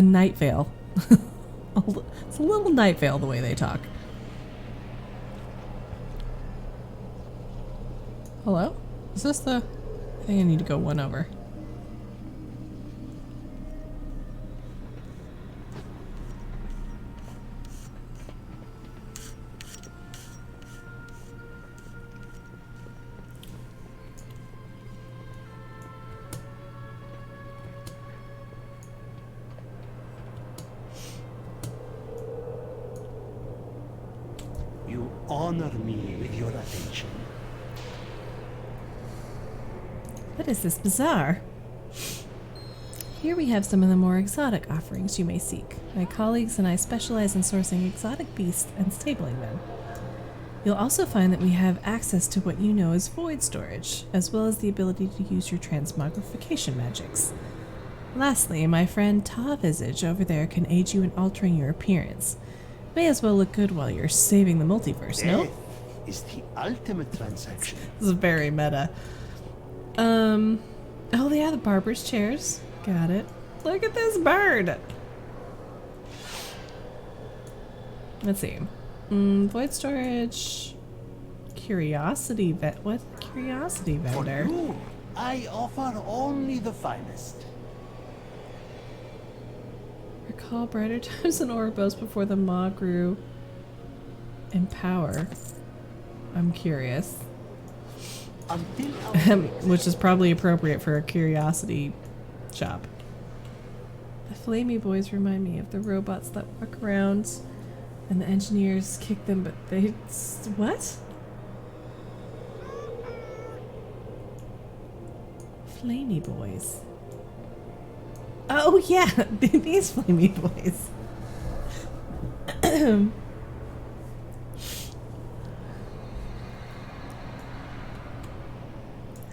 Night Vale. It's a little Night Vale the way they talk. Hello? Is this the... I think I need to go one over. You honor me with your attention. What is this bazaar? Here we have some of the more exotic offerings you may seek. My colleagues and I specialize in sourcing exotic beasts and stabling them. You'll also find that we have access to what you know as void storage, as well as the ability to use your transmogrification magics. Lastly, my friend Ta Visage over there can aid you in altering your appearance. May as well look good while you're saving the multiverse, no? Death is the ultimate transaction. This is very meta. Oh yeah, the barber's chairs. Got it. Look at this bird! Let's see. Void storage. Curiosity what? Curiosity vendor. For you, I offer only the finest. Recall brighter times in Orbos before the maw grew in power. I'm curious. Which is probably appropriate for a curiosity shop. The flamey boys remind me of the robots that walk around and the engineers kick them, but they... What? Flamey boys. Oh yeah, these flamey boys.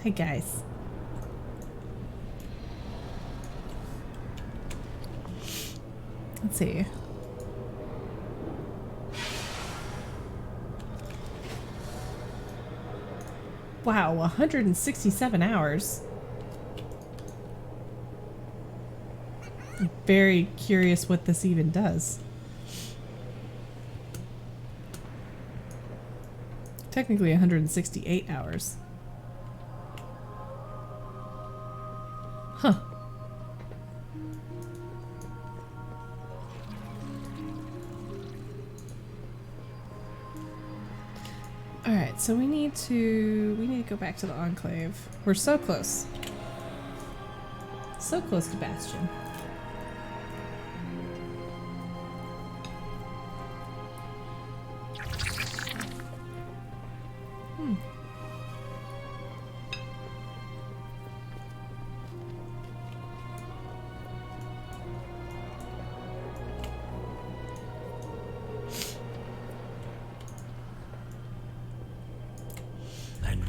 Hey guys. Let's see. Wow, 167 hours. I'm very curious what this even does. Technically 168 hours. Huh. Alright, so we need to go back to the Enclave. We're so close. So close to Bastion.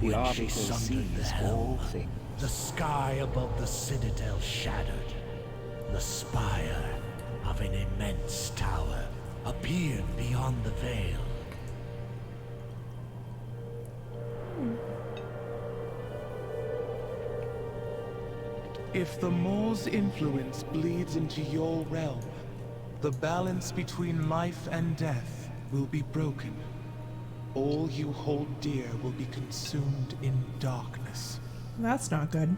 When she sundered the helm, the sky above the citadel shattered. The spire of an immense tower appeared beyond the veil. If the Maul's influence bleeds into your realm, the balance between life and death will be broken. All you hold dear will be consumed in darkness. That's not good.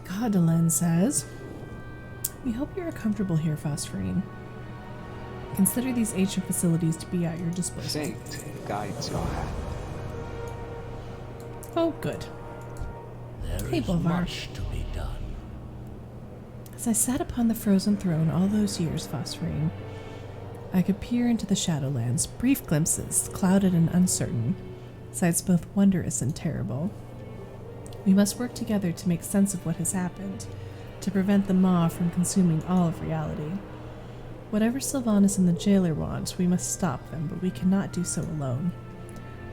Godelen says, "We hope you are comfortable here, Phosphorine. Consider these ancient facilities to be at your disposal." Fate guides your hand. Oh, good. There Hey, is Bolvar. much to be done. As I sat upon the frozen throne all those years, Phosphorine, I could peer into the Shadowlands, brief glimpses, clouded and uncertain, sights both wondrous and terrible. We must work together to make sense of what has happened, to prevent the maw from consuming all of reality. Whatever Sylvanas and the jailer want, we must stop them, but we cannot do so alone.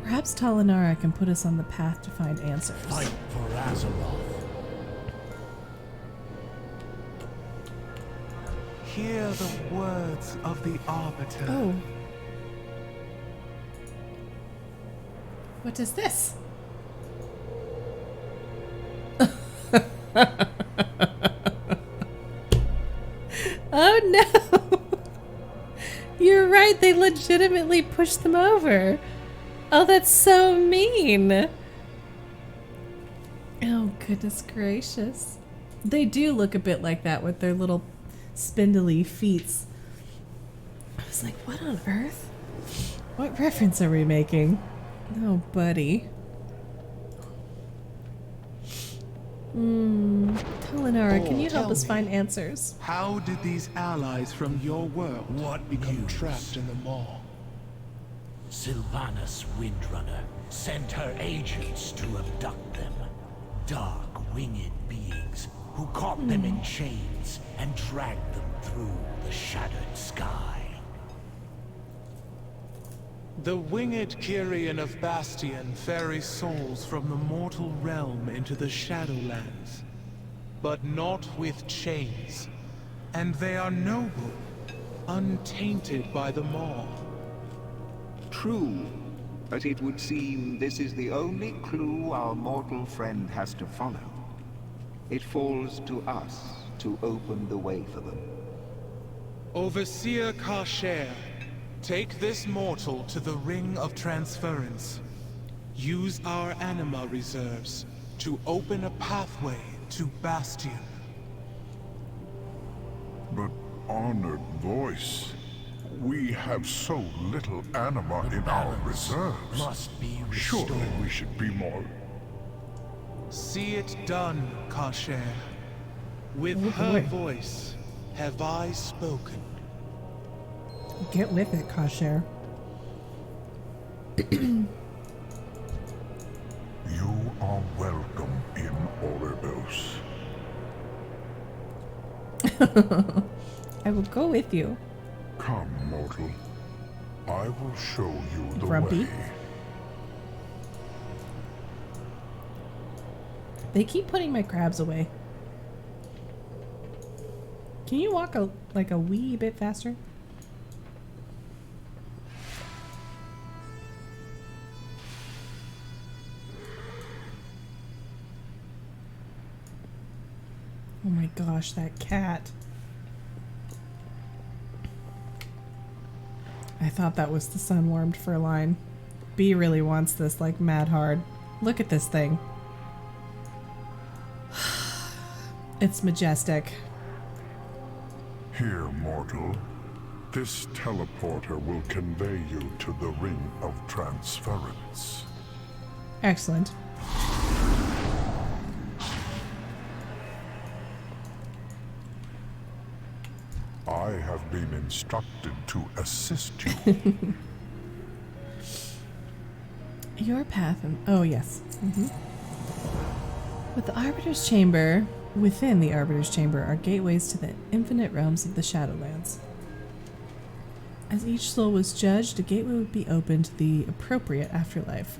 Perhaps Talinara can put us on the path to find answers. Fight for Azeroth. Hear the words of the Arbiter. Oh. What is this? Oh no! You're right, they legitimately pushed them over. Oh, that's so mean. Oh, goodness gracious. They do look a bit like that with their little spindly feet. I was like, what on earth? What reference are we making? Oh, buddy. Talinara, can you help us find answers? How did these allies from your world become trapped in the maw? Sylvanas Windrunner sent her agents to abduct them. Dark, winged beings who caught them in chains and dragged them through the shattered sky. The winged Kyrian of Bastion ferry souls from the mortal realm into the Shadowlands, but not with chains. And they are noble, untainted by the maw. True, but it would seem this is the only clue our mortal friend has to follow. It falls to us to open the way for them. Overseer Kasher, take this mortal to the Ring of Transference. Use our anima reserves to open a pathway to Bastion. But, honored voice, we have so little anima in our reserves. Must be restored. Surely we should be more... See it done, Kasher. With her voice have I spoken. Get with it, Kasher. You are welcome in Oribos. I will go with you. Come, mortal. I will show you the Grumpy. way. They keep putting my crabs away. Can you walk like a wee bit faster? Oh my gosh, that cat. I thought that was the sun-warmed fur line. B really wants this like mad hard. Look at this thing. It's majestic. Here, mortal. This teleporter will convey you to the Ring of Transference. Excellent. I have been instructed to assist you. Your path and oh yes. With the Arbiter's Chamber, within the Arbiter's Chamber are gateways to the infinite realms of the Shadowlands. As each soul was judged, a gateway would be opened to the appropriate afterlife.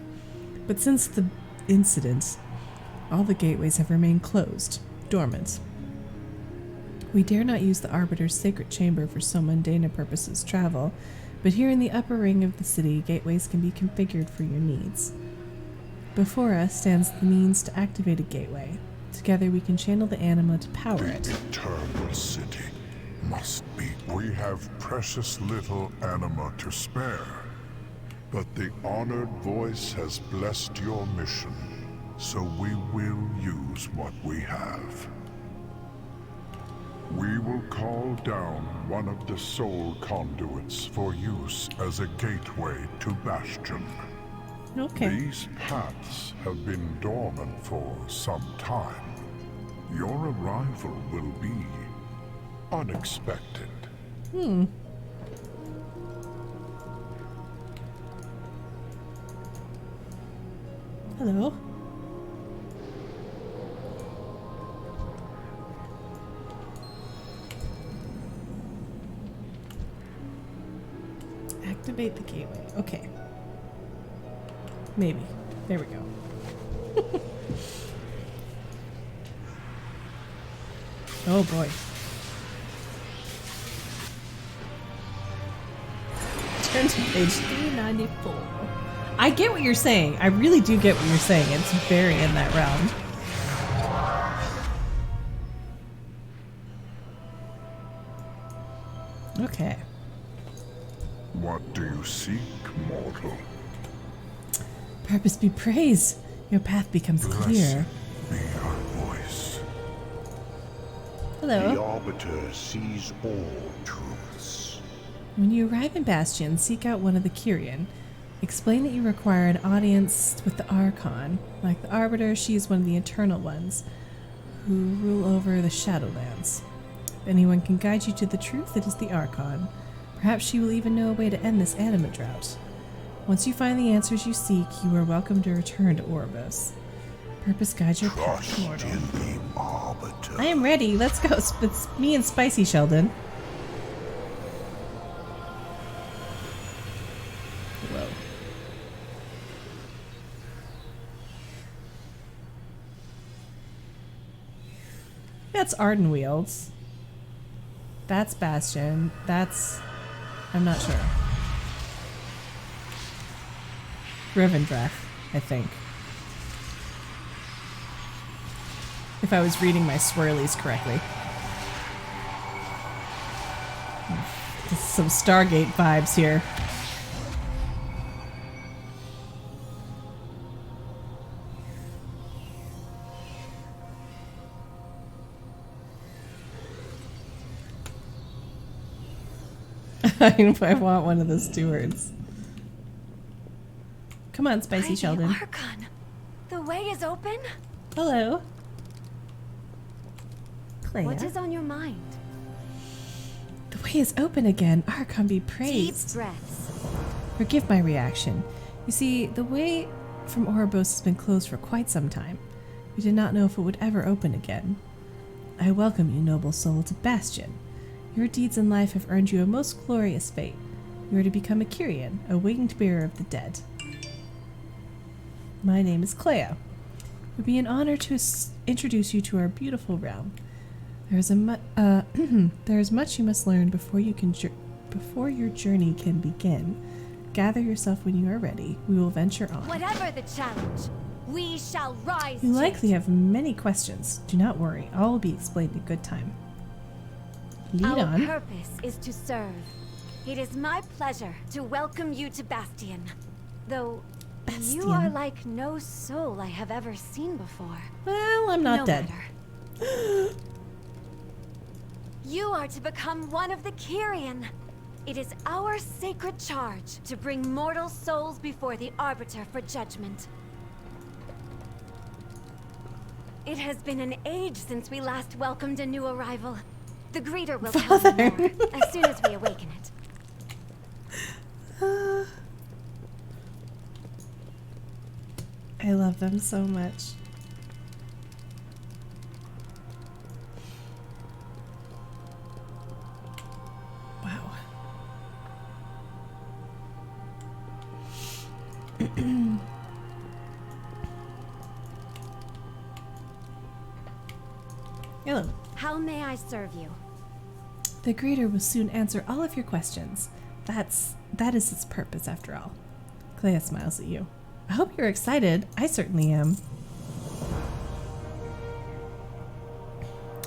But since the incident, all the gateways have remained closed, dormant. We dare not use the Arbiter's sacred chamber for so mundane a purpose as travel, but here in the upper ring of the city, gateways can be configured for your needs. Before us stands the means to activate a gateway. Together we can channel the anima to power it. The eternal city must be. We have precious little anima to spare, but the honored voice has blessed your mission, so we will use what we have. We will call down one of the soul conduits for use as a gateway to Bastion. Okay. These paths have been dormant for some time. Your arrival will be unexpected. Hello. Debate the gateway. Okay. Maybe. There we go. Oh boy. Turn to page 394. I get what you're saying. I really do get what you're saying. It's very in that realm. Okay. What do you seek, mortal? Purpose be praised. Your path becomes clear. Be your voice. Hello. The Arbiter sees all truths. When you arrive in Bastion, seek out one of the Kyrian. Explain that you require an audience with the Archon. Like the Arbiter, she is one of the Eternal Ones who rule over the Shadowlands. If anyone can guide you to the truth, it is the Archon. Perhaps she will even know a way to end this anima drought. Once you find the answers you seek, you are welcome to return to Oribos. Purpose guides your path, mortal. I am ready. Let's go. It's me and Spicy Sheldon. Whoa. That's Ardenweald. That's Bastion. That's... I'm not sure. Rivendreth, I think. If I was reading my swirlies correctly. Some Stargate vibes here. I want one of the stewards. Come on, Spicy Sheldon. Archon, the way is open. Hello. Clea. What is on your mind? The way is open again. Archon be praised. Deep breaths. Forgive my reaction. You see, the way from Oribos has been closed for quite some time. We did not know if it would ever open again. I welcome you, noble soul, to Bastion. Your deeds in life have earned you a most glorious fate. You are to become a Kyrian, a winged bearer of the dead. My name is Clea. It would be an honor to introduce you to our beautiful realm. There is much you must learn before your journey can begin. Gather yourself when you are ready. We will venture on. Whatever the challenge, we shall rise. You likely have many questions. Do not worry. All will be explained in good time. Lead on. Our purpose is to serve. It is my pleasure to welcome you to Bastion. Though you are like no soul I have ever seen before. Well, I'm not dead. You are to become one of the Kyrian. It is our sacred charge to bring mortal souls before the Arbiter for judgment. It has been an age since we last welcomed a new arrival. The greeter will tell you more as soon as we awaken it. I love them so much. Wow. Hello. How may I serve you? The greeter will soon answer all of your questions. That is its purpose, after all. Clea smiles at you. I hope you're excited. I certainly am.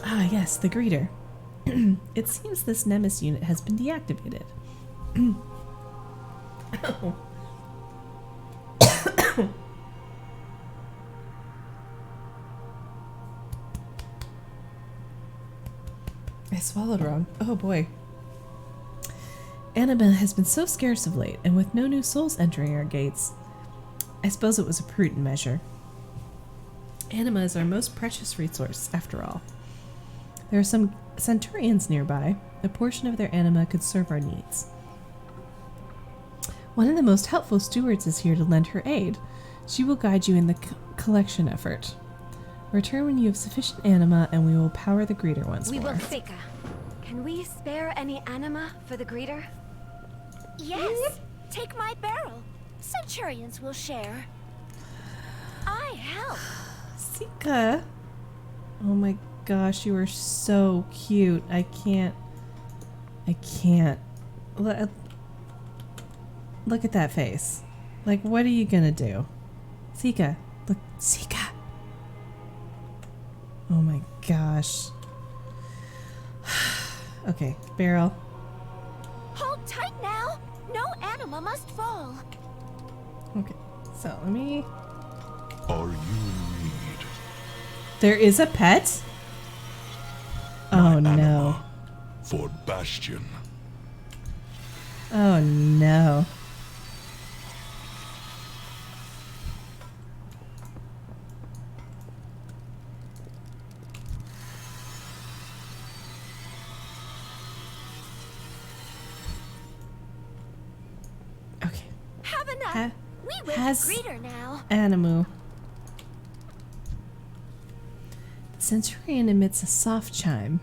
Ah, yes, the greeter. It seems this Nemesis unit has been deactivated. Oh. I swallowed wrong. Oh boy. Anima has been so scarce of late, and with no new souls entering our gates, I suppose it was a prudent measure. Anima is our most precious resource, after all. There are some centurions nearby. A portion of their anima could serve our needs. One of the most helpful stewards is here to lend her aid. She will guide you in the collection effort. Return when you have sufficient anima, and we will power the greeter once more. We will Fika. Can we spare any anima for the greeter? Yes. Take my barrel. Centurions will share. I help. Sika. Oh my gosh, you are so cute. I can't. Look at that face. Like, what are you gonna do? Sika. Look, Sika. Oh my gosh. Okay, barrel. Hold tight now. No animal must fall. Okay, so let me... Are you in need? There is a pet? Oh no. For Bastion. Oh no. Okay. Have enough. We will has greet her now. Animu. The Centurion emits a soft chime.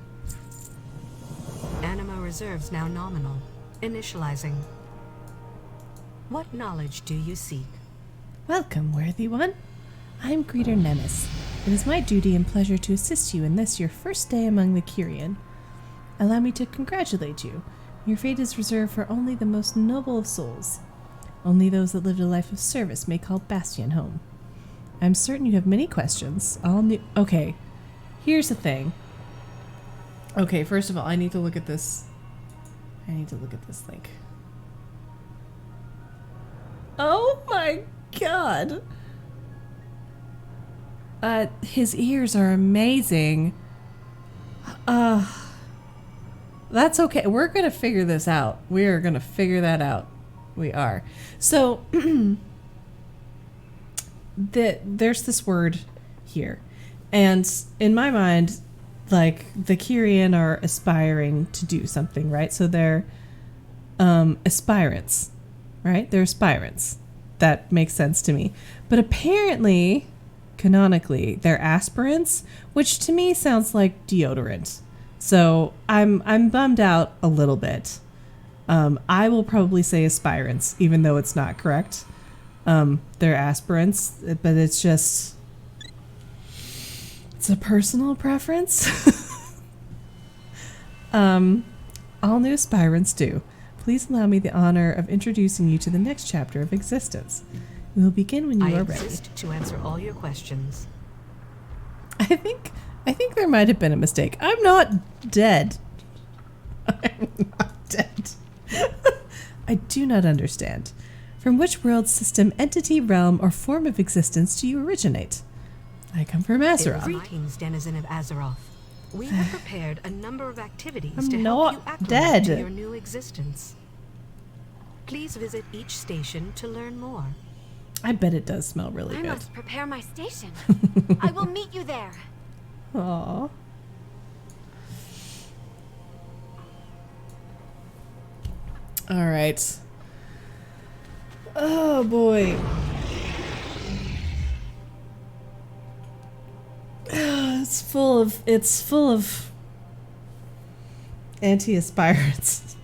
Anima reserves now nominal. Initializing. What knowledge do you seek? Welcome, worthy one. I'm Greeter Nemes. It is my duty and pleasure to assist you in this your first day among the Kyrian. Allow me to congratulate you. Your fate is reserved for only the most noble of souls. Only those that lived a life of service may call Bastion home. I'm certain you have many questions. Okay, here's the thing. Okay, first of all, I need to look at this. I need to look at this link. Oh my god! His ears are amazing. That's okay. We're gonna figure this out. We are gonna figure that out. We are. So, there's this word here. And in my mind, like, the Kyrian are aspiring to do something, right? So they're aspirants, right? They're aspirants. That makes sense to me. But apparently, canonically, they're aspirants, which to me sounds like deodorant. So I'm bummed out a little bit. I will probably say aspirants, even though it's not correct. They're aspirants, but it's just... It's a personal preference. All new aspirants do. Please allow me the honor of introducing you to the next chapter of existence. We will begin when you are ready. I exist to answer all your questions. I think there might have been a mistake. I'm not dead. I'm not dead. I do not understand. From which world, system, entity, realm, or form of existence do you originate? I come from Azeroth. Greetings, denizen of Azeroth. We have prepared a number of activities I'm to not help you acclimate dead. to your new existence. Please visit each station to learn more. I bet it does smell really I good. must prepare my station. I will meet you there. Aww. All right. Oh boy. It's full of anti-aspirants.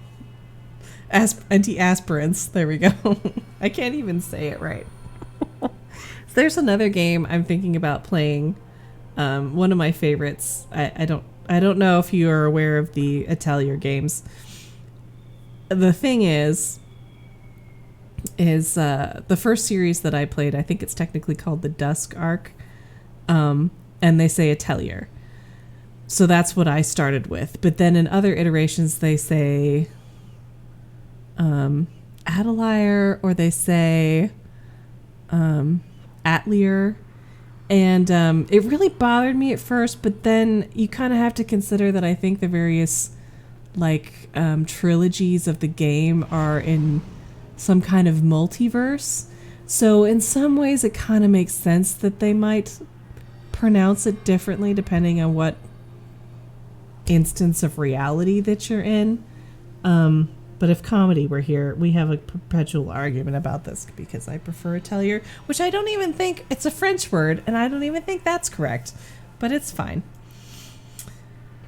Anti-aspirants. There we go. I can't even say it right. There's another game I'm thinking about playing. One of my favorites. I don't know if you are aware of the Atelier games. The thing is the first series that I played, I think it's technically called the Dusk Arc, and they say Atelier. So that's what I started with. But then in other iterations, they say Atelier, or they say Atelier. And it really bothered me at first, but then you kind of have to consider that I think the various trilogies of the game are in some kind of multiverse. So in some ways it kind of makes sense that they might pronounce it differently depending on what instance of reality that you're in. But if comedy were here, we have a perpetual argument about this because I prefer Atelier, which I don't even think it's a French word, and I don't even think that's correct, but it's fine.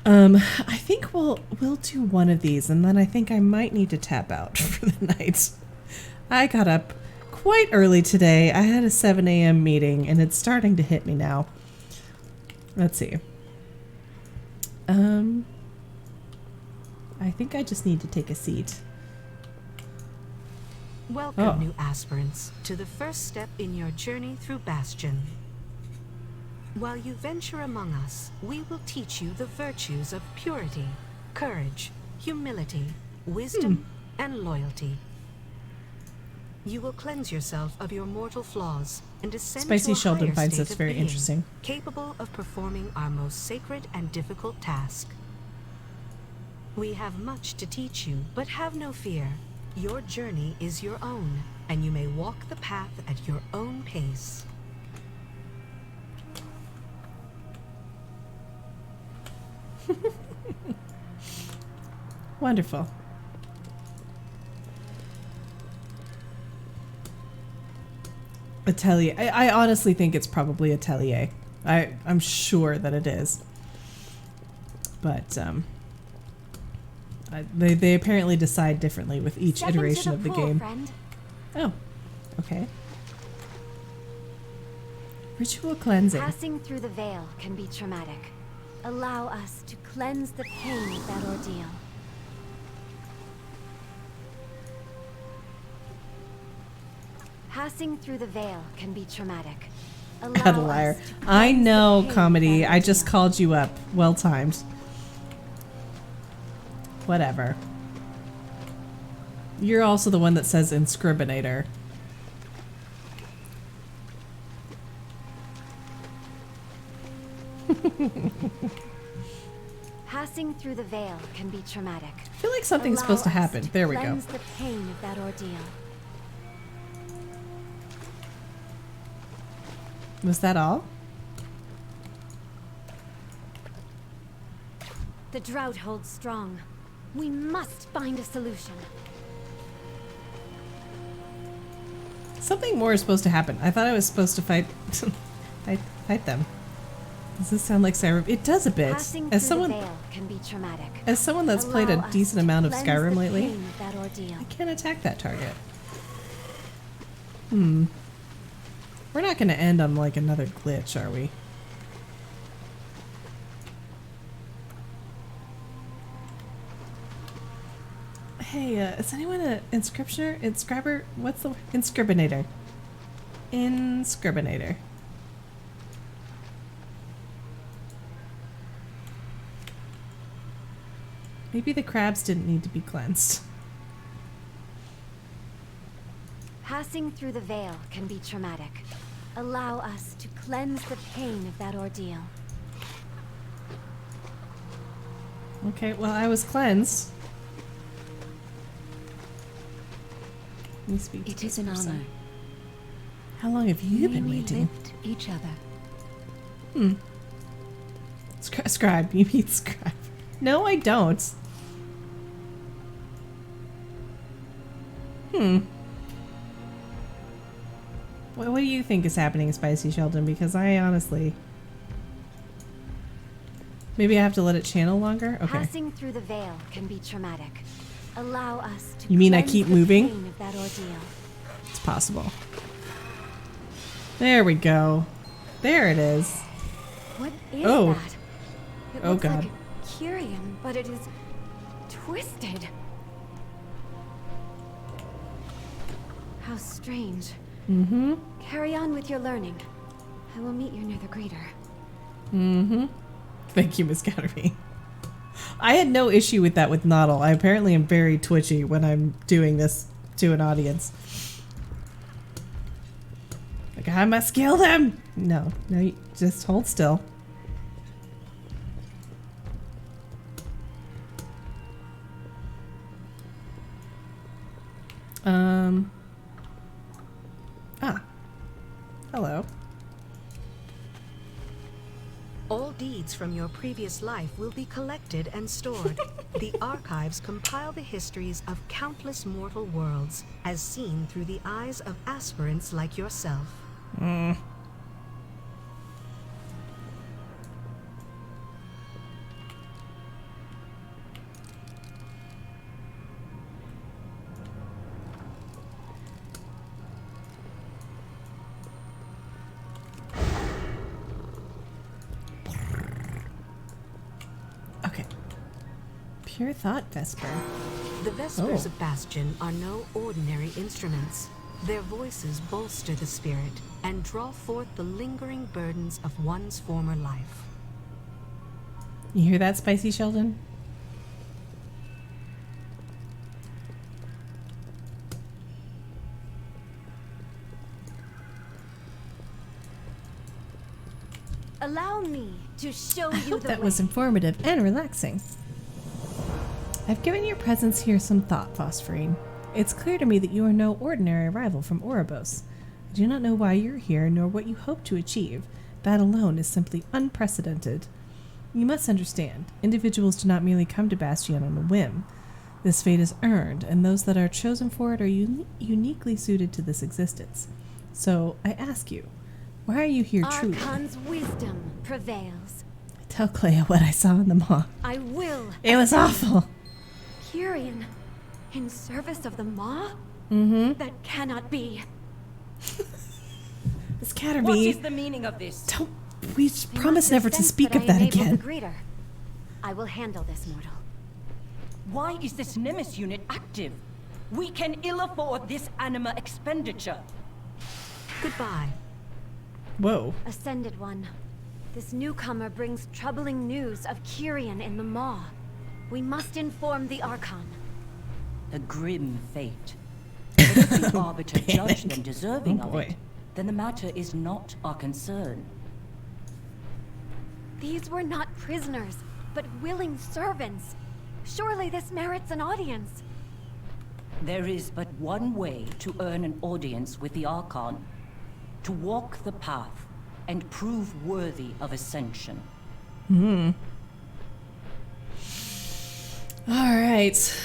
I think we'll do one of these, and then I think I might need to tap out for the night. I got up quite early today. I had a 7 a.m. meeting, and it's starting to hit me now. Let's see. I think I just need to take a seat. Welcome, new aspirants, to the first step in your journey through Bastion. While you venture among us, we will teach you the virtues of purity, courage, humility, wisdom, and loyalty. You will cleanse yourself of your mortal flaws and ascend Spicy to a Sheldon higher finds state this of very being, interesting. capable of performing our most sacred and difficult task. We have much to teach you, but have no fear. Your journey is your own, and you may walk the path at your own pace. Wonderful. Atelier. I honestly think it's probably Atelier. I'm sure that it is. But they apparently decide differently with each Step iteration into of the pool, game. friend. Oh, okay. Ritual cleansing. Passing through the veil can be traumatic. Allow us to cleanse the pain of that ordeal. Passing through the veil can be traumatic. Cut a liar. I know, comedy. I just called you up. Well timed. Whatever. You're also the one that says inscribinator. Passing through the veil can be traumatic. I feel like something's supposed to happen. There we go. Cleanse the pain of that ordeal. Was that all? The drought holds strong. We must find a solution. Something more is supposed to happen. I thought I was supposed to fight fight them. Does this sound like Skyrim? It does a bit. Passing As through someone the veil can be traumatic. as someone that's played a Allow us decent to amount of cleanse Skyrim the lately, pain of that ordeal. I can't attack that target. We're not going to end on like another glitch, are we? Hey, is anyone an inscriptioner? Inscriber? What's the word? Inscribinator. Inscribinator. Maybe the crabs didn't need to be cleansed. Passing through the veil can be traumatic. Allow us to cleanse the pain of that ordeal. Okay, well, I was cleansed. Let me speak to It this is an person. honor. How long have you been We waiting? lift each other. Scribe. You mean scribe. No, I don't. What do you think is happening, Spicy Sheldon? Because I honestly... Maybe I have to let it channel longer? Okay. Passing through the veil can be traumatic. Allow us to You mean I cleanse keep the moving? pain of that ordeal. It's possible. There we go. There it is. What is Oh. that? It Oh, looks God. like a Kyrian, but it is twisted. How strange. Mm-hmm. Carry on with your learning. I will meet you near the greeter. Mm-hmm. Thank you, Miss Cattery. I had no issue with that with Noddle. I apparently am very twitchy when I'm doing this to an audience. Like, I must kill them! No, you just hold still. Hello. All deeds from your previous life will be collected and stored. The archives compile the histories of countless mortal worlds, as seen through the eyes of aspirants like yourself. Pure thought, Vesper. The Vespers of Bastion are no ordinary instruments. Their voices bolster the spirit and draw forth the lingering burdens of one's former life. You hear that, Spicy Sheldon? Allow me to show I you hope the that way. was informative and relaxing. I've given your presence here some thought, Phosphorine. It's clear to me that you are no ordinary arrival from Oribos. I do not know why you're here, nor what you hope to achieve. That alone is simply unprecedented. You must understand, individuals do not merely come to Bastion on a whim. This fate is earned, and those that are chosen for it are uniquely suited to this existence. So, I ask you, why are you here truly? Archon's wisdom prevails. Tell Clea what I saw in the Maw. I will. It was awful. Kyrian, in service of the Maw? Mm-hmm. That cannot be. This Catterby. What is the meaning of this? Don't we promise never to speak of that again. The greeter. I will handle this, mortal. Why is this Nemesis unit active? We can ill afford this anima expenditure. Goodbye. Whoa. Ascended One. This newcomer brings troubling news of Kyrian in the Maw. We must inform the Archon. A grim fate. If the Arbiter judge them deserving of it, then the matter is not our concern. These were not prisoners, but willing servants. Surely this merits an audience. There is but one way to earn an audience with the Archon. To walk the path and prove worthy of ascension. Hmm. Alright.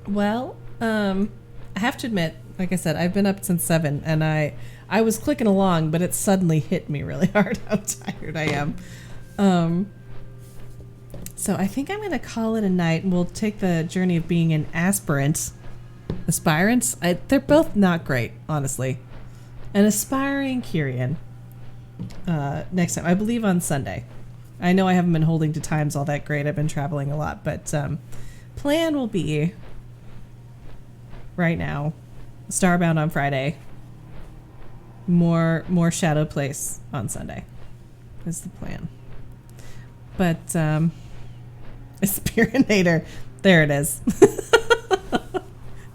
Well, I have to admit, like I said, I've been up since 7, and I was clicking along, but it suddenly hit me really hard how tired I am. So I think I'm going to call it a night, and we'll take the journey of being an aspirant. Aspirants? They're both not great, honestly. An aspiring Kyrian. Next time. I believe on Sunday. I know I haven't been holding to times all that great. I've been traveling a lot, but plan will be right now. Starbound on Friday. More Shadowplace on Sunday. Is the plan. But Aspirinator. There it is.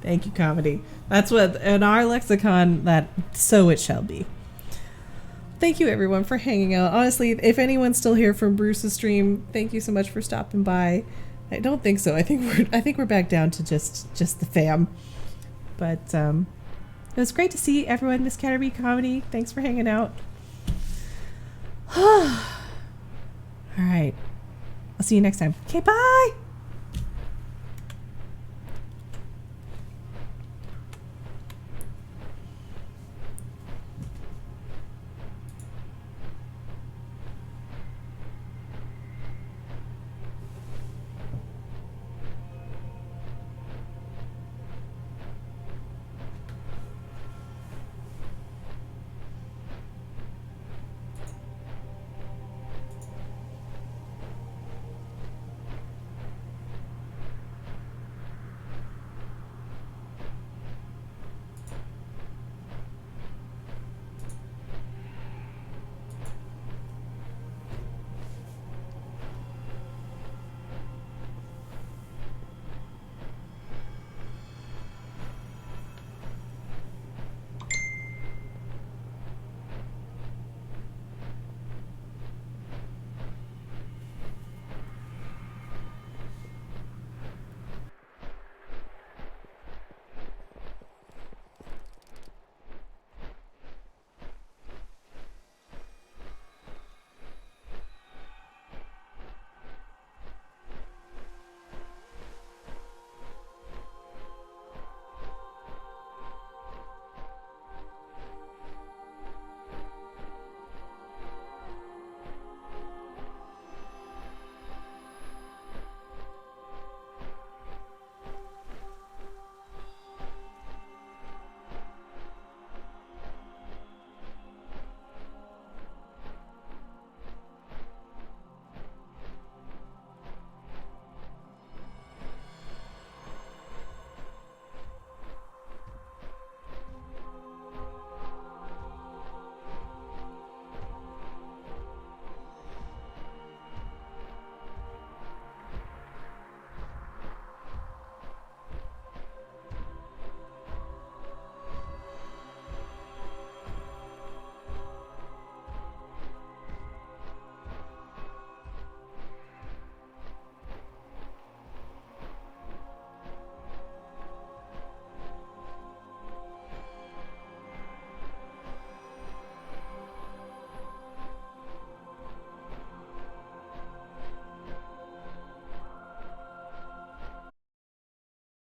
Thank you, comedy. That's what in our lexicon, that so it shall be. Thank you everyone for hanging out. Honestly, if anyone's still here from Bruce's stream, thank you so much for stopping by. I don't think so. I think we're back down to just the fam. But it was great to see everyone. Miss Catterby Comedy, thanks for hanging out. All right. I'll see you next time. Okay, bye.